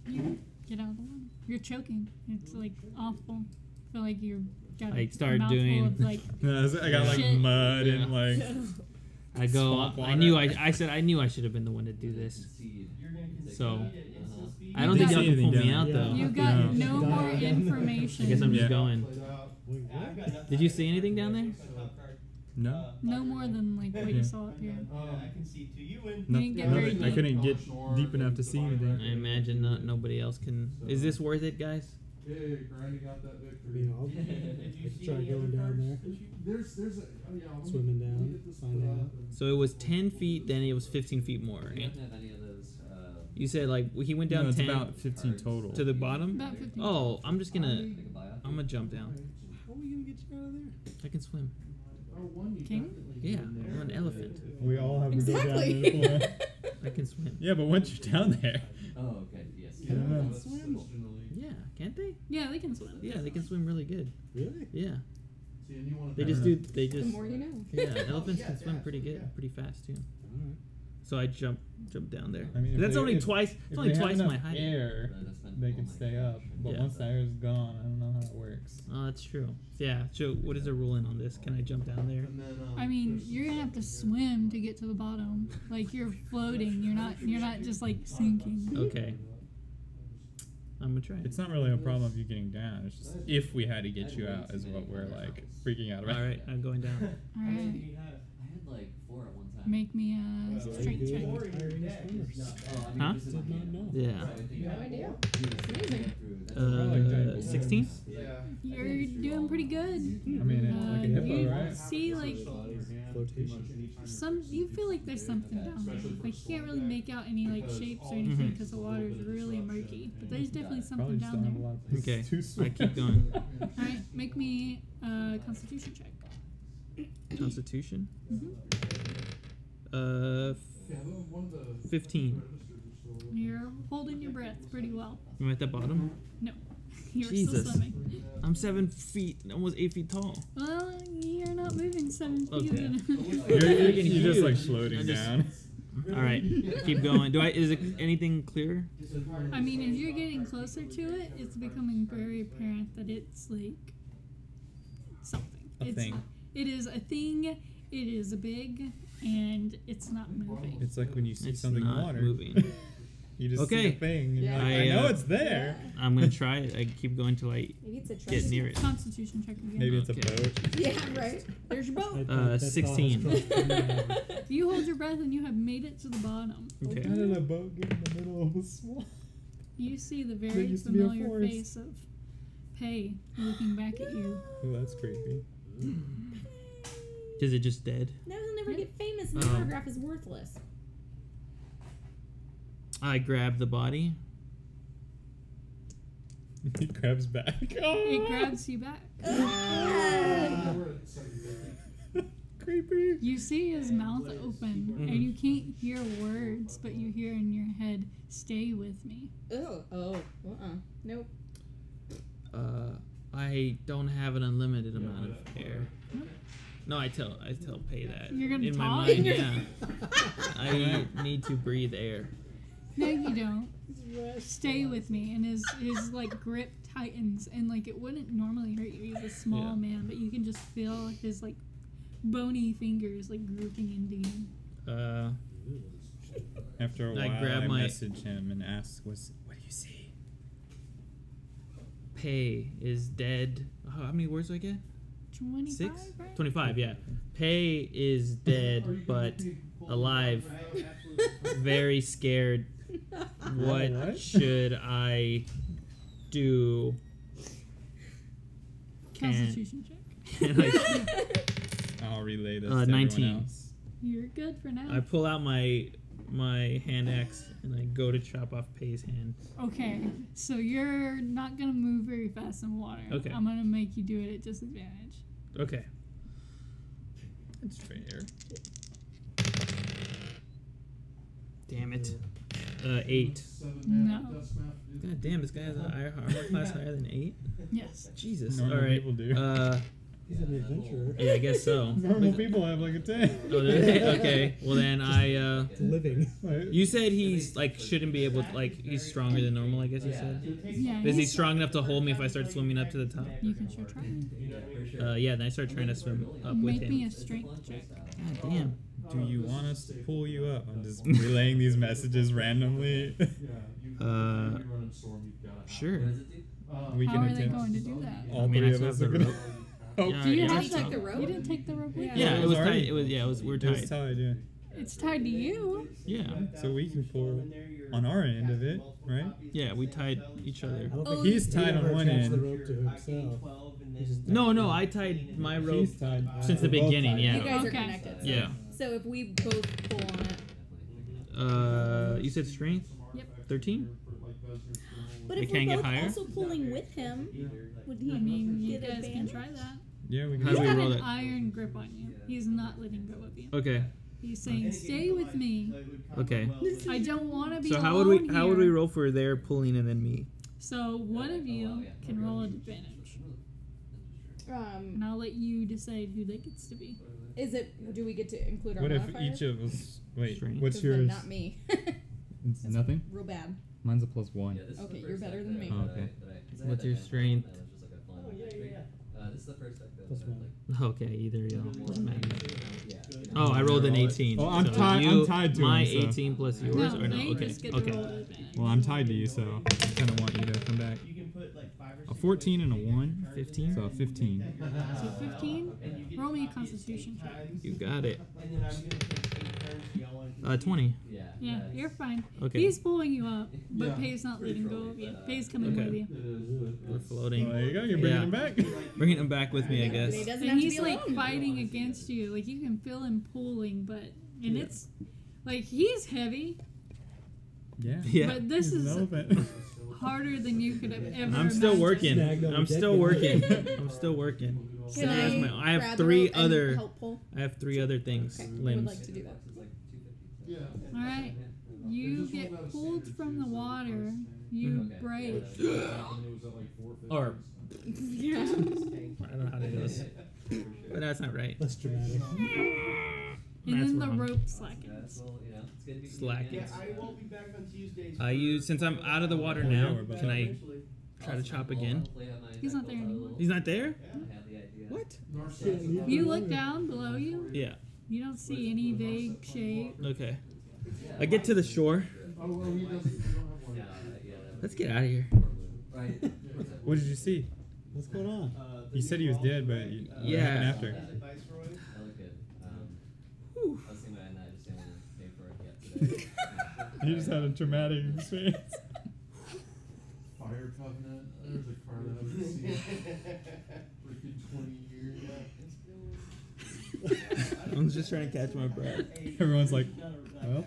S5: You get out of the water. You're choking. It's like awful. I feel like you're got
S3: I
S5: a
S3: started
S5: mouthful
S3: doing-
S5: of like
S1: No, I got like
S5: Shit.
S1: mud and
S3: Yeah.
S1: like.
S3: I go.
S1: Swamp
S3: I knew.
S1: water.
S3: I said I knew I should have been the one to do this.
S7: Concede.
S3: So I
S5: You
S3: don't think
S5: got-
S3: y'all can pull me
S1: Yeah.
S3: out though.
S5: you got
S1: No.
S5: no more
S3: I
S5: information.
S3: guess I'm just
S1: Yeah.
S3: going.
S8: Played out.
S3: Did you see anything down there?
S1: No.
S5: No more than like what
S1: Yeah.
S5: you saw up here.
S6: I can see to you and
S1: No,
S5: You didn't get very
S1: nothing. I
S5: deep.
S1: couldn't get deep enough to see anything.
S3: I imagine nobody else can. Is this worth it, guys?
S8: Hey, grinding out that
S4: I
S8: victory.
S4: mean, I could try going down there,
S8: There's a
S4: swimming down, find out.
S3: So it was 10 feet, then it was 15 feet more.
S7: You
S3: Right?
S7: don't have any of those.
S3: You said like he went down
S1: No, it's
S3: 10
S1: about 15 total.
S3: to the bottom.
S5: About 15.
S3: Oh, I'm just gonna.
S7: Make a buyout.
S3: I'm gonna jump down.
S4: How are we gonna get you out of there?
S3: I can swim.
S5: King?
S3: Yeah, I'm an elephant.
S1: We all have to go down
S2: Exactly.
S1: there.
S3: I can swim.
S1: Yeah, but once you're down there,
S7: Oh, okay. Yes.
S1: I don't know.
S4: Swim.
S3: Yeah, can't they?
S5: Yeah, they can swim.
S3: Yeah, they can swim really good.
S4: Really?
S3: Yeah, they
S1: I
S3: just
S1: don't
S3: do. They
S2: The
S3: just.
S2: more you know.
S3: Yeah, elephants can swim pretty good, pretty fast too.
S4: Alright.
S3: So I jump down there.
S1: I mean, if
S3: That's
S1: they-
S3: only
S1: if-
S3: twice.
S1: if
S3: It's only
S1: they have
S3: twice
S1: enough
S3: my height.
S1: air,
S7: But I spent
S1: they
S7: all
S1: can
S7: my
S1: stay
S7: cash.
S1: up. But
S3: Yeah.
S1: once the air is gone, I don't know how it works.
S3: Oh, that's true. Yeah. So what is the ruling on this? Can I jump down there?
S5: I mean, you're gonna have to swim to get to the bottom. Like you're floating. You're not just like sinking.
S3: Okay. I'm gonna try.
S1: It's not really a problem of you getting down. It's just if we had to get you out, is what we're like freaking out about.
S3: All right, I'm going down.
S5: All right.
S7: I had like 4 at one time.
S5: Make me a strength check.
S7: Oh, I mean,
S3: Huh?
S7: this is
S4: Did
S7: my
S4: not
S7: hand.
S4: know.
S3: Yeah.
S7: So I think
S2: No
S7: I-
S2: idea.
S7: Amazing.
S3: Uh, 16.
S5: You're doing pretty good.
S1: I mean, it's like a hippo,
S5: You
S1: right?
S5: see, like
S4: Flotation.
S5: you feel like there's something down there. Like you can't really make out any like shapes or anything because the water is really murky. But there's definitely
S1: Probably
S5: something
S1: just
S5: down
S1: don't have a
S5: there.
S1: lot of places
S3: Okay.
S1: to
S3: I
S1: swim.
S3: keep going.
S5: All right, make me a Constitution check.
S3: Constitution.
S5: Mhm.
S3: 15.
S5: You're holding your breath pretty well.
S3: I'm at the bottom.
S5: No, you're
S3: Jesus.
S5: still swimming.
S3: I'm 7 feet, almost 8 feet tall.
S5: Well, you're not moving 7 feet.
S3: Okay.
S1: You're
S3: getting
S1: just like
S3: huge.
S1: floating
S3: I'm just-
S1: down.
S3: All right, keep going. Is it anything clearer?
S5: I mean, as you're getting closer to it, it's becoming very apparent that it's like something.
S1: A thing.
S5: It is a thing. It is big, and it's not moving.
S1: It's like when you see
S3: It's
S1: something in
S3: not
S1: water.
S3: moving.
S1: You just see
S3: Okay.
S1: a thing. And you're
S2: Yeah.
S1: like, I know
S3: I,
S1: it's there.
S3: I'm gonna try it. I keep going till I
S2: Maybe it's a trust.
S3: get near it.
S5: Constitution check again.
S1: Maybe it's
S3: Okay.
S1: a boat.
S2: Yeah, right. There's your boat.
S3: 16.
S5: You hold your breath, and you have made it to the bottom.
S3: Okay.
S1: How did a boat get in the middle of a swamp?
S5: You see the
S1: There
S5: very
S1: used to be a
S5: familiar
S1: forest.
S5: face of Pei looking back at you.
S1: Oh, that's creepy.
S3: Is it just dead?
S2: No, he'll never get famous. And
S3: Oh.
S2: the autograph is worthless.
S3: I grab the body.
S1: He grabs back. Oh,
S5: It grabs you back.
S1: creepy.
S5: You see his mouth open, and you can't hear words, but you hear in your head, "Stay with me."
S2: Nope.
S3: I don't have an unlimited amount of air. No, I tell Pei that.
S5: You're gonna
S3: in my
S5: talk?
S3: mind, yeah. I need to breathe air.
S5: No, you don't. Stay with me, and his like grip tightens, and like it wouldn't normally hurt you. He's a small
S3: Yeah.
S5: man, but you can just feel his like bony fingers like grouping into you.
S1: After a
S3: I
S1: while,
S3: grab
S1: I
S3: my-
S1: message him and ask, what do you see?
S3: Pei is dead. How many words do I get?
S5: 25,
S3: 6?
S5: right?
S3: 25, yeah. Pei is dead, but alive. Very scared. What should I do?
S5: Constitution check.
S3: Can I,
S1: I'll relay this to
S3: 19.
S1: everyone else.
S5: You're good for now.
S3: I pull out my hand axe and I go to chop off Pei's hand.
S5: Okay, so you're not gonna move very fast in water.
S3: Okay.
S5: I'm gonna make you do it at disadvantage.
S3: Okay.
S1: It's fair.
S3: Damn it. 8.
S5: No.
S3: God damn, this guy has an armor class higher than 8?
S5: Yes.
S3: Jesus.
S1: Normal
S3: Alright.
S1: people do.
S4: He's an adventurer.
S3: Yeah, I guess so.
S1: Normal people have like a 10.
S3: Oh, do they? Okay. Well then
S4: It's living.
S3: you said he's like shouldn't be able to, like he's stronger than normal, I guess you said.
S5: Yeah.
S3: Is he strong enough to hold me if I start swimming up to the top?
S5: You can sure try.
S3: Yeah, then I start trying to swim up with
S5: Make me
S3: him.
S5: a strength check.
S3: God damn.
S1: Do you want us to pull you up? I'm just relaying these messages randomly.
S3: Sure.
S1: We
S5: How
S1: can
S5: are they
S1: attempt.
S5: going to do that?
S1: All
S3: I mean, I
S1: three of
S3: still
S1: us
S3: have
S1: are
S3: the
S1: gonna.
S3: rope.
S1: Oh,
S3: Yeah,
S2: Do you
S3: yeah,
S2: have
S3: I
S2: to take
S3: saw.
S2: the rope?
S5: You didn't take the rope with you?
S3: Yeah, it was
S1: already-
S3: tied. It was we're
S1: It was
S3: tied.
S1: tied, yeah.
S5: It's tied to you.
S3: Yeah.
S1: So we can pull on our end of it, right?
S3: Yeah, we tied each
S4: I
S3: other.
S4: don't
S2: Oh,
S4: think
S1: He's
S4: he
S1: tied
S4: ever
S1: on one
S4: attached the
S1: end.
S4: rope to himself. He's just
S3: No, I tied my rope
S1: He's tied.
S3: since the
S1: We're both
S3: beginning,
S1: tied.
S3: yeah.
S2: You guys are
S5: Okay.
S2: connected. So.
S3: Yeah.
S2: So if we both pull on it.
S3: You said strength?
S5: Yep.
S3: 13?
S2: But
S3: It
S2: if
S3: can't
S2: we're
S3: get
S2: both
S3: higher?
S2: also pulling with him, would he
S5: I mean, you
S2: get
S5: guys can
S2: advantage?
S5: try that.
S1: Yeah, we
S3: How
S5: He's
S3: do we
S5: got
S3: roll
S5: an
S3: it?
S5: iron grip on you. He's not letting go of you.
S3: Okay.
S5: He's saying, "Stay with me.
S3: Okay.
S5: I don't want to be
S3: So
S5: alone
S3: how would we
S5: here."
S3: roll for their pulling and then me?
S5: So one of you can roll an advantage, and I'll let you decide who that gets to be.
S2: Is it? Do we get to include our
S1: What if
S2: modifier?
S1: each of us? Wait,
S3: Strength.
S1: what's
S2: 'Cause then
S1: yours?
S2: not me.
S1: It's nothing.
S2: Real bad.
S1: Mine's a +1.
S2: Okay, you're better than me.
S1: Oh, okay.
S3: What's your strength?
S7: This is the first deck that
S4: Plus
S7: I've,
S4: one.
S7: like,
S3: Okay, either you. Doesn't matter.
S7: yeah.
S3: Oh, I rolled an 18.
S1: Well, I'm
S3: So
S1: tied-
S3: you-
S1: I'm tied to
S3: my
S1: him, so-
S3: 18 plus yours,
S5: No,
S3: or no?
S5: they
S3: Okay.
S5: just get to
S3: Okay.
S5: roll an advantage.
S1: Well, I'm tied to you, so I kind of want you to come back.
S6: You can put like 5 or 6
S1: A 14 and a 1.
S3: 15?
S1: So a 15.
S5: So 15. Roll me a Constitution check.
S3: You got it.
S6: And then I'm gonna take 8 turns, y'all want
S3: 20.
S5: Yeah, you're fine.
S3: Okay.
S5: He's pulling you up, but
S8: Yeah.
S5: Pay's not letting go of you. Pay's coming
S3: Okay.
S5: with you.
S3: We're floating.
S1: Oh, there you go. You're bringing
S3: Yeah.
S1: him back.
S3: Bringing him back with me, I
S2: And he
S3: guess.
S2: doesn't
S5: And
S2: have to
S5: he's
S2: be
S5: like
S2: alone.
S5: fighting against you. Like you can feel him pulling, but it's like he's heavy,
S1: Yeah.
S3: Yeah.
S5: but this
S1: He's an
S5: is
S1: elephant.
S5: harder than you could have ever.
S3: I'm still
S5: imagined.
S3: working.
S4: Snagged on
S3: I'm
S4: the
S3: still
S4: deck.
S3: working. I'm still working.
S5: So
S2: Can
S3: that's my- I have
S2: grab
S3: three
S2: a rope and
S3: other-
S2: help pull?
S3: I have 3 other things.
S2: Okay, I would
S3: Limbs.
S2: like to do that.
S8: Yeah.
S5: All right, you get pulled from the water. You break.
S3: Or
S2: Yeah.
S3: I don't know how to do this. But that's not right.
S4: That's dramatic.
S5: And
S3: That's
S5: then the
S3: wrong.
S5: rope slackens.
S3: Slackens.
S6: I won't be back on Tuesdays.
S3: Since I'm out of the water now, can I try to chop again?
S5: He's not there anymore.
S3: He's not there? What?
S5: You look down below you.
S3: Yeah.
S5: You don't see any vague shape.
S3: Okay. I get to the shore. Let's get out of here.
S1: What did you see?
S4: What's going on?
S1: You said he was dead, but what
S3: Yeah.
S1: happened after? You just had a traumatic experience.
S8: Fire Covenant. There's a card I haven't seen freaking 20 years.
S3: I'm just trying to catch my breath.
S1: Everyone's like, well,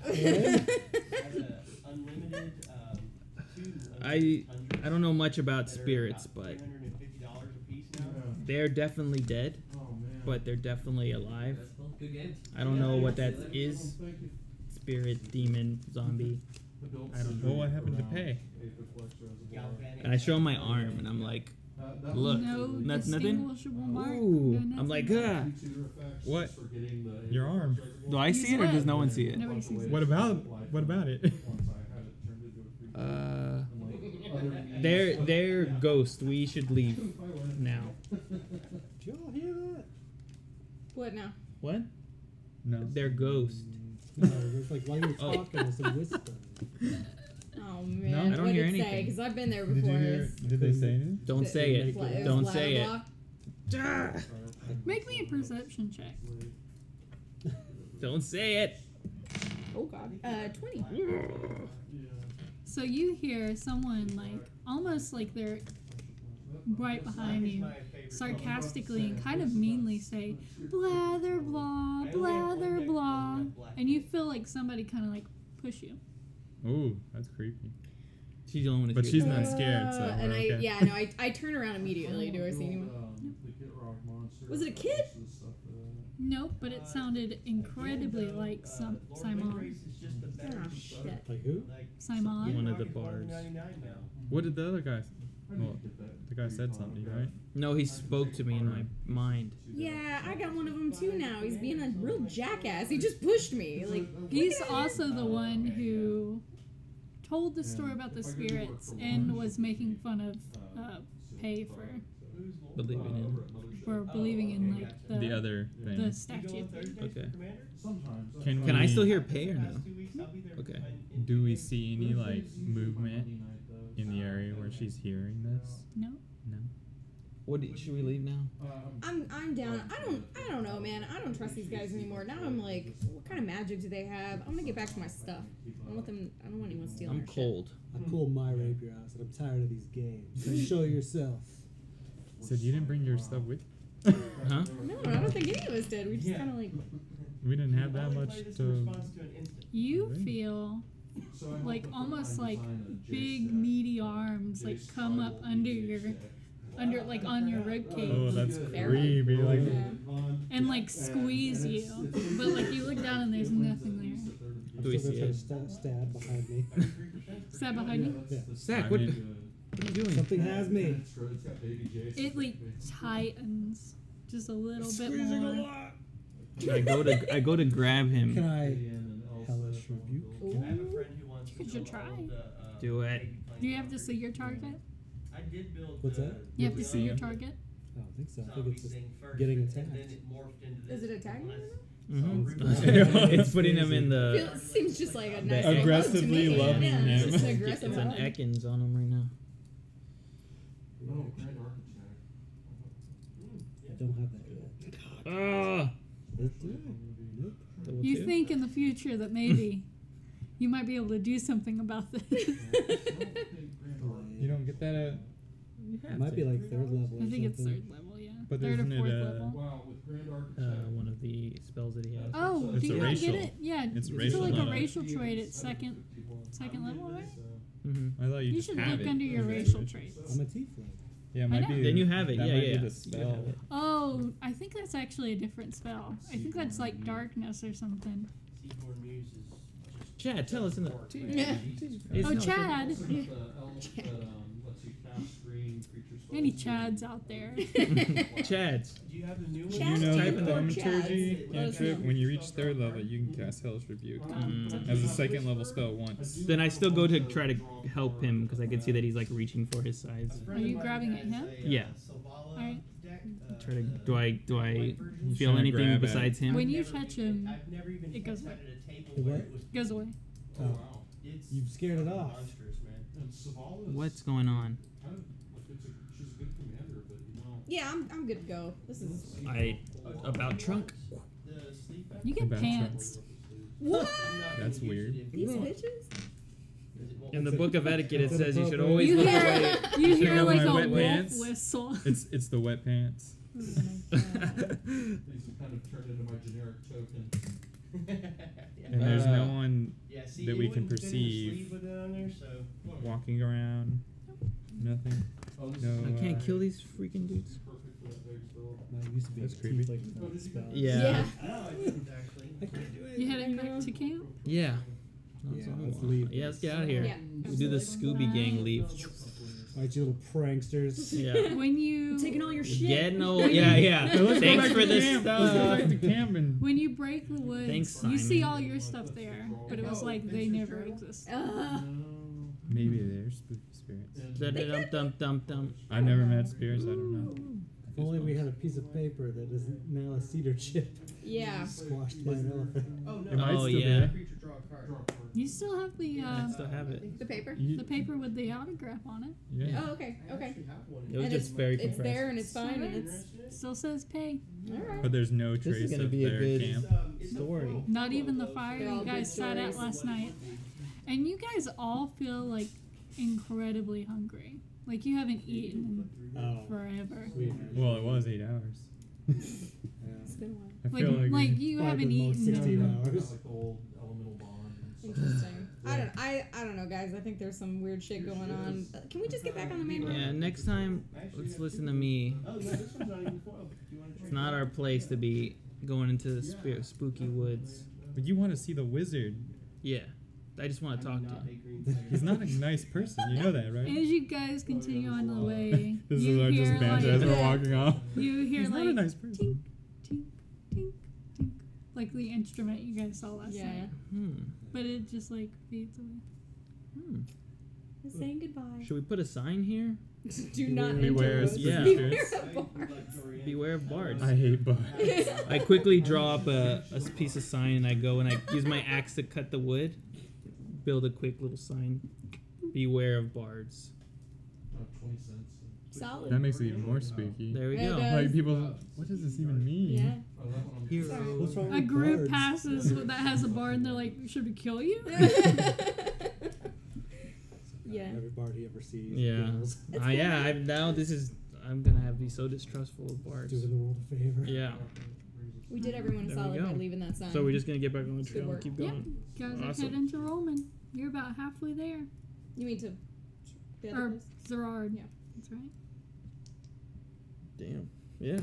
S3: I don't know much about spirits, but they're definitely dead,
S8: Oh man.
S3: but they're definitely alive.
S7: Good game.
S3: I don't know what that is. Spirit, demon, zombie. I don't know.
S1: well, what happened to pay?
S3: And I show him my arm, and I'm like, look,
S5: No
S3: that's nothing.
S5: distinguishable mark.
S3: Ooh,
S5: No
S3: I'm
S5: nothing.
S3: like,
S1: What? Your arm.
S3: do I see it or does no one see it?
S5: Nobody sees it.
S1: What about it?
S3: They're ghosts. We should leave now.
S4: Did y'all hear that?
S2: What now?
S3: What?
S1: No.
S3: They're ghosts.
S4: No, it's like while you were
S3: Oh.
S4: talking, it's a whisper.
S2: Oh man,
S3: I don't
S2: what
S3: hear
S2: did it say?
S3: anything.
S2: Because I've been there
S1: Did
S2: before.
S1: you hear? Did they say anything?
S3: Don't say it.
S2: was
S3: Don't
S2: louder
S3: say it.
S2: block.
S5: Make me a perception check.
S3: Don't say it.
S2: Oh god. 20.
S5: So you hear someone like almost like they're right behind you, sarcastically and kind of meanly say, blather blah, blather blah, and you feel like somebody kind of like push you.
S1: Ooh, that's creepy.
S3: She's the only one.
S1: But she's not scared, so
S2: And
S1: we're okay.
S2: I turn around immediately. Do I see anyone? Was it a kid?
S5: No, Nope, but it sounded incredibly like Simon.
S2: Oh, shit.
S4: Like who?
S5: Simon.
S3: One of the bards.
S1: What did the other guy? Well, the guy said something, right?
S3: No, he spoke to me in my mind.
S2: Yeah, I got one of them too now. He's being a real jackass. He just pushed me. Like,
S5: He's also the one who told the story about the spirits and was making fun of Pei for believing in like
S1: The other
S5: the
S1: thing.
S5: statue.
S3: Okay.
S1: Can
S3: I still hear Pei or no? Okay.
S1: Do we see any like movement in the area where she's hearing this?
S5: No.
S1: No.
S3: Should we leave now?
S2: I'm down. I don't know, man. I don't trust these guys anymore. Now I'm like, what kind of magic do they have? I'm gonna get back to my stuff. I don't want anyone stealing
S3: I'm
S2: their
S3: cold.
S4: I pulled my rapier out. I said, I'm tired of these games. Show yourself.
S1: So you didn't bring your stuff with?
S3: Huh?
S2: shit. No, I don't think any of us did. We just kind of like.
S1: We didn't have that much to.
S5: You feel like almost like big meaty arms like come up under like on your rib cage
S1: Oh, that's creepy. Like,
S5: and like squeeze you, but like you look down and there's nothing there.
S3: Do we
S4: I'm still
S3: see
S4: gonna
S3: it?
S4: try to stab behind me.
S5: Is that behind you?
S4: Yeah.
S3: Zach, what are you doing?
S4: Something has me.
S5: It like tightens just a little bit
S4: Squeezing a
S5: more.
S4: lot.
S3: I go to grab him.
S4: Can I hellish rebuke?
S5: You should try.
S3: Do it.
S5: Do you have to see your target?
S4: What's that?
S5: You have to see your target.
S4: I don't think so. I think it's just getting attacked.
S2: Is it attacking him?
S3: Mm-hmm. It's putting him in the.
S2: Seems just like a nice
S1: Aggressively
S2: love to me.
S1: loving
S2: Yeah,
S1: him.
S2: it's just an aggressive
S3: It's an
S2: love.
S3: Ekans on him right now.
S4: I don't have that yet.
S3: Ah!
S4: Let's do it. Nope.
S3: Double
S5: You
S3: two?
S5: think in the future that maybe you might be able to do something about this.
S1: you don't get that at.
S4: It might be like third level.
S5: I
S4: or
S5: think it's
S4: something.
S5: third level, yeah.
S1: But
S5: Third or
S1: isn't it,
S5: fourth
S1: uh,
S5: level.
S3: One of the spells that he has.
S5: Oh,
S1: It's
S5: do
S1: a
S5: you not
S1: racial.
S5: get it? Yeah,
S1: It's
S5: it's
S1: racial,
S5: like
S1: not
S5: a
S1: a-
S5: racial trait at second level, right?
S3: Mm-hmm.
S1: I thought you
S5: You
S1: just
S5: should
S1: have
S5: look
S1: it.
S5: under your
S1: Is that
S5: racial
S1: racial?
S5: traits.
S4: I'm a tiefling.
S1: Yeah, it
S5: I
S1: might
S5: know.
S1: be.
S3: Then you have it.
S1: That
S3: Yeah,
S1: might
S3: yeah.
S1: be the spell.
S5: Oh, I think that's actually a different spell. I think that's like darkness or something.
S3: Chad, tell us in the.
S2: Yeah.
S5: Oh, Chad. Any Chads out there?
S3: Chads.
S1: You
S2: Chad,
S1: know
S2: type
S1: the
S2: in the
S1: thaumaturgy
S2: Chads.
S1: cantrip. When you reach third level, you can cast Hellish Rebuke as a second level spell once.
S3: Then I still go to try to help him because I can see that he's like reaching for his sides.
S5: Are you grabbing at him?
S3: Yeah.
S5: Alright.
S3: Try to. Do I feel
S1: Trying to
S3: anything
S1: grab at
S3: besides him?
S5: When you touch him, it goes away.
S4: What?
S5: Goes away.
S4: Oh. You've scared it off.
S3: What's going on?
S2: Yeah, I'm good to go. This is.
S3: About trunk.
S5: You get
S1: About
S5: pants.
S2: What?
S1: That's weird.
S2: These bitches?
S3: In the book of etiquette, it says you should always
S5: You
S3: look
S5: hear,
S3: away.
S5: you hear
S1: have
S5: like
S1: my
S5: a
S1: wet
S5: wolf
S1: pants.
S5: whistle.
S1: It's the wet pants.
S2: Oh my God.
S8: These have kind of turned into my generic token.
S1: And there's no
S3: Uh,
S1: one
S6: See,
S1: that
S6: it
S1: we can
S6: wouldn't fit in the sleeve
S1: perceive
S6: with it on there, so
S1: walking around. Nothing. No.
S3: I can't kill these freaking dudes.
S4: I used to be
S1: That's
S4: a
S1: creepy.
S4: tiefling without the spell.
S3: Yeah.
S6: no, I didn't actually.
S4: I can't do it.
S5: You heading back to camp?
S3: Yeah.
S4: Yeah, let's leave.
S3: Yeah, let's get out of here.
S2: Yeah.
S3: We do the Scooby Gang leave.
S4: Alright, you little pranksters.
S3: Yeah.
S5: When you
S2: Taking all your shit.
S3: Get no. Yeah, yeah.
S1: Let's go
S3: Thanks
S1: back
S3: for
S1: to
S3: this
S1: camp. Let's go back
S3: stuff.
S1: to camp and
S5: when you break the woods,
S3: Thanks,
S5: you see
S3: Simon.
S5: all your stuff there, but it was like they never existed.
S1: maybe they're spooky spirits.
S3: Dum-dum-dum-dum-dum.
S1: I've never met spirits. I don't know.
S4: If only we had a piece of paper that is now a cedar chip
S2: Yeah.
S4: squashed by an elephant.
S6: Oh no.
S1: It might
S3: Oh,
S1: still
S3: yeah.
S1: be
S6: Creature draw a card.
S5: You still have the
S3: I still have it.
S2: The paper?
S5: the paper with the autograph on it.
S1: Yeah.
S2: Oh, okay. Okay.
S3: It was
S2: And
S3: just very
S2: it's
S3: compressed.
S2: there and it's fine and it's.
S5: Still says pay.
S2: Alright.
S1: But there's no
S3: This is
S1: trace
S3: gonna
S1: of
S3: be a
S1: their
S3: good
S1: camp.
S3: story.
S5: Not even the fire
S2: They're all
S5: you guys
S2: good
S5: sat at
S2: stories.
S5: last night. And you guys all feel like incredibly hungry. Like you haven't eaten
S4: Oh.
S5: forever.
S4: Sweet.
S1: Well, it was 8 hours.
S4: Yeah.
S2: It's been a while.
S1: I feel like,
S5: Like you
S4: Probably
S5: haven't
S4: the most
S5: eaten.
S4: 16
S5: in-
S4: hours.
S8: Like old elemental bond.
S2: Interesting. I don't know, guys. I think there's some weird shit going on. Can we just get back on the main road?
S3: Yeah, next time, let's listen to me.
S6: Oh no, this one's not even foiled. Do you want to
S3: It's not our place to be going into the spooky woods.
S1: But you want to see the wizard.
S3: Yeah, I just want to talk to him.
S1: He's not a nice person. You know that, right?
S5: As you guys continue on the way,
S1: This
S5: you
S1: is our
S5: hear
S1: just banter as
S5: like,
S1: we're walking off.
S5: you hear
S1: He's
S5: like
S1: not a nice person.
S5: tink, tink, tink, tink, like the instrument you guys saw last night. But it just like fades away.
S2: Saying goodbye.
S3: Should we put a sign here?
S2: Do not enter
S1: Beware
S2: woods.
S3: Yeah.
S2: Beware of bards.
S3: Beware of bards.
S1: I hate bards.
S3: I quickly draw up a piece of sign and I go and I use my axe to cut the wood. Build a quick little sign. Beware of bards.
S8: 20 cents.
S2: Solid.
S1: That makes it even more spooky.
S3: There we
S2: It
S3: go.
S2: does.
S1: Like people, what does this even mean?
S2: Yeah.
S3: Hero.
S4: What's wrong
S5: A
S4: with
S5: group
S4: bards?
S5: passes that has a bard and they're like, should we kill you?
S2: Yeah.
S4: Every bard he ever sees.
S3: Yeah.
S4: kills.
S3: I'm gonna be so distrustful of bards.
S4: Doing the world a favor.
S3: Yeah.
S2: We did everyone a
S3: There we
S2: solid
S3: go.
S2: by leaving that sign.
S3: So we're just gonna get back on the
S2: Good
S3: trail and
S2: work.
S3: keep
S5: Yeah.
S3: going.
S5: Guys are
S3: Awesome.
S5: heading to Rolmund. You're about halfway there.
S2: You mean to the other
S5: Or
S2: place?
S5: Zirard.
S2: Yeah.
S5: That's right.
S3: Damn. Yeah.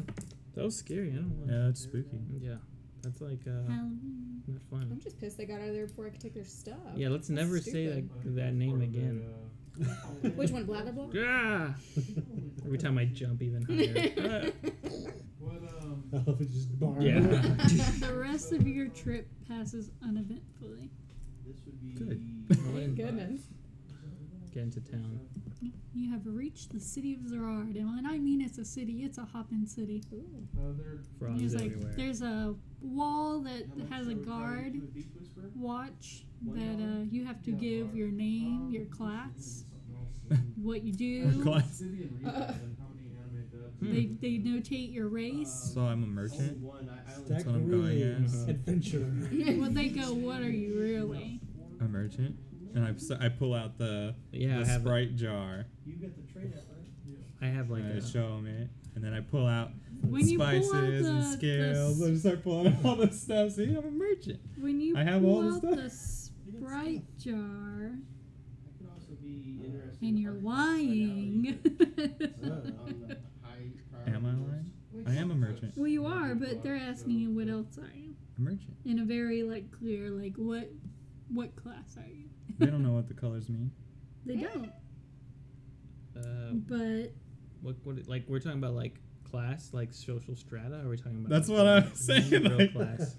S3: That was scary. I don't know.
S1: Yeah, that's spooky.
S3: Yeah. That's like
S5: Halloween.
S3: not fun.
S2: I'm just pissed they got out of there before I could take their stuff.
S3: Yeah. Let's
S2: That's
S3: never say
S2: stupid.
S3: that name again.
S2: Which one, Blatterball?
S3: Ah! Every time I jump even higher.
S4: I love it, just bar.
S3: Yeah.
S5: The rest of your trip passes uneventfully.
S6: This would be
S3: Good.
S2: Thank goodness.
S3: Get into town.
S5: You have reached the city of Zirard, and when I mean it's a city, it's a hopping city.
S3: Frogs
S5: There's like
S3: everywhere.
S5: there's a wall that has a guard watch that you have to give your name, your class, what you do.
S1: Class.
S5: They notate your race.
S1: So I'm a merchant.
S4: Stack
S1: That's what I'm going
S4: Garuli's
S1: as.
S4: adventure.
S5: Well, they go, what are you really?
S1: A merchant. And I pull out the
S3: Yeah, I have
S1: Sprite jar.
S6: You got the trade out, right?
S3: I have like
S1: And I
S3: a
S1: show them it. And then I pull out
S5: When you pull out
S1: spices and
S5: the
S1: scales. I start pulling out all this stuff. See, I'm a merchant.
S5: When you
S1: I have
S5: pull
S1: all this
S5: out
S1: stuff.
S5: the Sprite jar
S6: That could also be interesting.
S5: and you're lying.
S6: On the high
S1: Am I lying? I am a merchant.
S5: Well, you are, but they're asking you what else are you?
S1: A merchant.
S5: In a very like clear like what class are you?
S1: They don't know what the colors mean.
S5: They don't. But
S3: what like we're talking about like class, like social strata? Or are we talking about
S1: That's what I was saying.
S3: real
S1: like-
S3: class?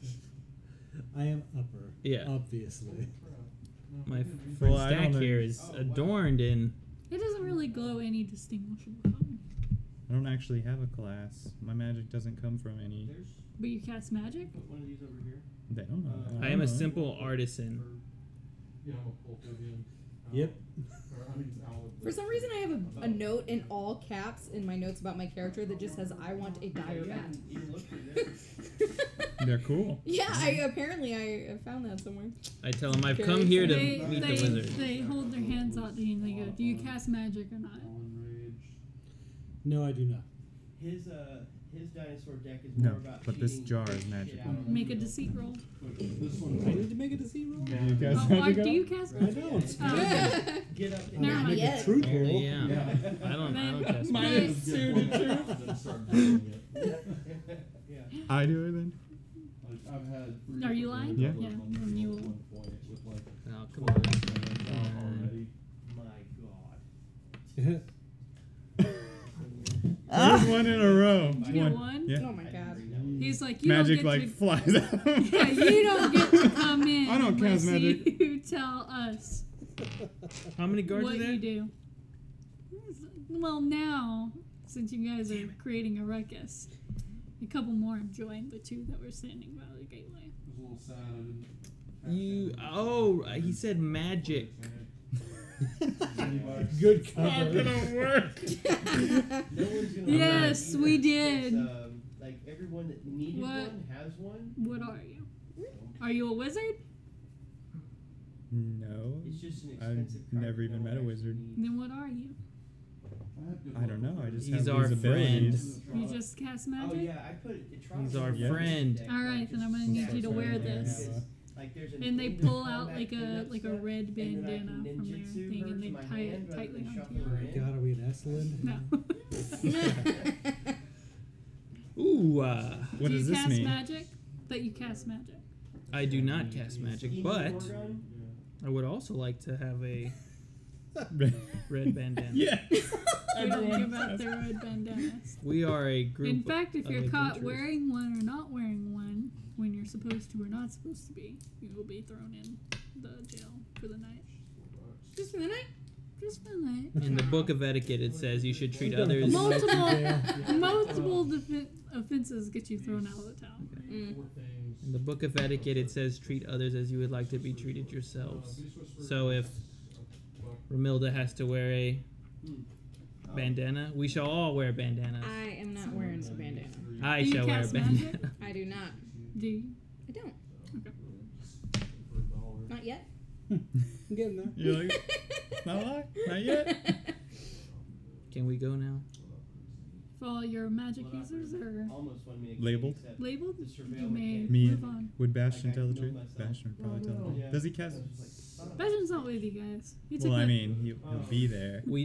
S4: I am upper.
S3: Yeah.
S4: Obviously.
S3: My friend
S1: Well, I
S3: Stack
S1: don't
S3: here is adorned in.
S5: it doesn't really glow any distinguishable color.
S1: I don't actually have a class. My magic doesn't come from any.
S5: But you cast magic?
S6: Put one of these over here.
S1: They don't know.
S3: I am a simple artisan.
S8: Yeah, I'm a full Vivian.
S4: Yep.
S2: For some reason, I have a note in all caps in my notes about my character that just says, "I want a dire bat."
S6: Even look through this.
S1: They're cool.
S2: Yeah, I found that somewhere.
S3: I tell them I've come here to
S5: They,
S3: meet the
S5: they,
S3: wizard.
S5: they hold their hands out to you and they go, do you cast magic or not?
S4: No, I do not.
S6: His dinosaur deck is
S1: No,
S6: more about
S1: but this
S6: cheating
S1: jar
S6: shit
S1: is magical.
S6: out of
S5: Make a
S6: people.
S5: deceit roll.
S8: This one.
S4: I need to make a deceit roll?
S1: Do you guys
S5: Oh,
S1: have to go?
S5: do you cast
S4: I
S5: magic?
S4: don't.
S5: Oh,
S6: Get up there.
S5: Never
S4: I
S5: mind.
S4: make
S2: yet.
S4: a truth roll.
S3: Yeah. I don't cast
S1: Mine
S3: magic.
S1: is 2 to true. I do it then.
S8: I've had.
S5: Are you lying?
S1: Yeah.
S5: Yeah. Then you will.
S3: Oh, come on.
S8: Already.
S6: My God.
S1: There's one in a row.
S5: Did you get one?
S1: Yeah.
S2: Oh my god.
S5: He's like, you
S1: Magic
S5: don't
S1: like
S5: get to,
S1: flies out.
S5: yeah, you don't get to come in
S1: I don't
S5: unless
S1: cast magic.
S5: you tell us
S3: How many guards
S5: what
S3: are there?
S5: you do. Well, now, since you guys are creating a ruckus, a couple more have joined the two that were standing by the gateway.
S8: I was a little sad.
S3: He said magic.
S4: Good
S1: Not
S4: cover.
S1: gonna work.
S6: No one's gonna
S5: Yes,
S6: lie
S5: we
S6: either.
S5: did.
S6: It's, like everyone that needed
S5: What?
S6: one has one.
S5: What are you? Are you a wizard?
S1: No.
S6: It's just an
S1: I've
S6: expensive card
S1: never
S6: that
S1: even
S6: no
S1: met a
S6: one
S1: wizard.
S6: actually needs.
S5: Then what are you?
S1: I don't know. I just
S3: He's
S1: have
S3: our
S1: these abilities.
S5: You just cast magic?
S6: Oh yeah, I put it.
S3: He's our
S1: Yeah.
S3: friend.
S5: All right, then I'm gonna need you to wear this.
S6: Like there's an
S5: And they
S6: end
S5: pull
S6: of
S5: out
S6: combat
S5: like a
S6: cleanup
S5: like a
S6: stuff,
S5: red
S6: and then I
S5: bandana
S6: can
S5: from their
S6: ninjutsu
S5: thing,
S6: her
S5: and they
S6: to my
S5: tie
S6: hand
S5: it
S6: rather
S5: tightly
S6: than
S5: onto
S6: shuffle
S5: you.
S6: her in.
S4: God, are we in Esland?
S5: No.
S3: Ooh.
S1: What
S5: Do
S1: does
S5: you
S1: this
S5: cast
S1: mean?
S5: magic? that you cast magic.
S3: I do not cast magic, but I would also like to have a red bandana.
S1: Yeah.
S5: We don't give out their red bandanas.
S3: We are a group.
S5: In fact, if
S3: of
S5: you're caught
S3: adventurers.
S5: wearing one or not wearing one when you're supposed to or not supposed to be, you will be thrown in the jail for the night.
S2: Just for the night?
S5: Just for the night.
S3: In the book of etiquette, it says you should treat others.
S5: Multiple offenses get you thrown out of the town.
S3: In the book of etiquette, it says treat others as you would like to be treated yourselves. So if Romilda has to wear a bandana, we shall all wear bandanas.
S2: I am not wearing a bandana.
S3: I
S5: Do you
S3: shall wear a
S5: cast
S3: bandana.
S5: magic?
S2: I do not.
S5: Do you?
S2: I don't.
S5: Okay.
S2: Not yet.
S4: I'm getting there.
S1: You're like, not yet.
S3: Can we go now?
S5: For all your magic users are
S1: Labeled?
S5: labeled, you may
S1: Me
S5: move on.
S1: would Bastion tell the truth? Bastion would probably tell the truth. Does he cast?
S5: Bastion's not with you guys. He took
S1: Well, I
S5: the-
S1: mean, he'll be there.
S3: Do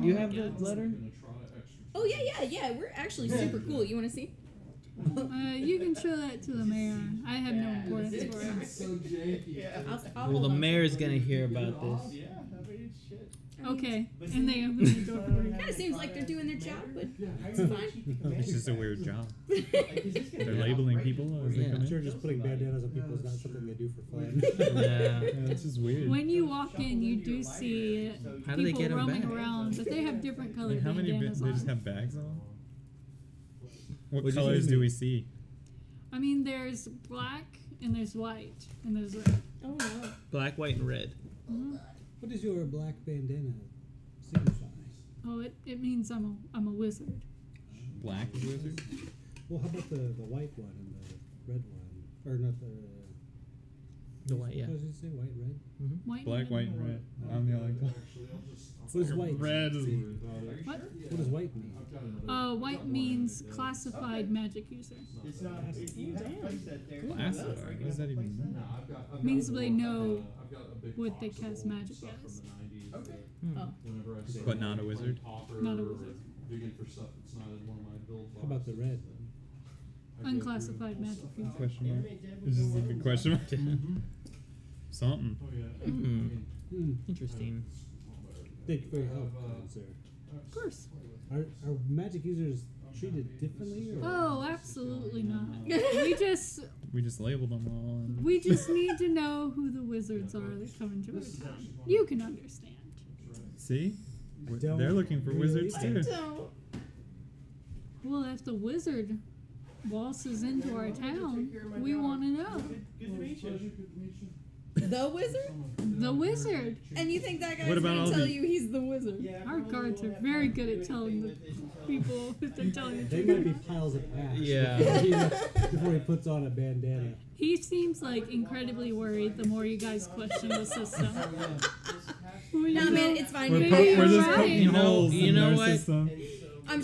S3: you have the letter?
S2: Oh, yeah. We're actually super cool. You want to see?
S5: you can show that to the mayor. I have no importance for it.
S8: So janky.
S2: I'll
S3: Well, the
S2: hold on.
S3: mayor's gonna hear about this.
S5: Okay, and they open the door for you.
S2: Kind of seems like they're doing their job, but it's fine.
S1: It's just a weird job. They're labeling people as they
S3: Yeah.
S1: come
S4: I'm
S1: in.
S4: sure just putting bandanas on people is not something they do for fun.
S3: Yeah.
S1: Yeah, that's just weird.
S5: When you walk in, you do see
S3: How do they
S5: people
S3: get 'em
S5: roaming
S3: back?
S5: around, but they have different colored
S1: How many?
S5: bandanas
S1: They just
S5: on.
S1: have bags on. What
S3: What'd you
S1: colors
S3: say?
S1: do we see?
S5: I mean, there's black and there's white and there's red.
S2: Oh, no.
S3: Black, white, and red.
S4: What does your black bandana signify?
S5: Oh, it means I'm a wizard.
S1: Black is wizard.
S4: Well, how about the white one and the red one? Or not the...
S3: The white, yeah.
S4: What did you say? White, red?
S5: White,
S1: Black,
S5: and
S1: white, and red. I'm the only color.
S4: What does white
S1: Red is.
S5: What?
S4: What does white mean?
S5: White means classified magic user.
S1: Classified. What does that even mean?
S5: Means they know what they cast magic as.
S2: Oh.
S1: But not a wizard.
S5: Not a wizard.
S4: How about the red?
S5: Unclassified magic user.
S1: Question mark. It's just a big question mark. Something.
S3: Interesting.
S4: Thank you for your help, sir.
S5: Of course.
S4: Are magic users treated differently? Or?
S5: Oh, absolutely not.
S1: We just labeled them all. And
S5: We just need to know who the wizards are that come into our town. You can understand.
S1: see?
S4: Don't
S1: They're looking for
S4: really
S1: wizards
S2: I
S1: too.
S2: don't.
S5: Well, if the wizard waltzes into our town, we want to know.
S2: The wizard?
S5: The wizard.
S2: And you think that guy's
S1: What about
S2: going
S1: all
S2: to tell
S1: the-
S2: you he's the wizard?
S5: Our guards are very good at telling the people if they're telling the
S4: They
S5: truth.
S4: might be piles of ash.
S3: Yeah.
S4: Before he puts on a bandana.
S5: He seems like incredibly worried the more you guys question the system. Well, you
S2: Nah,
S5: know,
S2: man, it's fine.
S1: We're,
S5: Maybe
S1: we're
S5: you're
S1: just
S5: right.
S1: poking
S3: You know-
S1: holes
S3: you
S1: in
S3: know
S1: their
S3: what?
S1: system.
S2: I'm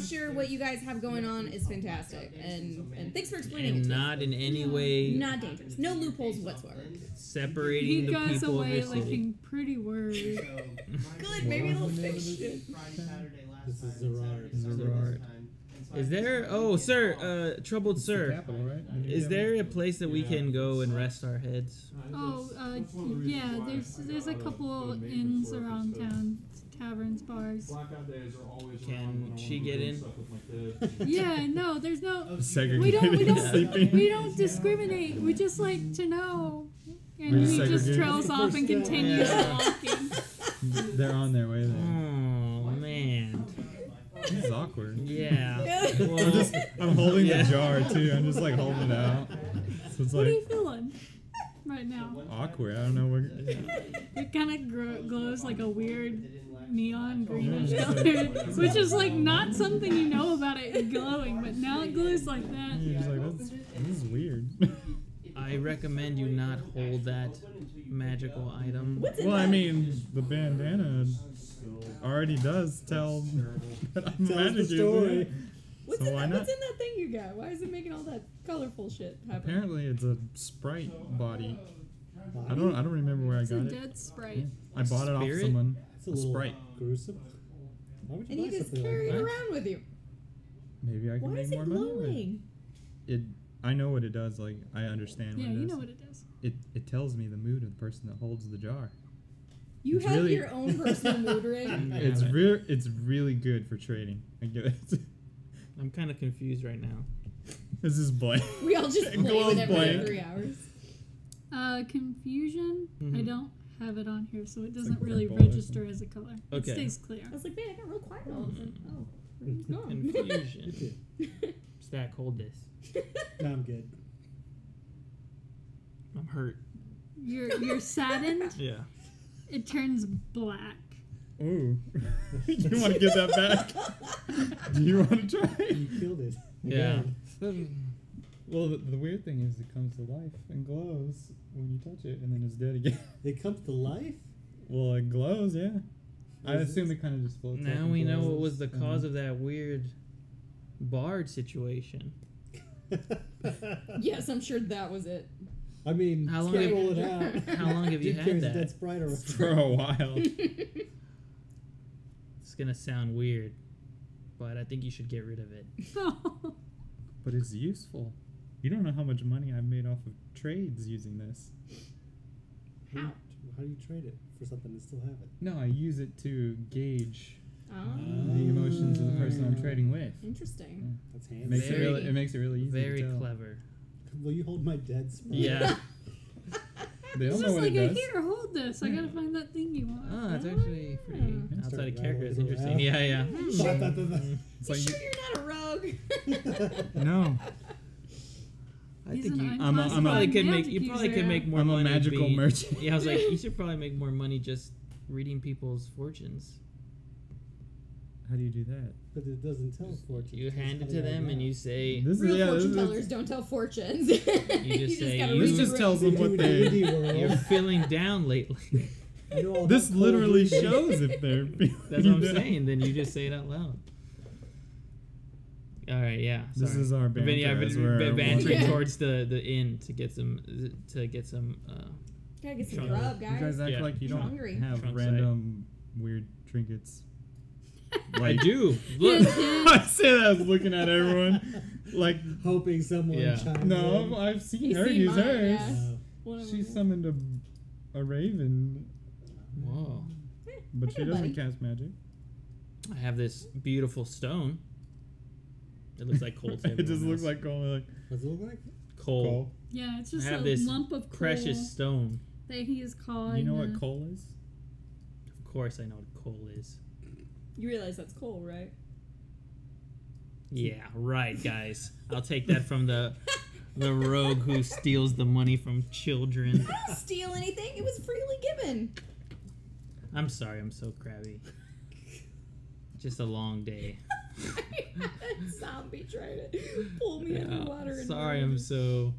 S2: sure what you guys have going on is fantastic, and thanks for explaining it
S3: And
S2: to us.
S3: not in any way
S2: Not dangerous. No loopholes whatsoever.
S3: separating
S5: he
S3: the
S5: goes
S3: people of
S5: away
S3: your city.
S5: looking pretty worried.
S2: Good, maybe it'll fix shit.
S4: This is Zirard.
S3: Zirard. Is there? Oh, sir, troubled sir.
S1: Capital, right?
S3: Is there a place that we can go and rest our heads?
S5: Oh, yeah. There's a couple inns around town, taverns, bars.
S3: Can she get in?
S5: Yeah, no, there's no.
S1: Segregated sleeping.
S5: We don't discriminate. We just like to know. And
S1: We're
S5: he just
S1: segregated.
S5: trails off and continues
S3: Yeah.
S5: walking.
S1: They're on their way there.
S3: Oh man.
S1: This is awkward.
S3: Yeah.
S1: I'm
S3: Well,
S1: I'm holding
S3: Yeah.
S1: the jar too. I'm just like holding it out. So it's
S5: What are you
S1: like
S5: feeling right now?
S1: awkward. I don't know what.
S5: It kind of glows like a weird neon greenish color, which is like not something you know about it glowing, but now it glows like that.
S1: You're just like, this is weird.
S3: I recommend you not hold that magical item.
S2: What's in
S1: Well, I
S2: that?
S1: mean, the bandana already does tell that I'm a
S4: Tells
S1: magic
S4: the story.
S1: user.
S2: What's,
S1: So
S2: in
S1: why
S2: that,
S1: not?
S2: what's in that thing you got? Why is it making all that colorful shit happen?
S1: Apparently, it's a sprite body. I don't remember where I
S5: It's a
S1: got it.
S5: dead sprite.
S1: I bought it off
S3: Spirit?
S1: someone.
S4: It's a
S1: A
S4: little
S1: sprite.
S4: gruesome. Why would you
S2: And
S4: buy
S2: you just
S4: something
S2: carry
S4: like
S2: it
S3: that.
S2: around with you.
S1: Maybe I can
S2: Why
S1: make
S2: is it
S1: more money with it.
S2: glowing?
S1: It I know what it does. Like, I understand
S5: Yeah,
S1: what it
S5: you
S1: does.
S5: know what it does.
S1: It tells me the mood of the person that holds the jar.
S2: You
S1: It's
S2: have
S1: really-
S2: your own personal mood ring.
S1: It's really good for trading. I get it.
S3: I'm kind of confused right now.
S1: This is blank.
S2: We all just play
S1: Glow's
S2: with it for
S1: blank.
S2: 3 hours.
S5: Confusion. I
S3: Mhm.
S5: don't have it on here, so it doesn't
S1: like
S5: really
S1: purple or
S5: register as a color.
S3: Okay.
S5: It stays clear.
S2: I was like, man, I got real quiet all of a sudden. Oh, where's gone?
S3: Confusion. Stack, hold this.
S4: No, I'm good.
S3: I'm hurt.
S5: You're saddened.
S3: Yeah.
S5: It turns black.
S1: Ooh. You want to get that back? Do you want to try?
S4: You killed it.
S3: Yeah.
S1: Well, the weird thing is it comes to life and glows when you touch it, and then it's dead again.
S4: It comes to life?
S1: Well, it glows, yeah. I
S4: Is
S1: assume
S4: it?
S1: it kind of just floats. up
S3: Now
S1: and
S3: we know what
S1: glows,
S3: was the
S1: and
S3: cause
S1: then-
S3: of that weird bard situation.
S2: Yes, I'm sure that was it.
S4: I mean,
S3: How long
S4: can't
S3: have-
S4: roll it out.
S3: How long have you
S4: Dude
S3: had
S4: carries a
S3: that?
S4: dead sprite around.
S1: For a while.
S3: It's gonna sound weird, but I think you should get rid of it.
S1: But it's useful. You don't know how much money I've made off of trades using this.
S2: How?
S4: How do you trade it for something to still have it?
S1: No, I use it to gauge
S2: Oh,
S1: the emotions of the person I'm trading with.
S2: interesting.
S4: That's
S1: It
S4: handy.
S1: makes
S3: Very-
S1: it makes it really easy.
S3: Very
S1: to tell.
S3: clever.
S4: Will you hold my dead sprite?
S3: Yeah.
S1: They
S5: It's
S1: all know
S5: just
S1: what
S5: like
S1: it
S5: a
S1: does.
S5: here, hold this. I gotta find that thing you want.
S3: Oh, it's actually pretty
S2: Yeah.
S3: outside
S4: Start
S3: of character. It's
S4: rattling
S3: interesting.
S4: around.
S3: Yeah, yeah.
S4: Shut that.
S1: It's
S2: You
S1: like
S2: sure you're not a rogue?
S1: no,
S3: I
S5: He's
S3: think
S5: an
S3: you.
S1: I'm a-
S3: You probably could make.
S5: magic
S3: You probably
S5: user.
S3: could make more
S1: I'm a
S3: money.
S1: magical
S3: being-
S1: merchant.
S3: Yeah, I was like, you should probably make more money just reading people's fortunes.
S1: how do you do that?
S4: But it doesn't tell fortune.
S3: You
S4: It's
S3: hand it
S4: just
S3: to
S4: how they
S3: them
S4: are
S3: and
S4: now.
S3: you say,
S1: This
S2: Real
S1: is
S2: fortune
S1: this
S2: tellers
S1: is,
S2: don't tell fortunes.
S3: just say,
S2: gotta
S3: you-
S2: read
S1: This
S2: the
S1: just tells them
S2: room.
S1: what
S4: Do
S1: they.
S4: the indie world.
S3: you're feeling down lately.
S4: I know all
S1: This
S4: about cold
S1: literally
S4: reading.
S1: shows if they're.
S3: That's what I'm saying. Then you just say it out loud. All right, yeah.
S1: This
S3: sorry.
S1: is our
S3: But
S1: banter.
S3: yeah,
S1: as
S3: but
S1: we're
S3: bantering
S2: Yeah.
S3: towards the inn to get some
S2: Gotta get some
S3: Trunk.
S2: grub,
S1: You
S2: guys.
S1: guys act
S3: Yeah.
S1: like you
S2: I'm
S1: don't
S2: hungry.
S1: have
S3: Trunk
S1: random weird trinkets.
S3: I do. Look.
S1: I say that I was looking at everyone. Like,
S4: Hoping someone
S3: Yeah.
S4: chimes
S1: no,
S4: in.
S1: I've seen
S2: You've
S1: her
S2: seen
S1: use
S2: mine,
S1: hers.
S2: yeah. One of
S1: She
S2: them.
S1: summoned a raven,
S3: Whoa.
S1: but
S2: I
S1: she
S2: got a
S1: doesn't
S2: buddy.
S1: cast magic.
S3: I have this beautiful stone. It looks like coal. to
S1: It just
S3: everyone
S1: looks
S3: else.
S1: like going like
S4: What's it look like?
S3: coal.
S5: Yeah, it's
S3: I
S5: just
S3: have
S5: a
S3: this
S5: lump of coal
S3: precious stone.
S5: that he is caught.
S1: You know what coal is?
S3: Of course, I know what coal is.
S2: You realize that's coal, right?
S3: Yeah, right, guys. I'll take that from the rogue who steals the money from children.
S2: I didn't steal anything. It was freely given.
S3: I'm sorry, I'm so crabby. Just a long day.
S2: Zombie trying to pull me underwater. and
S3: Sorry,
S2: drown
S3: I'm
S2: me.
S3: so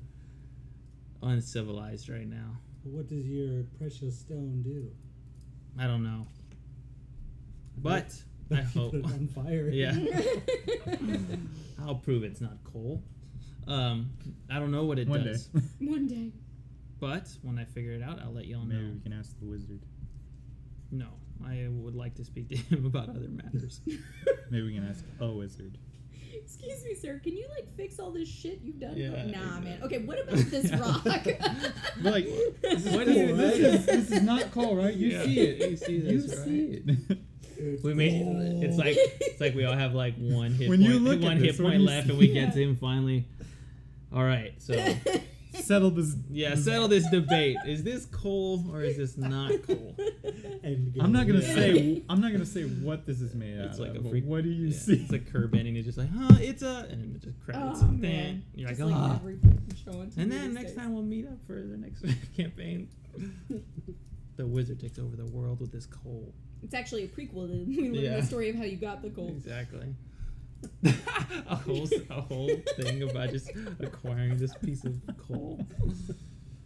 S3: uncivilized right now.
S4: What does your precious stone do?
S3: I don't know. But I hope.
S4: Put it on fire.
S3: Yeah. I'll prove it's not coal. I don't know what it
S1: One
S3: does.
S1: day.
S2: One day.
S3: But when I figure it out, I'll let y'all
S1: Maybe
S3: know.
S1: we can ask the wizard.
S3: No, I would like to speak to him about other matters.
S1: Maybe we can ask a wizard.
S2: Excuse me, sir. Can you like fix all this shit you've done?
S3: Yeah,
S2: Nah,
S3: exactly.
S2: man. Okay, what about this rock?
S1: But like,
S3: What
S1: this,
S3: is
S1: is,
S3: this?
S1: this is not coal, right? You
S3: Yeah.
S1: see it.
S3: You see
S1: You
S3: this,
S1: see
S3: right?
S1: it.
S4: It's
S3: We made
S4: cold.
S3: it's like we all have like one hit
S1: When
S3: point,
S1: you look at
S3: one
S1: this,
S3: hit
S1: what
S3: point
S1: do you
S3: left,
S1: see?
S3: and we
S2: Yeah.
S3: get to him finally. All right, so
S1: Settle this.
S3: yeah, settle this debate. Is this coal or is this not coal?
S4: And
S1: I'm not gonna
S4: yeah.
S1: say. I'm not gonna say what this is made
S3: It's
S1: out
S3: like
S1: of.
S3: a
S1: but
S3: freak.
S1: What do you
S3: Yeah,
S1: see?
S3: it's like curb ending. It's just like, huh, it's a, and it just credits.
S2: Oh,
S3: Then
S2: man.
S3: you're like,
S2: Just like
S3: oh.
S2: every fucking show on TV
S3: And then
S2: these
S3: next
S2: days.
S3: time we'll meet up for the next campaign. The wizard takes over the world with this coal.
S2: It's actually a prequel to we learn
S3: Yeah.
S2: the story of how you got the gold.
S3: Exactly. a whole thing about just acquiring this piece of coal.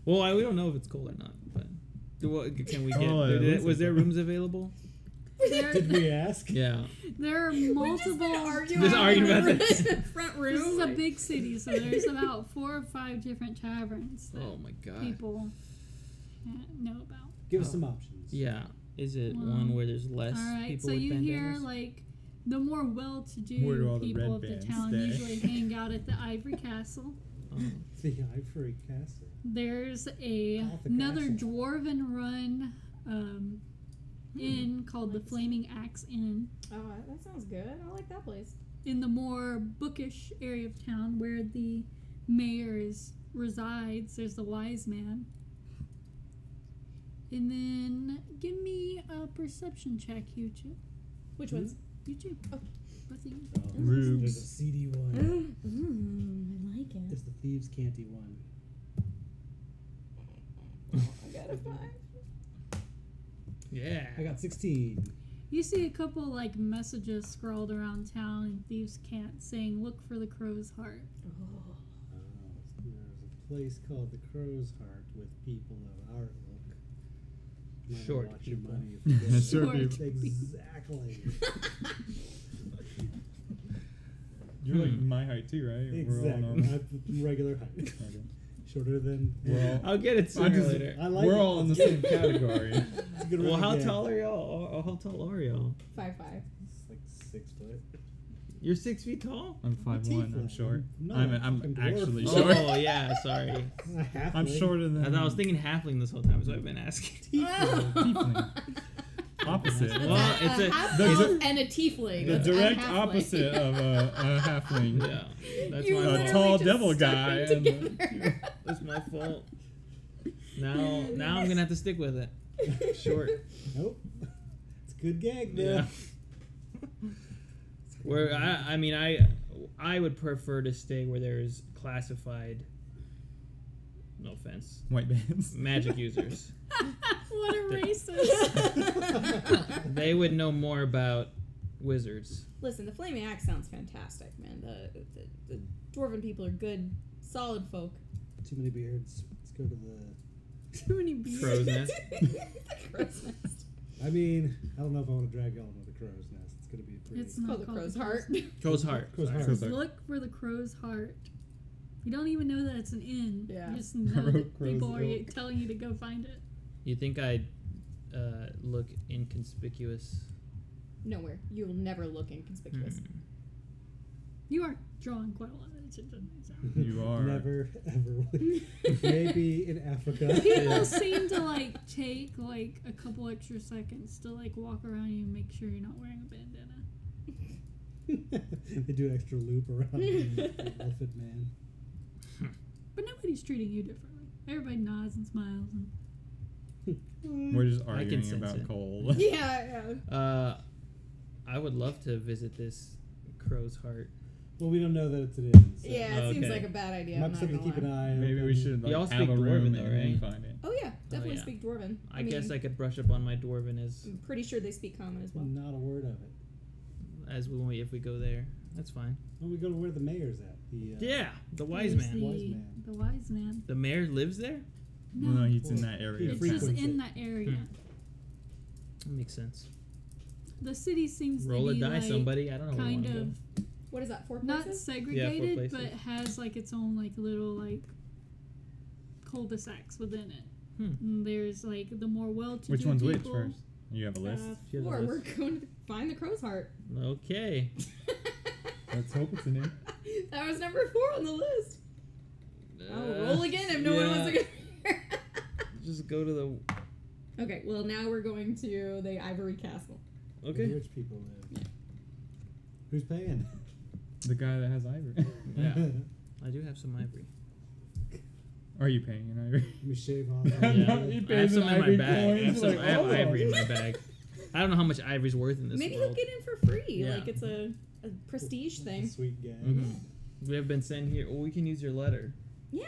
S3: Well, we don't know if it's coal or not, but can we get?
S1: Oh, it looks
S3: Was
S1: like
S3: there
S1: that.
S3: rooms available?
S4: Did we ask?
S3: Yeah.
S5: There are
S2: We've just
S5: multiple.
S2: been arguing
S3: Just arguing about
S2: in
S3: this.
S2: the front room.
S5: This is a
S2: like-
S5: big city, so there's about 4 or 5 different taverns that
S3: Oh my god.
S5: people know about.
S4: Give us some options.
S3: Yeah. Is it
S5: Well,
S3: one where there's less
S5: All right,
S3: people
S5: so
S3: with
S5: you hear
S3: bandanas?
S5: like the more
S1: Where do
S5: well-to-do
S1: all the
S5: people
S1: red
S5: of the
S1: bands
S5: town
S1: stay?
S5: usually hang out at the Ivory Castle.
S4: The Ivory Castle.
S5: There's
S4: the
S5: another
S4: castle.
S5: dwarven run inn called the Flaming Axe Inn
S2: Oh, that sounds good. I like that place.
S5: in the more bookish area of town where the mayor resides. There's the Wise Man. And then give me a perception check, you two.
S2: Which ones?
S5: You two.
S2: Oh.
S5: Both of you.
S1: Rubes.
S4: There's a seedy one.
S2: I like it.
S4: There's the Thieves' Canty one.
S2: I got a 5.
S3: Yeah.
S4: I got 16.
S5: You see a couple like messages scrawled around town in Thieves' Cant saying, "Look for the crow's heart."
S4: There's a place called the Crow's Heart with people of our ilk. Might wanna
S3: Short
S4: watch your
S3: people.
S4: money if you get
S1: Short
S4: it.
S1: people.
S4: Exactly.
S1: You're like my height too, right? We're all
S4: Exactly.
S1: normal.
S4: I'm regular height.
S1: Okay.
S4: Shorter than.
S1: We're all,
S3: I'll get it sooner or later.
S4: I like
S1: we're
S4: it.
S1: all in the same category.
S4: It's a good
S3: Well,
S4: running
S3: how
S4: gag.
S3: tall are y'all? How tall are y'all?
S2: 5'5".
S4: It's like 6 foot.
S3: You're 6 feet tall?
S1: I'm 5'1". I'm short.
S4: No,
S1: I'm
S4: fucking
S1: actually
S4: dwarf.
S1: short.
S3: Oh, yeah, sorry.
S4: I'm a halfling.
S1: I'm shorter than.
S3: I thought I was thinking halfling this whole time, so I've been asking.
S1: Tiefling. Opposite.
S3: Well, it's a-
S2: half
S1: the
S2: elf
S1: di-
S2: and a tiefling.
S1: The
S2: I'm
S1: direct
S2: halfling.
S1: opposite of a halfling.
S3: Yeah, that's
S2: You
S3: my
S2: literally
S1: A
S3: fault.
S1: tall
S2: just
S1: devil
S2: stuck
S1: guy.
S2: them
S1: And
S2: together.
S3: That's my fault. Now I'm gonna have to stick with it. Short.
S4: Nope. It's a good gag, though.
S3: Yeah. Where I would prefer to stay where there's classified. No offense.
S1: white bands.
S3: Magic users.
S5: What a racist.
S3: They would know more about wizards.
S2: Listen, the Flaming Axe sounds fantastic, man. The dwarven people are good, solid folk.
S4: Too many beards. Let's go to the.
S5: Too many beers.
S3: Crow's nest.
S2: The crow's nest.
S4: I mean, I don't know if I want to drag y'all into the crow's nest. It's gonna be a pretty.
S5: It's not
S2: Called the
S5: called
S2: crow's
S5: the
S2: heart.
S3: Crow's heart.
S4: Crow's
S3: Sorry.
S4: heart.
S1: Crow's heart.
S5: Look for the crow's heart. You don't even know that it's an inn.
S2: Yeah.
S5: You just know that
S1: Crow's
S5: people are
S1: ilk.
S5: telling you to go find it.
S3: You think I'd look inconspicuous?
S2: Nowhere. You'll never look inconspicuous.
S5: You are drawing quite a lot of attention. So.
S1: You are.
S4: Never ever. Maybe in Africa.
S5: People seem to like take like a couple extra seconds to like walk around you and make sure you're not wearing a bandana.
S4: They do an extra loop around the elephant man.
S5: But nobody's treating you differently. Everybody nods and smiles. And
S1: We're just
S3: I can
S1: arguing
S3: sense
S1: about
S3: it.
S1: coal.
S2: Yeah.
S3: I would love to visit this crow's heart.
S4: Well, we don't know that it's an inn. So.
S2: Yeah, it seems
S3: Okay.
S2: like a bad idea.
S4: Might
S2: I'm
S4: be
S2: not
S4: something to
S2: gonna
S4: keep an
S2: lie.
S4: eye on.
S1: Maybe we should like
S3: Y'all
S1: have
S3: speak
S1: a room
S3: Dwarven though,
S1: and then
S3: right?
S1: find it.
S2: Oh yeah, definitely
S3: yeah.
S2: speak Dwarven.
S3: I guess I could brush up on my dwarven as
S2: I'm pretty sure they speak Common as well.
S4: Not a word of it.
S3: if we go there. That's fine.
S4: When we go to where the mayor's at. The,
S3: Yeah, the wise
S5: there's
S3: man.
S4: Wise man.
S5: The wise man.
S3: The mayor lives there?
S1: No, he's in that area.
S4: He
S1: of
S5: It's
S1: town.
S5: just
S4: frequents
S5: in
S4: it.
S5: that area.
S3: That makes sense.
S5: The city seems
S3: Roll
S5: to
S3: a
S5: be
S3: die,
S5: like
S3: somebody. I don't know. where I
S5: kind
S3: wanna
S5: of
S3: go.
S2: What is that? 4
S5: not
S2: places?
S5: segregated,
S3: places.
S5: but has like its own like little like cul-de-sacs within it. And there's like the more well-to-do
S1: Which one's which
S5: people.
S1: first? You have a list.
S3: She has a
S2: 4.
S3: list.
S2: We're going to find the crow's heart.
S3: Okay.
S1: Let's hope it's an inn.
S2: That was number 4 on the list. I'll roll again if no one wants to go here.
S3: Just go to the.
S2: Okay, well now we're going to the Ivory Castle.
S4: Where
S3: Okay.
S4: rich people live. Who's paying?
S1: The guy that has ivory.
S3: Yeah. I do have some ivory.
S1: Are you paying an ivory?
S4: Let me shave off.
S3: Yeah.
S1: He
S3: I have
S1: pays
S3: some
S1: in
S3: in my
S1: ivory
S3: bag.
S1: coins,
S3: I
S1: like,
S3: have
S1: oh.
S3: ivory in my bag. I don't know how much ivory's worth in this
S2: Maybe
S3: world.
S2: he'll get in for free.
S3: Yeah.
S2: Like it's a prestige thing.
S4: Sweet guy.
S3: Mhm. We have been sent here. Oh, we can use your letter.
S2: Yeah.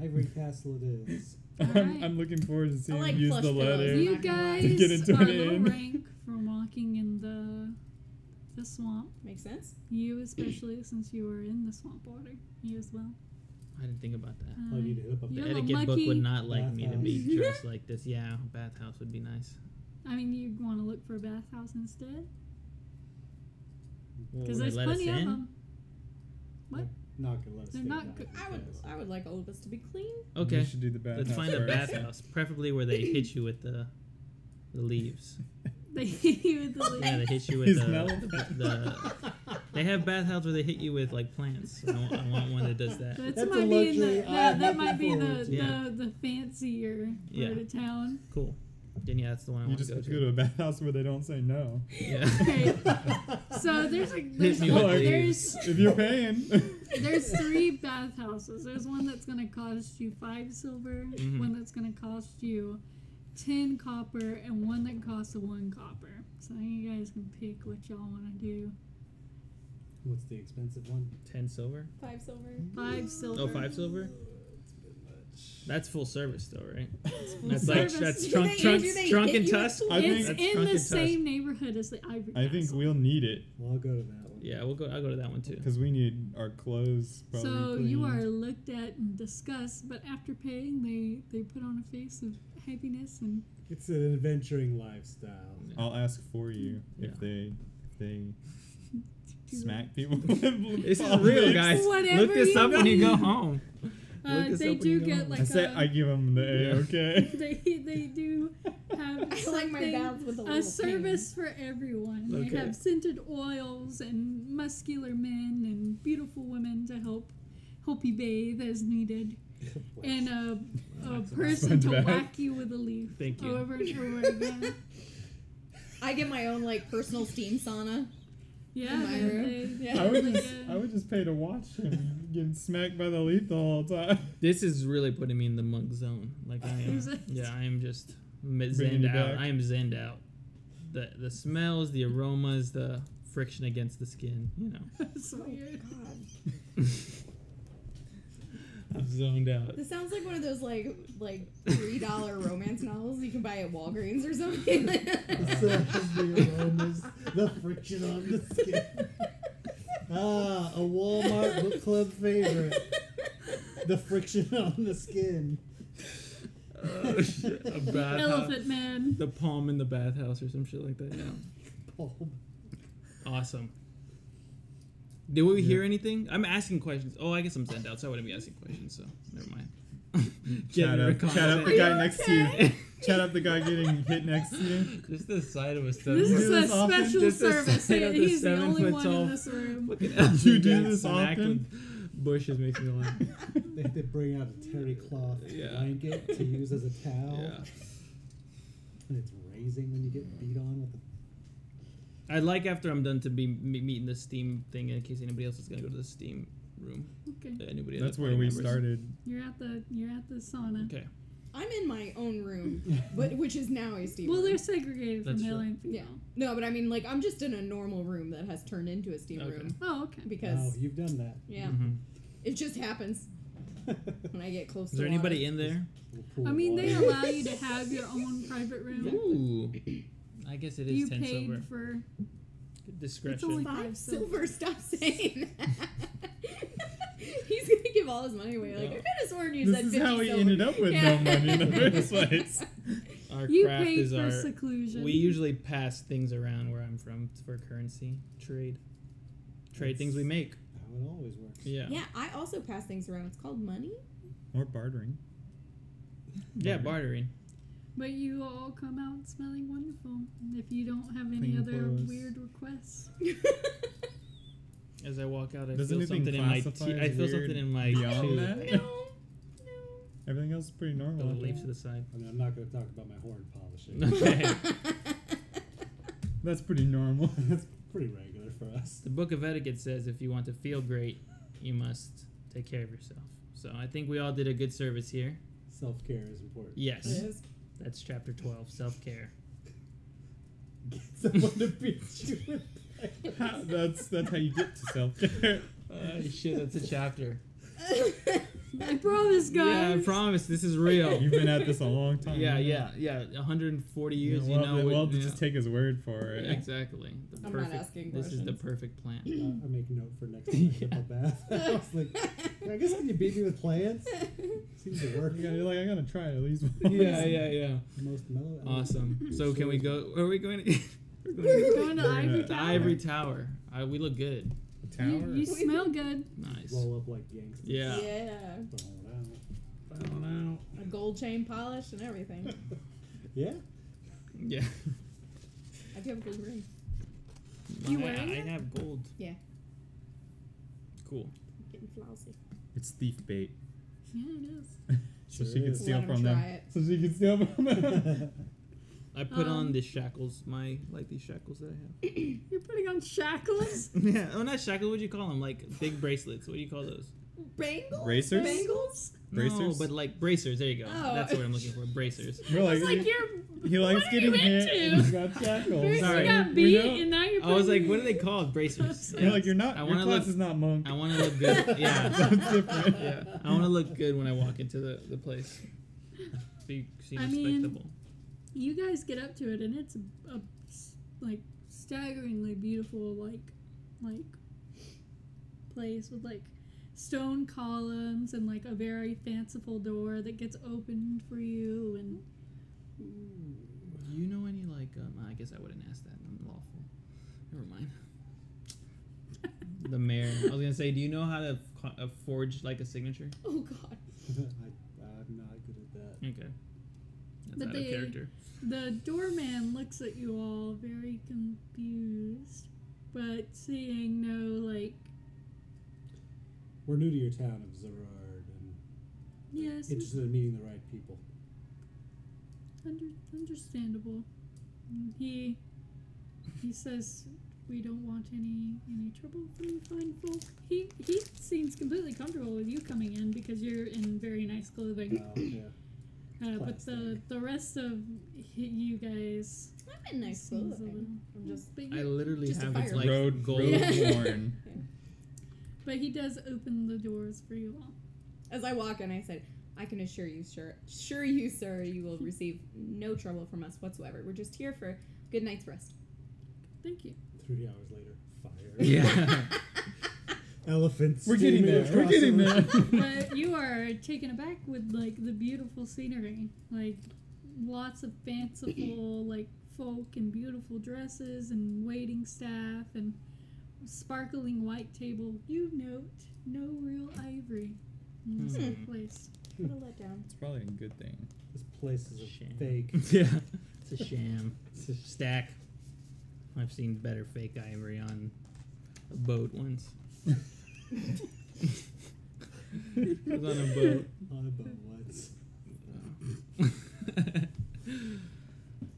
S4: Ivory Castle it is.
S1: I'm looking forward to seeing
S2: like
S1: him use
S2: plush
S1: the
S2: pillows.
S1: letter.
S5: You
S2: not gonna lie.
S5: guys
S1: get into
S5: are
S1: an
S5: low
S1: inn.
S5: rank for walking in the swamp.
S2: Makes sense.
S5: You especially, since you were in the swamp water. You as well.
S3: I didn't think about that.
S4: Oh, you need to hit up
S5: You're
S3: The
S5: a little
S3: etiquette book
S5: mucky.
S3: would not like me to be
S4: Bathhouse.
S3: dressed like this. Yeah, bathhouse would be nice.
S5: I mean, you want to look for a bathhouse instead?
S3: Well,
S5: Because
S3: will
S5: there's
S3: they let us
S5: plenty of
S3: in?
S5: them. What?
S4: Not gonna let us
S5: They're
S4: stay
S5: not
S4: in
S5: good.
S4: Ivory
S2: I would like all of us to be clean.
S1: We
S3: Okay.
S1: should do the bathhouse.
S3: Let's find a
S1: first.
S3: bathhouse, preferably where they hit you with the leaves.
S5: They hit you with the
S3: Yeah, they hit you with
S1: He's
S3: the,
S1: mellow.
S3: the They have bathhouses where they hit you with like plants. So I want one that does that.
S5: That's
S4: That's a
S5: might be in
S4: luxury I'm
S5: that might be
S4: looking forward to.
S5: the fancier
S3: Yeah.
S5: part of town.
S3: Cool. Then yeah, that's the one I
S1: You
S3: want
S1: just
S3: to
S1: have
S3: go
S1: to go to a bathhouse where they don't say no.
S3: Yeah.
S5: Okay. So there's
S3: me with leaves.
S1: If you're paying.
S5: there's 3 bathhouses. There's one that's gonna cost you 5 silver,
S3: Mhm.
S5: one that's gonna cost you 10 copper, and one that costs 1 copper. So you guys can pick what y'all want to do.
S4: What's the expensive one?
S3: 10 silver.
S2: 5 silver.
S5: 5 silver.
S3: Oh, 5 silver. That's full service though, right?
S5: full
S3: That's like
S5: service.
S3: that's
S2: Do
S3: trunk
S2: they-
S3: trunk
S2: do they
S3: trunk
S2: hit
S3: and
S2: you with
S3: tusk.
S1: I think-
S5: It's
S3: That's
S5: in
S3: trunk
S5: the
S3: and tusk.
S5: same neighborhood as the Ivory
S1: I think
S5: Castle.
S1: we'll need it
S4: Well, I'll go to that one.
S3: Yeah, I'll go to that one too.
S1: because we need our clothes. Probably
S5: So you
S1: cleaned.
S5: are looked at and discussed, but after paying, they put on a face of happiness and
S4: It's an adventuring lifestyle.
S1: I'll ask for you if
S3: Yeah.
S1: they smack people.
S3: This is real, guys.
S5: Whatever
S3: Look this
S5: you
S3: up when you
S5: know.
S3: go home. Look this
S5: they
S3: up when you
S5: do
S3: go
S5: get
S3: home.
S5: like
S1: I say I give them the A. Okay.
S5: they do have
S2: I like my
S5: something-
S2: baths with a little
S5: a service for everyone.
S3: Okay.
S5: They have scented oils and muscular men and beautiful women to help you bathe as needed, and a person to
S1: Sponge bath.
S5: whack you with a leaf.
S3: Thank you.
S5: Over and over again.
S2: I get my own like personal steam sauna.
S5: Yeah,
S2: In my room. Yeah.
S1: I would just pay to watch him get smacked by the leaf the whole time.
S3: This is really putting me in the monk zone. Like I am.
S5: Is it?
S3: Yeah, I am just
S1: Bringing
S3: zenned
S1: you
S3: out.
S1: back.
S3: I am zenned out. The smells, the aromas, the friction against the skin. You know,
S5: It's weird.
S2: God.
S3: I'm zoned out.
S2: This sounds like one of those like $3 romance novels you can buy at Walgreens or something.
S4: The aromas, the friction on the skin. A Walmart book club favorite. The friction on the skin.
S3: Oh, shit. A bathhouse.
S5: Elephant man.
S3: The palm in the bathhouse or some shit like that. Yeah.
S4: Bulb.
S3: Awesome. Did we hear anything? I'm asking questions. Oh, I guess I'm sent out, so I wouldn't be asking questions, so never mind.
S1: Chat up the guy next to you. Chat up the guy getting hit next to you.
S3: Just the sight of a
S5: This
S3: seven.
S5: is
S1: do
S5: a
S1: this often?
S5: special
S3: Just the
S5: service.
S3: sight of the
S5: He's the only
S3: 7 foot
S5: one
S3: tall
S5: in this room.
S3: Fucking
S1: You do
S3: Elfin
S1: this
S3: smacked
S1: often?
S3: with bushes makes me laugh.
S4: They have to bring out a terry cloth
S3: Yeah.
S4: blanket to use as a towel.
S3: Yeah.
S4: And it's raising when you get beat on with the
S3: I'd like after I'm done to be meeting the Steam thing in case anybody else is gonna go to the Steam room.
S5: Okay.
S3: Anybody?
S1: That's
S3: other
S1: where
S3: party
S1: we
S3: members.
S1: started.
S5: You're at the sauna.
S3: Okay.
S2: I'm in my own room, but which is now a steam
S5: Well,
S2: room.
S5: they're segregated
S3: That's
S5: from
S3: true.
S5: male and female.
S2: Yeah. No, but I mean, like, I'm just in a normal room that has turned into a steam
S3: Okay.
S2: room
S5: Oh, okay.
S2: because
S4: Oh, you've done that.
S2: yeah,
S3: Mhm.
S2: it just happens when I get close.
S3: Is there
S2: to
S3: anybody
S2: water.
S3: in there?
S4: Pool
S5: I
S4: of
S5: mean, they
S4: water.
S5: allow you to have your own private room.
S3: Ooh. I guess it is
S5: You
S3: 10
S5: paid
S3: silver.
S5: for.
S3: Discretion.
S5: only
S2: 5
S5: 5
S2: silver. Stop saying that. He's gonna give all his money away. Like I could have sworn you
S1: This
S2: said
S1: is
S2: 50
S1: how we
S2: silver.
S1: ended up with
S2: Yeah.
S1: no money in the first place.
S3: Our
S5: You
S3: craft
S5: paid
S3: is
S5: for
S3: our.
S5: seclusion.
S3: We usually pass things around where I'm from for currency trade. Trade things we make.
S4: How it always works.
S3: Yeah.
S2: Yeah, I also pass things around. It's called money.
S1: Or bartering.
S3: Yeah, bartering.
S5: But you all come out smelling wonderful. If you don't have any
S1: Clean
S5: other
S1: clothes.
S5: weird requests.
S3: As I walk out, I
S1: Does
S3: feel
S1: anything
S3: something in my
S1: classify
S3: teeth.
S1: as
S3: I feel
S1: weird
S3: something in my
S1: beyond
S3: tooth.
S1: that?
S2: No.
S1: Everything else is pretty
S3: The
S1: normal.
S3: leaf to the side.
S4: I mean, I'm not going to talk about my horn polishing.
S3: Okay.
S1: That's pretty normal.
S4: That's pretty regular for us.
S3: The Book of Etiquette says if you want to feel great, you must take care of yourself. So I think we all did a good service here.
S4: Self-care is important.
S3: Yes.
S2: It is.
S3: That's chapter 12, self-care.
S4: Get someone to beat you with
S1: That's how you get to self-care.
S3: Shit, that's a chapter.
S5: I promise, guys.
S3: Yeah, I promise. This is real.
S1: You've been at this a long time.
S3: Yeah. 140 years,
S1: We'll
S3: what-
S1: just take his word for it.
S3: Exactly. The
S2: I'm not asking
S3: This is the
S2: questions.
S3: perfect plan.
S4: I make note for next time I get my bath. I was like, I guess can you beat me with plants? Seems to work.
S1: You're like, I gotta try it at least once.
S3: Yeah.
S4: Most mellow.
S3: Awesome. So can we go? Are we going to?
S5: We're going to
S1: We're
S5: Ivory
S1: gonna-
S5: Tower.
S3: Ivory Tower. We look good.
S1: The tower.
S5: You smell good.
S3: Nice.
S4: Roll up like gangsters.
S3: Yeah.
S2: Yeah.
S4: Throw it out.
S2: A gold chain polish and everything.
S4: Yeah.
S3: Yeah.
S2: I do have a gold ring.
S5: You
S3: I
S5: wearing it?
S3: have gold.
S2: Yeah.
S3: Cool.
S2: Getting flousy.
S1: It's thief bait.
S5: Yeah, it is.
S1: So
S4: Sure
S1: she can
S4: is.
S1: steal
S2: Let 'em
S1: from
S2: try
S1: them.
S2: it.
S1: So she can steal from them.
S3: I put on the shackles, these shackles that I have.
S5: You're putting on shackles?
S3: Yeah, oh, not shackles. What do you call them? Like big bracelets. What do you call those?
S2: Bangles?
S1: Bracers?
S2: Bangles?
S3: No,
S1: Bracers?
S3: but like bracers. There you go.
S2: Oh.
S3: That's what I'm looking for. Bracers.
S1: You're like,
S5: It's like you're.
S1: he likes
S5: what are you
S1: getting hit.
S5: into?
S1: He's got shackles.
S5: First
S3: Sorry.
S5: you got
S1: We
S5: beat,
S1: know.
S5: and now you're.
S3: I was like,
S5: putting-
S3: what are they called? Bracers.
S1: You're like, you're not.
S3: I
S1: Your
S3: wanna
S1: class
S3: look-
S1: is not monk.
S3: I want to look good. Yeah.
S1: That's different.
S3: Yeah. I want to look good when I walk into the place. Seem
S5: I mean-
S3: respectable.
S5: You guys get up to it, and it's a like staggeringly beautiful like place with like stone columns and like a very fanciful door that gets opened for you. And
S3: Do you know any like? I guess I wouldn't ask that. I'm lawful. Never mind. The mayor. I was gonna say, do you know how to forge like a signature?
S2: Oh, God.
S4: I'm not good at that.
S3: Okay. That's
S5: But
S3: out of
S5: they-
S3: character.
S5: the doorman looks at you all very confused, but seeing no like
S4: We're new to your town of Zirard and
S5: yes,
S4: interested in meeting the right people.
S5: understandable. He says we don't want any trouble from you fine folk. He seems completely comfortable with you coming in because you're in very nice clothing.
S4: Yeah.
S5: But the rest of you guys
S2: I'm in nice
S5: seems a
S2: clothing.
S5: little.
S2: I'm just.
S5: But,
S3: I
S5: you,
S3: literally
S2: Just a
S3: have it's
S2: fire.
S3: like
S1: Road
S3: gold.
S1: worn.
S5: but he does open the doors for you all.
S2: As I walk in, I said, I can assure you, sure you, sir, you will receive no trouble from us whatsoever. We're just here for a good night's rest.
S5: Thank you.
S4: 3 hours later, fire.
S3: Yeah.
S4: Elephants.
S1: We're getting
S4: steaming
S1: there. We're
S4: across
S1: getting
S4: the-
S1: there.
S5: But you are taken aback with like the beautiful scenery, like lots of fanciful like folk in beautiful dresses and waiting staff and sparkling white table. You note no real ivory in this whole place.
S2: What a letdown.
S1: It's probably a good thing.
S4: This place is a
S3: Shame.
S4: fake.
S3: Yeah. It's a sham. It's a stack. I've seen better fake ivory on a boat once. It was on a boat.
S4: On a boat once.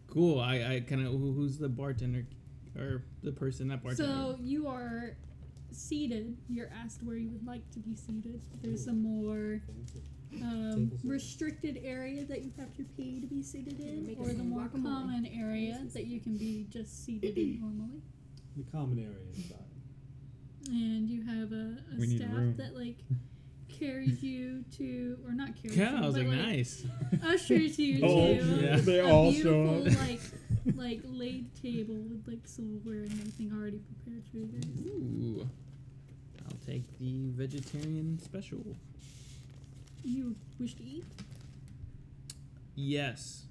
S3: Cool. I kind of who's the bartender or the person that bartender?
S5: So you are seated. You're asked where you would like to be seated. There's a more restricted area that you have to pay to be seated in,
S2: Make
S5: or
S2: us
S5: the
S2: some
S5: more
S2: guacamole.
S5: common area that you can be just seated in normally.
S4: The common area is fine.
S5: And you have a
S1: We need
S5: staff
S1: room.
S5: that like carries you to, or not carries
S3: Yeah,
S5: you,
S3: I was
S5: but
S3: like,
S5: like
S3: nice.
S5: ushers you
S1: Oh,
S5: to
S3: yeah.
S1: They
S5: a
S1: all show
S5: beautiful
S1: up.
S5: like laid table with like silverware and everything already prepared for you guys.
S3: Ooh. I'll take the vegetarian special.
S5: You wish to eat?
S3: Yes.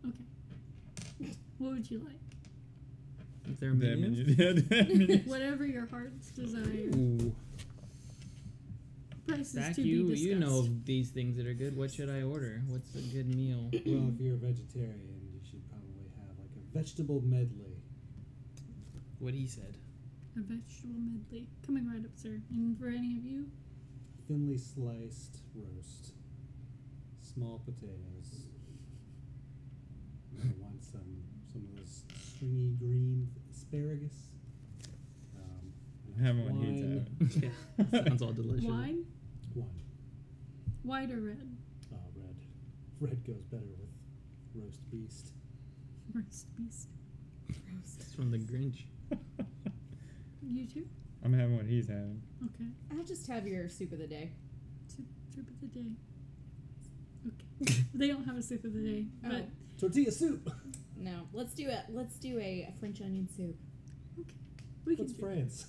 S5: Okay. What would you like?
S3: Is there a menu?
S5: Whatever your heart's desire.
S3: Ooh.
S5: Prices
S3: Zach,
S5: to
S3: you
S5: be discussed.
S3: know of these things that are good. What should I order? What's a good meal?
S4: Well, if you're a vegetarian, you should probably have like a vegetable medley.
S3: What he said.
S5: A vegetable medley. Coming right up, sir. And for any of you,
S4: Thinly sliced roast. Small potatoes. I want some of those stringy green asparagus.
S1: I haven't what he's
S4: wine.
S1: having.
S3: Yeah. Sounds all delicious.
S5: wine,
S4: Wine.
S5: white or red?
S4: Red. Red goes better with roast beast.
S5: Roast beast.
S3: It's from the Grinch.
S5: You too?
S1: I'm having what he's having.
S5: Okay.
S2: I'll just have your soup of the day.
S5: Soup of the day. Okay. They don't have a soup of the day, but
S2: Oh.
S4: Tortilla soup.
S2: No, let's do a French onion soup.
S5: we can
S4: What's
S5: do
S4: France?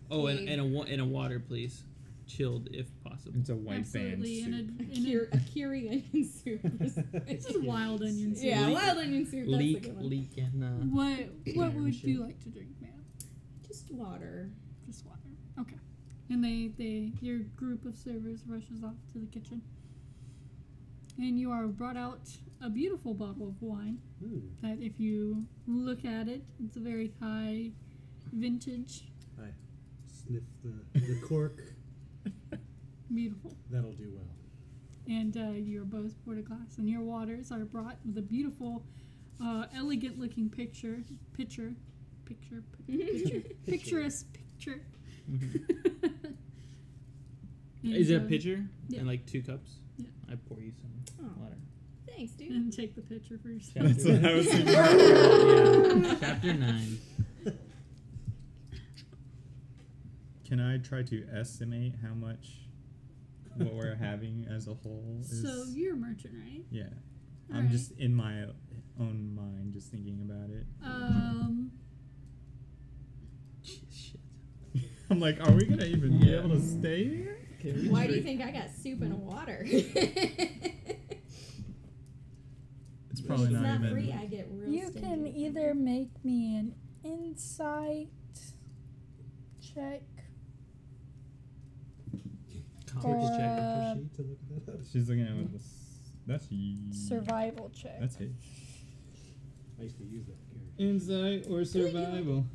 S3: Oh, and a water, please. Chilled, if possible.
S1: It's a white
S5: absolutely
S1: band
S5: in
S1: soup.
S2: A curry onion soup.
S5: It's just wild onion soup.
S2: Yeah,
S3: Leek-
S2: wild onion soup. That's a
S3: Leek,
S2: good one.
S3: leek, and
S5: What would
S3: shit.
S5: you like to drink, ma'am?
S2: Just water.
S5: Just water. Okay. And your group of servers rushes off to the kitchen. And you are brought out a beautiful bottle of wine that if you look at it, it's a very high vintage.
S4: sniff the cork.
S5: Beautiful.
S4: That'll do well.
S5: And you're both poured a glass, and your waters are brought with a beautiful, elegant-looking picturesque picture.
S3: Is it a pitcher?
S5: Yeah.
S3: And like 2 cups?
S5: Yeah.
S3: I pour you some water.
S2: Thanks, dude.
S5: And take the picture for yourself.
S1: That's what I was thinking.
S3: Yeah. Chapter 9.
S1: Can I try to estimate how much what we're having as a whole is?
S5: So you're a merchant, right?
S1: Yeah. I'm
S5: Alright.
S1: just in my own mind, just thinking about it.
S3: Shit.
S1: I'm like, are we gonna even be able to stay here?
S2: Why do you think I got soup and water?
S1: It's probably
S2: It's
S1: not
S2: not
S1: even.
S2: free. I get real
S9: You
S2: stingy.
S9: can either make me an insight check
S3: Commerce check.
S9: or
S4: To look that up.
S1: She's looking at it with this. That's
S9: survival check.
S1: That's it.
S4: I used to use that character.
S1: Insight or survival.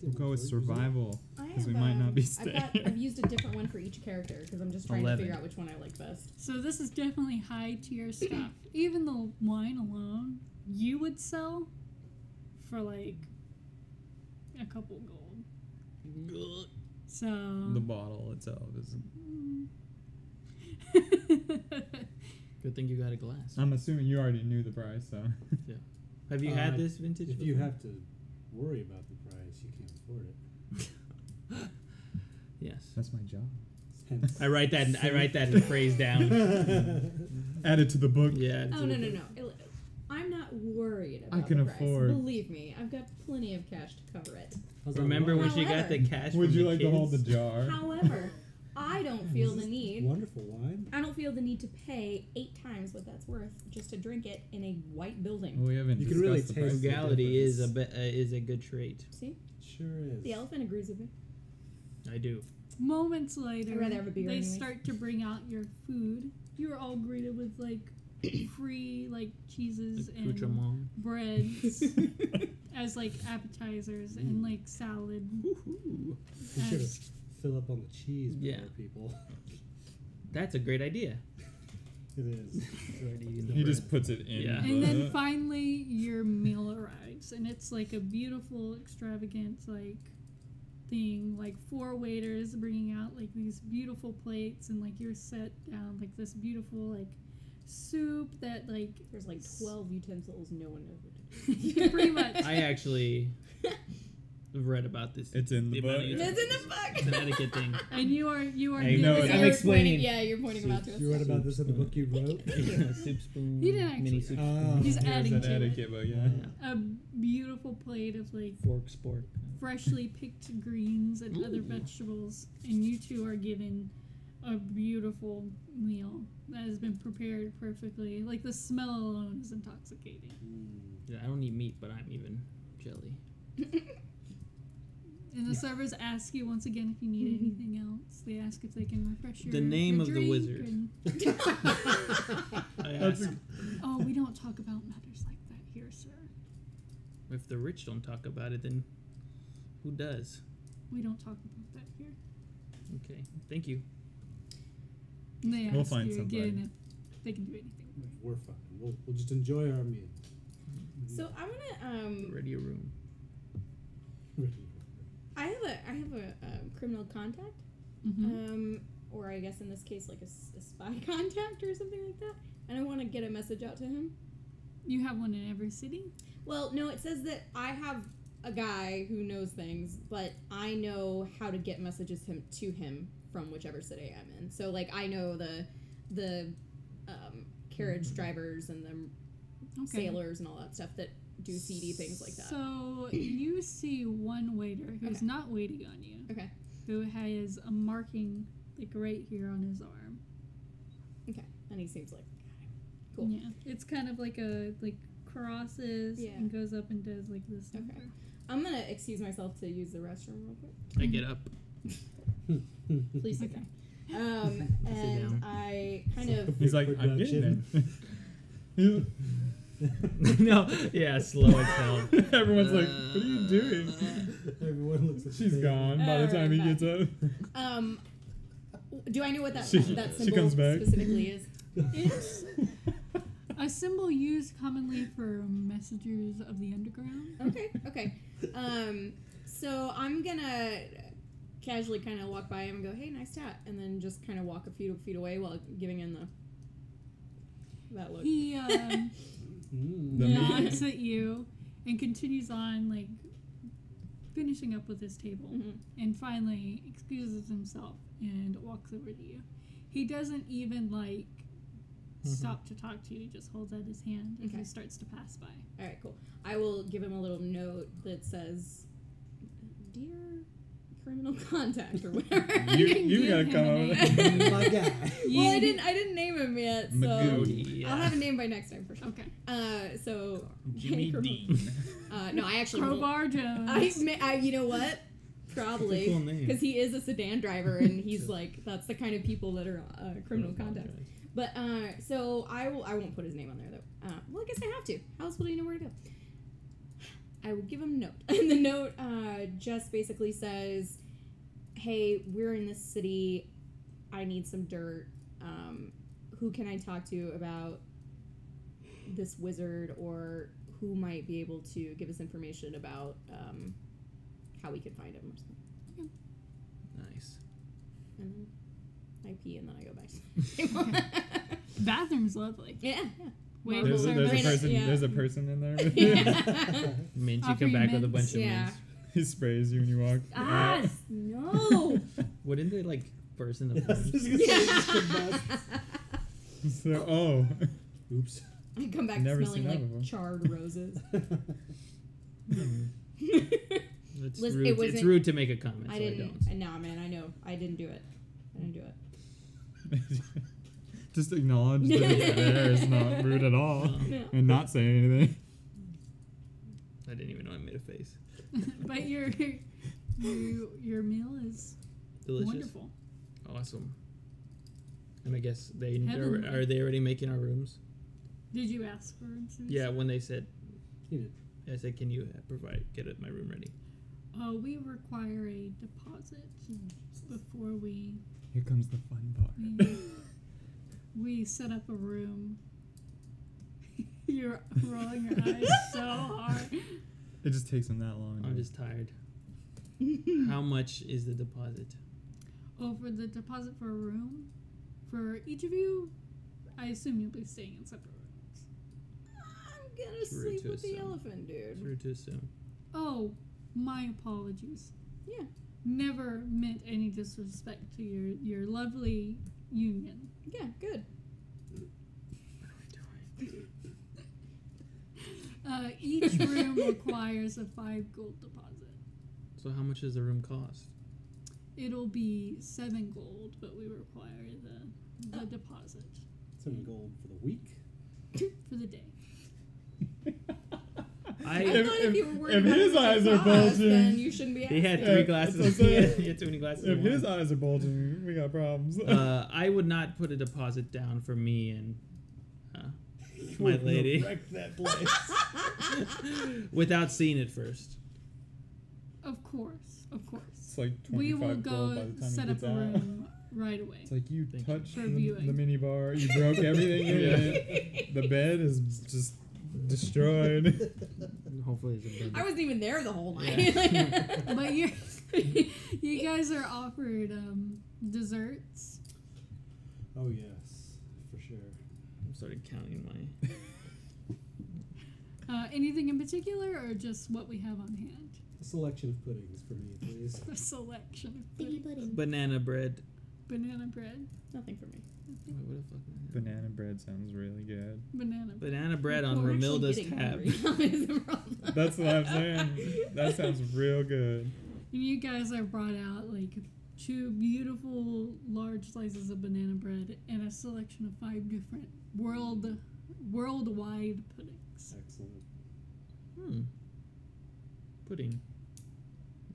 S1: We'll go with survival because we might not be staying.
S2: I've used a different one for each character because I'm just trying
S3: 11.
S2: to figure out which one I like best.
S5: So this is definitely high tier stuff. Even the wine alone, you would sell for like a couple gold. So
S1: The bottle itself is.
S3: Good thing you got a glass.
S1: I'm assuming you already knew the price, so.
S3: Have you had this vintage?
S4: If you
S3: before?
S4: have to worry about the price, you can't afford it.
S3: Yes.
S1: That's my job.
S4: Hence.
S3: I write that phrase down.
S1: Add it to the book.
S3: Yeah.
S2: Oh no. I'm not worried about
S1: I can
S2: the price.
S1: afford.
S2: Believe me, I've got plenty of cash to cover it.
S4: How's that
S3: Remember
S4: wine?
S3: when she got the cash?
S1: Would
S3: from
S1: you
S3: the
S1: like
S3: kids?
S1: to hold the jar?
S2: However, I don't feel
S4: This
S2: the
S4: is
S2: need.
S4: Wonderful wine.
S2: I don't feel the need to pay 8 times what that's worth just to drink it in a white building.
S1: Well, we haven't.
S4: You can really
S1: discussed the
S4: taste
S1: price.
S4: the
S3: Frugality is
S4: difference.
S3: a good trait.
S2: See,
S4: Sure is.
S2: the elephant agrees with me.
S3: I do.
S5: moments later,
S2: I'd rather have a beer
S5: they
S2: anyways.
S5: start to bring out your food. You're all greeted with like free like cheeses and
S3: Accoutrement.
S5: breads as like appetizers and like salad.
S3: Woohoo.
S4: You should
S5: as-
S4: fill up on the cheese before
S3: Yeah.
S4: people.
S3: That's a great idea.
S4: It is.
S1: He just puts it in.
S3: Yeah.
S5: And then finally, your meal arrives, and it's like a beautiful, extravagant like thing. Like 4 waiters bringing out like these beautiful plates, and like you're set down like this beautiful like soup that like
S2: There's like 12 utensils no one knows what to do.
S5: pretty much.
S3: I actually read about this.
S1: It's in the
S3: amount
S1: book.
S3: of
S2: It's
S3: utensils.
S2: in the book.
S3: It's an etiquette thing.
S5: And you are
S1: I know
S5: given-
S1: it.
S2: So
S3: I'm
S2: you're
S3: explaining.
S2: pointing- Yeah, you're pointing them out to us.
S4: You read about this in the book you wrote?
S3: Soup spoon.
S5: He didn't
S3: Mini
S5: actually.
S3: soup
S4: Oh.
S3: spoon.
S5: He's
S1: Here's
S5: adding
S1: an
S5: to it.
S1: etiquette book, yeah.
S5: A beautiful plate of like
S3: Fork, spork.
S5: freshly picked greens and other vegetables, and you two are given a beautiful meal that has been prepared perfectly. Like the smell alone is intoxicating.
S3: Yeah, I don't eat meat, but I'm even jelly.
S5: And the servers ask you once again if you need anything else. They ask if they can refresh your
S3: The name
S5: your
S3: of the
S5: drink
S3: wizard.
S5: and-
S3: I
S1: That's
S3: ask,
S5: oh, we don't talk about matters like that here, sir.
S3: if the rich don't talk about it, then who does?
S5: We don't talk about that here.
S3: Okay, thank you.
S5: And they
S1: We'll
S5: ask
S1: find
S5: you
S1: somebody.
S5: again if they can do anything.
S4: We're fine. We'll just enjoy our meal.
S2: So I want to
S3: Ready a room.
S2: I have a criminal contact,
S5: Mm-hmm.
S2: or I guess in this case like a spy contact or something like that, and I want to get a message out to him.
S5: You have one in every city?
S2: Well, no, it says that I have a guy who knows things, but I know how to get messages to him from whichever city I'm in. So like I know the carriage drivers and the sailors and all that stuff that do seedy things like that.
S5: So you see one waiter who's
S2: Okay.
S5: not waiting on you,
S2: Okay.
S5: who has a marking like right here on his arm.
S2: Okay. And he seems like a guy. Cool.
S5: Yeah, it's kind of like a like crosses
S2: Yeah.
S5: and goes up and does like this.
S2: Okay.
S5: number.
S2: I'm gonna excuse myself to use the restroom real quick.
S3: I get up.
S2: Please sit
S5: Okay.
S2: down. And
S3: down.
S2: I kind of
S1: He's like, I'm getting
S4: Production.
S1: there.
S3: No, yeah, slow as hell.
S1: Everyone's like, what are you doing?
S4: Everyone looks at
S1: She's gone by the time he gets up.
S2: Do I know what that
S1: She
S2: symbol
S1: comes back.
S2: specifically is?
S5: It's a symbol used commonly for messengers of the underground.
S2: Okay. So I'm gonna casually kind of walk by him and go, "Hey, nice tat," and then just kind of walk a few feet away while giving him that look.
S5: He nods at you and continues on, like, finishing up with his table, and finally excuses himself and walks over to you. He doesn't even, like, stop to talk to you. He just holds out his hand as he starts to pass by.
S2: All right, cool. I will give him a little note that says, "Dear criminal contact," or whatever.
S1: You gotta come over.
S4: My guy.
S2: Well, I didn't name him yet, so
S3: Magooty,
S2: I'll have a name by next time for sure.
S5: Okay.
S2: So
S3: Jimmy Dean.
S2: no, I actually
S5: Crowbar Jones.
S2: I you know what? Probably
S3: That's a cool name.
S2: because he is a sedan driver and he's like that's the kind of people that are criminal contact. But so I won't put his name on there though. Well, I guess I have to. How else will he know where to go? I will give him a note, and the note just basically says, "Hey, we're in this city. I need some dirt. Who can I talk to about this wizard, or who might be able to give us information about how we can find him or something?"
S3: Nice.
S2: And then I pee, and then I go back to the table.
S5: Bathroom's lovely.
S2: Yeah.
S5: Wait,
S1: There's a
S2: Marble
S1: person.
S2: yeah.
S1: There's a person in there.
S3: Mint, you
S5: Offer
S3: come
S5: you
S3: back with a
S5: mints.
S3: bunch of
S2: Yeah.
S3: mints.
S1: He sprays you when you walk.
S2: Ah, no.
S3: Wouldn't they, like, burst into
S4: Just
S3: flames?
S4: gonna say just the best.
S1: So,
S4: Oops.
S2: I come back
S1: Never
S2: smelling
S1: seen that
S2: like
S1: before.
S2: charred roses.
S3: It's
S2: Listen,
S3: rude.
S2: it
S3: It's
S2: wasn't-
S3: rude to make a comment,
S2: I
S3: so
S2: didn't.
S3: I don't.
S2: No, man, I know. I didn't do it.
S1: Just acknowledge that it's there. It's not rude at all,
S2: No.
S1: and not say anything.
S3: I didn't even know I made a face.
S5: But your meal is
S3: Delicious.
S5: wonderful.
S3: Awesome. And I guess
S5: Heavenly.
S3: are they already making our rooms?
S5: Did you ask for it?
S3: Yeah, when they said,
S4: He did.
S3: I said, can you get my room ready?
S5: We require a deposit before we
S1: Here comes the fun part.
S5: we set up a room. You're rolling your eyes so hard.
S1: It just takes him that long.
S3: I'm just tired. How much is the deposit?
S5: Oh, for the deposit for a room? For each of you, I assume you'll be staying in separate rooms.
S2: I'm gonna
S3: It's rude
S2: sleep
S3: to
S2: with the
S3: assume.
S2: elephant,
S3: It's
S2: dude.
S3: rude to assume.
S5: Oh, my apologies.
S2: Yeah.
S5: Never meant any disrespect to your lovely union.
S2: Yeah, good.
S5: Each room requires a 5 gold deposit.
S3: So how much does the room cost?
S5: It'll be 7 gold, but we require the deposit
S4: 7 gold for the week.
S5: for the day.
S2: I thought if you were worried
S1: if
S2: about
S1: his
S2: how much
S1: eyes
S2: it
S1: are
S2: costs,
S1: bulging-
S2: then you shouldn't be
S3: He had
S2: asking.
S3: 3 glasses. He had too many glasses.
S1: If
S3: of
S1: his
S3: wine.
S1: eyes are bulging, we got problems.
S3: I would not put a deposit down for me and my
S4: We'll
S3: lady
S4: wreck that place.
S3: without seeing it first.
S5: Of course, of course.
S1: It's like 25
S5: We will
S1: gold by
S5: go
S1: the time
S5: set
S1: he
S5: up
S1: gets
S5: a
S1: out.
S5: room right away.
S1: It's like you
S3: Thank you.
S1: touched
S5: For
S1: the
S5: viewing.
S1: mini bar, you broke everything in it. The bed is just destroyed.
S3: Hopefully, it's a
S2: I
S3: bed.
S2: wasn't even there the whole night.
S3: Yeah.
S5: But you guys are offered desserts.
S4: Oh yes, for sure.
S3: I started counting my.
S5: Anything in particular, or just what we have on hand?
S4: A selection of puddings for me, please.
S5: A selection of
S2: Piggy pudding.
S3: Banana bread.
S5: banana bread.
S2: Nothing for me.
S3: Wait, what the fuck?
S1: Banana bread sounds really good.
S5: Banana bread.
S3: Banana bread on
S2: We're actually
S3: Romilda's
S2: getting
S3: tab.
S2: hungry. That is the problem.
S1: That's what I'm saying. That sounds real good.
S5: And you guys are brought out like 2 beautiful large slices of banana bread and a selection of 5 different worldwide puddings.
S4: Excellent.
S3: Pudding.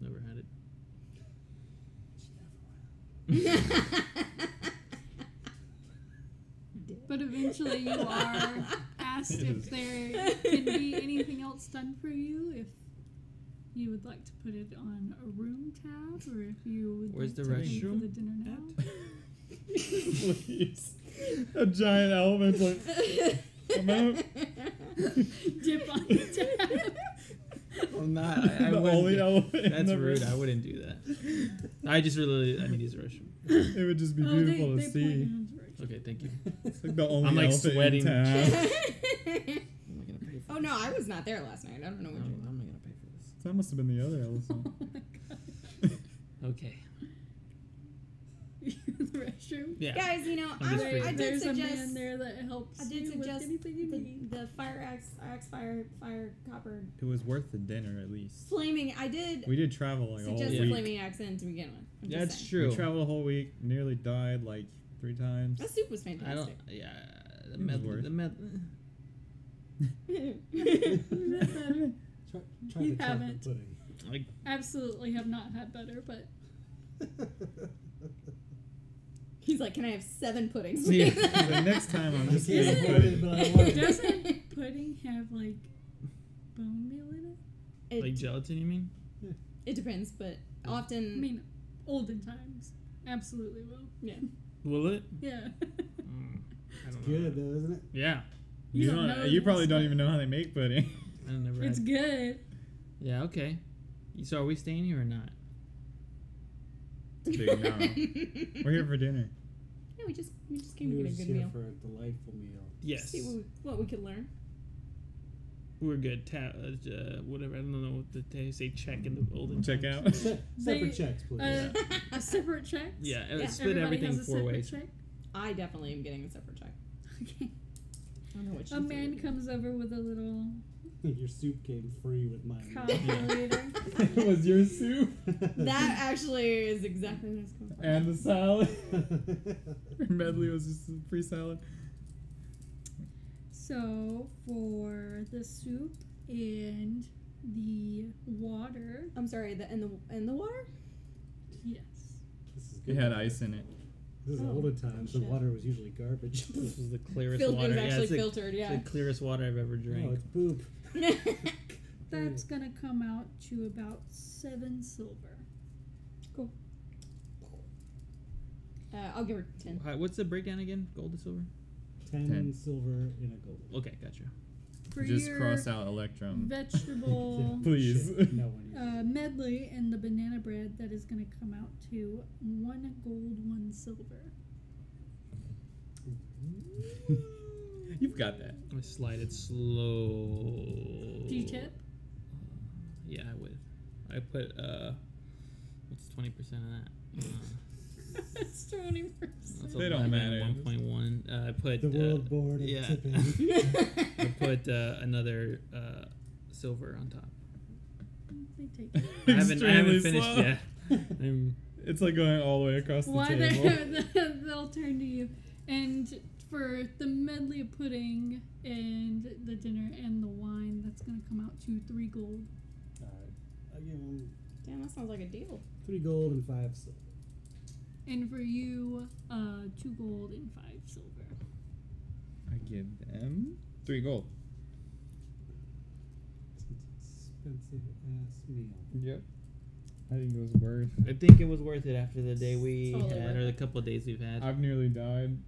S3: Never had it.
S5: But eventually you are asked if there can be anything else done for you, if you would like to put it on a room tab, or if you would
S3: Where's
S5: like
S3: the
S5: to pay for
S3: restroom
S5: the dinner now.
S1: Please. A giant elephant's like, come out.
S5: Dip on the tab.
S3: I'm not. I
S1: The
S3: wouldn't
S1: only
S3: do-
S1: elephant in
S3: That's
S1: the
S3: rude.
S1: room.
S3: I wouldn't do that. I need to use the restroom.
S1: It would just be beautiful to
S5: they
S1: see.
S5: pointed in the direction.
S3: Okay, thank you.
S1: It's like the only
S3: I'm, like,
S1: elephant
S3: sweating.
S1: in town.
S3: I'm not gonna pay for
S2: Oh no, I was not there last night. I don't know what you're
S3: I'm not gonna pay for this.
S1: That must have been the other elephant.
S5: Oh my god.
S3: Okay.
S5: The restroom.
S3: Yeah.
S2: Guys, you know,
S3: I'm just
S2: I
S3: freezing.
S2: did
S5: There's a
S2: suggest
S5: man there that helps
S2: I did
S5: you
S2: suggest
S5: with anything you need.
S2: the fire axe fire copper
S1: It was worth the dinner at least.
S2: flaming. I did
S1: We did travel like a whole
S2: suggest the
S1: week.
S2: flaming axe in to begin with. I'm just
S3: That's
S2: saying.
S3: true.
S1: We traveled a whole week, nearly died like 3 times.
S2: That soup was
S3: I don't.
S2: fantastic.
S3: Yeah. The
S1: It was
S3: method.
S1: worth
S3: The method.
S4: Try
S5: You
S4: the chocolate
S5: haven't.
S4: pudding.
S3: Like
S5: Absolutely have not had better, but
S2: He's like, can I have 7 puddings?
S3: Yeah.
S1: The next time I'm just
S4: can't
S1: getting
S4: afford it, but I want it.
S5: doesn't pudding have like bone meal in it?
S3: like gelatin, you mean?
S2: It depends, but
S5: I
S2: often,
S5: mean, olden times. Absolutely will.
S2: yeah.
S3: Will it?
S5: Yeah.
S3: I don't know.
S4: Good though, isn't it?
S3: Yeah.
S5: You don't know
S1: You probably
S5: this,
S1: don't
S5: but-
S1: even know how they make pudding.
S3: I never.
S5: It's
S3: Had.
S5: good.
S3: Yeah. Okay. So are we staying here or not?
S1: Big no. We're here for dinner.
S2: Yeah, we just came to
S4: We were
S2: get a
S4: just
S2: good
S4: here
S2: meal.
S4: for a delightful meal.
S3: Yes.
S2: See what we could learn.
S3: We're good. Whatever. I don't know what they say. Check in the olden.
S1: Check
S3: times.
S1: out.
S4: Separate
S5: They-
S4: checks, please.
S5: A separate check?
S3: Yeah.
S2: Yeah.
S3: Split
S5: Everybody
S3: everything
S5: has a
S3: 4
S5: separate
S3: ways.
S5: check?
S2: I definitely am getting a separate check.
S5: Okay.
S2: I don't know what
S5: A man comes over with a little
S4: Your soup came free with mine.
S5: calculator.
S1: It was your soup
S2: That actually is exactly what I was going for.
S1: and the salad. Medley was just a free salad.
S5: So for the soup and the water,
S2: I'm sorry, in the water?
S5: yes.
S4: This is
S1: It
S4: good.
S1: had ice in it.
S4: This is
S2: Oh,
S4: olden times. The
S2: shit.
S4: water was usually garbage.
S3: This is the clearest
S2: It was
S3: water.
S2: actually
S3: it's the-
S2: filtered, yeah.
S3: It's the clearest water I've ever
S4: No,
S3: drank.
S4: it's poop.
S5: That's gonna come out to about 7 silver.
S2: Cool. I'll give her 10.
S3: What's the breakdown again? Gold to silver?
S4: 10 silver in a gold.
S3: Okay, gotcha.
S5: For
S1: Just
S5: your
S1: cross out Electrum.
S5: vegetable
S1: Please.
S4: Shit, no one uses
S5: medley and the banana bread, that is gonna come out to 1 gold, 1 silver.
S1: You've got that.
S3: I slide it slow.
S5: Do you tip?
S3: Yeah, I would. I put what's 20% of that?
S5: It's 20%.
S3: That's
S1: They don't
S3: 11,
S1: matter.
S3: 1.1. I put
S4: the world board of
S3: yeah.
S4: tipping.
S3: I put another silver on top.
S5: They take it.
S3: I haven't
S1: Extremely
S3: finished
S1: slow.
S3: yet. I'm,
S1: It's like going all the way across the
S5: Why
S1: table.
S5: they'll turn to you. And for the medley of pudding and the dinner and the wine, that's going to come out to 3 gold.
S4: Alright. I give them
S2: Damn, that sounds like a deal.
S4: 3 gold and 5 silver.
S5: And for you, 2 gold and 5 silver.
S1: I give them 3 gold.
S4: Expensive ass meal.
S1: Yep. I think it was worth.
S3: I think it was worth it after the day we
S2: Totally
S3: had,
S2: worth
S3: or the
S2: it.
S3: couple of days we've had.
S1: I've nearly died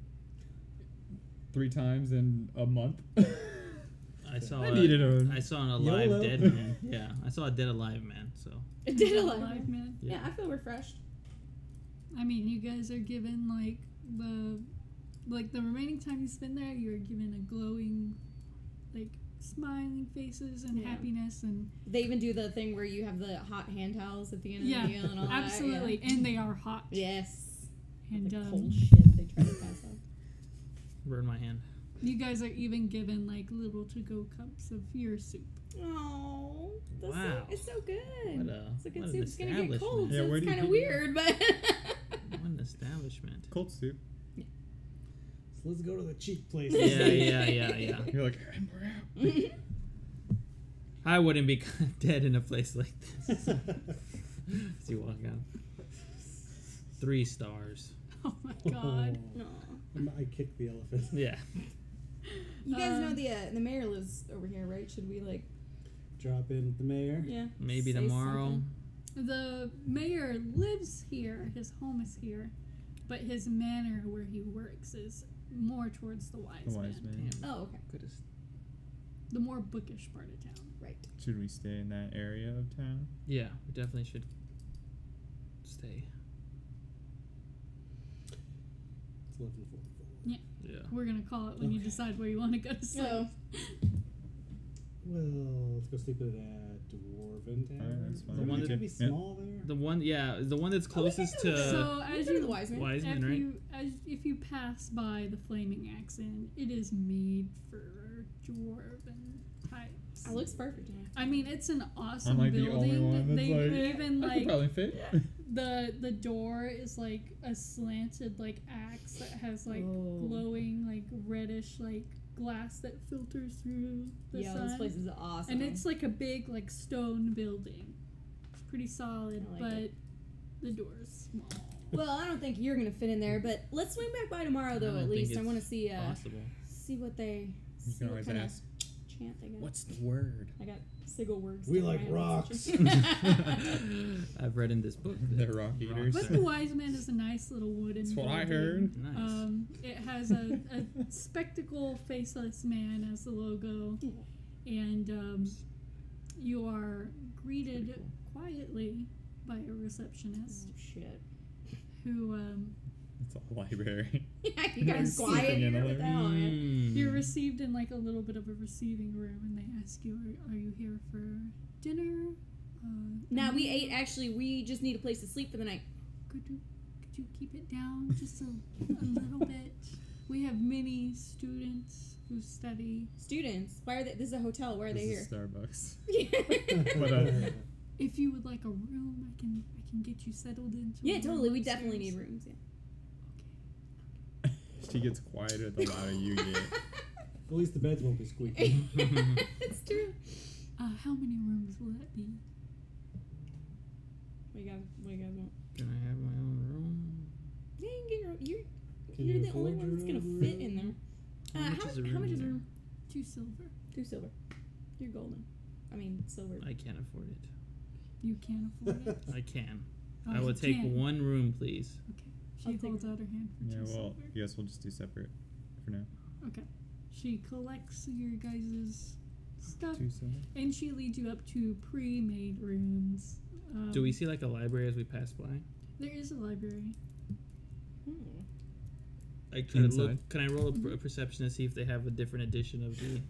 S1: 3 times in a month.
S3: I saw.
S1: I needed a
S3: I saw an alive
S4: YOLO.
S3: dead man. Yeah, I saw a dead alive man. So
S2: It did a
S5: Alive,
S2: lot.
S5: man.
S2: Yeah, I feel refreshed.
S5: I mean, you guys are given the remaining time you spend there, you're given a glowing, smiling faces and
S2: Yeah.
S5: happiness and
S2: They even do the thing where you have the hot hand towels at the end
S5: yeah,
S2: of the meal and all
S5: absolutely,
S2: that.
S5: and they are hot.
S2: Yes.
S5: And
S2: The cold
S5: um,
S2: shit they try to pass off.
S3: burn my hand.
S5: you guys are even given little to-go cups of your soup.
S2: Oh,
S3: Wow.
S2: it's so good.
S3: What a-
S2: It's a good
S3: what
S2: soup.
S3: an
S2: It's gonna get
S3: establishment.
S2: cold,
S1: Yeah,
S2: so
S1: where
S2: it's
S1: do you
S2: kind of
S1: keep it?
S2: weird, but
S3: What an establishment.
S1: cold soup.
S4: So let's go to the cheap places.
S3: Yeah.
S1: You're like, we're out.
S3: I wouldn't be dead in a place like this. As you walk out. 3 stars.
S5: Oh my god.
S2: no.
S4: I kicked the elephant.
S3: Yeah.
S2: You guys know the mayor lives over here, right? Should we like
S4: Drop in with the mayor.
S2: yeah?
S3: Maybe
S2: say
S3: tomorrow.
S2: something?
S5: The mayor lives here. His home is here, but his manor where he works is more towards the wise man.
S2: Oh, okay.
S5: The more bookish part of town.
S2: Right.
S1: Should we stay in that area of town?
S3: Yeah, we definitely should stay.
S4: It's 11:44.
S3: Yeah.
S5: We're gonna call it when you decide where you want to go to sleep.
S2: Oh.
S4: Well, let's go sleep at that dwarven town.
S1: Alright, that's fine.
S3: The one
S4: It's
S3: that-
S4: gonna be small there.
S3: The one that's closest to
S5: So as
S2: Go to the
S5: you
S2: wise man.
S3: Wiseman,
S5: if
S3: right?
S5: if you pass by the Flaming Axe Inn, it is made for dwarven types.
S2: It looks perfect. Yeah.
S5: I mean, it's an awesome
S1: I'm like the
S5: building.
S1: only one that's
S5: They
S1: like,
S5: even
S1: I could
S5: like
S1: probably fit.
S5: the door is like a slanted like axe that has like
S2: Oh.
S5: glowing like reddish like glass that filters through the
S2: Yo,
S5: sun.
S2: this place is awesome.
S5: And it's like a big like stone building. It's pretty solid,
S2: I like
S5: but
S2: it.
S5: the door's small.
S2: Well, I don't think you're gonna fit in there, but let's swing back by tomorrow though.
S3: don't
S2: At
S3: think
S2: least I
S3: it's
S2: want to see
S3: possible.
S2: see what they
S1: You
S2: see
S1: can
S2: what
S1: always
S2: kind of
S1: ask.
S2: chant they got.
S1: What's the word?
S2: I got sigil words.
S4: We
S2: to
S4: like
S2: write
S4: rocks.
S2: and such.
S3: I've read in this book.
S1: They're rock eaters.
S5: But the Wise Man is a nice little wooden
S1: That's what I
S5: building.
S1: heard.
S3: Nice.
S5: It has a spectacle faceless man as the logo, and you are greeted quietly by a receptionist
S2: Oh shit.
S5: who
S1: It's a library.
S2: Yeah, you guys
S1: Sleeping
S2: quiet
S1: in
S2: here.
S1: a
S2: What the hell, man?
S5: you're received in like a little bit of a receiving room, and they ask you, "Are you here for dinner?"
S2: Nah, we ate. Actually, we just need a place to sleep for the night.
S5: Could you keep it down just a little bit? We have many students who study.
S2: Students, why are they? This is a hotel. Why are they
S1: This
S2: here?
S1: is Starbucks. But
S5: If you would like a room, I can get you settled into.
S2: Yeah,
S5: a room
S2: totally. We
S5: upstairs.
S2: definitely need rooms. Yeah.
S1: she gets quieter the louder you get.
S4: At least the beds won't be squeaky.
S2: It's true.
S5: How many rooms will that be?
S2: What you guys want?
S3: Can I have my own room?
S2: Yeah, you can get your.
S4: Can
S2: You're
S4: you
S2: the only
S4: afford
S2: one that's
S4: your
S2: gonna
S4: own
S2: fit
S4: room?
S2: in there.
S3: How much is a
S2: How much is a
S3: room?
S2: room?
S5: 2 silver.
S2: 2 silver. You're golden. I mean silver.
S3: I can't afford it.
S5: You can't afford it.
S3: I can.
S5: Oh,
S3: I will
S5: you
S3: take
S5: can.
S3: one room, please.
S5: Okay.
S2: I'll
S5: She
S2: take
S5: holds out her hand for
S1: Yeah,
S5: 2
S1: well,
S5: silver.
S1: I guess we'll just do separate for now.
S5: Okay. She collects your guys' stuff,
S1: 2 silver.
S5: and she leads you up to pre-made rooms.
S3: Do we see like a library as we pass by?
S5: There is a library.
S2: Hmm.
S3: I try to look.
S1: Inside?
S3: Can I roll a perception to see if they have a different edition of the?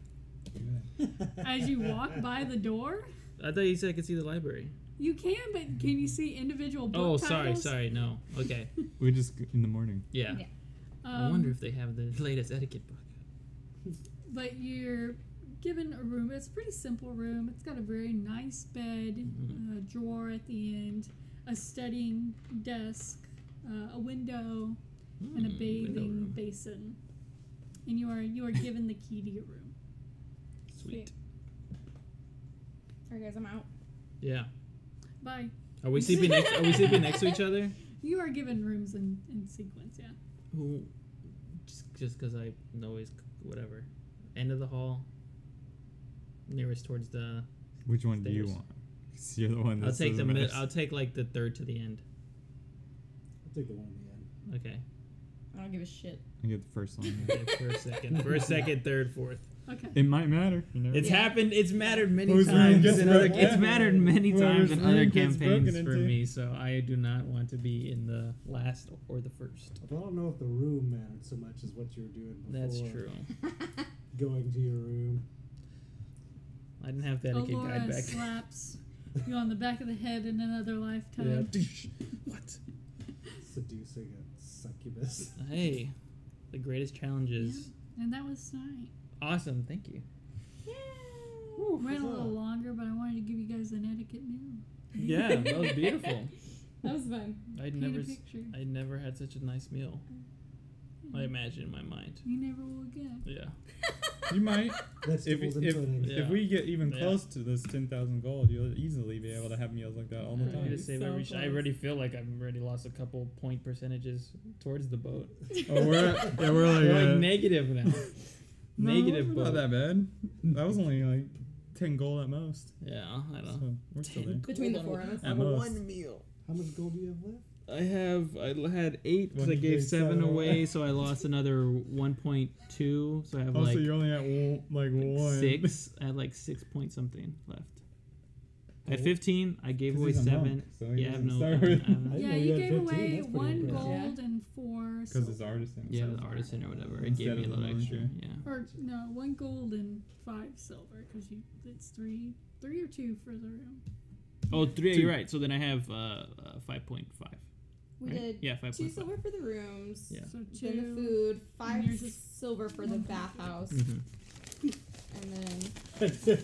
S5: As you walk by the door,
S3: I thought you said I could see the library.
S5: you can, but can you see individual book
S3: Oh,
S5: titles?
S3: sorry, no. Okay,
S1: We just in the morning.
S3: yeah.
S2: Yeah.
S3: I wonder if they have the latest etiquette book.
S5: But you're given a room. It's a pretty simple room. It's got a very nice bed, a drawer at the end, a studying desk, a window, and a
S3: Window
S5: bathing
S3: room.
S5: basin. And you are given the key to your room.
S3: Sweet.
S2: Alright, guys, I'm out.
S3: Yeah.
S5: Bye.
S3: Are we sleeping next? Are we sleeping next to each other?
S5: You are given rooms in sequence, yeah.
S3: Who? Just because I always whatever. End of the hall. Nearest towards the.
S1: Which one do you
S3: Stairs.
S1: want? 'Cause you're the one
S3: I'll
S1: that's
S3: take the
S1: the
S3: mid.
S1: best.
S3: I'll take like the third to the end.
S4: I'll take the one in the end.
S3: Okay.
S2: I don't give a shit.
S1: I get the first one.
S3: Okay, first, second, third, fourth.
S5: Okay.
S1: It might matter. You know.
S3: It's happened. It's mattered many
S1: Whose room
S3: times.
S1: gets
S3: In other,
S1: broken?
S3: it's mattered many
S1: Whoever's
S3: times in
S1: room
S3: other
S1: gets
S3: campaigns
S1: broken
S3: for
S1: into.
S3: me. So I do not want to be in the last or the first.
S4: I don't know if the room mattered so much as what you were doing before.
S3: That's true.
S4: Going to your room.
S3: I didn't have the etiquette guide
S5: Allura
S3: back.
S5: slaps you on the back of the head in another lifetime.
S3: What?
S4: Seducing a succubus.
S3: Hey, the greatest challenges.
S5: And that was tonight.
S3: Awesome. Thank you.
S5: Ran a little longer, but I wanted to give you guys an etiquette meal.
S3: Yeah, that was beautiful.
S2: That was fun.
S3: I'd
S5: Paint
S3: never,
S5: a picture.
S3: I'd never had such a nice meal. I imagine in my mind.
S5: You never will again.
S3: Yeah.
S1: You might.
S4: Vegetables and pudding.
S3: Yeah.
S1: If we get even
S3: Yeah.
S1: close to this 10,000 gold, you'll easily be able to have meals like that all the
S3: I need to
S1: time.
S3: save
S2: So
S3: every. I
S2: close.
S3: already feel like I've already lost a couple point percentages towards the boat.
S1: Oh, we're like
S3: We're like negative now. Negative
S1: Not
S3: both.
S1: that bad. That was only like 10 gold at most.
S3: Yeah, I know.
S1: So we're still there.
S2: Between the four of us.
S1: At most.
S3: meal.
S4: How much gold do you have left?
S3: I had 8 because
S1: When
S3: I
S1: you
S3: gave
S1: gave
S3: 7
S1: 7
S3: away,
S1: away.
S3: so I lost another 1.2. So I have
S1: Also,
S3: like
S1: you're only at like 1.
S3: 6. I had like 6 point something left. I had
S4: Cool.
S3: 15. I gave
S1: 'Cause
S3: away
S1: he's a
S3: 7.
S1: monk, so he
S3: yeah, I have
S1: doesn't
S3: no.
S1: start
S3: I
S1: with-
S3: have no-
S4: I didn't
S5: Yeah,
S4: know
S5: you
S4: had
S5: gave
S4: 15.
S5: away
S4: That's pretty
S5: 1
S4: impressive.
S5: gold and 4
S1: Because it's artisan.
S3: Yeah,
S1: so-
S3: the artisan or whatever. It
S1: Instead
S3: gave me a
S1: of the
S3: little extra.
S1: monk,
S3: Yeah.
S5: Or no, 1 gold and 5 silver because it's 3 or 2 for the room.
S3: Oh, 3.
S1: 2.
S3: You're right. So then I have 5.5.
S2: We
S3: Right?
S2: did
S3: Yeah,
S2: 2
S3: 5.5.
S2: silver for the rooms.
S3: Yeah.
S5: So 2.
S2: Then the food, 5
S5: yours is
S2: silver for the bathhouse,
S3: Mhm.
S2: and then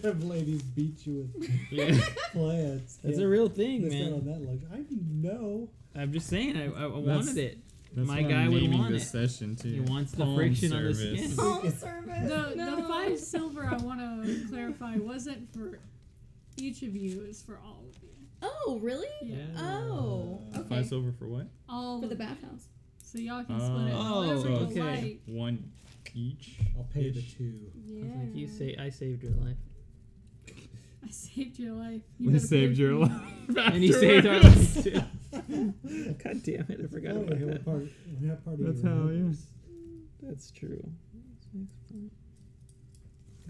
S4: Have ladies beat you with
S3: Yeah.
S4: plants.
S3: That's a real thing,
S4: Missed out
S3: man.
S4: on that luck. I know.
S3: I'm just saying, I wanted it.
S1: That's
S3: My
S1: what
S3: guy
S1: I'm
S3: would
S1: naming
S3: want
S1: this
S3: it.
S1: session too.
S3: He wants the
S1: Palm
S3: friction on the
S1: service.
S3: skin.
S2: home service.
S5: The 5 silver I want to clarify wasn't for each of you; it's for all of you.
S2: Oh, really?
S5: Yeah,
S2: Oh, okay.
S1: 5 silver for what?
S5: all
S2: For the
S5: of you.
S2: bathhouse.
S5: So y'all can split it.
S3: Oh,
S5: Whatever you
S3: okay.
S5: like.
S1: 1 each.
S4: I'll pay the
S1: Ish.
S4: 2.
S2: Yeah.
S3: I saved your life.
S5: I saved your life.
S1: We
S5: better pay
S1: saved
S5: for
S1: your
S5: me.
S1: life.
S3: And he saved our life too. God damn it, I forgot
S4: Oh,
S3: about
S4: yeah,
S3: that.
S4: we're part of
S1: That's
S4: your
S1: how,
S4: members.
S3: That's true.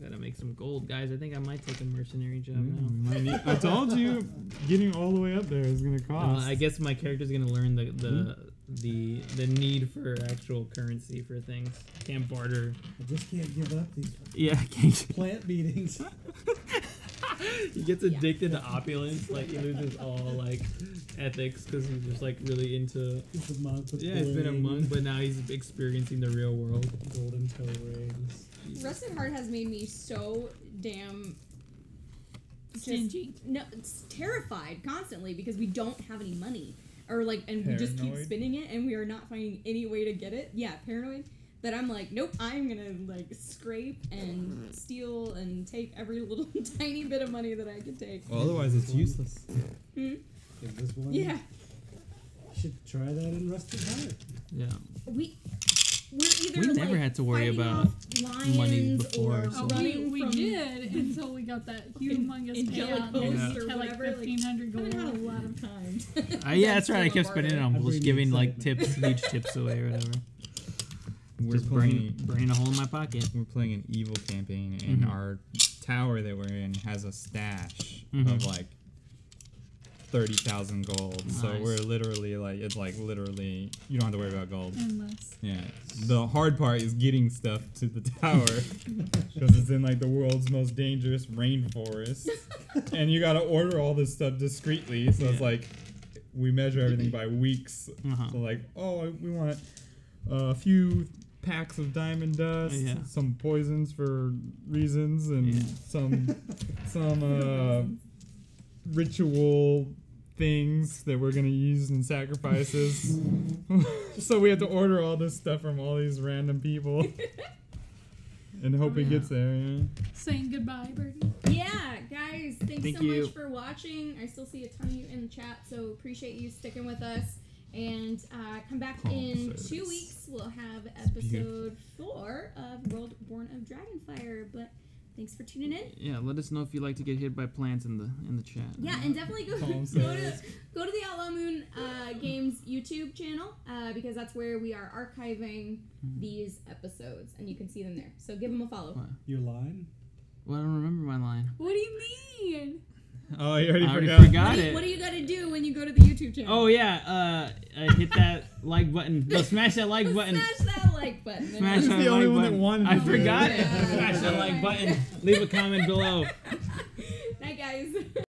S3: Gotta make some gold, guys. I think I might take a mercenary job now.
S1: I told you, getting all the way up there is gonna cost.
S3: I guess my character's gonna learn the need for actual currency for things. Can't barter.
S4: I just can't give up these
S3: Yeah, can't.
S4: plant beatings.
S3: He gets addicted to opulence. Like he loses all like ethics because he's just like really into.
S4: He's a monk with
S3: Yeah, he's been a
S4: bling,
S3: monk, but now he's experiencing the real world.
S4: golden toe rings.
S2: Rusted Heart has made me so damn
S5: Stingy.
S2: No, it's terrified constantly because we don't have any money, or like, and we just keep
S1: Paranoid?
S2: spinning it, and we are not finding any way to get it. Yeah, paranoid. That I'm like, nope, I'm gonna like scrape and steal and take every little tiny bit of money that I can take.
S1: Well, otherwise it's useless.
S2: Hmm?
S4: Is this one?
S2: Yeah,
S4: Should try that in Rusted Heart.
S3: Yeah.
S2: we're either
S3: We never
S2: like,
S3: had to worry
S2: fighting
S3: about
S2: off
S3: money
S2: lions
S3: before,
S2: or
S3: so-
S5: Oh,
S2: running
S5: we
S2: from
S5: did until we got that humongous
S2: angelic
S5: payout.
S2: hosts
S5: Yeah.
S2: or
S5: Like
S2: whatever. Like,
S5: 1,500
S2: I haven't had a
S5: gold.
S2: lot of time.
S3: Yeah, that's right. I kept spending it on
S4: I'm
S3: just
S4: really
S3: giving like
S4: excited.
S3: tips, huge tips away or whatever.
S1: We're
S3: Just burning a hole in my pocket.
S1: We're playing an evil campaign, and
S3: Mhm.
S1: our tower that we're in has a stash
S3: Mhm.
S1: of like 30,000 gold. So
S3: Nice.
S1: we're literally like, it's like literally, you don't have to worry about gold.
S5: Endless.
S1: Yeah. The hard part is getting stuff to the tower because it's in like the world's most dangerous rainforest, and you got to order all this stuff discreetly. So it's
S3: Yeah.
S1: like we measure everything by weeks.
S3: Uh-huh.
S1: So like, oh, we want a few packs of diamond dust,
S3: Yeah.
S1: some poisons for reasons, and
S3: Yeah.
S1: some ritual things that we're gonna use in sacrifices. So we have to order all this stuff from all these random people and hope it
S3: Yeah.
S1: gets there. Yeah.
S5: Saying goodbye, Birdie.
S2: Yeah, guys, thanks
S3: Thank
S2: so
S3: you.
S2: much for watching. I still see a ton of you in the chat, so appreciate you sticking with us. And come back
S1: Oh,
S2: in
S1: service.
S2: 2 weeks. We'll have episode 4 of World Born of Dragonfire. But thanks for tuning in.
S3: Yeah, let us know if you like to get hit by plants in the chat.
S2: Yeah, and definitely go
S1: Palm
S2: to
S1: service.
S2: the Outlaw Moon Games YouTube channel because that's where we are archiving these episodes, and you can see them there. So give them a follow.
S3: What?
S4: Your line?
S3: Well, I don't remember my line.
S5: What do you mean?
S1: Oh, you already
S3: I already
S1: forgot.
S3: forgot it.
S2: What do you got to do when you go to the YouTube channel?
S3: Oh yeah, hit that like button. No, smash that like button.
S2: Smash that like button.
S3: Smash
S1: He's
S3: that
S1: the only
S3: like
S1: one that
S3: button.
S1: wanted
S3: I
S1: to do it.
S3: forgot it.
S2: Yeah.
S3: Smash that like button. Leave a comment below.
S2: Night, guys.